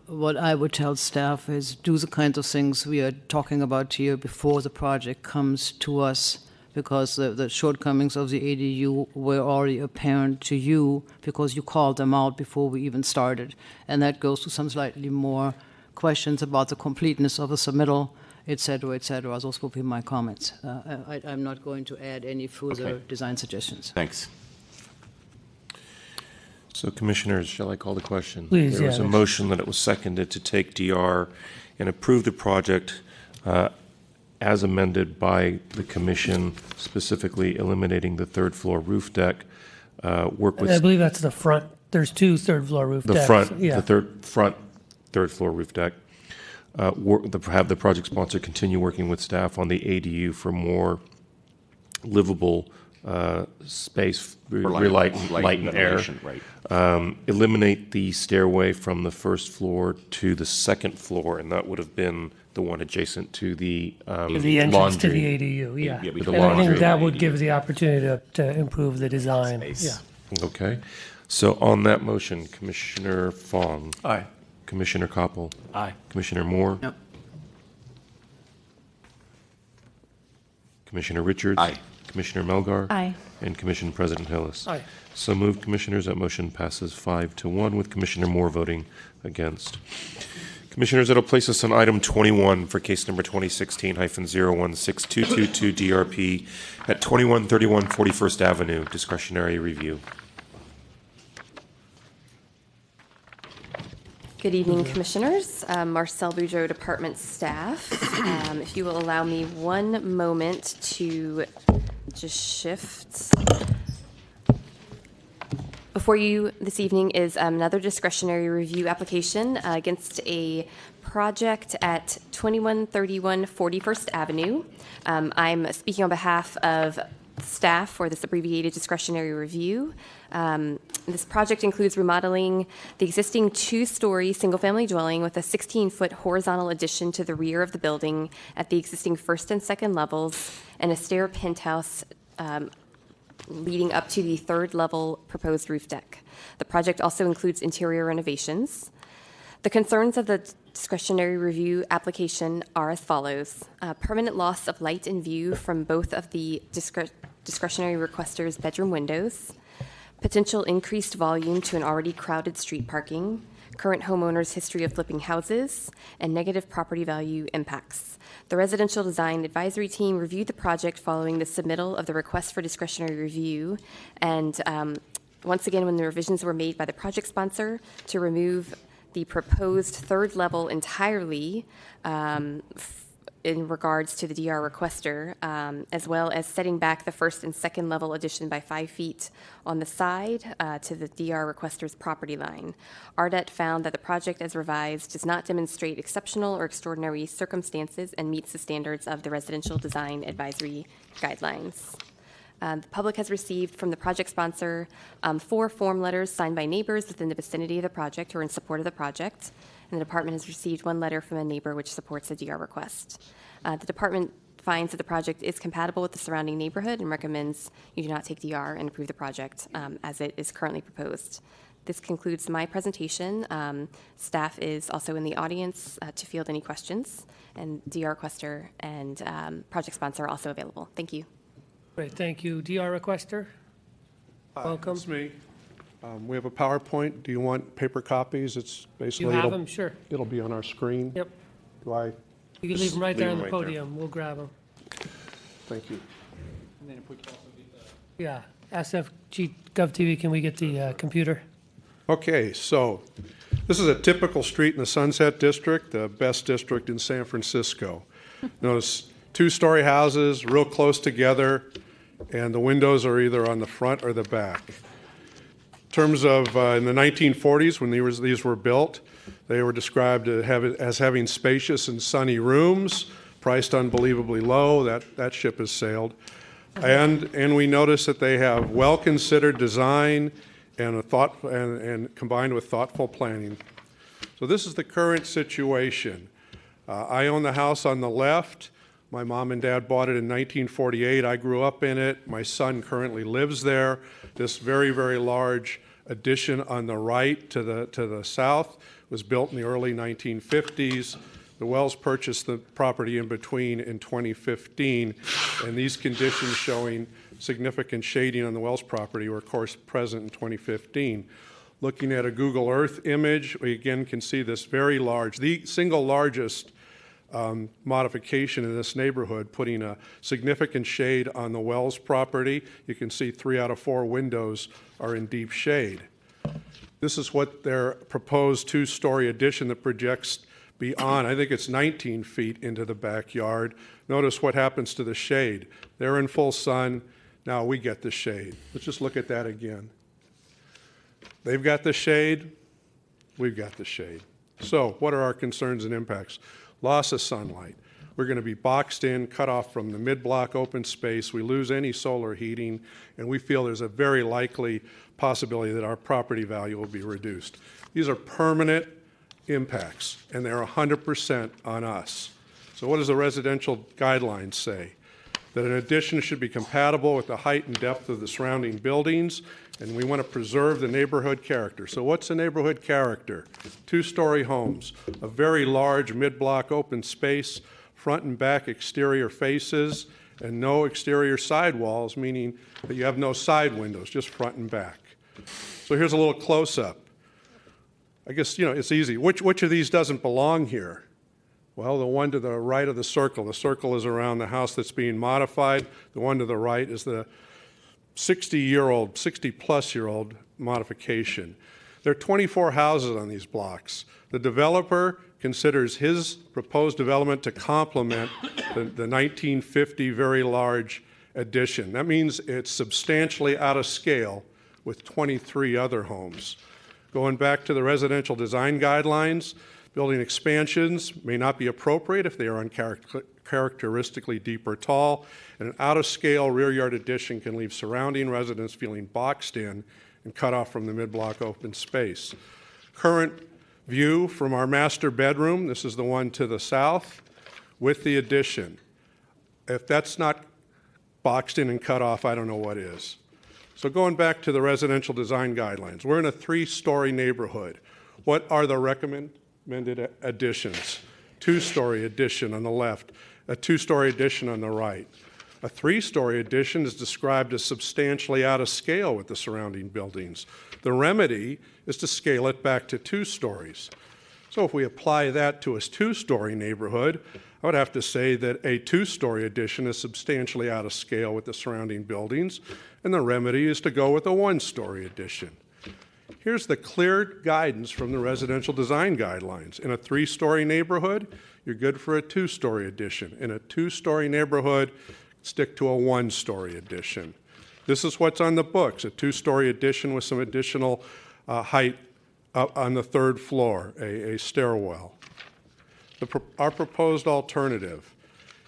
What I would tell staff is do the kinds of things we are talking about here before the project comes to us, because the shortcomings of the ADU were already apparent to you because you called them out before we even started. And that goes to some slightly more questions about the completeness of the submittal, et cetera, et cetera. Those will be my comments. I'm not going to add any further design suggestions. Thanks. So, Commissioners, shall I call the question? Please, There was a yeah. motion that it was seconded to take DR and approve the project as amended by the Commission, specifically eliminating the third floor roof deck, work with I believe that's the front. There's two third floor roof the decks. front, Yeah. the third floor roof deck. Have the project sponsor continue working with staff on the ADU for more livable space, light and air. ventilation, right. Eliminate the stairway from the first floor to the second floor, and that would have been the one adjacent to the The entrance to the laundry. ADU, yeah. Yeah, we And don't I want think to- that would give the opportunity to improve the design. Yeah. Okay. So on that motion, Commissioner Fong. Aye. Commissioner Koppel. Aye. Commissioner Moore. Yep. Commissioner Richards. Aye. Commissioner Melgar. Aye. And Commission President Hillis. Aye. So moved, Commissioners. That motion passes 5-1 with Commissioner Moore voting against. Commissioners, that'll place us on item 21 for case number 2016-016222 DRP at 2131 41st Avenue, discretionary review. Good evening, Commissioners. Marcel Boudreau, Department Staff. If you will allow me one moment to just shift. Before you this evening is another discretionary review application against a project at 2131 41st Avenue. I'm speaking on behalf of staff for this abbreviated discretionary review. This project includes remodeling the existing two-story single-family dwelling with a 16-foot horizontal addition to the rear of the building at the existing first and second levels and a stair penthouse leading up to the third level proposed roof deck. The project also includes interior renovations. The concerns of the discretionary review application are as follows. Permanent loss of light and view from both of the discretionary requester's bedroom windows, potential increased volume to an already crowded street parking, current homeowners' history of flipping houses, and negative property value impacts. The Residential Design Advisory Team reviewed the project following the submittal of the request for discretionary review, and once again, when the revisions were made by the project sponsor to remove the proposed third level entirely in regards to the DR requester, as well as setting back the first and second level addition by 5 feet on the side to the DR requester's property line. RDET found that the project as revised does not demonstrate exceptional or extraordinary circumstances and meets the standards of the Residential Design Advisory Guidelines. The public has received from the project sponsor 4 form letters signed by neighbors within the vicinity of the project who are in support of the project. And the department has received 1 letter from a neighbor which supports the DR request. The department finds that the project is compatible with the surrounding neighborhood and recommends you do not take DR and approve the project as it is currently proposed. This concludes my presentation. Staff is also in the audience to field any questions, and DR requester and project sponsor are also available. Thank you. Great, thank you. DR requester? Welcome. It's me. We have a PowerPoint. Do you want paper copies? It's basically. You have it'll- them? Sure. It'll be on our screen. Yep. Do I? You can leave them right there on the Leave 'em right podium. We'll grab them. Thank you. Yeah, SFG GovTV, can we get the computer? Okay, so this is a typical street in the Sunset District, the best district in San Francisco. Notice 2-story houses, real close together, and the windows are either on the front or the back. In terms of in the 1940s, when these were built, they were described as having spacious and sunny rooms, priced unbelievably low. That ship has sailed. And we notice that they have well-considered design and combined with thoughtful planning. So this is the current situation. I own the house on the left. My mom and dad bought it in 1948. I grew up in it. My son currently lives there. This very, very large addition on the right to the south was built in the early 1950s. The Wells purchased the property in between in 2015, and these conditions showing significant shading on the Wells property were, of course, present in 2015. Looking at a Google Earth image, we again can see this very large, the single largest modification in this neighborhood, putting a significant shade on the Wells property. You can see 3 out of 4 windows are in deep shade. This is what their proposed 2-story addition that projects beyond, I think it's 19 feet into the backyard. Notice what happens to the shade. They're in full sun. Now we get the shade. Let's just look at that again. They've got the shade. We've got the shade. So what are our concerns and impacts? Loss of sunlight. We're going to be boxed in, cut off from the mid-block open space. We lose any solar heating, and we feel there's a very likely possibility that our property value will be reduced. These are permanent impacts, and they're 100% on us. So what does the residential guidelines say? That an addition should be compatible with the height and depth of the surrounding buildings, and we want to preserve the neighborhood character. So what's the neighborhood character? 2-story homes, a very large mid-block open space, front and back exterior faces, and no exterior sidewalls, meaning that you have no side windows, just front and back. So here's a little close-up. I guess, it's easy. Which of these doesn't belong here? Well, the one to the right of the circle. The circle is around the house that's being modified. The one to the right is the 60-plus-year-old modification. There are 24 houses on these blocks. The developer considers his proposed development to complement the 1950 very large addition. That means it's substantially out of scale with 23 other homes. Going back to the residential design guidelines, building expansions may not be appropriate if they are uncharacteristically deep or tall, and an out-of-scale rear yard addition can leave surrounding residents feeling boxed in and cut off from the mid-block open space. Current view from our master bedroom, this is the one to the south, with the addition. If that's not boxed in and cut off, I don't know what is. So going back to the residential design guidelines, we're in a 3-story neighborhood. What are the recommended additions? 2-story addition on the left, a 2-story addition on the right. A 3-story addition is described as substantially out of scale with the surrounding buildings. The remedy is to scale it back to 2 stories. So if we apply that to a 2-story neighborhood, I would have to say that a 2-story addition is substantially out of scale with the surrounding buildings, and the remedy is to go with a 1-story addition. Here's the clear guidance from the residential design guidelines. In a 3-story neighborhood, you're good for a 2-story addition. In a 2-story neighborhood, stick to a 1-story addition. This is what's on the books, a 2-story addition with some additional height up on the 3rd floor, a stairwell. Our proposed alternative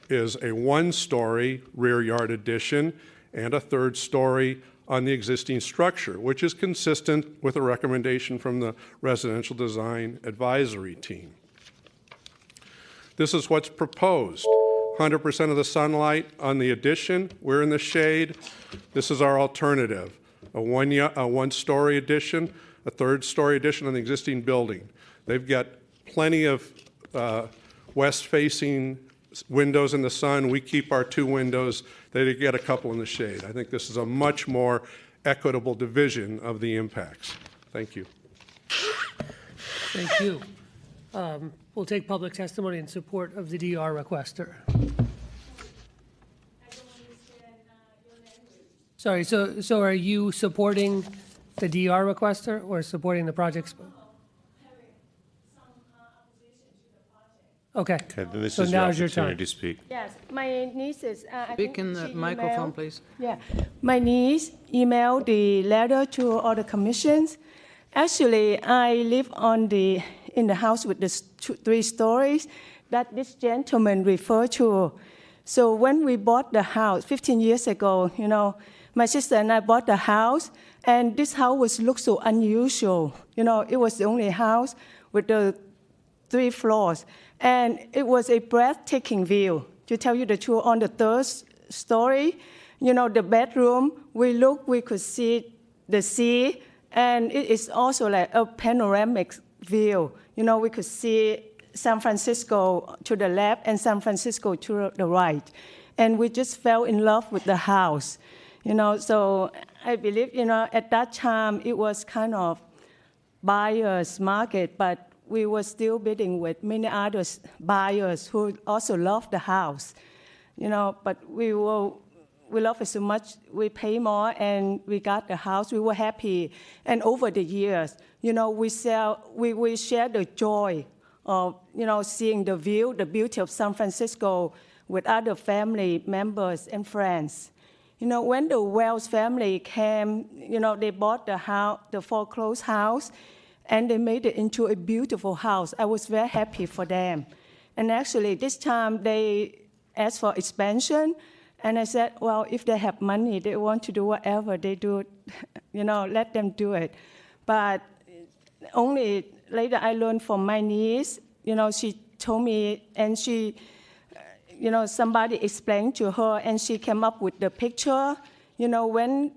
is a 1-story rear yard addition and a 3rd story on the existing structure, which is consistent with a recommendation from the Residential Design Advisory Team. This is what's proposed. 100% of the sunlight on the addition. We're in the shade. This is our alternative. A 1-story addition, a 3rd-story addition on the existing building. They've got plenty of west-facing windows in the sun. We keep our 2 windows. They get a couple in the shade. I think this is a much more equitable division of the impacts. Thank you. Thank you. We'll take public testimony in support of the DR requester. Sorry, so are you supporting the DR requester or supporting the project? Okay. Okay, then this So is your now's your opportunity time. to speak. Yes, my niece is. Speak in the microphone, please. Yeah, my niece emailed the letter to all the commissions. Actually, I live in the house with the 3 stories that this gentleman referred to. So when we bought the house 15 years ago, my sister and I bought the house, and this house looked so unusual. It was the only house with the 3 floors, and it was a breathtaking view. To tell you the truth, on the 3rd story, the bedroom, we could see the sea, and it is also like a panoramic view. We could see San Francisco to the left and San Francisco to the right. And we just fell in love with the house. So I believe, at that time it was kind of buyer's market, but we were still bidding with many other buyers who also loved the house. But we loved it so much, we pay more and we got the house, we were happy. And over the years, we share the joy of, seeing the view, the beauty of San Francisco with other family members and friends. When the Wells family came, they bought the house, the foreclosed house, and they made it into a beautiful house. I was very happy for them. And actually, this time they asked for expansion, and I said, well, if they have money, they want to do whatever they do, let them do it. But only later I learned from my niece, she told me, and she, somebody explained to her, and she came up with the picture, when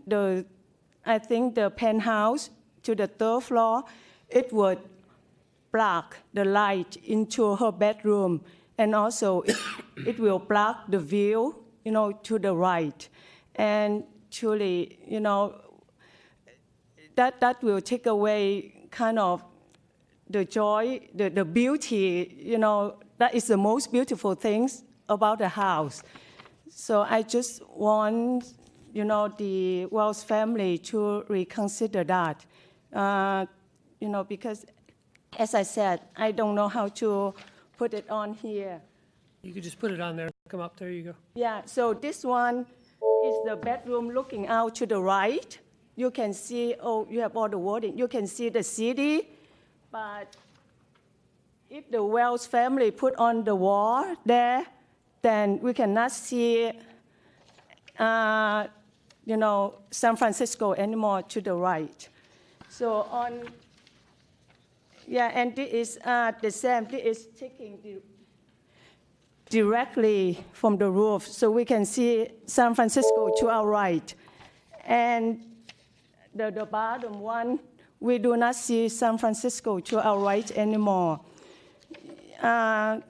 I think the penthouse to the 3rd floor, it would block the light into her bedroom, and also it will block the view to the right. And truly, that will take away kind of the joy, the beauty, that is the most beautiful things about the house. So I just want, the Wells family to reconsider that, because as I said, I don't know how to put it on here. You could just put it on there. Come up, there you go. Yeah, so this one is the bedroom looking out to the right. You can see, you have all the wording. You can see the city, but if the Wells family put on the wall there, then we cannot see, San Francisco anymore to the right. So and this is the same. This is taking directly from the roof, so we can see San Francisco to our right. And the bottom one, we do not see San Francisco to our right anymore. The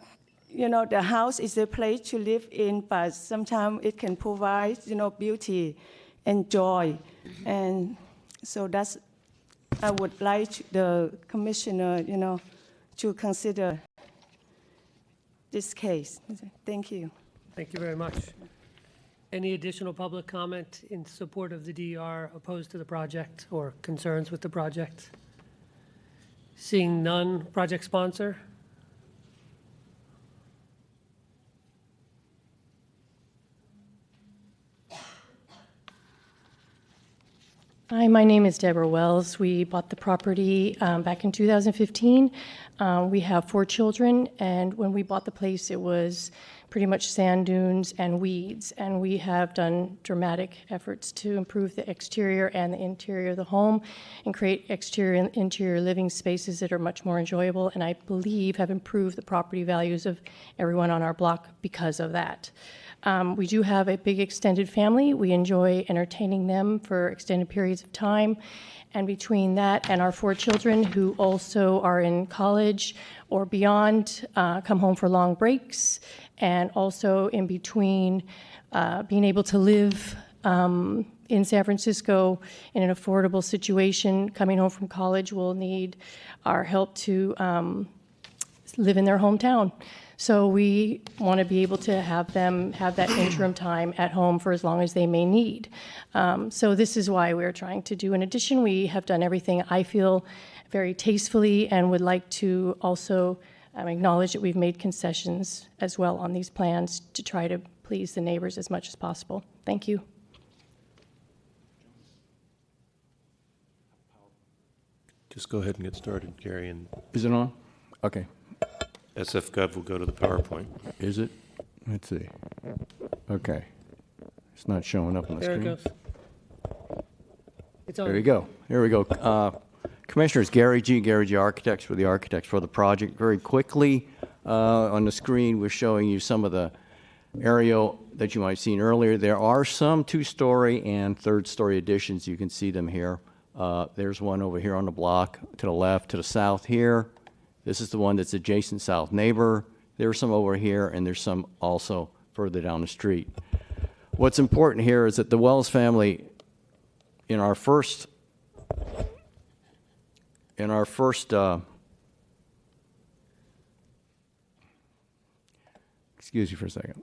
house is a place to live in, but sometimes it can provide, beauty and joy. And so I would like the commissioner, to consider this case. Thank you. Thank you very much. Any additional public comment in support of the DER, opposed to the project, or concerns with the project? Seeing none, project sponsor? Hi, my name is Deborah Wells. We bought the property back in 2015. We have 4 children, and when we bought the place, it was pretty much sand dunes and weeds, and we have done dramatic efforts to improve the exterior and the interior of the home and create exterior and interior living spaces that are much more enjoyable, and I believe have improved the property values of everyone on our block because of that. We do have a big extended family. We enjoy entertaining them for extended periods of time. And between that and our 4 children who also are in college or beyond, come home for long breaks, and also in between being able to live in San Francisco in an affordable situation, coming home from college will need our help to live in their hometown. So we want to be able to have them have that interim time at home for as long as they may need. So this is why we're trying to do an addition. We have done everything, I feel, very tastefully, and would like to also acknowledge that we've made concessions as well on these plans to try to please the neighbors as much as possible. Thank you. Just go ahead and get started, Gary, and Is it on? Okay. SF Gov will go to the PowerPoint. Is it? Let's see. Okay. It's not showing up on the There it screen. goes. It's on. There you go. Here we go. Commissioners, Gary G. Architects for the architects for the project. Very quickly, on the screen, we're showing you some of the aerial that you might have seen earlier. There are some 2-story and 3rd-story additions. You can see them here. There's one over here on the block to the left, to the south here. This is the one that's adjacent south neighbor. There's some over here, and there's some also further down the street. What's important here is that the Wells family, in our first excuse me for a second.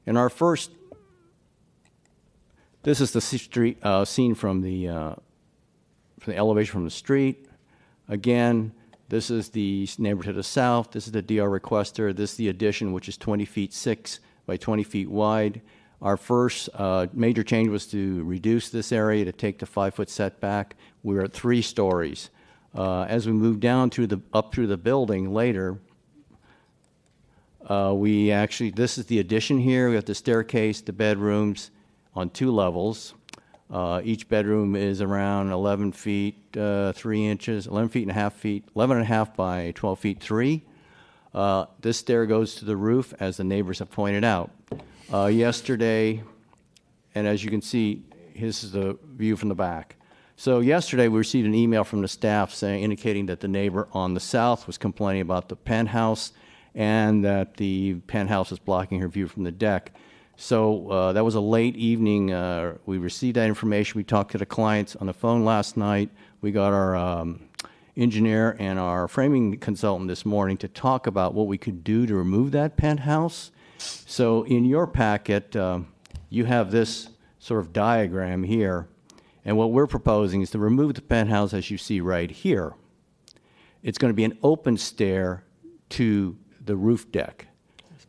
In our first, this is the street scene from the elevation from the street. Again, this is the neighbor to the south. This is the DR requester. This is the addition, which is 20 feet 6 by 20 feet wide. Our first major change was to reduce this area to take the 5-foot setback. We're at 3 stories. As we move down up through the building later, this is the addition here. We have the staircase, the bedrooms on 2 levels. Each bedroom is around 11 feet 3 inches, 11 feet and a half feet, 11 and a half by 12 feet 3. This stair goes to the roof, as the neighbors have pointed out. Yesterday, and as you can see, this is the view from the back. So yesterday we received an email from the staff indicating that the neighbor on the south was complaining about the penthouse and that the penthouse is blocking her view from the deck. So that was a late evening. We received that information. We talked to the clients on the phone last night. We got our engineer and our framing consultant this morning to talk about what we could do to remove that penthouse. So in your packet, you have this sort of diagram here. And what we're proposing is to remove the penthouse as you see right here. It's going to be an open stair to the roof deck.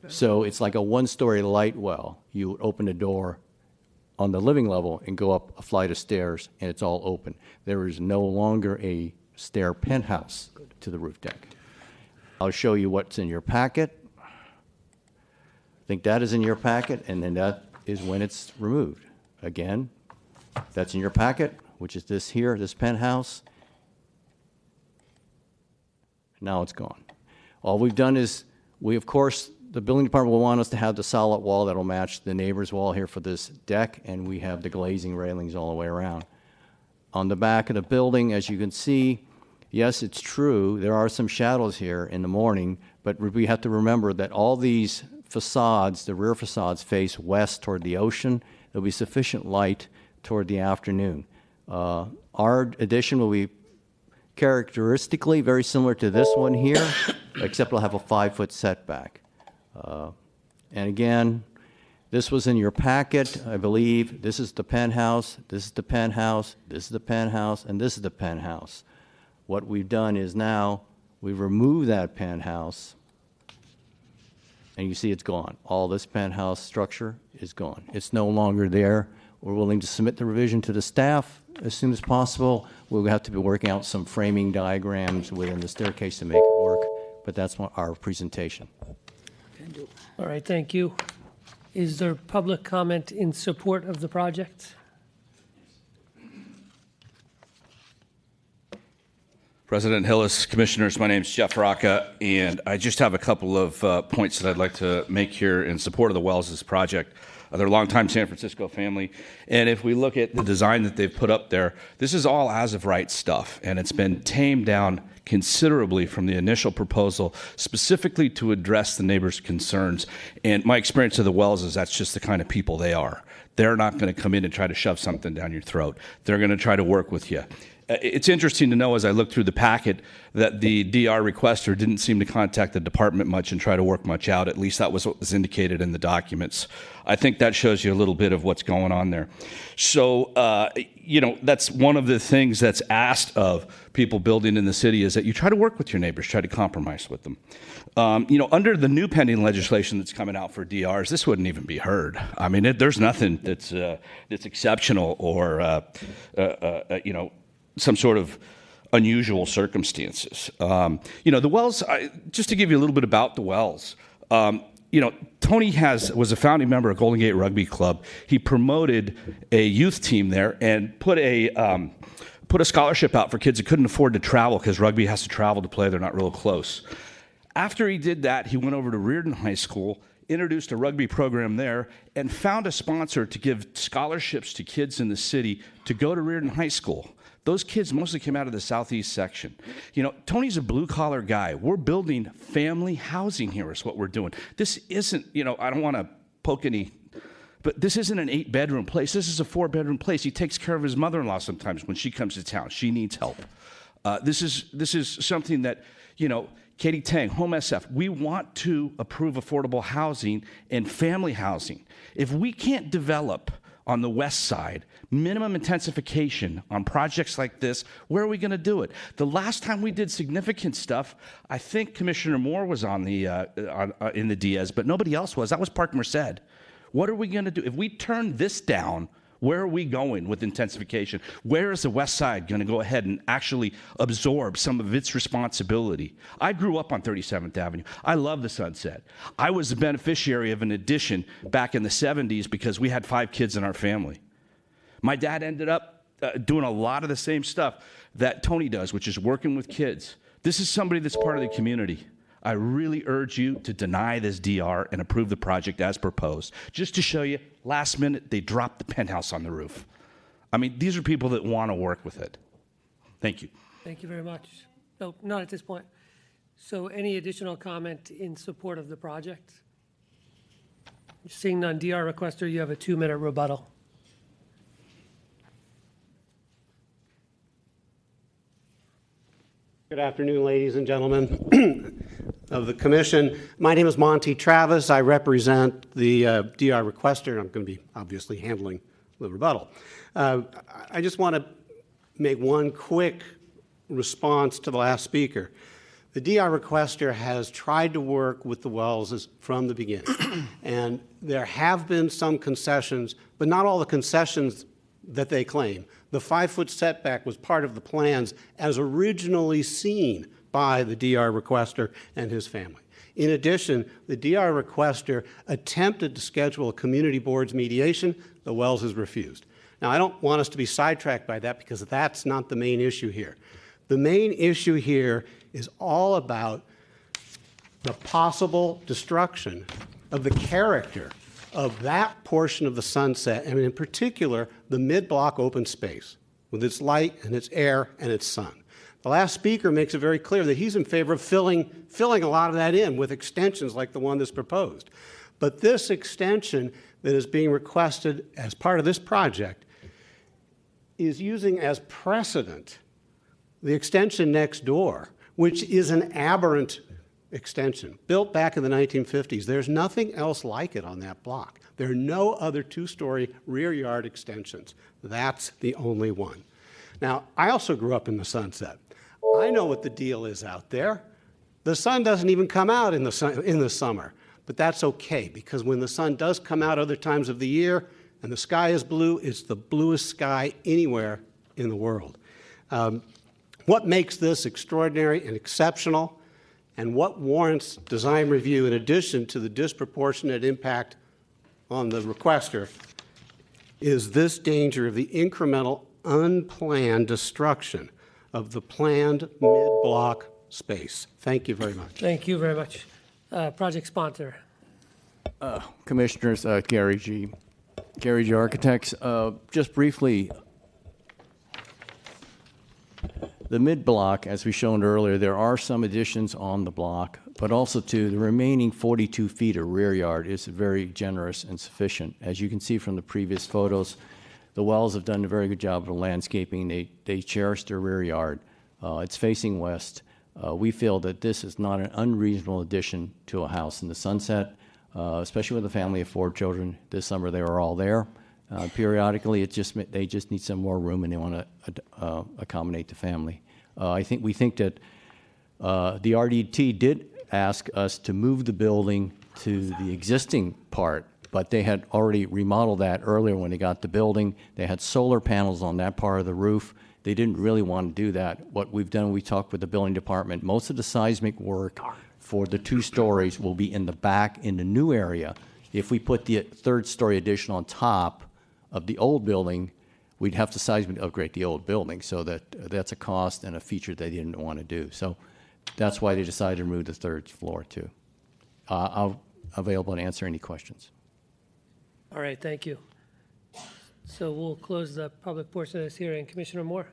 So it's like a one-story light well. You would open the door on the living level and go up a flight of stairs, and it's all open. There is no longer a stair penthouse to the roof deck. I'll show you what's in your packet. I think that is in your packet, and then that is when it's removed. Again, that's in your packet, which is this here, this penthouse. Now it's gone. All we've done is, of course, the building department will want us to have the solid wall that'll match the neighbor's wall here for this deck, and we have the glazing railings all the way around. On the back of the building, as you can see, yes, it's true, there are some shadows here in the morning, but we have to remember that all these facades, the rear facades, face west toward the ocean. There'll be sufficient light toward the afternoon. Our addition will be characteristically very similar to this one here, except it'll have a 5-foot setback. And again, this was in your packet, I believe. This is the penthouse, this is the penthouse, this is the penthouse, and this is the penthouse. What we've done is now we've removed that penthouse, and you see it's gone. All this penthouse structure is gone. It's no longer there. We're willing to submit the revision to the staff as soon as possible. We'll have to be working out some framing diagrams within the staircase to make it work, but that's our presentation. All right, thank you. Is there public comment in support of the project? President Hillis, Commissioners, my name is Jeff Rocca, and I just have a couple of points that I'd like to make here in support of the Wells' project. They're a longtime San Francisco family, and if we look at the design that they've put up there, this is all as-of-right stuff, and it's been tamed down considerably from the initial proposal, specifically to address the neighbors' concerns. And my experience of the Wells is that's just the kind of people they are. They're not going to come in and try to shove something down your throat. They're going to try to work with you. It's interesting to know as I look through the packet that the DR requester didn't seem to contact the department much and try to work much out. At least that was what was indicated in the documents. I think that shows you a little bit of what's going on there. So, that's one of the things that's asked of people building in the city is that you try to work with your neighbors, try to compromise with them. Under the new pending legislation that's coming out for DRs, this wouldn't even be heard. I mean, there's nothing that's exceptional or, some sort of unusual circumstances. The Wells, just to give you a little bit about the Wells, Tony was a founding member of Golden Gate Rugby Club. He promoted a youth team there and put a scholarship out for kids that couldn't afford to travel because rugby has to travel to play. They're not real close. After he did that, he went over to Reardon High School, introduced a rugby program there, and found a sponsor to give scholarships to kids in the city to go to Reardon High School. Those kids mostly came out of the southeast section. Tony's a blue-collar guy. We're building family housing here is what we're doing. This isn't, I don't want to poke any, but this isn't an 8-bedroom place. This is a 4-bedroom place. He takes care of his mother-in-law sometimes when she comes to town. She needs help. This is something that, Katie Tang, Home SF, we want to approve affordable housing and family housing. If we can't develop on the west side minimum intensification on projects like this, where are we going to do it? The last time we did significant stuff, I think Commissioner Moore was on the in the Diaz, but nobody else was. That was Park Merced. What are we going to do? If we turn this down, where are we going with intensification? Where is the west side going to go ahead and actually absorb some of its responsibility? I grew up on 37th Avenue. I love the Sunset. I was the beneficiary of an addition back in the 70s because we had 5 kids in our family. My dad ended up doing a lot of the same stuff that Tony does, which is working with kids. This is somebody that's part of the community. I really urge you to deny this DR and approve the project as proposed. Just to show you, last minute, they dropped the penthouse on the roof. I mean, these are people that want to work with it. Thank you. Thank you very much. No, not at this point. So any additional comment in support of the project? Seeing none, DR requester, you have a 2-minute rebuttal. Good afternoon, ladies and gentlemen of the commission. My name is Monty Travis. I represent the DR requester. I'm going to be obviously handling the rebuttal. I just want to make one quick response to the last speaker. The DR requester has tried to work with the Wells from the beginning, and there have been some concessions, but not all the concessions that they claim. The 5-foot setback was part of the plans as originally seen by the DR requester and his family. In addition, the DR requester attempted to schedule a community board's mediation. The Wells has refused. Now, I don't want us to be sidetracked by that because that's not the main issue here. The main issue here is all about the possible destruction of the character of that portion of the Sunset, and in particular, the mid-block open space with its light and its air and its sun. The last speaker makes it very clear that he's in favor of filling a lot of that in with extensions like the one that's proposed. But this extension that is being requested as part of this project is using as precedent the extension next door, which is an aberrant extension, built back in the 1950s. There's nothing else like it on that block. There are no other 2-story rear yard extensions. That's the only one. Now, I also grew up in the Sunset. I know what the deal is out there. The sun doesn't even come out in the summer, but that's okay, because when the sun does come out other times of the year and the sky is blue, it's the bluest sky anywhere in the world. What makes this extraordinary and exceptional, and what warrants design review in addition to the disproportionate impact on the requester, is this danger of the incremental, unplanned destruction of the planned mid-block space. Thank you very much. Thank you very much. Project sponsor. Commissioners, Gary G. Architects. Just briefly, the mid-block, as we shown earlier, there are some additions on the block, but also to the remaining 42 feet of rear yard is very generous and sufficient. As you can see from the previous photos, the Wells have done a very good job of landscaping. They cherish their rear yard. It's facing west. We feel that this is not an unreasonable addition to a house in the Sunset, especially with a family of 4 children. This summer they were all there. Periodically, they just need some more room, and they want to accommodate the family. We think that the RDT did ask us to move the building to the existing part, but they had already remodeled that earlier when they got the building. They had solar panels on that part of the roof. They didn't really want to do that. What we've done, we talked with the building department. Most of the seismic work for the 2 stories will be in the back in the new area. If we put the 3rd-story addition on top of the old building, we'd have to seismic upgrade the old building, so that's a cost and a feature they didn't want to do. So that's why they decided to remove the 3rd floor too. I'll available to answer any questions. All right, thank you. So we'll close the public portion of this hearing. Commissioner Moore.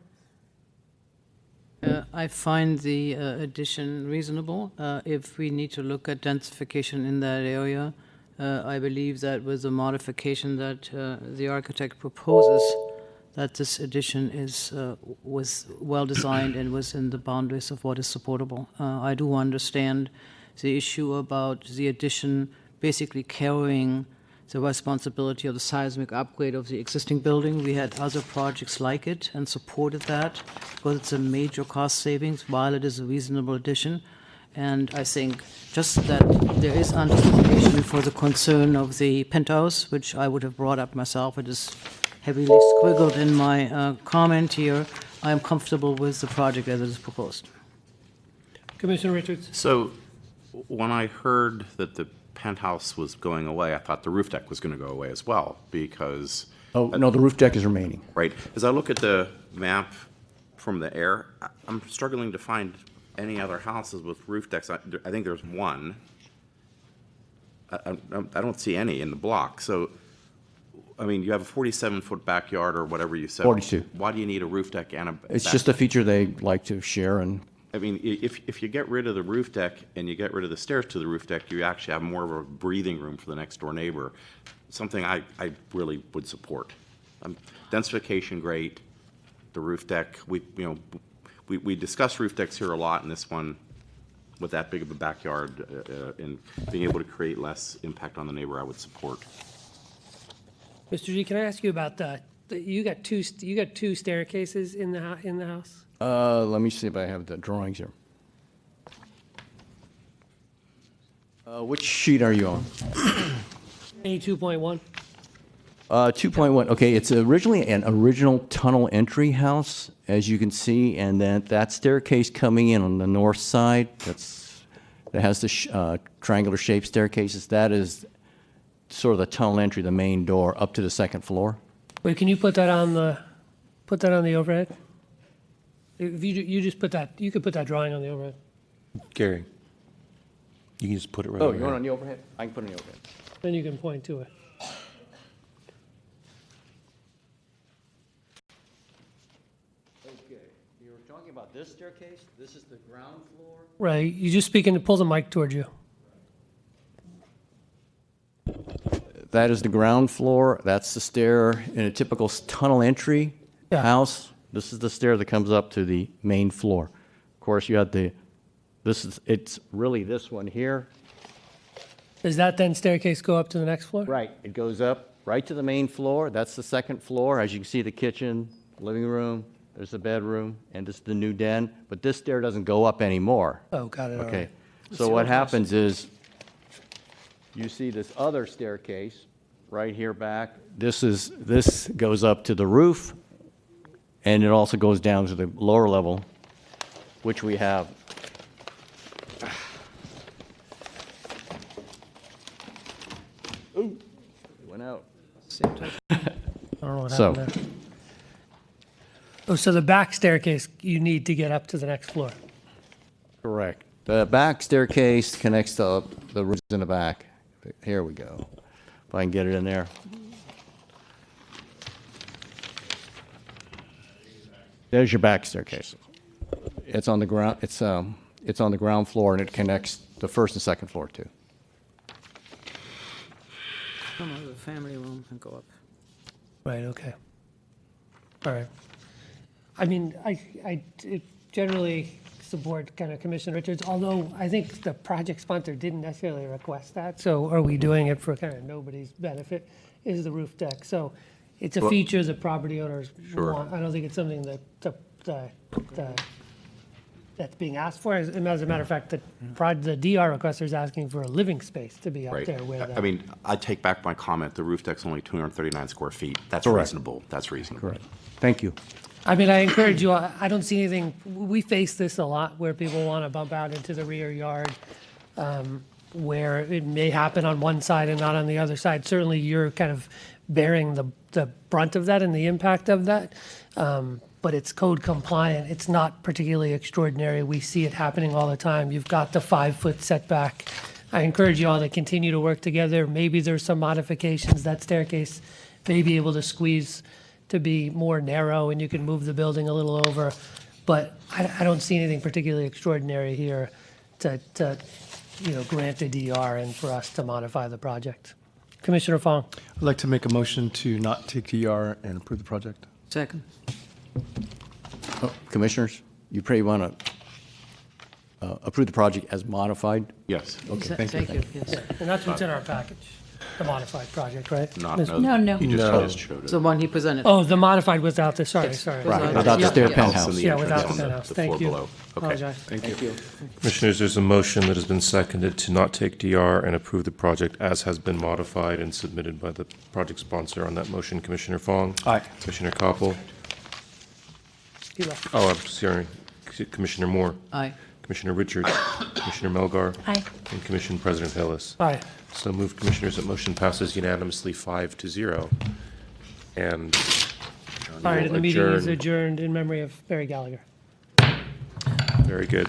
I find the addition reasonable. If we need to look at densification in that area, I believe that with the modification that the architect proposes, that this addition was well designed and was in the boundaries of what is supportable. I do understand the issue about the addition basically carrying the responsibility of the seismic upgrade of the existing building. We had other projects like it and supported that because it's a major cost savings while it is a reasonable addition. And I think just that there is anticipation for the concern of the penthouse, which I would have brought up myself. It is heavily squiggled in my comment here. I am comfortable with the project as it is proposed. Commissioner Richards. So when I heard that the penthouse was going away, I thought the roof deck was going to go away as well, because... Oh, no, the roof deck is remaining. Right. As I look at the map from the air, I'm struggling to find any other houses with roof decks. I think there's one. I don't see any in the block. So, I mean, you have a 47-foot backyard or whatever you said. 42. Why do you need a roof deck and a It's just a feature they like to share, and I mean, if you get rid of the roof deck and you get rid of the stairs to the roof deck, you actually have more of a breathing room for the next door neighbor, something I really would support. Densification, great. The roof deck, we discuss roof decks here a lot, and this one, with that big of a backyard and being able to create less impact on the neighbor, I would support. Mr. G, can I ask you about you got two staircases in the house? Let me see if I have the drawings here. Which sheet are you on? A 2.1? 2.1, okay, it's originally an original tunnel entry house, as you can see, and then that staircase coming in on the north side, that has the triangular shaped staircases, that is sort of the tunnel entry, the main door, up to the second floor. Wait, can you put that on the overhead? If you just put that, you could put that drawing on the overhead. Gary, you can just put it right Oh, over you want it here. on the overhead? I can put it on the overhead. Then you can point to it. Okay, you were talking about this staircase? This is the ground floor? Right, you just speaking to pull the mic towards you. That is the ground floor. That's the stair in a typical tunnel entry house. This is the stair that comes up to the main floor. Of course, you have it's really this one here. Does that then staircase go up to the next floor? Right. It goes up right to the main floor. That's the second floor. As you can see, the kitchen, living room, there's the bedroom, and this is the new den. But this stair doesn't go up anymore. Oh, got it. all Okay. right. So what happens is you see this other staircase right here back. This goes up to the roof, and it also goes down to the lower level, which we have. Ooh, it went out. I don't know what So- happened there. Oh, so the back staircase you need to get up to the next floor. Correct. The back staircase connects to the rooms in the back. Here we go. If I can get it in there. There's your back staircase. It's on the ground. It's on the ground floor, and it connects the first and second floor too. Come out of the family room and go up. Right, okay. All right. I mean, I generally support kind of Commissioner Richards, although I think the project sponsor didn't necessarily request that. So are we doing it for kind of nobody's benefit, is the roof deck. So it's a Well- feature that property owners Sure. want. I don't think it's something that's being asked for. As a matter of fact, the DR requester is asking for a living space to be up Right. there where I that. mean, I take back my comment. The roof deck's only 239 square feet. That's Correct. reasonable. That's reasonable. Correct. Thank you. I mean, I encourage you, I don't see anything, we face this a lot where people want to bump out into the rear yard, where it may happen on one side and not on the other side. Certainly, you're kind of bearing the brunt of that and the impact of that. But it's code compliant. It's not particularly extraordinary. We see it happening all the time. You've got the 5-foot setback. I encourage you all to continue to work together. Maybe there's some modifications. That staircase may be able to squeeze to be more narrow, and you can move the building a little over. But I don't see anything particularly extraordinary here to grant a DR and for us to modify the project. Commissioner Fong. I'd like to make a motion to not take DR and approve the project. Second. Commissioners, you probably want to approve the project as modified? Yes. Okay, Thank you, yes. And that's what's in our package, the modified project, right? Ms. No. He just showed it. It's the one he presented. Oh, the modified without the, sorry. Right, without the stair Yeah. penthouse. Yeah, without the entrance on penthouse. the Thank floor you. below. Okay. Apologize. Thank you. Commissioners, there's a motion that has been seconded to not take DR and approve the project as has been modified and submitted by the project sponsor. On that motion, Commissioner Fong. Aye. Commissioner Koppel. He left. Oh, I'm sorry. Commissioner Moore. Aye. Commissioner Richards. Commissioner Melgar. Aye. And Commission President Hillis. Aye. So moved, Commissioners. That motion passes unanimously 5-0. And All right, and the meeting is adjourn. adjourned in memory of Barry Gallagher. Very good.